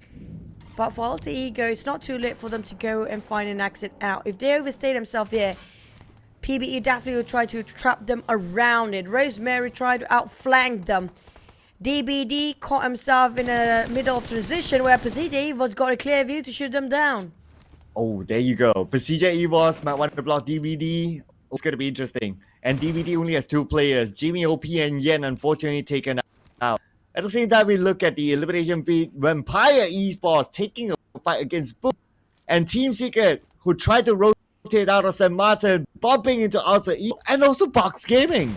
S7: But for Alter Ego, it's not too late for them to go and find an exit out. If they overstay themselves here, PBE definitely will try to trap them around it. Rosemary tried to outflank them. DBD caught himself in the middle of transition where PERSIJA EVOS got a clear view to shoot them down.
S8: Oh, there you go. PERSIJA EVOS might want to block DBD. It's going to be interesting. And DBD only has 2 players. Jimmy, OP, and Yen unfortunately taken out. At the same time, we look at the elimination feed. Vampire Esports taking a fight against Boom. And Team Secret, who tried to rotate out of St. Martin, bumping into Alter Ego, and also Box Gaming.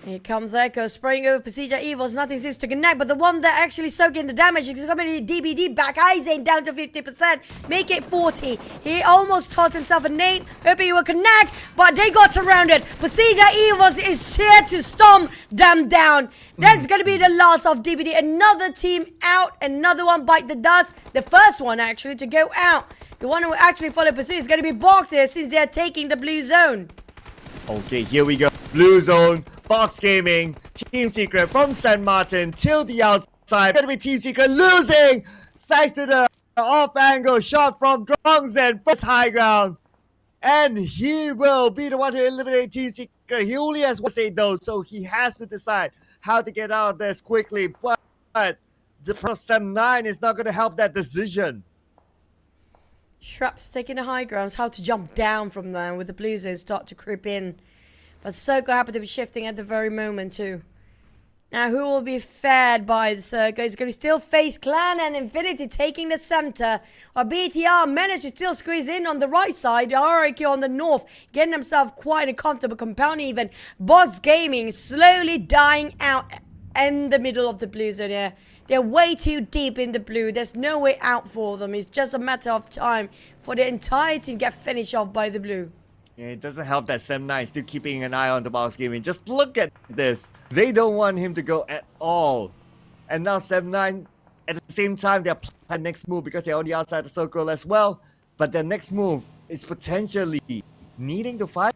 S7: Here comes Echo, spraying over PERSIJA EVOS. Nothing seems to connect, but the one that actually soaking the damage is going to be DBD back. Aizen down to 50%. Make it 40. He almost tossed himself a nade, hoping he will connect, but they got surrounded. PERSIJA EVOS is here to stomp them down. That's going to be the last of DBD. Another team out, another one bite the dust. The first one actually to go out. The one who actually followed PERSIJA is going to be Box here since they're taking the blue zone.
S8: Okay, here we go. Blue zone, Box Gaming, Team Secret from St. Martin till the outside. Gonna be Team Secret losing thanks to the off-angle shot from Drongzen first high ground. And he will be the one to eliminate Team Secret. He only has 1 say though, so he has to decide how to get out of this quickly. But the Sem 9 is not going to help that decision.
S7: Shrap's taking the high grounds, how to jump down from there with the blue zones start to creep in. But Circle happened to be shifting at the very moment too. Now who will be fed by the Circle? It's going to be still FaZe Clan and Infinity taking the center. While BTR managed to still squeeze in on the right side. REGUM on the north getting himself quite a comfortable compound even. Boss Gaming slowly dying out in the middle of the blue zone here. They're way too deep in the blue. There's no way out for them. It's just a matter of time for the entire team get finished off by the blue.
S8: Yeah, it doesn't help that Sem 9 is still keeping an eye on the Box Gaming. Just look at this. They don't want him to go at all. And now Sem 9, at the same time, they're planning next move because they're on the outside the circle as well. But their next move is potentially needing to fight.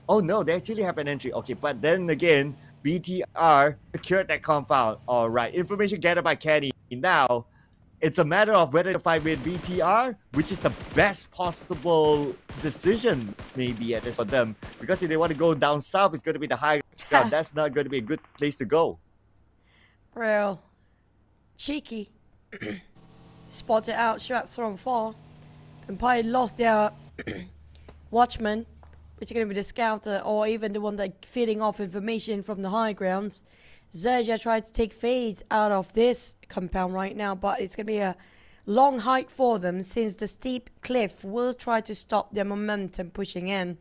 S8: Oh no, they actually have an entry. Okay, but then again, BTR secured that compound. All right, information gathered by Kenny. Now, it's a matter of whether to fight with BTR, which is the best possible decision maybe at this for them. Because if they want to go down south, it's going to be the high ground. That's not going to be a good place to go.
S7: Real cheeky. Spotted out straps from far. Empire lost their watchman, which is going to be the scouter or even the one that feeding off information from the high grounds. XERXIA tried to take FaZe out of this compound right now, but it's going to be a long hike for them since the steep cliff will try to stop their momentum pushing in.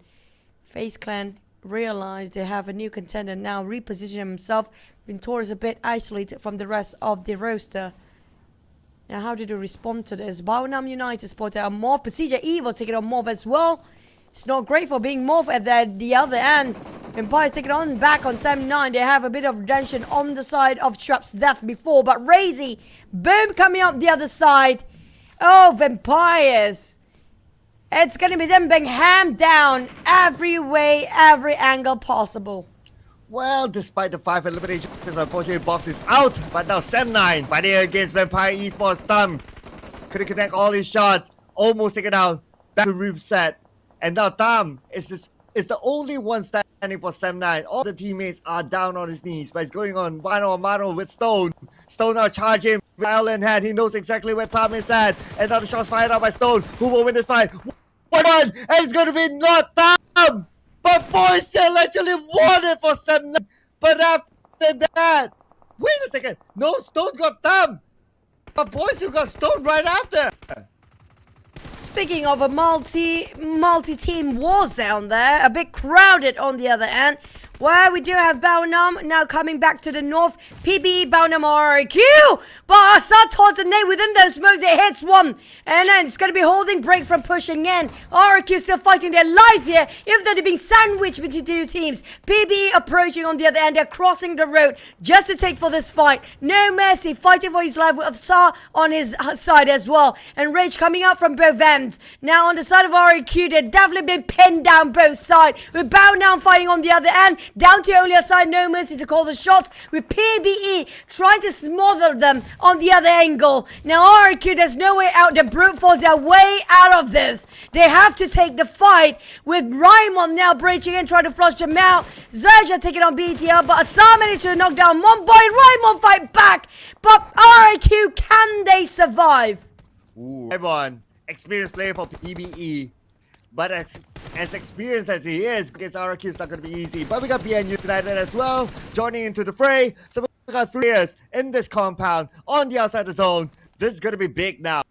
S7: FaZe Clan realize they have a new contender now, reposition himself. Ventura is a bit isolated from the rest of the roster. Now, how did they respond to this? Baonam United spotted out MORPH. PERSIJA EVOS taking on MORPH as well. It's not great for being MORPH at the other end. Empire's taking on back on 79. They have a bit of redemption on the side of Trap's death before. But Razy, boom, coming up the other side. Oh, Vampires. It's going to be them being hammed down every way, every angle possible.
S8: Well, despite the 5 eliminations, unfortunately, Box is out. But now Sam9 fighting against Vampire Esports. Thumb couldn't connect all his shots. Almost taken out. Back to reset. And now Thumb is the only one standing for Sam9. All the teammates are down on his knees. But he's going on mano with Stone. Stone now charging with L in hand. He knows exactly where Thumb is at. And now the shots fired out by Stone. Who will win this fight? 1-1. And it's going to be not Thumb. But Boycel actually won it for Sam9. But after that, wait a second. No, Stone got Thumb. But Boycel got Stone right after.
S7: Speaking of a multi-team war zone there, a bit crowded on the other end, where we do have Baonam now coming back to the north. PB Baonam RQ, but Assad towards the net within those smokes. It hits one, and then it's going to be holding break from pushing in. RQ still fighting their life here, even though they're being sandwiched between two teams. PB approaching on the other end. They're crossing the road just to take for this fight. No mercy, fighting for his life with Assad on his side as well, and Rage coming out from both ends. Now on the side of RQ, they've definitely been pinned down both sides, with Baonam fighting on the other end. Down to only a side, no mercy to call the shots, with PBE trying to smother them on the other angle. Now RQ, there's no way out. The brute force their way out of this. They have to take the fight, with Raimon now breaching in, trying to flush them out. XERXIA taking on BTR, but Assad managed to knock down one boy. Raimon fight back, but RQ, can they survive?
S8: Ooh, Raimon, experienced player for PBE. But as experienced as he is, against RQ is not going to be easy. But we got BN United as well, joining into the fray. So we got 3 players in this compound on the outside of the zone. This is going to be big now.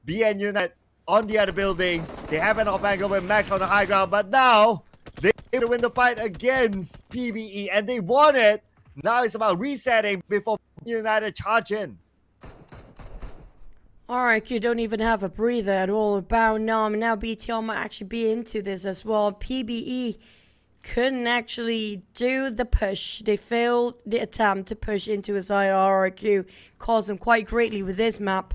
S8: BN United on the other building. They have an off angle with Max on the high ground. But now, they able to win the fight against PBE. And they won it. Now it's about resetting before United charge in.
S7: RQ don't even have a breather at all. Baonam, now BTR might actually be into this as well. PBE couldn't actually do the push. They failed the attempt to push into his side. RQ caused them quite greatly with this map.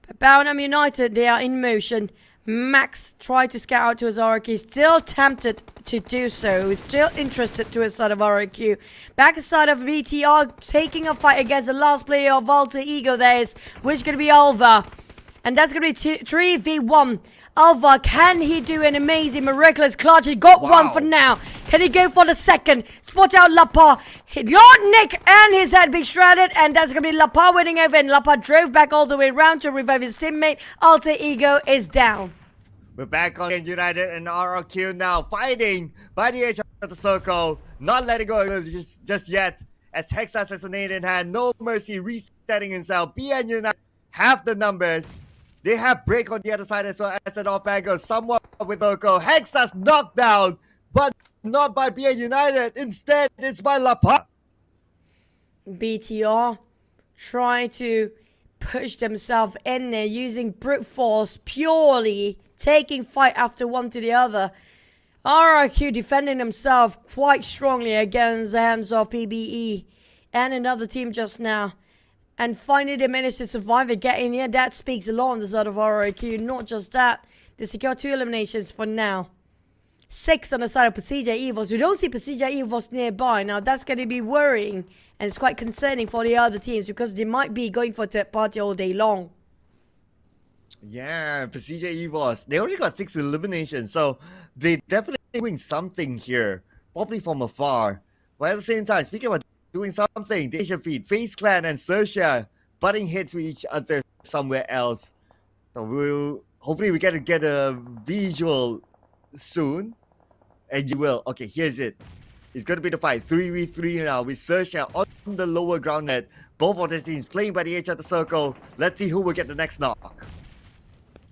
S7: But Baonam United, they are in motion. Max tried to scout out to his RQ, still tempted to do so. He's still interested to his side of RQ. Back side of VTR, taking a fight against the last player of Alter Ego there is, which is going to be Alva. And that's going to be 3v1. Alva, can he do an amazing, miraculous clutch? He got one for now. Can he go for the second? Spot out Lapa. Lord Nick and his head being shredded. And that's going to be Lapa winning over. And Lapa drove back all the way around to revive his teammate. Alter Ego is down.
S8: We're back on United and RRQ now, fighting by the edge of the circle, not letting go just yet. As Hexa assassinated in hand, no mercy, resetting himself. BN United have the numbers. They have break on the other side as well as an off angle, somewhat with Telco. Hexa's knocked down, but not by BN United. Instead, it's by Lapa.
S7: BTR trying to push themselves in there using brute force purely, taking fight after one to the other. RRQ defending himself quite strongly against the hands of PBE and another team just now. And finally they managed to survive and get in here. That speaks a lot on the side of RRQ. Not just that, they secure 2 eliminations for now. 6 on the side of PERSIJA EVOS. We don't see PERSIJA EVOS nearby. Now, that's going to be worrying, and it's quite concerning for the other teams because they might be going for third party all day long.
S8: Yeah, PERSIJA EVOS. They only got 6 eliminations, so they definitely doing something here, probably from afar. But at the same time, speaking about doing something, the Asian feed, FaZe Clan and XERXIA butting heads with each other somewhere else. So hopefully we get a visual soon. And you will. Okay, here's it. It's going to be the fight. 3v3 now with XERXIA on the lower ground net. Both of these teams playing by the edge of the circle. Let's see who will get the next knock.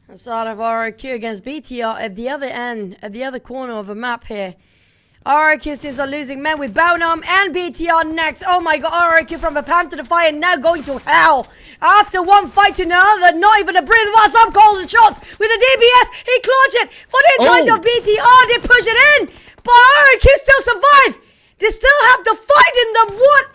S7: A sort of RRQ against BTR at the other end, at the other corner of the map here. RRQ seems are losing men with Baunam and BTR next. Oh my god, RRQ from the pan to the fire now going to hell. After one fight to another, not even a breath of some calls and shots with the DBS. He clutched it for the enjoyment of BTR. They push it in, but RRQ still survive. They still have the fight in them. What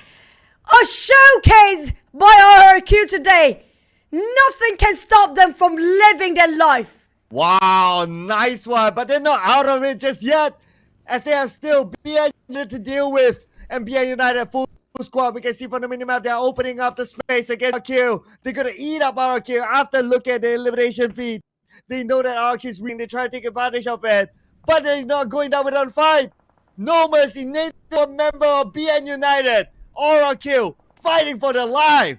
S7: a showcase by RRQ today. Nothing can stop them from living their life.
S8: Wow, nice one. But they're not out of it just yet, as they have still BN to deal with. And BN United full squad. We can see from the minimap they're opening up the space against RQ. They're going to eat up RQ after looking at the elimination feed. They know that RQ is winning. They try to take advantage of it. But they're not going down without a fight. No mercy. Named a member of BN United. RQ fighting for their life.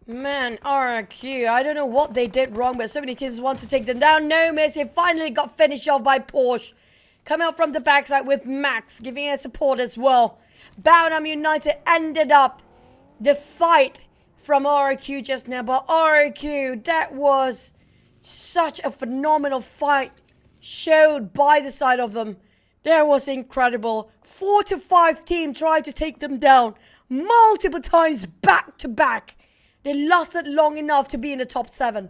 S7: Man, RRQ, I don't know what they did wrong, but so many teams want to take them down. No mercy, finally got finished off by Porsche. Coming out from the backside with Max, giving us support as well. Baunam United ended up the fight from RRQ just now, but RRQ, that was such a phenomenal fight showed by the side of them. That was incredible. 4 to 5 teams tried to take them down multiple times back to back. They lasted long enough to be in the top 7.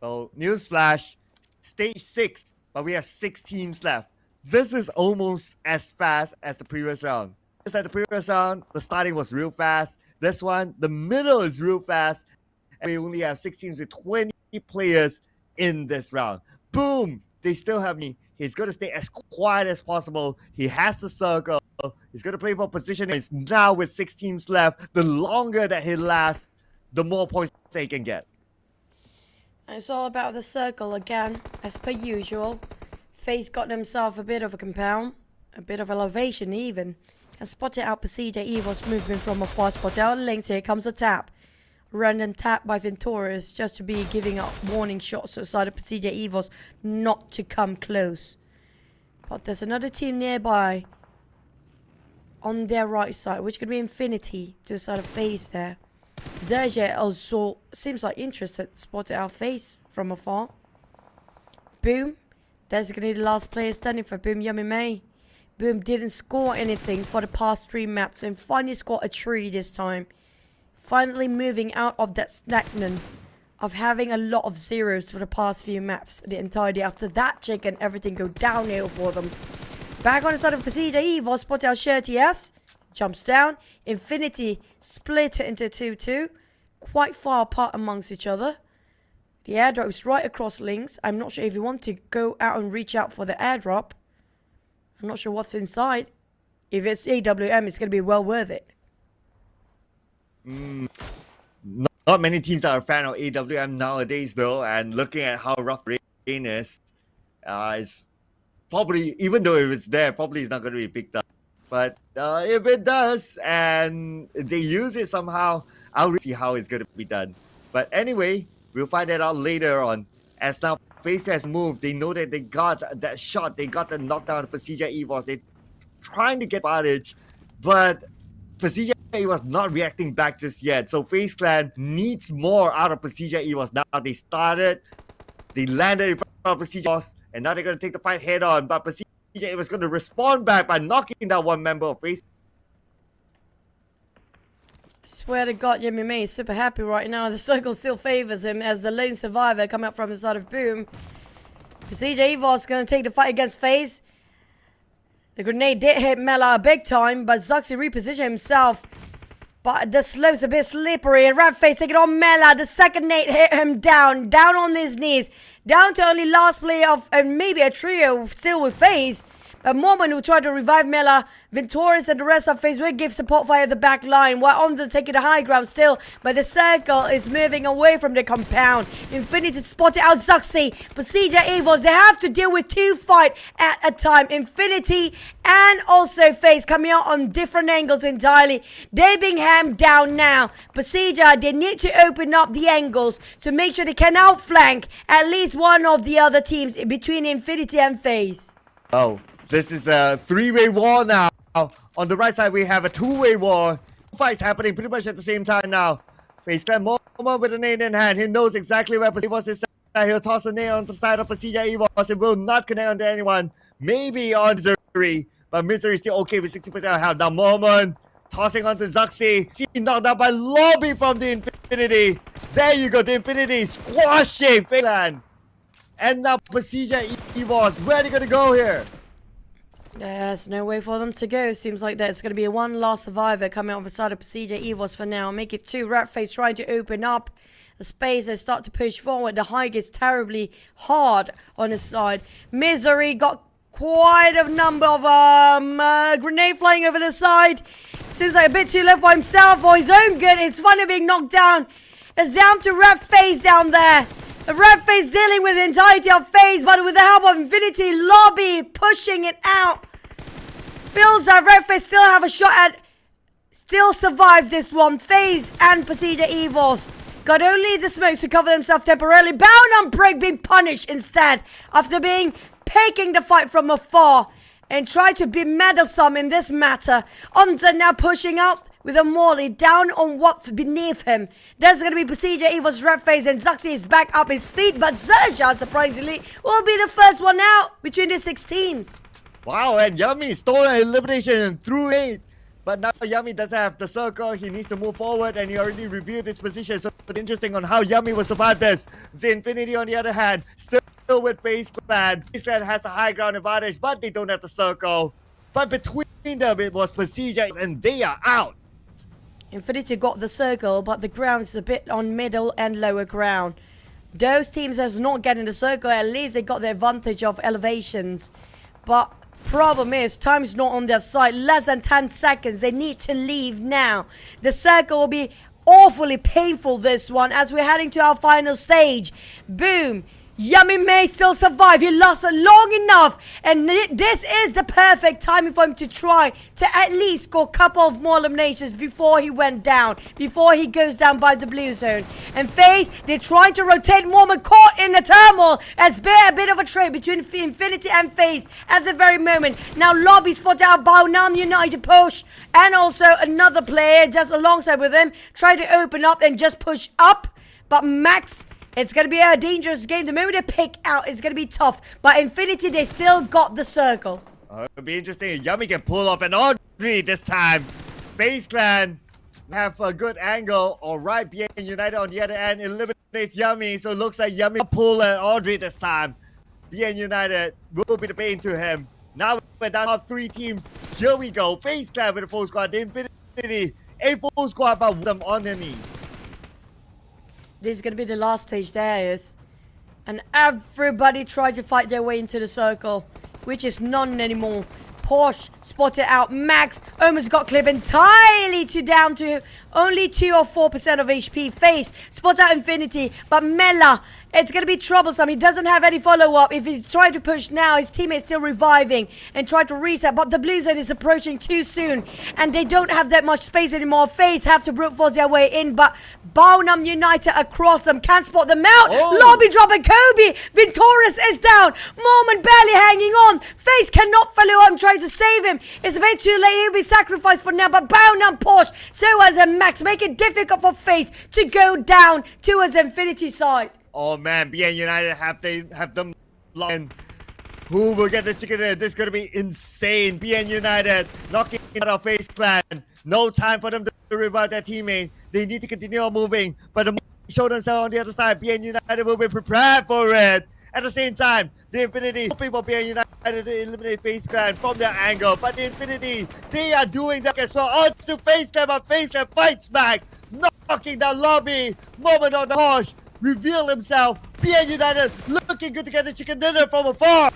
S8: Oh, newsflash. Stage 6, but we have 6 teams left. This is almost as fast as the previous round. Just like the previous round, the starting was real fast. This one, the middle is real fast. And we only have 6 teams with 20 players in this round. Boom! They still have me. He's going to stay as quiet as possible. He has the circle. He's going to play for position. He's now with 6 teams left. The longer that he lasts, the more points they can get.
S7: It's all about the circle again, as per usual. FaZe got themselves a bit of a compound, a bit of elevation even. And spotted out PERSIJA EVOS movement from afar. Spotted out links. Here comes a tap. Random tap by Ventorius just to be giving out warning shots to the side of PERSIJA EVOS not to come close. But there's another team nearby on their right side, which could be Infinity to the side of FaZe there. XERXIA also seems like interested. Spotted our FaZe from afar. Boom. That's going to be the last player standing for Boom Yummy May. Boom didn't score anything for the past 3 maps and finally scored a 3 this time. Finally moving out of that stagnant of having a lot of zeros for the past few maps. The entire day after that check and everything go downhill for them. Back on the side of PERSIJA EVOS. Spotted out XERXIA. Jumps down. Infinity split it into 2-2. Quite far apart amongst each other. The airdrop is right across links. I'm not sure if you want to go out and reach out for the airdrop. I'm not sure what's inside. If it's AWM, it's going to be well worth it.
S8: Not many teams are a fan of AWM nowadays though. And looking at how rough rain is, it's probably, even though if it's there, probably it's not going to be picked up. But if it does and they use it somehow, I'll really see how it's going to be done. But anyway, we'll find that out later on. As now FaZe has moved, they know that they got that shot. They got the knockdown of PERSIJA EVOS. They're trying to get advantage, but PERSIJA EVOS not reacting back just yet. So FaZe Clan needs more out of PERSIJA EVOS. Now they started, they landed in front of PERSIJA EVOS, and now they're going to take the fight head on. But PERSIJA EVOS going to respond back by knocking down one member of FaZe.
S7: Swear to God, Yummy May is super happy right now. The circle still favors him as the lone survivor come out from the side of Boom. PERSIJA EVOS going to take the fight against FaZe. The grenade did hit Mela big time, but Zuxi repositioned himself But the slope's a bit slippery. And Redface taking on Mela. The second nade hit him down on his knees. Down to only last play of maybe a trio still with FaZe. A moment who tried to revive Mela. Vintorius and the rest of FaZe will give support via the back line. While Onzo taking the high ground still. But the circle is moving away from the compound. Infinity spotted out Zuxi. PERSIJA, EVOS, they have to deal with 2 fights at a time. Infinity and also FaZe coming out on different angles entirely. They're being hammed down now. PERSIJA, they need to open up the angles to make sure they can outflank at least one of the other teams between Infinity and FaZe.
S8: Oh, this is a 3-way war now. On the right side, we have a 2-way war. Fights happening pretty much at the same time now. FaZe Clan Momo with a nade in hand. He knows exactly where PERSIJA is. He'll toss a nade on the side of PERSIJA EVOS. It will not connect onto anyone. Maybe on Misery. But Misery is still okay with 60% health. Now Moment tossing onto Zuxi. She knocked out by Lobby from the Infinity. There you go. The Infinity squashing FaZe Clan. And now PERSIJA EVOS. Where are they going to go here?
S7: There's no way for them to go. Seems like there's going to be one last survivor coming on the side of PERSIJA EVOS for now. Make it 2. Ratface trying to open up the space and start to push forward. The hike is terribly hard on his side. Misery got quite a number of grenade flying over the side. Seems like a bit too low for himself, for his own good. It's funny being knocked down. It's down to Ratface down there. Redface dealing with the entirety of FaZe, but with the help of Infinity, Lobby pushing it out. Feels like Redface still have a shot at, still survive this one. FaZe and PERSIJA EVOS got only the smokes to cover themselves temporarily. Bound on break being punished instead after taking the fight from afar and try to be meddlesome in this matter. Onza now pushing up with a Molly down on what's beneath him. There's going to be PERSIJA, EVOS, Redface, and Zuxi is back up his feet, but XERXIA, surprisingly, will be the first one out between the 6 teams.
S8: Wow, and Yummy stole an elimination through 8. But now Yummy doesn't have the circle. He needs to move forward, and he already reviewed his position. So it's interesting on how Yummy will survive this. The Infinity, on the other hand, still with FaZe Clan. FaZe Clan has the high ground advantage, but they don't have the circle. But between them, it was PERSIJA, and they are out.
S7: Infinity got the circle, but the ground is a bit on middle and lower ground. Those teams that's not getting the circle, at least they got the advantage of elevations. But problem is, time's not on their side. Less than 10 seconds. They need to leave now. The circle will be awfully painful, this one, as we're heading to our final stage. Boom. Yummy may still survive. He lost long enough, and this is the perfect timing for him to try to at least score a couple of more eliminations before he went down, before he goes down by the blue zone. And FaZe, they're trying to rotate Mormon, caught in the turmoil as a bit of a trade between Infinity and FaZe at the very moment. Now Lobby spotted out Baonam United push, and also another player just alongside with him try to open up and just push up, but Max, it's going to be a dangerous game. The moment they pick out, it's going to be tough. But Infinity, they still got the circle.
S8: It'll be interesting. Yummy can pull off an Audrey this time. FaZe Clan have a good angle. Alright, BN United on the other end eliminates Yummy. So it looks like Yummy pull an Audrey this time. BN United will be the pain to him. Now we're down to 3 teams. Here we go. FaZe Clan with a full squad. The Infinity, a full squad, but with them on their knees.
S7: This is going to be the last stage there is. And everybody tried to fight their way into the circle, which is none anymore. Porsche spotted out. Max almost got clipped entirely down to only 2 or 4% of HP. FaZe spot out Infinity, but Mela, it's going to be troublesome. He doesn't have any follow-up. If he's trying to push now, his teammate's still reviving and trying to reset, but the blue zone is approaching too soon, and they don't have that much space anymore. FaZe have to brute force their way in, but Baonam United across them can't spot them out. Lobby dropping Kobe. Vintorius is down. Moment barely hanging on. FaZe cannot follow up and try to save him. It's a bit too late. He'll be sacrificed for now, but Baonam push. So as a Max, make it difficult for FaZe to go down towards Infinity side.
S8: Oh man, BN United have them locked in. Who will get the chicken dinner? This is going to be insane. BN United knocking out of FaZe Clan. No time for them to revive their teammate. They need to continue on moving. But the moment they show themselves on the other side, BN United will be prepared for it. At the same time, the Infinity hoping for PN United to eliminate FaZe Clan from their angle, but the Infinity, they are doing that as well. On to FaZe Clan, but FaZe Clan fights back, knocking down Lobby. Moment on the Porsche, reveal himself. PN United looking good to get the chicken dinner from afar.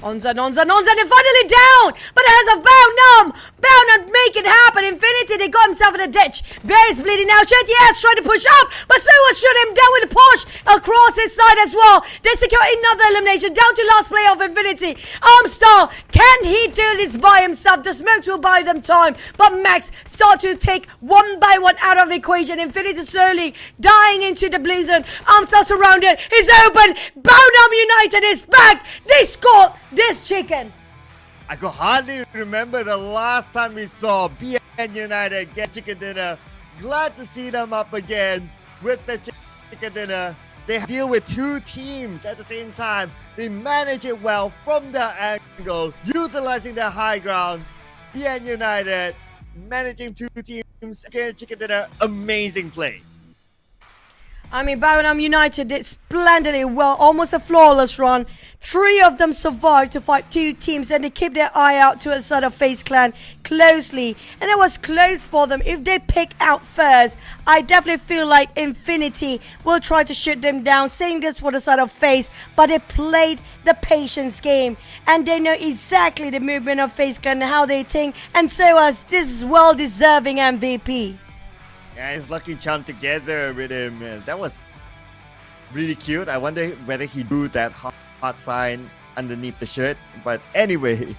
S7: Onza, they're finally down! But as of Bound make it happen. Infinity, they got himself in a ditch. Bear's bleeding now. Shed, yes, trying to push up, but Suwa shoot him down with a push across his side as well. They secure another elimination, down to last player of Infinity. Armstar, can he do this by himself? The smokes will buy them time, but Max start to take one by one out of the equation. Infinity slowly dying into the blue zone. Armstar surrounded, he's open. Bound United is back. They scored this chicken.
S8: I could hardly remember the last time we saw BN United get chicken dinner. Glad to see them up again with the chicken dinner. They deal with two teams at the same time. They manage it well from the angle, utilizing their high ground. BN United managing two teams against chicken dinner. Amazing play.
S7: I mean, Bound United did splendidly well, almost a flawless run. 3 of them survived to fight 2 teams, and they keep their eye out to a side of FaZe Clan closely. And it was close for them. If they pick out first, I definitely feel like Infinity will try to shoot them down, saying this for the side of FaZe, but they played the patience game, and they know exactly the movement of FaZe Clan and how they think, and so as this is well-deserving MVP.
S8: Yeah, his lucky charm together with him. That was really cute. I wonder whether he drew that heart sign underneath the shirt. But anyway,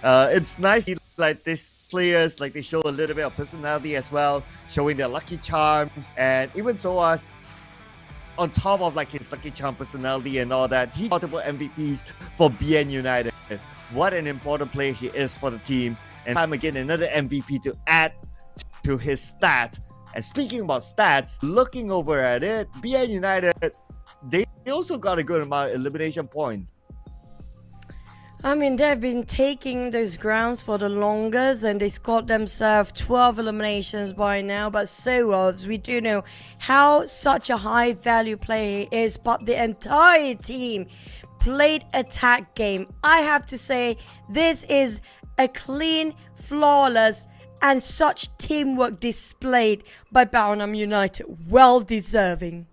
S8: it's nice to see like these players, like they show a little bit of personality as well, showing their lucky charms. And even so as on top of like his lucky charm personality and all that, he multiple MVPs for BN United. What an important player he is for the team. And time again, another MVP to add to his stat. And speaking about stats, looking over at it, BN United, they also got a good amount of elimination points.
S7: I mean, they've been taking those grounds for the longest, and they scored themselves 12 eliminations by now. But so as we do know how such a high value player he is, but the entire team played attack game. I have to say, this is a clean, flawless, and such teamwork displayed by Bound United. Well deserving.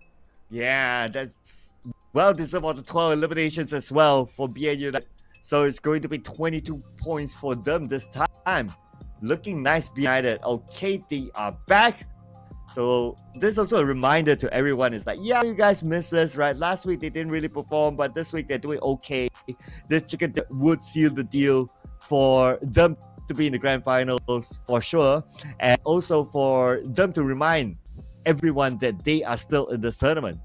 S8: Yeah, that's well deserved of the 12 eliminations as well for BN United. So it's going to be 22 points for them this time. Looking nice, BN United. Okay, they are back. So this is also a reminder to everyone. It's like, yeah, you guys missed us, right? Last week they didn't really perform, but this week they're doing okay. This chicken would seal the deal for them to be in the grand finals for sure, and also for them to remind everyone that they are still in this tournament.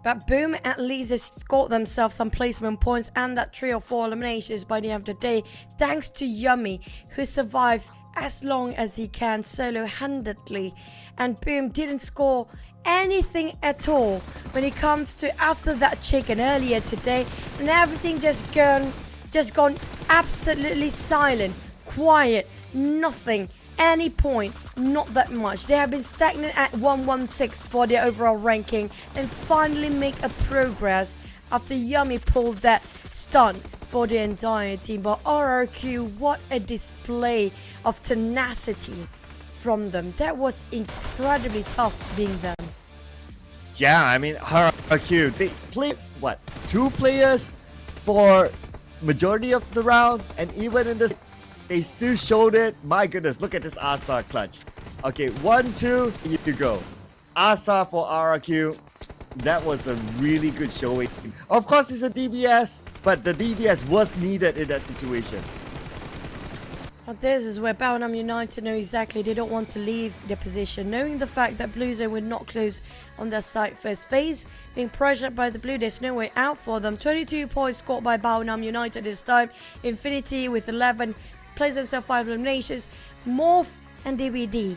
S7: But Boom at least has scored themselves some placement points and that 3 or 4 eliminations by the end of the day, thanks to Yummy, who survived as long as he can solo-handedly. And Boom didn't score anything at all when it comes to after that chicken earlier today, and everything just gone absolutely silent. Quiet, nothing, any point, not that much. They have been stagnant at 116 for their overall ranking, and finally make a progress after Yummy pulled that stunt for the entire team. But RRQ, what a display of tenacity from them. That was incredibly tough being them.
S8: Yeah, I mean, RRQ, they played, what, 2 players for majority of the round, and even in this, they still showed it. My goodness, look at this Asa clutch. Okay, 1, 2, here you go. Asa for RRQ. That was a really good showing. Of course, it's a DBS, but the DBS was needed in that situation.
S7: But this is where Bound United know exactly they don't want to leave their position, knowing the fact that Blue Zone would not close on their side first. FaZe being pressured by the Blue, there's no way out for them. 22 points scored by Bound United this time. Infinity with 11 plays themselves 5 eliminations. MORPH and DVD.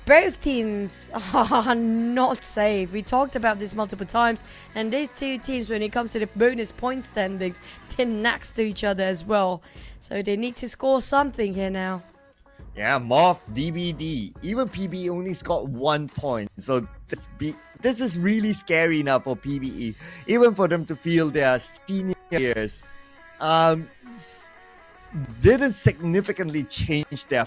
S7: Both teams are not safe. We talked about this multiple times, and these 2 teams, when it comes to the bonus point standings, they're next to each other as well. So they need to score something here now.
S8: Yeah, MORPH, DVD, even PB only scored 1 point. So this is really scary now for PBE. Even for them to feel their senior players didn't significantly change their.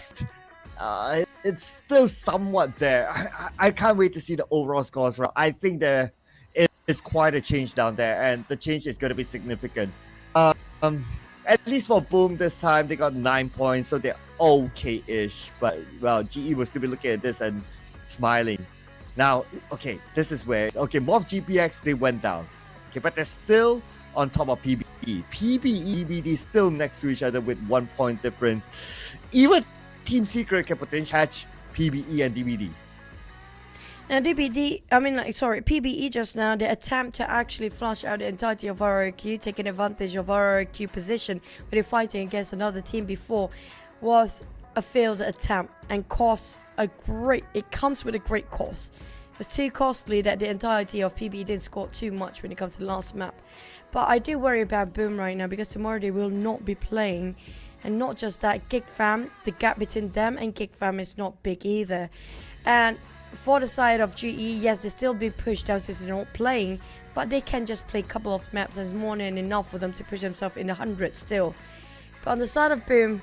S8: It's still somewhat there. I can't wait to see the overall scores. I think there is quite a change down there, and the change is going to be significant. At least for Boom this time, they got 9 points, so they're okay-ish. But, well, GE will still be looking at this and smiling. Now, okay, this is where... Okay, MORPH GPX, they went down. Okay, but they're still on top of PBE. PBE, EBD still next to each other with 1 point difference. Even Team Secret can potentially catch PBE and DBD.
S7: Now PBE just now, the attempt to actually flush out the entirety of RRQ, taking advantage of RRQ position when they're fighting against another team before, was a failed attempt and it comes with a great cost. It was too costly that the entirety of PBE didn't score too much when it comes to the last map. But I do worry about Boom right now, because tomorrow they will not be playing. And not just that, GEEK fam, the gap between them and GEEK fam is not big either. And for the side of GE, yes, they still be pushed down since they're not playing, but they can just play a couple of maps and it's more than enough for them to push themselves in the 100s still. But on the side of Boom,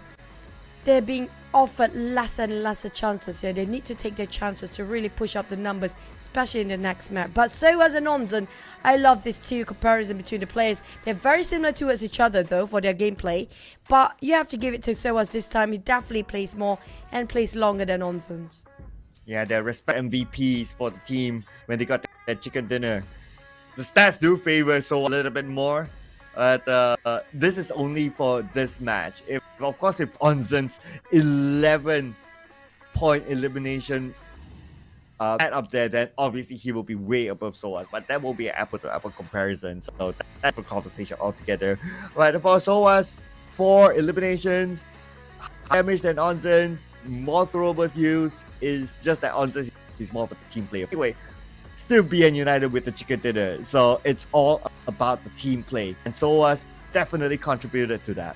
S7: they're being offered less and lesser chances here. They need to take their chances to really push up the numbers, especially in the next map. But so as an Onzen, I love this two comparison between the players. They're very similar towards each other though for their gameplay, but you have to give it to Soas this time. He definitely plays more and plays longer than Onzen's.
S8: Yeah, they're respect MVPs for the team when they got that chicken dinner. The stats do favor So a little bit more, but this is only for this match. If Onzen's 11-point elimination add up there, then obviously he will be way above Soas. But that will be an apple-to-apple comparison, so that's a conversation altogether. Right, for Soas, 4 eliminations, damage than Onzen's, more throwables used. Is just that Onzen's is more of a team player. Anyway, still being united with the chicken dinner, so it's all about the team play, and Soas definitely contributed to that.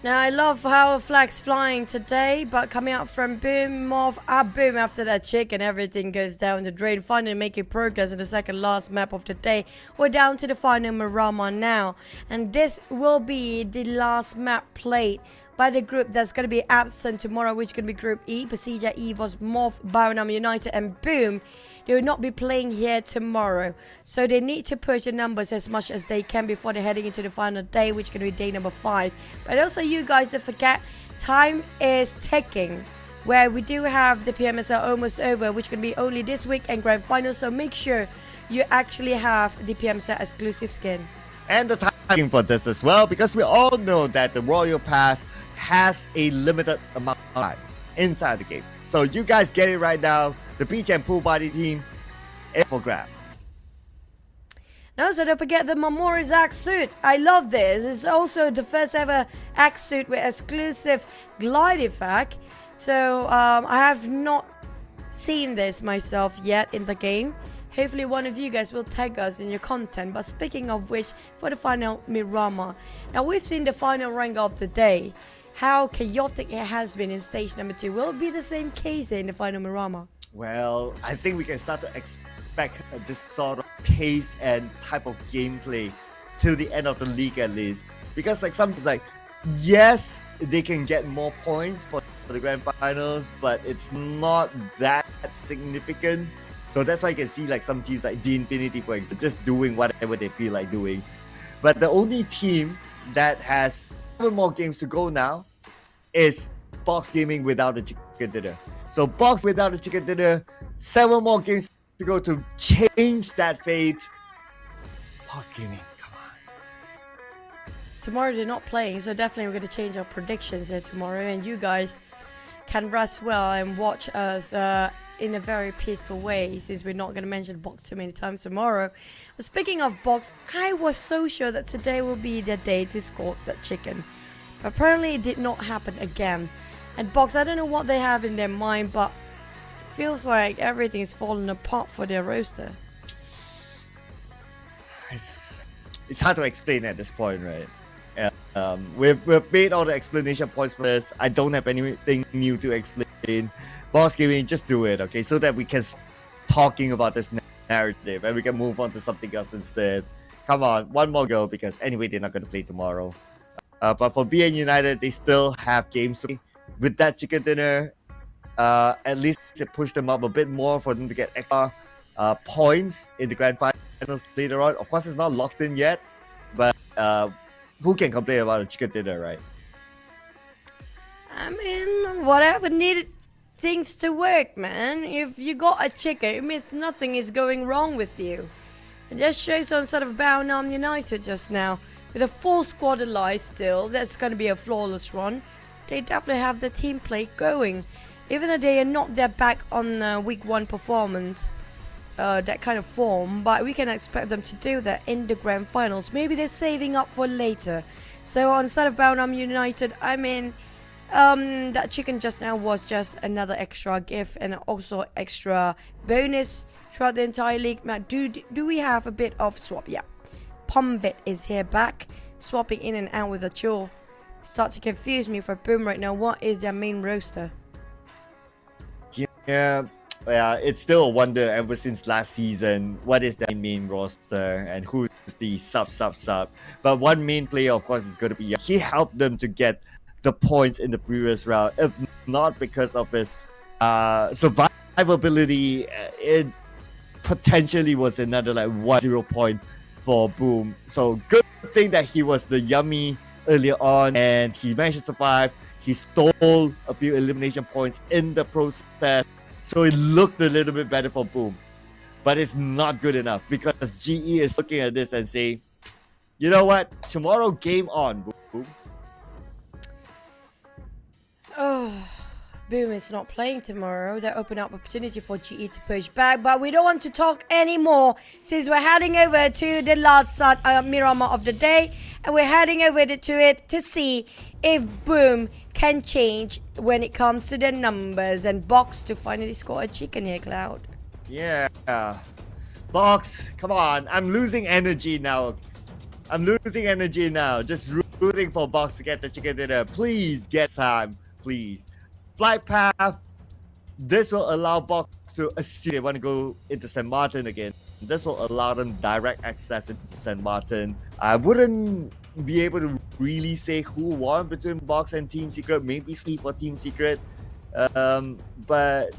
S7: Now I love how flag's flying today, but coming out from Boom, MORPH, Boom after that chicken, everything goes down the drain. Finally making progress in the second last map of the day. We're down to the final Miramar now, and this will be the last map played by the group that's going to be absent tomorrow, which is going to be Group E, PERSIJA, EVOS, MORPH, Bionam United, and Boom. They will not be playing here tomorrow, so they need to push the numbers as much as they can before they're heading into the final day, which is going to be day number 5. But also, you guys don't forget, time is ticking, where we do have the PMSL almost over, which can be only this week and grand final. So make sure you actually have the PMSL exclusive skin.
S8: And the timing for this as well, because we all know that the Royal Pass has a limited amount of time inside the game. So you guys get it right now. The beach and pool party team is for grab.
S7: And also don't forget the Mamoru's axe suit. I love this. It's also the first ever axe suit with exclusive glide effect. So I have not seen this myself yet in the game. Hopefully one of you guys will tag us in your content. But speaking of which, for the final Miramar. Now we've seen the final rank of the day. How chaotic it has been in stage number 2. Will it be the same case in the final Miramar?
S8: Well, I think we can start to expect this sort of pace and type of gameplay till the end of the league at least. Because like something's like, yes, they can get more points for the grand finals, but it's not that significant. So that's why you can see like some teams like The Infinity, for example, just doing whatever they feel like doing. But the only team that has 7 more games to go now is Box Gaming without the chicken dinner. So Box without the chicken dinner, 7 more games to go to change that fate. Box Gaming, come on.
S7: Tomorrow they're not playing, so definitely we're going to change our predictions there tomorrow, and you guys can rest well and watch us in a very peaceful way, since we're not going to mention Box too many times tomorrow. But speaking of Box, I was so sure that today will be the day to score that chicken. But apparently it did not happen again. And Box, I don't know what they have in their mind, but it feels like everything's falling apart for their roster.
S8: It's hard to explain at this point, right? We've made all the explanation points for this. I don't have anything new to explain. Boss Gaming, just do it, okay? So that we can talking about this narrative and we can move on to something else instead. Come on, one more go because anyway they're not going to play tomorrow. But for BN United, they still have games to play. With that chicken dinner, at least it pushed them up a bit more for them to get extra points in the grand finals later on. Of course, it's not locked in yet, but who can complain about a chicken dinner, right?
S7: I mean, whatever needed things to work, man. If you got a chicken, it means nothing is going wrong with you. It just shows on sort of Bound United just now. With a full squad alive still, that's going to be a flawless run. They definitely have the team play going. Even though they are not that back on week 1 performance, that kind of form, but we can expect them to do that in the grand finals. Maybe they're saving up for later. So on side of Bound United, I mean, that chicken just now was just another extra gift and also extra bonus throughout the entire league. Now, do we have a bit of swap? Yeah. Pumbit is here back, swapping in and out with a chill. Start to confuse me for Boom right now. What is their main roster?
S8: Yeah, it's still a wonder ever since last season. What is their main roster and who's the sub? But one main player, of course, is going to be he helped them to get the points in the previous round. If not because of his survivability, it potentially was another like 1-0 point for Boom. So good thing that he was the yummy earlier on and he managed to survive. He stole a few elimination points in the process, so it looked a little bit better for Boom. But it's not good enough because GE is looking at this and saying, you know what, tomorrow game on, Boom.
S7: Oh, Boom is not playing tomorrow. That opened up opportunity for GE to push back, but we don't want to talk anymore since we're heading over to the last Miramar of the day, and we're heading over to it to see if Boom can change when it comes to the numbers and Box to finally score a chicken here, Cloud.
S8: Yeah, Box, come on, I'm losing energy now. Just rooting for Box to get the chicken dinner. Please get time, please. Flight path. This will allow Box to assume they want to go into St. Martin again. This will allow them direct access into St. Martin. I wouldn't be able to really say who won between Box and Team Secret. Maybe Sleep for Team Secret. But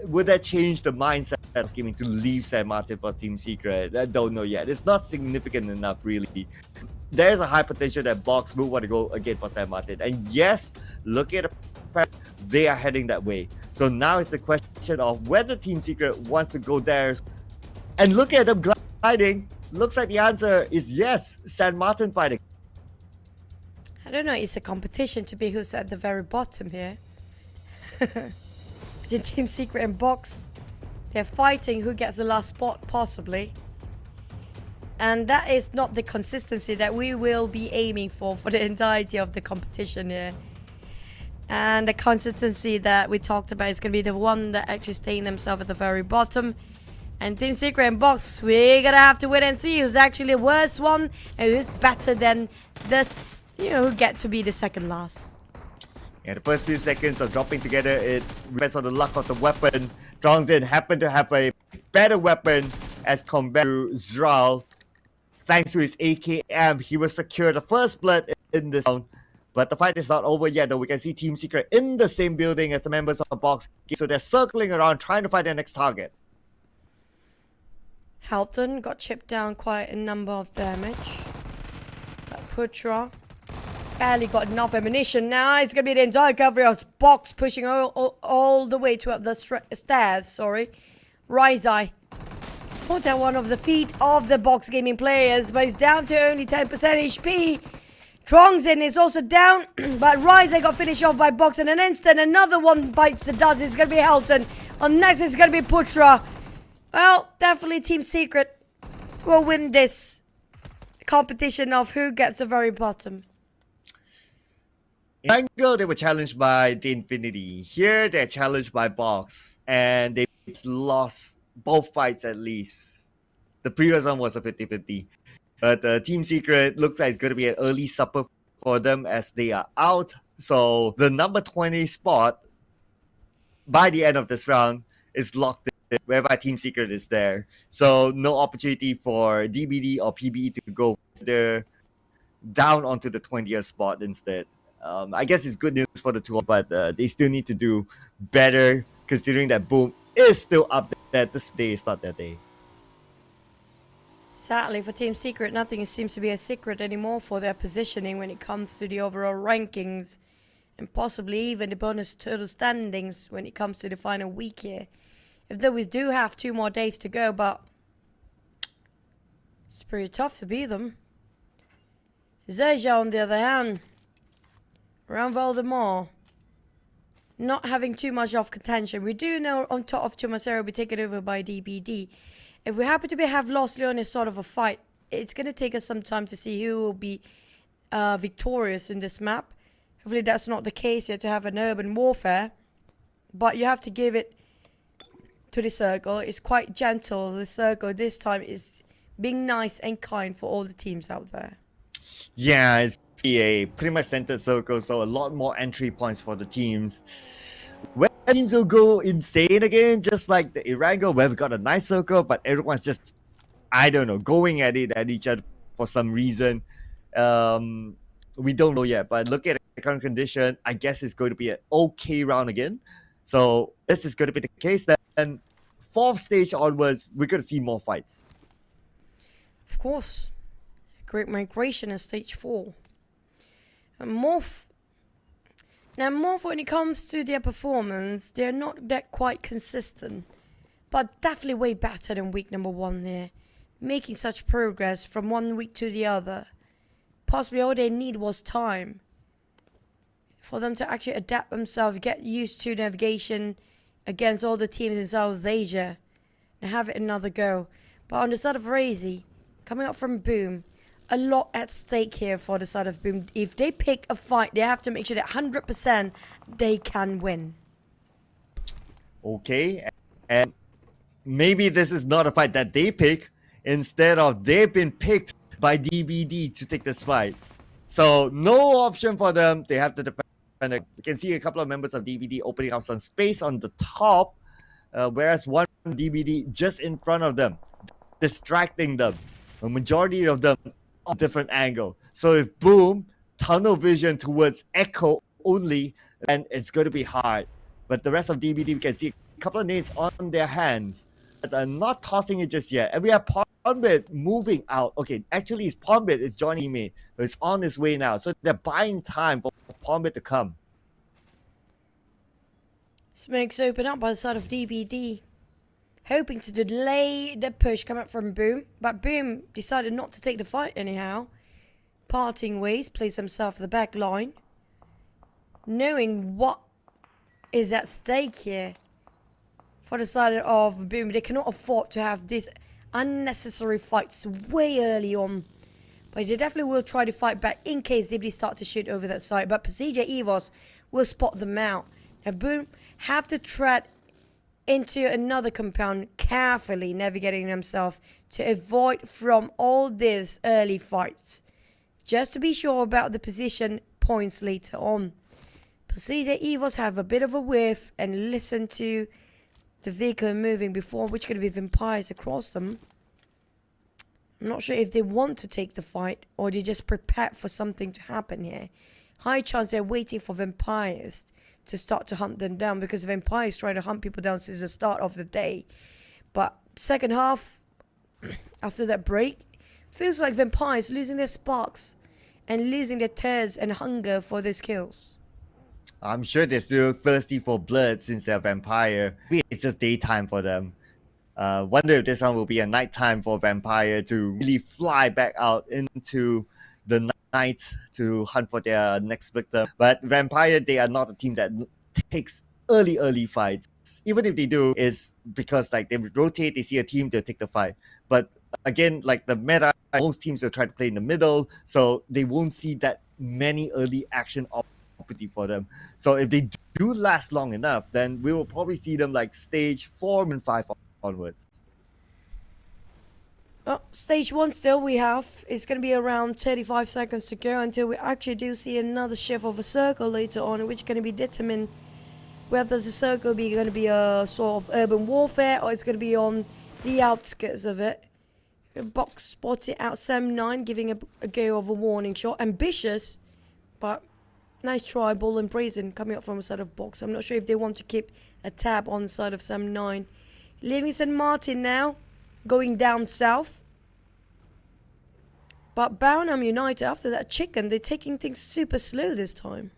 S8: would that change the mindset of gaming to leave St. Martin for Team Secret? I don't know yet. It's not significant enough, really. There's a high potential that Box will want to go again for St. Martin. And yes, looking at the they are heading that way. So now it's the question of whether Team Secret wants to go there. And look at them gliding. Looks like the answer is yes, St. Martin fighting.
S7: I don't know, it's a competition to be who's at the very bottom here. Between Team Secret and Box, they're fighting who gets the last spot, possibly. And that is not the consistency that we will be aiming for the entirety of the competition here. And the consistency that we talked about is going to be the one that actually staying themselves at the very bottom. And Team Secret and Box, we're going to have to wait and see who's actually the worst one and who's better than this, who get to be the second last.
S8: Yeah, the first few seconds of dropping together, it depends on the luck of the weapon. Zhongzhen happened to have a better weapon as compared to Zral. Thanks to his AKM, he will secure the first blood in this round. But the fight is not over yet, though. We can see Team Secret in the same building as the members of Box. So they're circling around, trying to find their next target.
S7: Halton got chipped down quite a number of damage. But Putra barely got enough ammunition. Now it's going to be the entire coverage of Box pushing all the way to up the stairs. Sorry. Rizai spot down one of the feet of the Box Gaming players, but he's down to only 10% HP. Trongzin is also down, but Rizai got finished off by Box in an instant. Another one bites the dust. It's going to be Halton. Next it's going to be Putra. Well, definitely Team Secret will win this competition of who gets the very bottom.
S8: In Angle, they were challenged by the Infinity. Here, they're challenged by Box. And they lost both fights at least. The previous one was a 50-50. But Team Secret looks like it's going to be an early supper for them as they are out. So the number 20 spot by the end of this round is locked whereby Team Secret is there. So no opportunity for DBD or PBE to go down onto the 20th spot instead. I guess it's good news for the two, but they still need to do better considering that Boom is still up there. This day is not their day.
S7: Sadly for Team Secret, nothing seems to be a secret anymore for their positioning when it comes to the overall rankings and possibly even the bonus total standings when it comes to the final week here. If though we do have 2 more days to go, but it's pretty tough to beat them. XERXIA, on the other hand, around Voldemort, not having too much of contention. We do know on top of Tomasero will be taken over by DBD. If we happen to have lost Leon in sort of a fight, it's going to take us some time to see who will be victorious in this map. Hopefully that's not the case here to have an urban warfare. But you have to give it to the circle. It's quite gentle. The circle this time is being nice and kind for all the teams out there.
S8: Yeah, it's a pretty much centered circle, so a lot more entry points for the teams. Where teams will go insane again, just like the Irango, where we got a nice circle, but everyone's just, I don't know, going at it at each other for some reason. We don't know yet, but look at the current condition, I guess it's going to be an okay round again. So this is going to be the case. Then 4th stage onwards, we're going to see more fights.
S7: Of course. Great migration in stage 4. And MORPH. Now MORPH, when it comes to their performance, they're not that quite consistent. But definitely way better than week number 1 there. Making such progress from one week to the other. Possibly all they need was time. For them to actually adapt themselves, get used to navigation against all the teams in South Asia. And have it another go. But on the side of Razy, coming up from Boom, a lot at stake here for the side of Boom. If they pick a fight, they have to make sure that 100% they can win.
S8: Okay, and maybe this is not a fight that they pick. Instead of they've been picked by DBD to take this fight. So no option for them. They have to defend. You can see a couple of members of DBD opening up some space on the top, whereas one DBD just in front of them, distracting them. A majority of them on a different angle. So if Boom, tunnel vision towards Echo only, then it's going to be hard. But the rest of DBD, we can see a couple of nades on their hands. But they're not tossing it just yet. And we have Pombit moving out. Okay, actually, it's Pombit is joining me. It's on his way now. So they're buying time for Pombit to come.
S7: Smokes open up by the side of DBD. Hoping to delay the push coming up from Boom. But Boom decided not to take the fight anyhow. Parting ways, plays himself at the back line. Knowing what is at stake here. For the side of Boom, they cannot afford to have these unnecessary fights way early on. But they definitely will try to fight back in case they start to shoot over that side. But PERSIJA EVOS will spot them out. Now Boom have to tread into another compound, carefully navigating themselves to avoid from all these early fights. Just to be sure about the position points later on. PERSIJA EVOS have a bit of a whiff and listen to the vehicle moving before, which could be vampires across them. I'm not sure if they want to take the fight or they just prepare for something to happen here. High chance they're waiting for vampires to start to hunt them down, because vampires trying to hunt people down since the start of the day. But second half, after that break, feels like vampires losing their sparks and losing their thirst and hunger for those kills.
S8: I'm sure they're still thirsty for blood since they're vampire. Maybe it's just daytime for them. Wonder if this one will be a nighttime for vampire to really fly back out into the night to hunt for their next victim. But vampire, they are not a team that takes early fights. Even if they do, it's because like they rotate, they see a team, they'll take the fight. But again, like the meta, most teams will try to play in the middle, so they won't see that many early action opportunity for them. So if they do last long enough, then we will probably see them like stage 4 and 5 onwards.
S7: Oh, stage 1 still we have. It's going to be around 35 seconds to go until we actually do see another shift of a circle later on, which is going to be determined whether the circle going to be a sort of urban warfare or it's going to be on the outskirts of it. Box spotted out Sam9, giving a go of a warning shot. Ambitious, but nice try. Ball and Brazen coming up from the side of box. I'm not sure if they want to keep a tab on the side of Sam9. Leaving St. Martin now, going down south. But Bownham United, after that chicken, they're taking things super slow this time.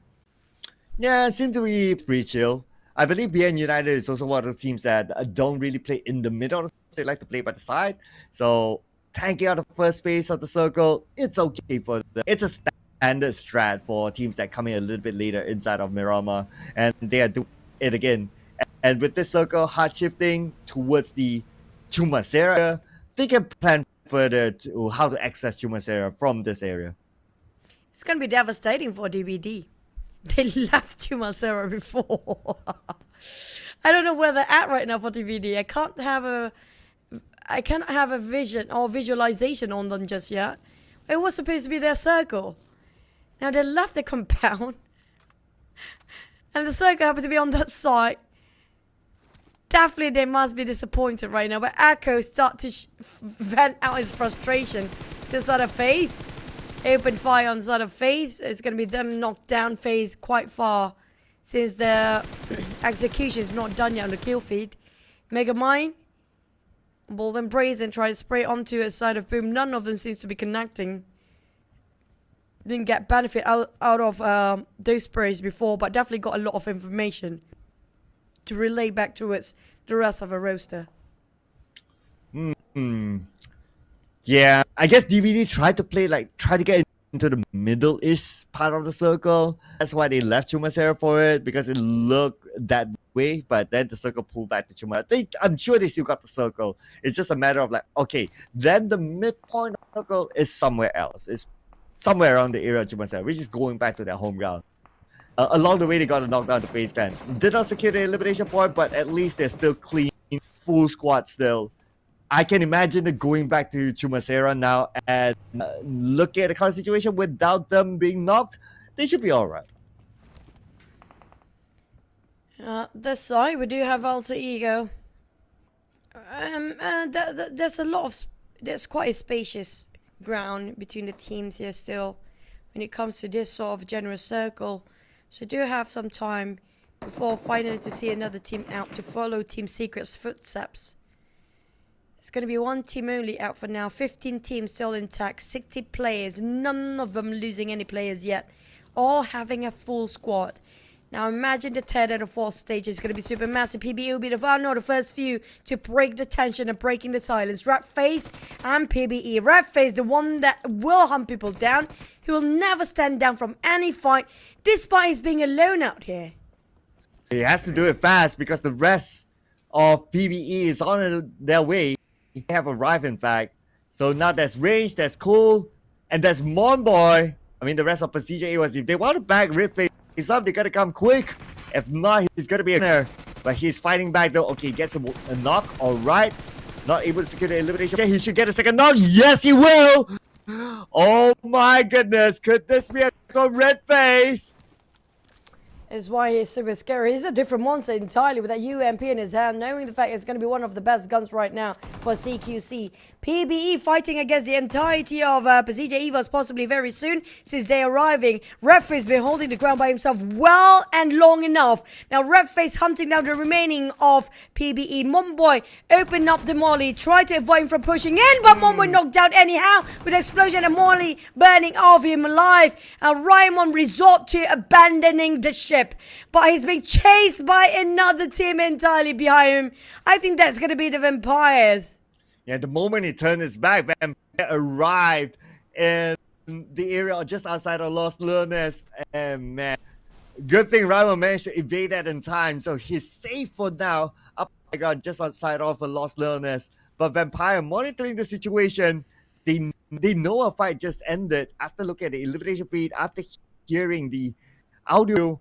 S8: Yeah, it seems to be pretty chill. I believe BN United is also one of the teams that don't really play in the middle. They like to play by the side. So tanking out the first phase of the circle, it's okay for them. It's a standard strat for teams that come in a little bit later inside of Miramar. And they are doing it again. And with this circle hard shifting towards the Chumacera, they can plan further to how to access Chumacera from this area.
S7: It's going to be devastating for DBD. They left Chumacera before. I don't know where they're at right now for DBD. I can't have a vision or visualization on them just yet. It was supposed to be their circle. Now they left the compound. And the circle happened to be on that side. Definitely they must be disappointed right now. But Echo start to vent out his frustration to the side of FaZe. Open fire on the side of FaZe. It's going to be them knocked down FaZe quite far. Since their execution is not done yet on the kill feed. Megamind. Ball and Brazen try to spray onto a side of Boom. None of them seems to be connecting. Didn't get benefit out of those sprays before, but definitely got a lot of information to relay back towards the rest of a roster.
S8: Yeah, I guess DVD tried to get into the middle-ish part of the circle. That's why they left Chumacera for it, because it looked that way, but then the circle pulled back to Chumacera. I'm sure they still got the circle. It's just a matter of like, okay, then the midpoint of the circle is somewhere else. It's somewhere around the area of Chumacera, which is going back to their home ground. Along the way, they got to knock down the FaZe Clan. Did not secure the elimination point, but at least they're still clean, full squad still. I can imagine them going back to Chumacera now and look at the current situation without them being knocked. They should be all right.
S7: This side, we do have Alter Ego. There's quite a spacious ground between the teams here still when it comes to this sort of general circle. So we do have some time before finally to see another team out to follow Team Secret's footsteps. It's going to be one team only out for now. 15 teams still intact. 60 players. None of them losing any players yet. All having a full squad. Now imagine the third and the fourth stage is going to be super massive. PBE will be the first few to break the tension and breaking the silence. Red FaZe and PBE. Red FaZe, the one that will hunt people down. He will never stand down from any fight, despite his being alone out here.
S8: He has to do it fast because the rest of PBE is on their way. They have arrived, in fact. So now there's Range, there's Cool, and there's Monboy. I mean, the rest of PERSIJA EVOS. If they want to back Red FaZe up, they got to come quick. If not, he's going to be in there. But he's fighting back, though. Okay, gets a knock. All right. Not able to secure the elimination. He should get a second knock. Yes, he will. Oh, my goodness. Could this be a Red FaZe?
S7: Is why he's super scary. He's a different monster entirely with that UMP in his hand, knowing the fact it's going to be one of the best guns right now for CQC. PBE fighting against the entirety of PERSIJA EVOS possibly very soon since they're arriving. Red FaZe been holding the ground by himself well and long enough. Now Red FaZe hunting down the remaining of PBE. Monboy opened up the molly, tried to avoid him from pushing in, but Monboy knocked down anyhow with explosion and molly burning off him alive. And Raimon resort to abandoning the ship. But he's being chased by another team entirely behind him. I think that's going to be the Vampires.
S8: Yeah, the moment he turned his back, Vampire arrived in the area just outside of Los Lunas. And man, good thing Raimon managed to evade that in time. So he's safe for now. Up my God, just outside of Los Lunas. But Vampire monitoring the situation. They know a fight just ended after looking at the elimination feed, after hearing the audio.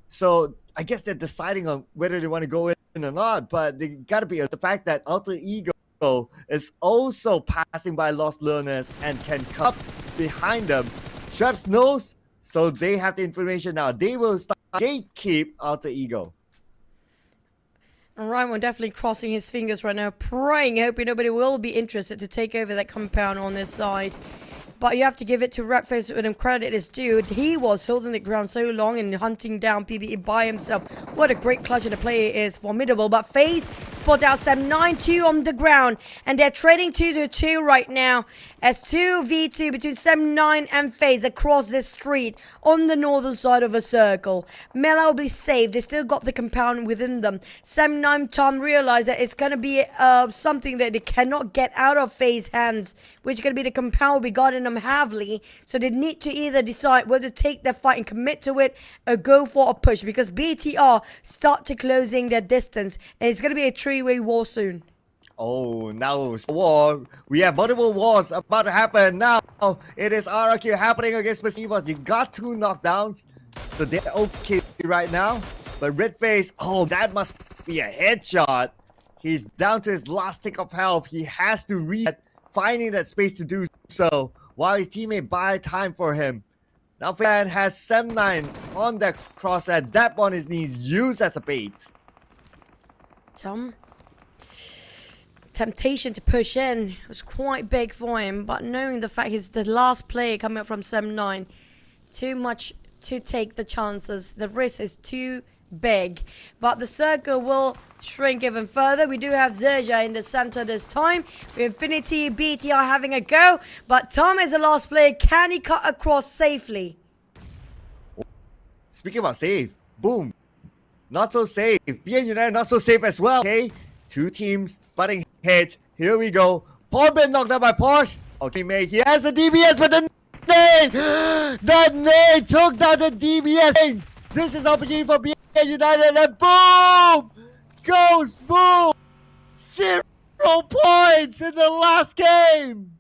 S8: So I guess they're deciding on whether they want to go in or not, but they got to be the fact that Alter Ego is also passing by Los Lunas and can come behind them. Shrubs knows, so they have the information now. They will start gatekeep Alter Ego.
S7: And Ryan definitely crossing his fingers right now, praying, hoping nobody will be interested to take over that compound on this side. But you have to give it to Redface with him credit is due. He was holding the ground so long and hunting down PBE by himself. What a great clutch of the play is. Formidable. But FaZe spot out 7-9-2 on the ground. And they're trading 2-2 right now. As 2v2 between 7-9 and FaZe across this street on the northern side of a circle. Mela will be saved. They still got the compound within them. 7-9 Tom realized that it's going to be something that they cannot get out of FaZe hands, which is going to be the compound will be guarding them heavily. So they need to either decide whether to take their fight and commit to it or go for a push, because BTR start to closing their distance and it's going to be a three-way war soon.
S8: Oh, now it's war. We have multiple wars about to happen now. It is RRQ happening against EVOS. You got 2 knockdowns, so they're okay right now. But Redface, oh, that must be a headshot. He's down to his last tick of health. He has to read, finding that space to do so, while his teammate buy time for him. Now Fan has 7-9 on that crosshair, dap on his knees, used as a bait.
S7: Tom, temptation to push in was quite big for him, but knowing the fact he's the last player coming up from 7-9, too much to take the chances. The risk is too big, but the circle will shrink even further. We do have XERXIA in the center this time. Infinity BTR having a go, but Tom is the last player. Can he cut across safely?
S8: Speaking about safe, boom. Not so safe. PN United not so safe as well. Okay, 2 teams butting heads. Here we go. Paul been knocked out by Porsche. Okay, mate, he has a DBS, but the nade! That nade took down the DBS. This is opportunity for PN United, and boom! Goes boom! 0 points in the last game!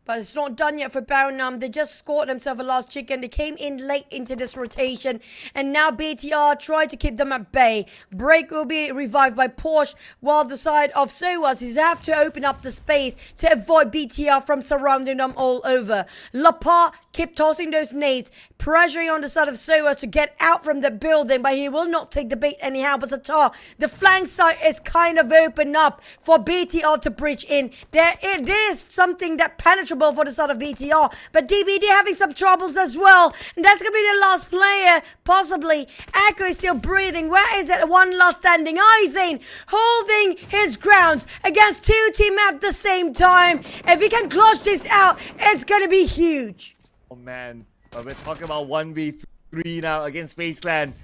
S7: But it's not done yet for Baronam. They just scored themselves a last chicken. They came in late into this rotation. And now BTR tried to keep them at bay. Break will be revived by Porsche, while the side of Soas is have to open up the space to avoid BTR from surrounding them all over. Lapa keep tossing those nades, pressuring on the side of Soas to get out from the building, but he will not take the bait anyhow. But Satar, the flank side is kind of open up for BTR to bridge in. There is something that penetrates for the side of BTR, but DBD having some troubles as well, and that's gonna be the last player, possibly. Echo is still breathing. Where is it? One last standing. Izane holding his grounds against 2 teams at the same time. If he can clutch this out, it's gonna be huge.
S8: Oh man, but we're talking about 1v3 now against FaZe Clan.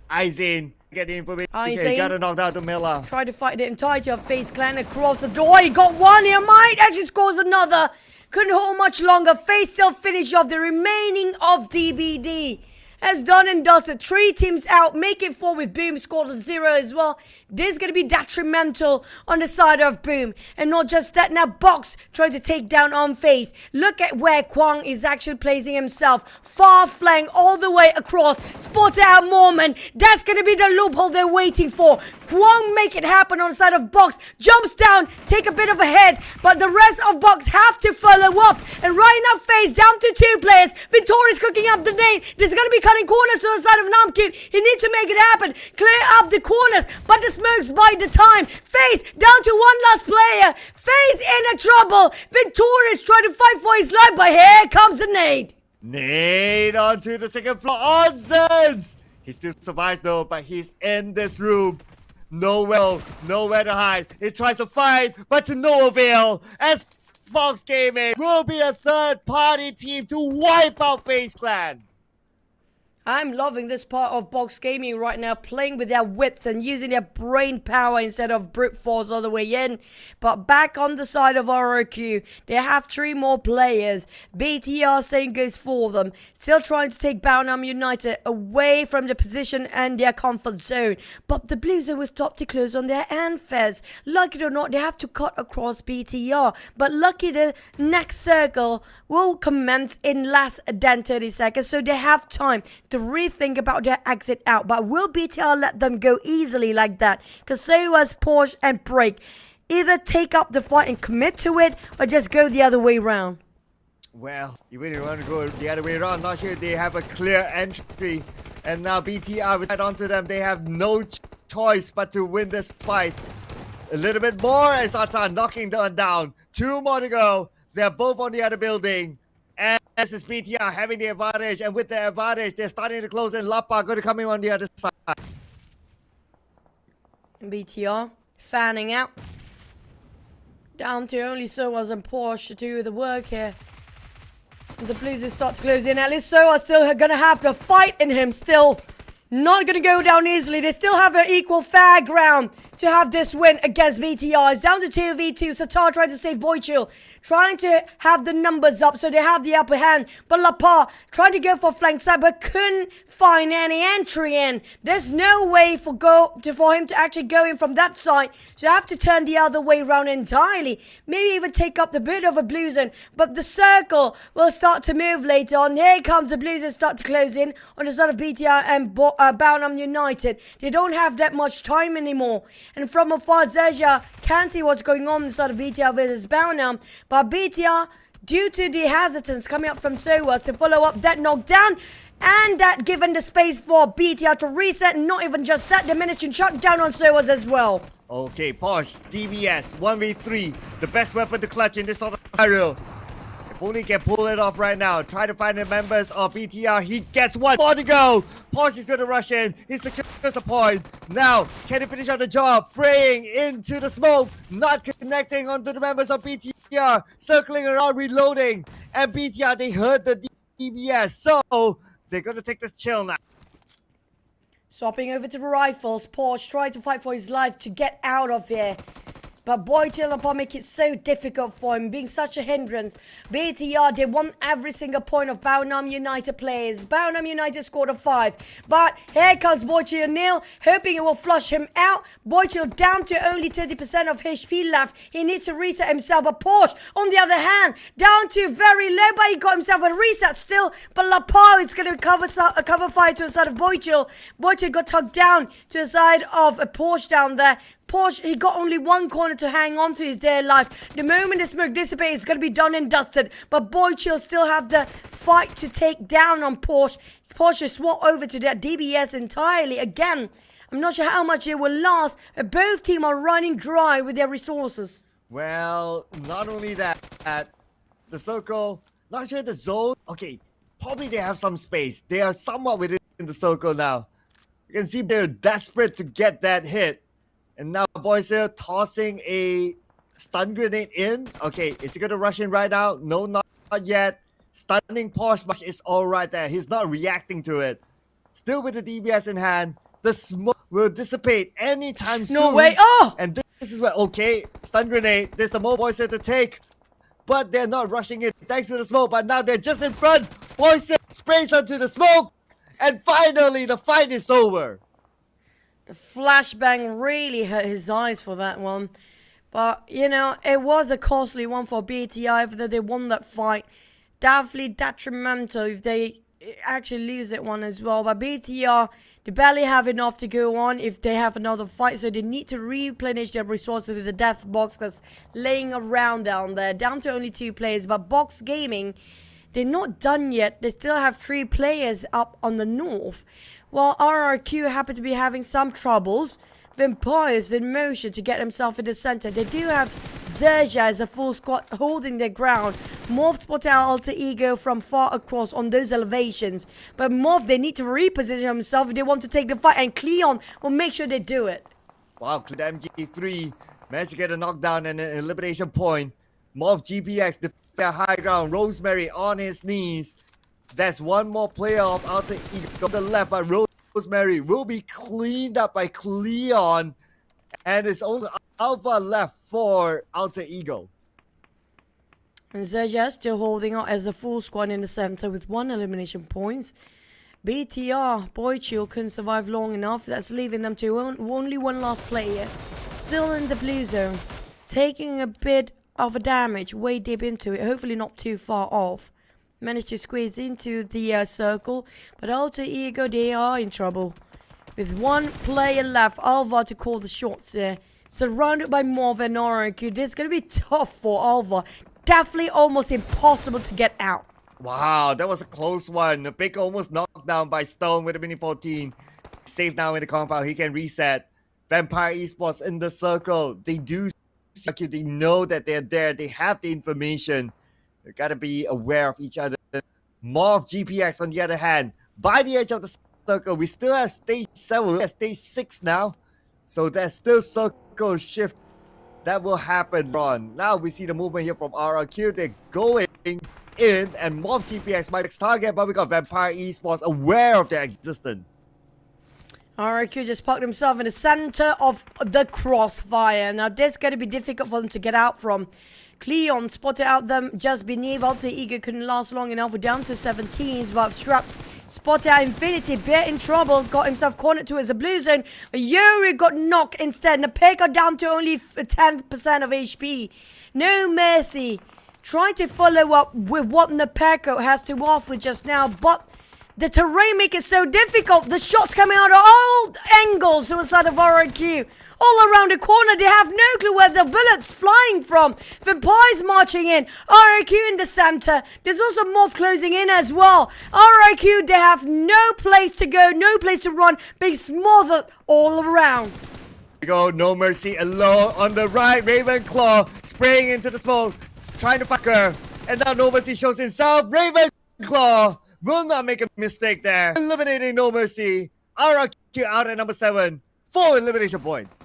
S8: Izane getting information. He got a knockdown to Miller.
S7: Try to fight the entirety of FaZe Clan across the door. He got one here. Might actually scores another. Couldn't hold much longer. FaZe still finish off the remaining of DBD. As done and dusted. 3 teams out. Make it 4 with Boom. Scored a 0 as well. This is going to be detrimental on the side of Boom. And not just that. Now Box trying to take down on FaZe. Look at where Kwang is actually placing himself. Far flank all the way across. Spot out Mormon. That's going to be the loophole they're waiting for. Kwang make it happen on the side of Box. Jumps down. Take a bit of a head. But the rest of Box have to follow up. And right now FaZe down to 2 players. Victoria's cooking up the nade. There's going to be cutting corners to the side of Namkid. He needs to make it happen. Clear up the corners. But the smokes by the time. FaZe down to 1 last player. FaZe in a trouble. Victoria's trying to fight for his life. But here comes the nade.
S8: Nade onto the second floor. Onsens! He still survives though, but he's in this room. Nowhere to hide. He tries to fight, but to no avail. As Fox Gaming will be a third-party team to wipe out FaZe Clan.
S7: I'm loving this part of Box Gaming right now, playing with their wits and using their brain power instead of brute force all the way in. But back on the side of ROQ, they have 3 more players. BTR same goes for them. Still trying to take Baonam United away from the position and their comfort zone. But the Blues will stop to close on their Anfez. Lucky it or not, they have to cut across BTR. But lucky the next circle will commence in less than 30 seconds, so they have time to rethink about their exit out. But will BTR let them go easily like that? Because so was Porsche and Break. Either take up the fight and commit to it, or just go the other way around.
S8: Well, even if you want to go the other way around, not sure they have a clear entry. And now BTR will head onto them. They have no choice but to win this fight. A little bit more as Atan knocking them down. 2 more to go. They're both on the other building. And this is BTR having the advantage. And with the advantage, they're starting to close in. Lapa going to come in on the other side.
S7: BTR fanning out. Down to only Soas and Porsche to do the work here. The Blues start to close in. At least Soa's still going to have the fight in him still. Not going to go down easily. They still have an equal fair ground to have this win against BTR. It's down to 2v2. Satar trying to save Boychill. Trying to have the numbers up so they have the upper hand. But Lapa trying to go for flank side but couldn't find any entry in. There's no way for him to actually go in from that side. So you have to turn the other way around entirely. Maybe even take up the bit of a blue zone. But the circle will start to move later on. Here comes the Blues and start to close in on the side of BTR and Bounham United. They don't have that much time anymore. And from afar, Zerja can't see what's going on inside of BTR versus Bounham. But BTR, due to the hesitance coming up from Soas to follow up that knockdown, and that given the space for BTR to reset, and not even just that, they managed to shut down on Soas as well.
S8: Okay, Posh, DBS, 1v3, the best weapon to clutch in this sort of scenario. If only he can pull it off right now. Try to find the members of BTR. He gets 1 more to go. Posh is going to rush in. He secures the point. Now, can he finish out the job? Fraying into the smoke. Not connecting onto the members of BTR. Circling around, reloading. And BTR, they heard the DBS. So, they're going to take this chill now.
S7: Swapping over to the rifles. Porsche trying to fight for his life to get out of here. But Boychill upon make it so difficult for him, being such a hindrance. BTR, they want every single point of Bounham United players. Bounham United scored a 5. But here comes Boychill Neil, hoping it will flush him out. Boychill down to only 30% of HP left. He needs to reset himself. But Porsche, on the other hand, down to very low, but he got himself a reset still. But Lapao is going to cover fire to the side of Boychill. Boychill got tugged down to the side of a Porsche down there. Porsche, he got only 1 corner to hang on to his dear life. The moment the smoke dissipates, it's going to be done and dusted. But Boychill still have the fight to take down on Porsche. Porsche swap over to that DBS entirely. Again, I'm not sure how much it will last. Both teams are running dry with their resources.
S8: Well, not only that, the circle, not sure the zone. Okay, probably they have some space. They are somewhat within the circle now. You can see they're desperate to get that hit. And now Boychill tossing a stun grenade in. Okay, is he going to rush in right now? No, not yet. Stunning Porsche, but it's all right there. He's not reacting to it. Still with the DBS in hand. The smoke will dissipate anytime soon.
S7: No way. Oh!
S8: And this is where, okay, stun grenade. There's the more Boychill to take. But they're not rushing it thanks to the smoke. But now they're just in front. Boychill sprays onto the smoke. And finally, the fight is over.
S7: The flashbang really hurt his eyes for that one. But, you know, it was a costly one for BTI, even though they won that fight. Definitely detrimental if they actually lose that one as well. But BTR, they barely have enough to go on if they have another fight. So they need to replenish their resources with the death box that's laying around down there. Down to only 2 players. But Box Gaming, they're not done yet. They still have 3 players up on the north. While RRQ happen to be having some troubles, Vampires in motion to get himself in the center. They do have Zerja as a full squad holding their ground. MORPH spot out alter ego from far across on those elevations. But MORPH, they need to reposition himself if they want to take the fight, and QEON will make sure they do it.
S8: Wow, MG3 managed to get a knockdown and an elimination point. MORPH GPX defend high ground. Rosemary on his knees. That's one more player of Alter Ego on the left, but Rosemary will be cleaned up by QEON. And it's only Alpha left for Alter Ego.
S7: And Zerja still holding out as a full squad in the center with 1 elimination points. BTR, Boychill couldn't survive long enough. That's leaving them to only 1 last player. Still in the blue zone. Taking a bit of a damage way deep into it. Hopefully not too far off. Managed to squeeze into the circle, but Alter Ego, they are in trouble. With 1 player left, Alva to call the shots there. Surrounded by MORPH and RRQ, this is going to be tough for Alva. Definitely almost impossible to get out.
S8: Wow, that was a close one. The pick almost knocked down by Stone with a mini 14. Safe now in the compound. He can reset. Vampire Esports in the circle. They do see you. They know that they're there. They have the information. They gotta be aware of each other. MORPH GPX on the other hand, by the edge of the circle. We still have stage 7. We have stage 6 now. So there's still circle shift that will happen, Ron. Now we see the movement here from RRQ. They're going in, and MORPH GPX might next target, but we got Vampire Esports aware of their existence.
S7: RRQ just parked himself in the center of the crossfire. Now this is going to be difficult for them to get out from. QEON spotted out them just beneath. Alter Ego couldn't last long enough. We're down to 17s, but Straps spotted out Infinity. Bit in trouble. Got himself cornered towards the blue zone. Yuri got knocked instead. Napeka down to only 10% of HP. No mercy. Trying to follow up with what Napeka has to offer just now, but the terrain makes it so difficult. The shots coming out of all angles to the side of RRQ. All around the corner, they have no clue where the bullets flying from. Vampires marching in. RRQ in the center. There's also MORPH closing in as well. RRQ, they have no place to go, no place to run, being smothered all around.
S8: We go, No Mercy alone on the right. Ravenclaw spraying into the smoke, trying to fuck her. And now No Mercy shows himself. Ravenclaw will not make a mistake there. Eliminating No Mercy. RRQ out at number 7. 4 elimination points.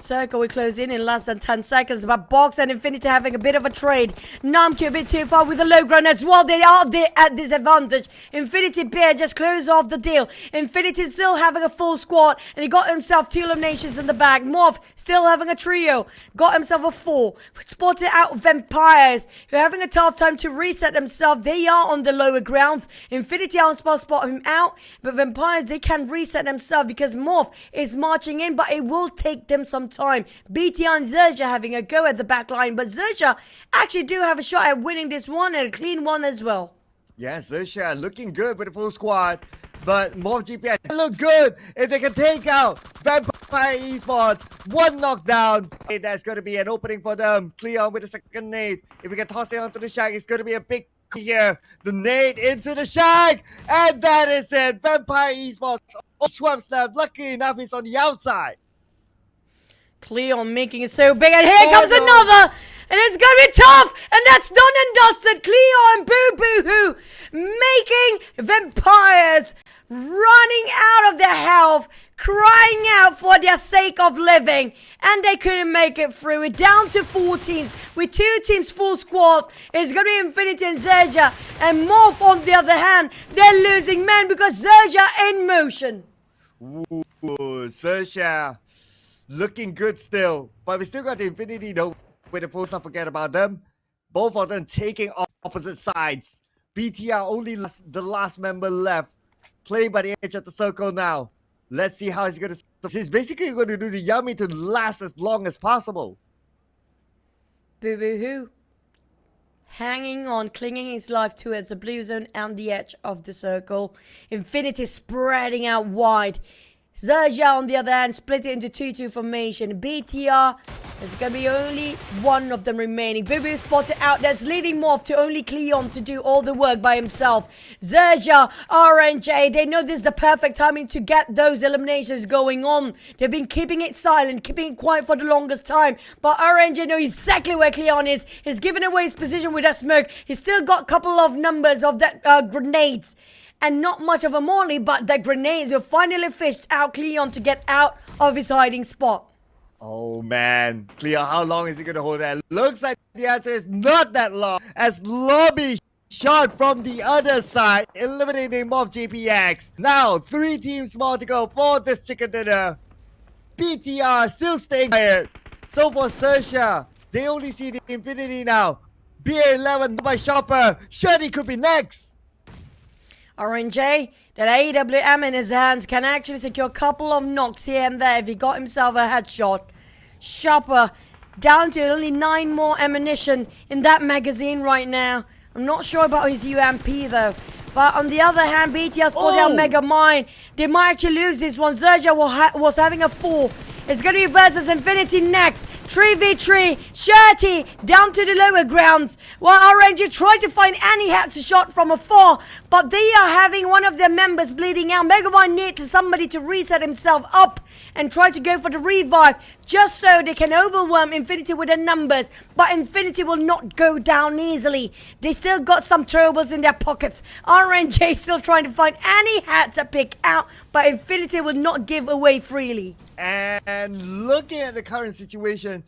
S7: Circle will close in less than 10 seconds, but Box and Infinity having a bit of a trade. Namki a bit too far with the low ground as well. They are at disadvantage. Infinity Bear just closed off the deal. Infinity still having a full squad, and he got himself 2 eliminations in the bag. MORPH still having a trio. Got himself a 4. Spotted out Vampires, who are having a tough time to reset themselves. They are on the lower grounds. Infinity on spot him out, but Vampires, they can reset themselves because MORPH is marching in, but it will take them some time. BTR and XERXIA having a go at the back line, but XERXIA actually do have a shot at winning this one, and a clean one as well.
S8: Yes, XERXIA looking good with the full squad, but MORPH GPS look good if they can take out Vampire Esports. 1 knockdown. That's going to be an opening for them. QEON with the second nade. If we can toss it onto the shack, it's going to be a big here. The nade into the shack, and that is it. Vampire Esports. Schwabsnap, lucky enough, he's on the outside.
S7: QEON making it so big, and here comes another, and it's gonna be tough, and that's done and dusted. QEON boo-boo-hoo, making Vampires running out of their health, crying out for their sake of living, and they couldn't make it through. We're down to 4 teams, with 2 teams full squad. It's gonna be Infinity and XERXIA, and MORPH on the other hand, they're losing men because XERXIA in motion.
S8: Ooh, XERXIA looking good still, but we still got the Infinity though. With the full stuff, forget about them. Both of them taking opposite sides. BTR only the last member left. Playing by the edge of the circle now. Let's see how he's gonna. He's basically going to do the yummy to last as long as possible.
S7: Boo boo hoo. Hanging on, clinging his life towards the blue zone and the edge of the circle. Infinity spreading out wide. XERXIA on the other hand, split it into 2-2 formation. BTR, there's going to be only 1 of them remaining. Boo spotted out, that's leading MORPH to only QEON to do all the work by himself. XERXIA, RNJ, they know this is the perfect timing to get those eliminations going on. They've been keeping it silent, keeping it quiet for the longest time. But RNJ knows exactly where QEON is. He's given away his position with that smoke. He's still got a couple of numbers of that grenades. And not much of a molly, but the grenades will finally fished out QEON to get out of his hiding spot.
S8: Oh man, QEON, how long is he going to hold that? Looks like the answer is not that long, as Lobby shot from the other side, eliminating MORPH GPX. Now, 3 teams more to go for this chicken dinner. BTR still staying quiet. So for XERXIA, they only see the Infinity now. BA11 by Shopper. Shuddy could be next.
S7: RNJ, that AWM in his hands can actually secure a couple of knocks here and there if he got himself a headshot. Shopper down to only 9 more ammunition in that magazine right now. I'm not sure about his UMP though. But on the other hand, BTR spotted out Mega Mine. They might actually lose this one. XERXIA was having a 4 It's going to be versus Infinity next. 3v3. Shirty down to the lower grounds. While RNG try to find any headshot from afar. But they are having one of their members bleeding out. Megamind needs somebody to reset himself up and try to go for the revive. Just so they can overwhelm Infinity with their numbers. But Infinity will not go down easily. They still got some troubles in their pockets. RNG still trying to find any heads to pick out. But Infinity will not give away freely.
S8: And looking at the current situation,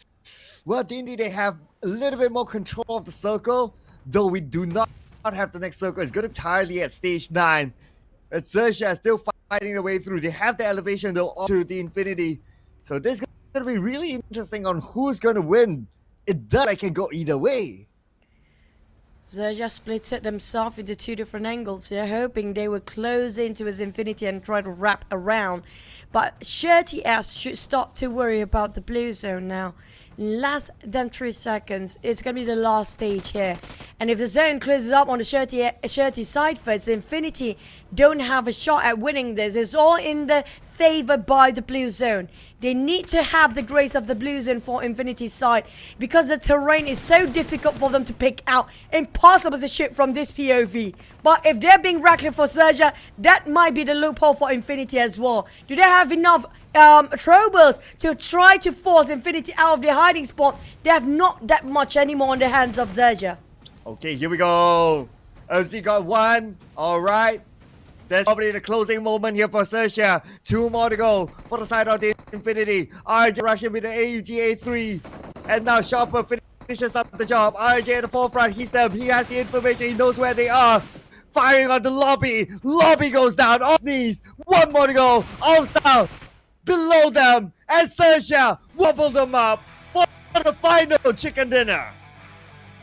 S8: well, indeed they have a little bit more control of the circle, though we do not have the next circle. It's going to be entirely at stage 9. XERXIA is still fighting their way through. They have the elevation though onto the Infinity. So this is going to be really interesting on who's going to win. It does like can go either way.
S7: XERXIA splits it themselves into 2 different angles. They're hoping they will close into his Infinity and try to wrap around. But Shirty S should start to worry about the blue zone now. Less than 3 seconds. It's going to be the last stage here. And if the zone closes up on the Shirty side first, Infinity don't have a shot at winning this. It's all in the favor by the blue zone. They need to have the grace of the blue zone for Infinity's side because the terrain is so difficult for them to pick out. Impossible to shoot from this POV. But if they're being reckless for XERXIA, that might be the loophole for Infinity as well. Do they have enough troubles to try to force Infinity out of their hiding spot? They have not that much anymore on the hands of XERXIA.
S8: Okay, here we go. OC got 1. All right. That's probably the closing moment here for XERXIA. 2 more to go for the side of the Infinity. RJ rushing with the AUG A3. And now Chopper finishes up the job. RJ at the forefront. He has the information. He knows where they are. Firing on the lobby. Lobby goes down. Off knees. 1 more to go. Off down. Below them. And XERXIA wobbled them up for the final chicken dinner.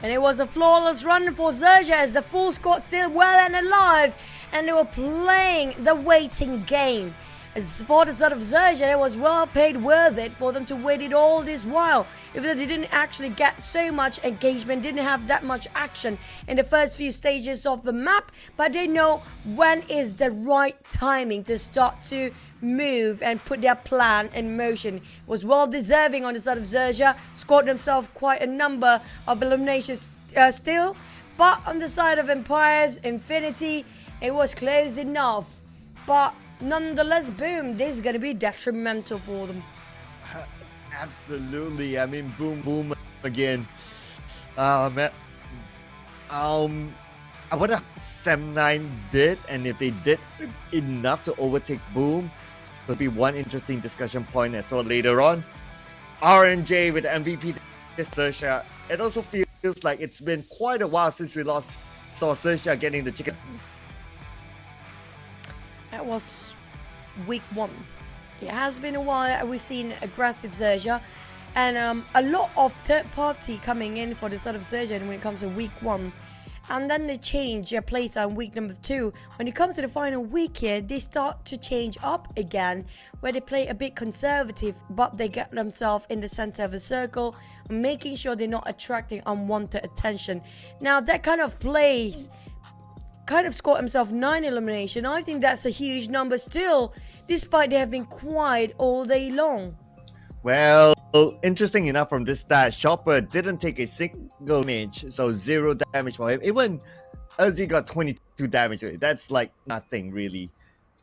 S7: And it was a flawless run for XERXIA as the full squad still well and alive. And they were playing the waiting game. As for the side of XERXIA, it was well paid, worth it for them to wait it all this while. Even though they didn't actually get so much engagement, didn't have that much action in the first few stages of the map, but they know when is the right timing to start to move and put their plan in motion. It was well deserving on the side of XERXIA, scored themselves quite a number of eliminations still, but on the side of Empires, Infinity, it was close enough, but nonetheless, boom, this is going to be detrimental for them.
S8: Absolutely. I mean, boom again. Man. I wonder how Sem9 did, and if they did enough to overtake Boom. It'll be one interesting discussion point as well later on. RNJ with MVP this XERXIA. It also feels like it's been quite a while since we saw XERXIA getting the chicken.
S7: That was week 1. It has been a while that we've seen aggressive XERXIA and a lot of third party coming in for the sort of XERXIA when it comes to week 1. And then they change their playtime week number 2. When it comes to the final week here, they start to change up again, where they play a bit conservative, but they get themselves in the center of the circle, making sure they're not attracting unwanted attention. Now that kind of plays kind of scored himself 9 elimination. I think that's a huge number still, despite they have been quiet all day long.
S8: Well, interesting enough from this stat, Chopper didn't take a single damage, so 0 damage for him. Even Ozzy got 22 damage. That's like nothing really.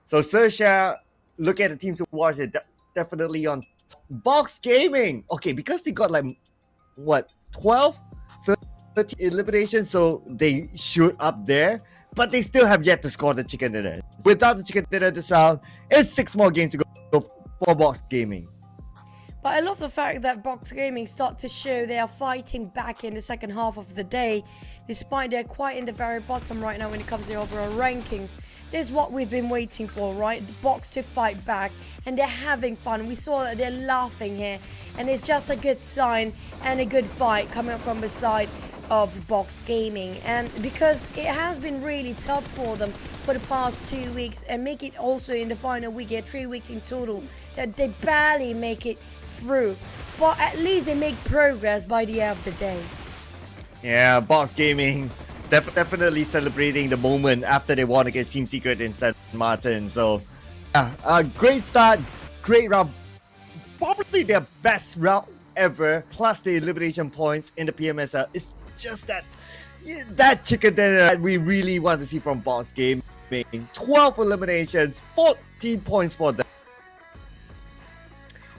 S8: So XERXIA, look at the teams to watch, they're definitely on Box Gaming. Okay, because they got like, what, 12, 30 eliminations, so they shoot up there. But they still have yet to score the chicken dinner. Without the chicken dinner this round, it's 6 more games to go for Box Gaming.
S7: But I love the fact that Box Gaming start to show they are fighting back in the second half of the day, despite they're quite in the very bottom right now when it comes to the overall rankings. This is what we've been waiting for, right? The Box to fight back, and they're having fun. We saw that they're laughing here, and it's just a good sign and a good fight coming from the side of Box Gaming. And because it has been really tough for them for the past 2 weeks, and make it also in the final week here, 3 weeks in total, that they barely make it through, but at least they make progress by the end of the day.
S8: Yeah, Box Gaming definitely celebrating the moment after they won against Team Secret in St. Martin. So, yeah, a great start, great round. probably their best round ever, plus the elimination points in the PMSL. It's just that chicken dinner that we really want to see from Boss Gaming. 12 eliminations, 14 points for them.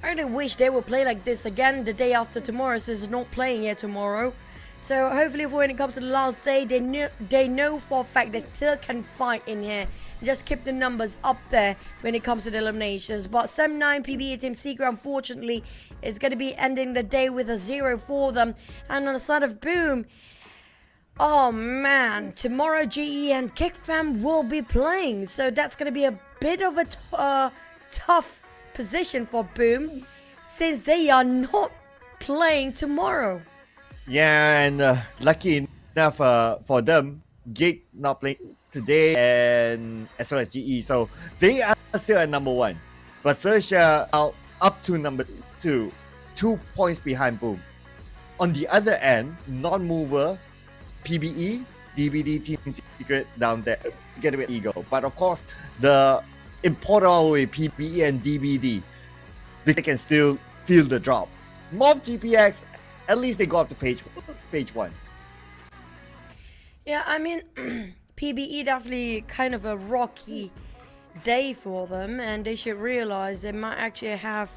S7: I really wish they would play like this again the day after tomorrow, since they're not playing here tomorrow. So hopefully when it comes to the last day, they know for a fact they still can fight in here. Just keep the numbers up there when it comes to the eliminations. But 7-9 PBE Team Secret, unfortunately, is going to be ending the day with a 0 for them. And on the side of Boom, oh man, tomorrow GE and Kick Fam will be playing. So that's going to be a bit of a tough position for Boom, since they are not playing tomorrow.
S8: Yeah, and lucky enough for them, GEEK not playing today, and as well as GE. So they are still at number 1. But XERXIA are up to number 2, 2 points behind Boom. On the other end, non-mover, PBE, DVD Team Secret down there together with Ego. But of course, the important one with PBE and DVD, they can still feel the drop. MORPH GPX, at least they go up to page 1.
S7: Yeah, I mean, PBE definitely kind of a rocky day for them, and they should realize they might actually have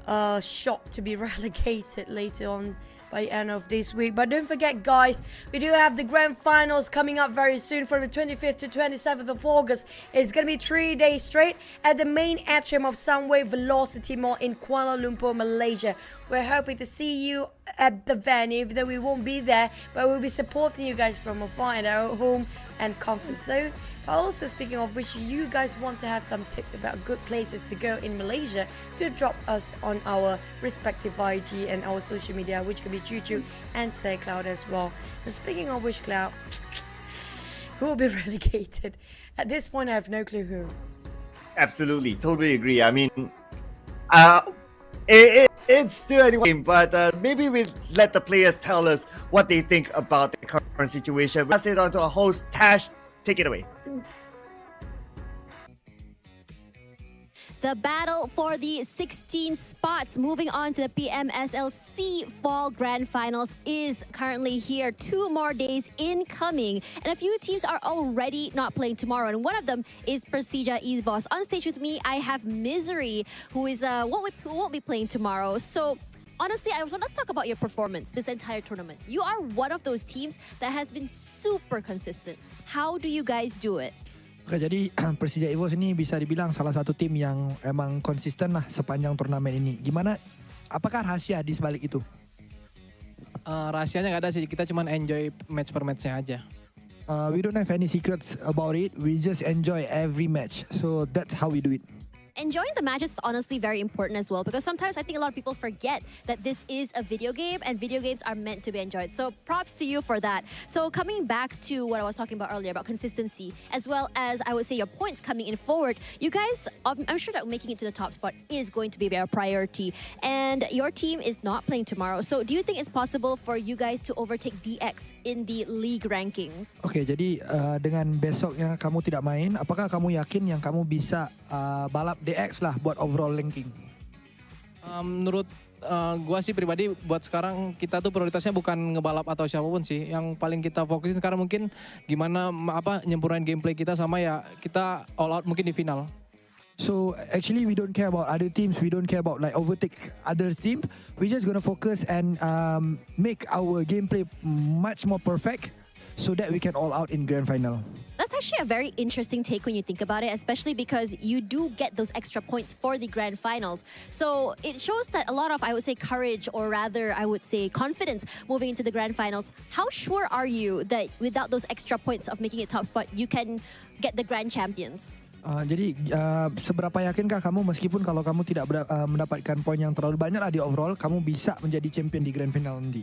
S7: a shot to be relegated later on by the end of this week. But don't forget, guys, we do have the grand finals coming up very soon from the 25th to 27th of August. It's going to be 3 days straight at the main atrium of Sunway Velocity Mall in Kuala Lumpur, Malaysia. We're hoping to see you at the venue, even though we won't be there, but we'll be supporting you guys from afar in our home and comfort zone. Also, speaking of which, you guys want to have some tips about good places to go in Malaysia, to drop us on our respective IG and our social media, which could be Choo and Say Cloud as well. And speaking of which, Cloud, who will be relegated? At this point, I have no clue who.
S8: Absolutely, totally agree. I mean, it's still anyway, but maybe we'll let the players tell us what they think about the current situation. We'll pass it on to our host, Tash. Take it away.
S4: The battle for the 16 spots moving on to the PMSL SEA Fall Grand Finals is currently here. 2 more days incoming, and a few teams are already not playing tomorrow, and one of them is PERSIJA EVOS. On stage with me, I have Misery, who won't be playing tomorrow. So honestly, let's talk about your performance this entire tournament. You are one of those teams that has been super consistent. How do you guys do it?
S5: Okay, jadi Persija EVOS ini bisa dibilang salah satu tim yang emang konsisten lah sepanjang turnamen ini. Gimana? Apakah rahasia di sebalik itu?
S11: Rahasianya nggak ada sih, kita cuma enjoy match per matchnya aja.
S5: We don't have any secrets about it. We just enjoy every match. So that's how we do it.
S4: Enjoying the matches is honestly very important as well, because sometimes I think a lot of people forget that this is a video game and video games are meant to be enjoyed. So props to you for that. So coming back to what I was talking about earlier about consistency, as well as I would say your points coming in forward, you guys, I'm sure that making it to the top spot is going to be a priority. And your team is not playing tomorrow. So do you think it's possible for you guys to overtake DX in the league rankings?
S5: Okay, jadi dengan besoknya kamu tidak main, apakah kamu yakin yang kamu bisa balap DX lah buat overall ranking?
S11: Menurut gua sih pribadi, buat sekarang kita tuh prioritasnya bukan ngebalap atau siapapun sih. Yang paling kita fokusin sekarang mungkin gimana nyempurnain gameplay kita, sama ya kita all out mungkin di final.
S5: So actually we don't care about other teams, we don't care about like overtake other teams. We just gonna focus and make our gameplay much more perfect, so that we can all out in grand final.
S4: That's actually a very interesting take when you think about it, especially because you do get those extra points for the grand finals. So it shows that a lot of, I would say, courage, or rather, I would say, confidence moving into the grand finals. How sure are you that without those extra points of making it top spot, you can get the grand champions?
S5: Jadi seberapa yakinkah kamu, meskipun kalau kamu tidak mendapatkan poin yang terlalu banyak lah di overall, kamu bisa menjadi champion di grand final nanti?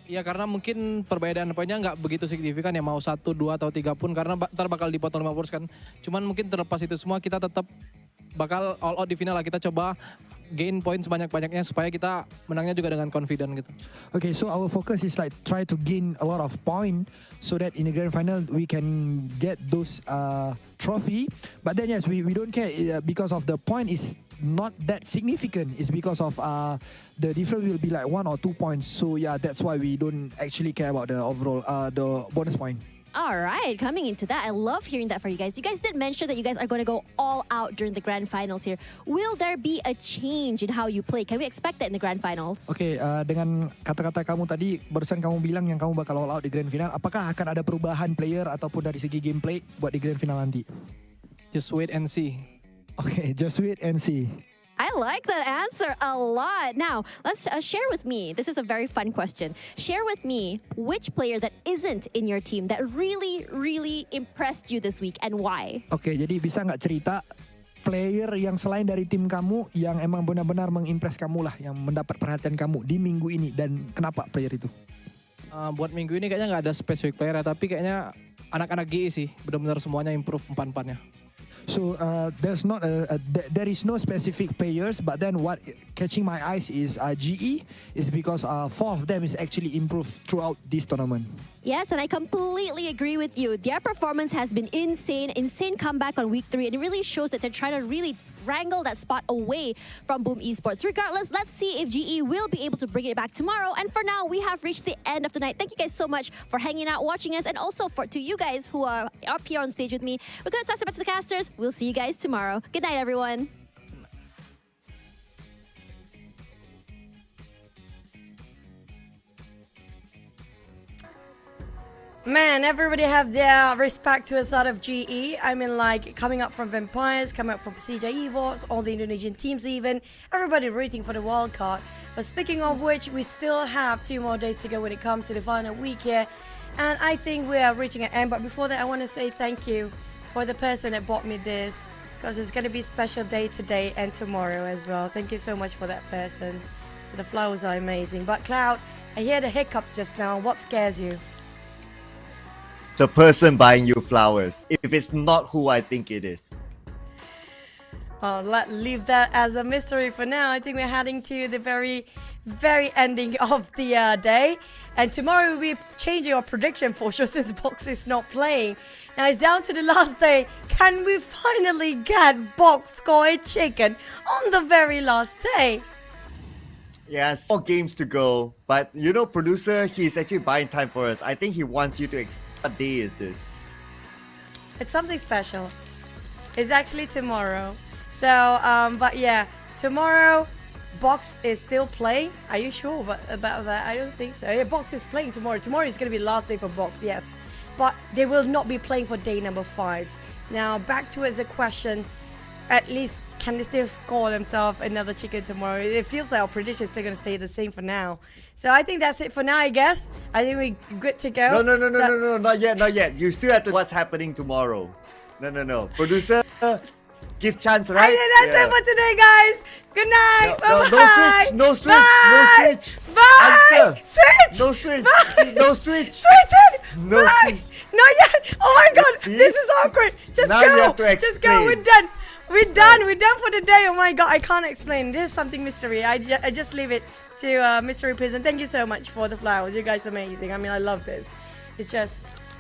S11: Ya karena mungkin perbedaan poinnya nggak begitu signifikan ya, mau 1, 2 atau 3 pun, karena ntar bakal dipotong 50% kan. Cuman mungkin terlepas itu semua, kita tetap bakal all out di final lah. Kita coba gain poin sebanyak-banyaknya supaya kita menangnya juga dengan confident gitu.
S5: Okay, so our focus is like try to gain a lot of point so that in the grand final we can get those trophy. But then yes, we don't care because of the point is not that significant. It's because of the difference will be like 1 or 2 points. So yeah, that's why we don't actually care about the overall the bonus point.
S4: All right, coming into that, I love hearing that from you guys. You guys did mention that you guys are going to go all out during the grand finals here. Will there be a change in how you play? Can we expect that in the grand finals?
S5: Okay, dengan kata-kata kamu tadi, barusan kamu bilang yang kamu bakal all out di grand final. Apakah akan ada perubahan player ataupun dari segi gameplay buat di grand final nanti?
S11: Just wait and see.
S5: Okay, just wait and see.
S4: I like that answer a lot. Now, let's share with me. This is a very fun question. Share with me which player that isn't in your team that really, really impressed you this week and why?
S5: Okay, jadi bisa nggak cerita player yang selain dari tim kamu yang emang benar-benar mengimpress kamu lah, yang mendapat perhatian kamu di minggu ini dan kenapa player itu?
S11: Buat minggu ini kayaknya nggak ada specific player ya, tapi kayaknya anak-anak GE sih benar-benar semuanya improve empat-empatnya.
S5: So there is no specific players, but then what catching my eyes is GE is because 4 of them is actually improved throughout this tournament.
S4: Yes, and I completely agree with you. Their performance has been insane comeback on week 3, and it really shows that they're trying to really wrangle that spot away from Boom Esports. Regardless, let's see if GE will be able to bring it back tomorrow. And for now, we have reached the end of the night. Thank you guys so much for hanging out, watching us, and also to you guys who are up here on stage with me. We're going to toss it back to the casters. We'll see you guys tomorrow. Good night, everyone.
S7: Man, everybody have their respect to us out of GE. I mean, like, coming up from Vampires, coming up from PERSIJA EVOS, all the Indonesian teams even. Everybody rooting for the wild card. But speaking of which, we still have 2 more days to go when it comes to the final week here. And I think we are reaching an end. But before that, I want to say thank you for the person that bought me this. Because it's going to be a special day today and tomorrow as well. Thank you so much for that person. So the flowers are amazing. But Cloud, I hear the hiccups just now. What scares you?
S8: The person buying you flowers, if it's not who I think it is.
S7: Leave that as a mystery for now. I think we're heading to the very, very ending of the day. And tomorrow we'll be changing our prediction for sure since Box is not playing. Now it's down to the last day. Can we finally get Box score chicken on the very last day?
S8: Yes, 4 games to go. But you know, producer, he's actually buying time for us. I think he wants you to explain what day is this.
S7: It's something special. It's actually tomorrow. So, but yeah, tomorrow, Box is still playing. Are you sure about that? I don't think so. Yeah, Box is playing tomorrow. Tomorrow is going to be the last day for Box, yes. But they will not be playing for day number 5. Now, back towards the question, at least can they still score themselves another chicken tomorrow? It feels like our prediction is still going to stay the same for now. So I think that's it for now, I guess. I think we're good to go.
S8: No, not yet. You still have to what's happening tomorrow. No. Producer, give chance, right?
S7: I think that's it for today, guys. Good night. Bye-bye.
S8: No switch.
S7: Bye.
S8: No switch.
S7: Bye.
S8: Answer.
S7: Switch.
S8: No switch.
S7: Bye.
S8: No switch.
S7: Switch it.
S8: No
S7: Bye.
S8: switch.
S7: Not yet. Oh my God.
S8: See?
S7: This is awkward. Just
S8: Now
S7: go.
S8: you have to
S7: Just go. We're
S8: explain.
S7: done. We're done for the day. Oh my God. I can't explain. This is something mystery. I just leave it to Mystery Prison. Thank you so much for the flowers. You guys are amazing. I mean, I love this. It's just,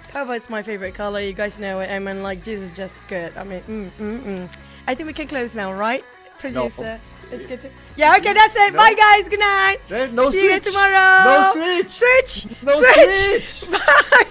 S7: purple is my favorite color. You guys know it. I mean, like, this is just good. I mean, I think we can close now, right? Producer. It's good to... Yeah, okay, that's it.
S8: No.
S7: Bye, guys. Good night.
S8: No
S7: See you guys
S8: switch.
S7: tomorrow.
S8: No switch.
S7: Switch.
S8: No
S7: Switch.
S8: switch.
S7: Bye.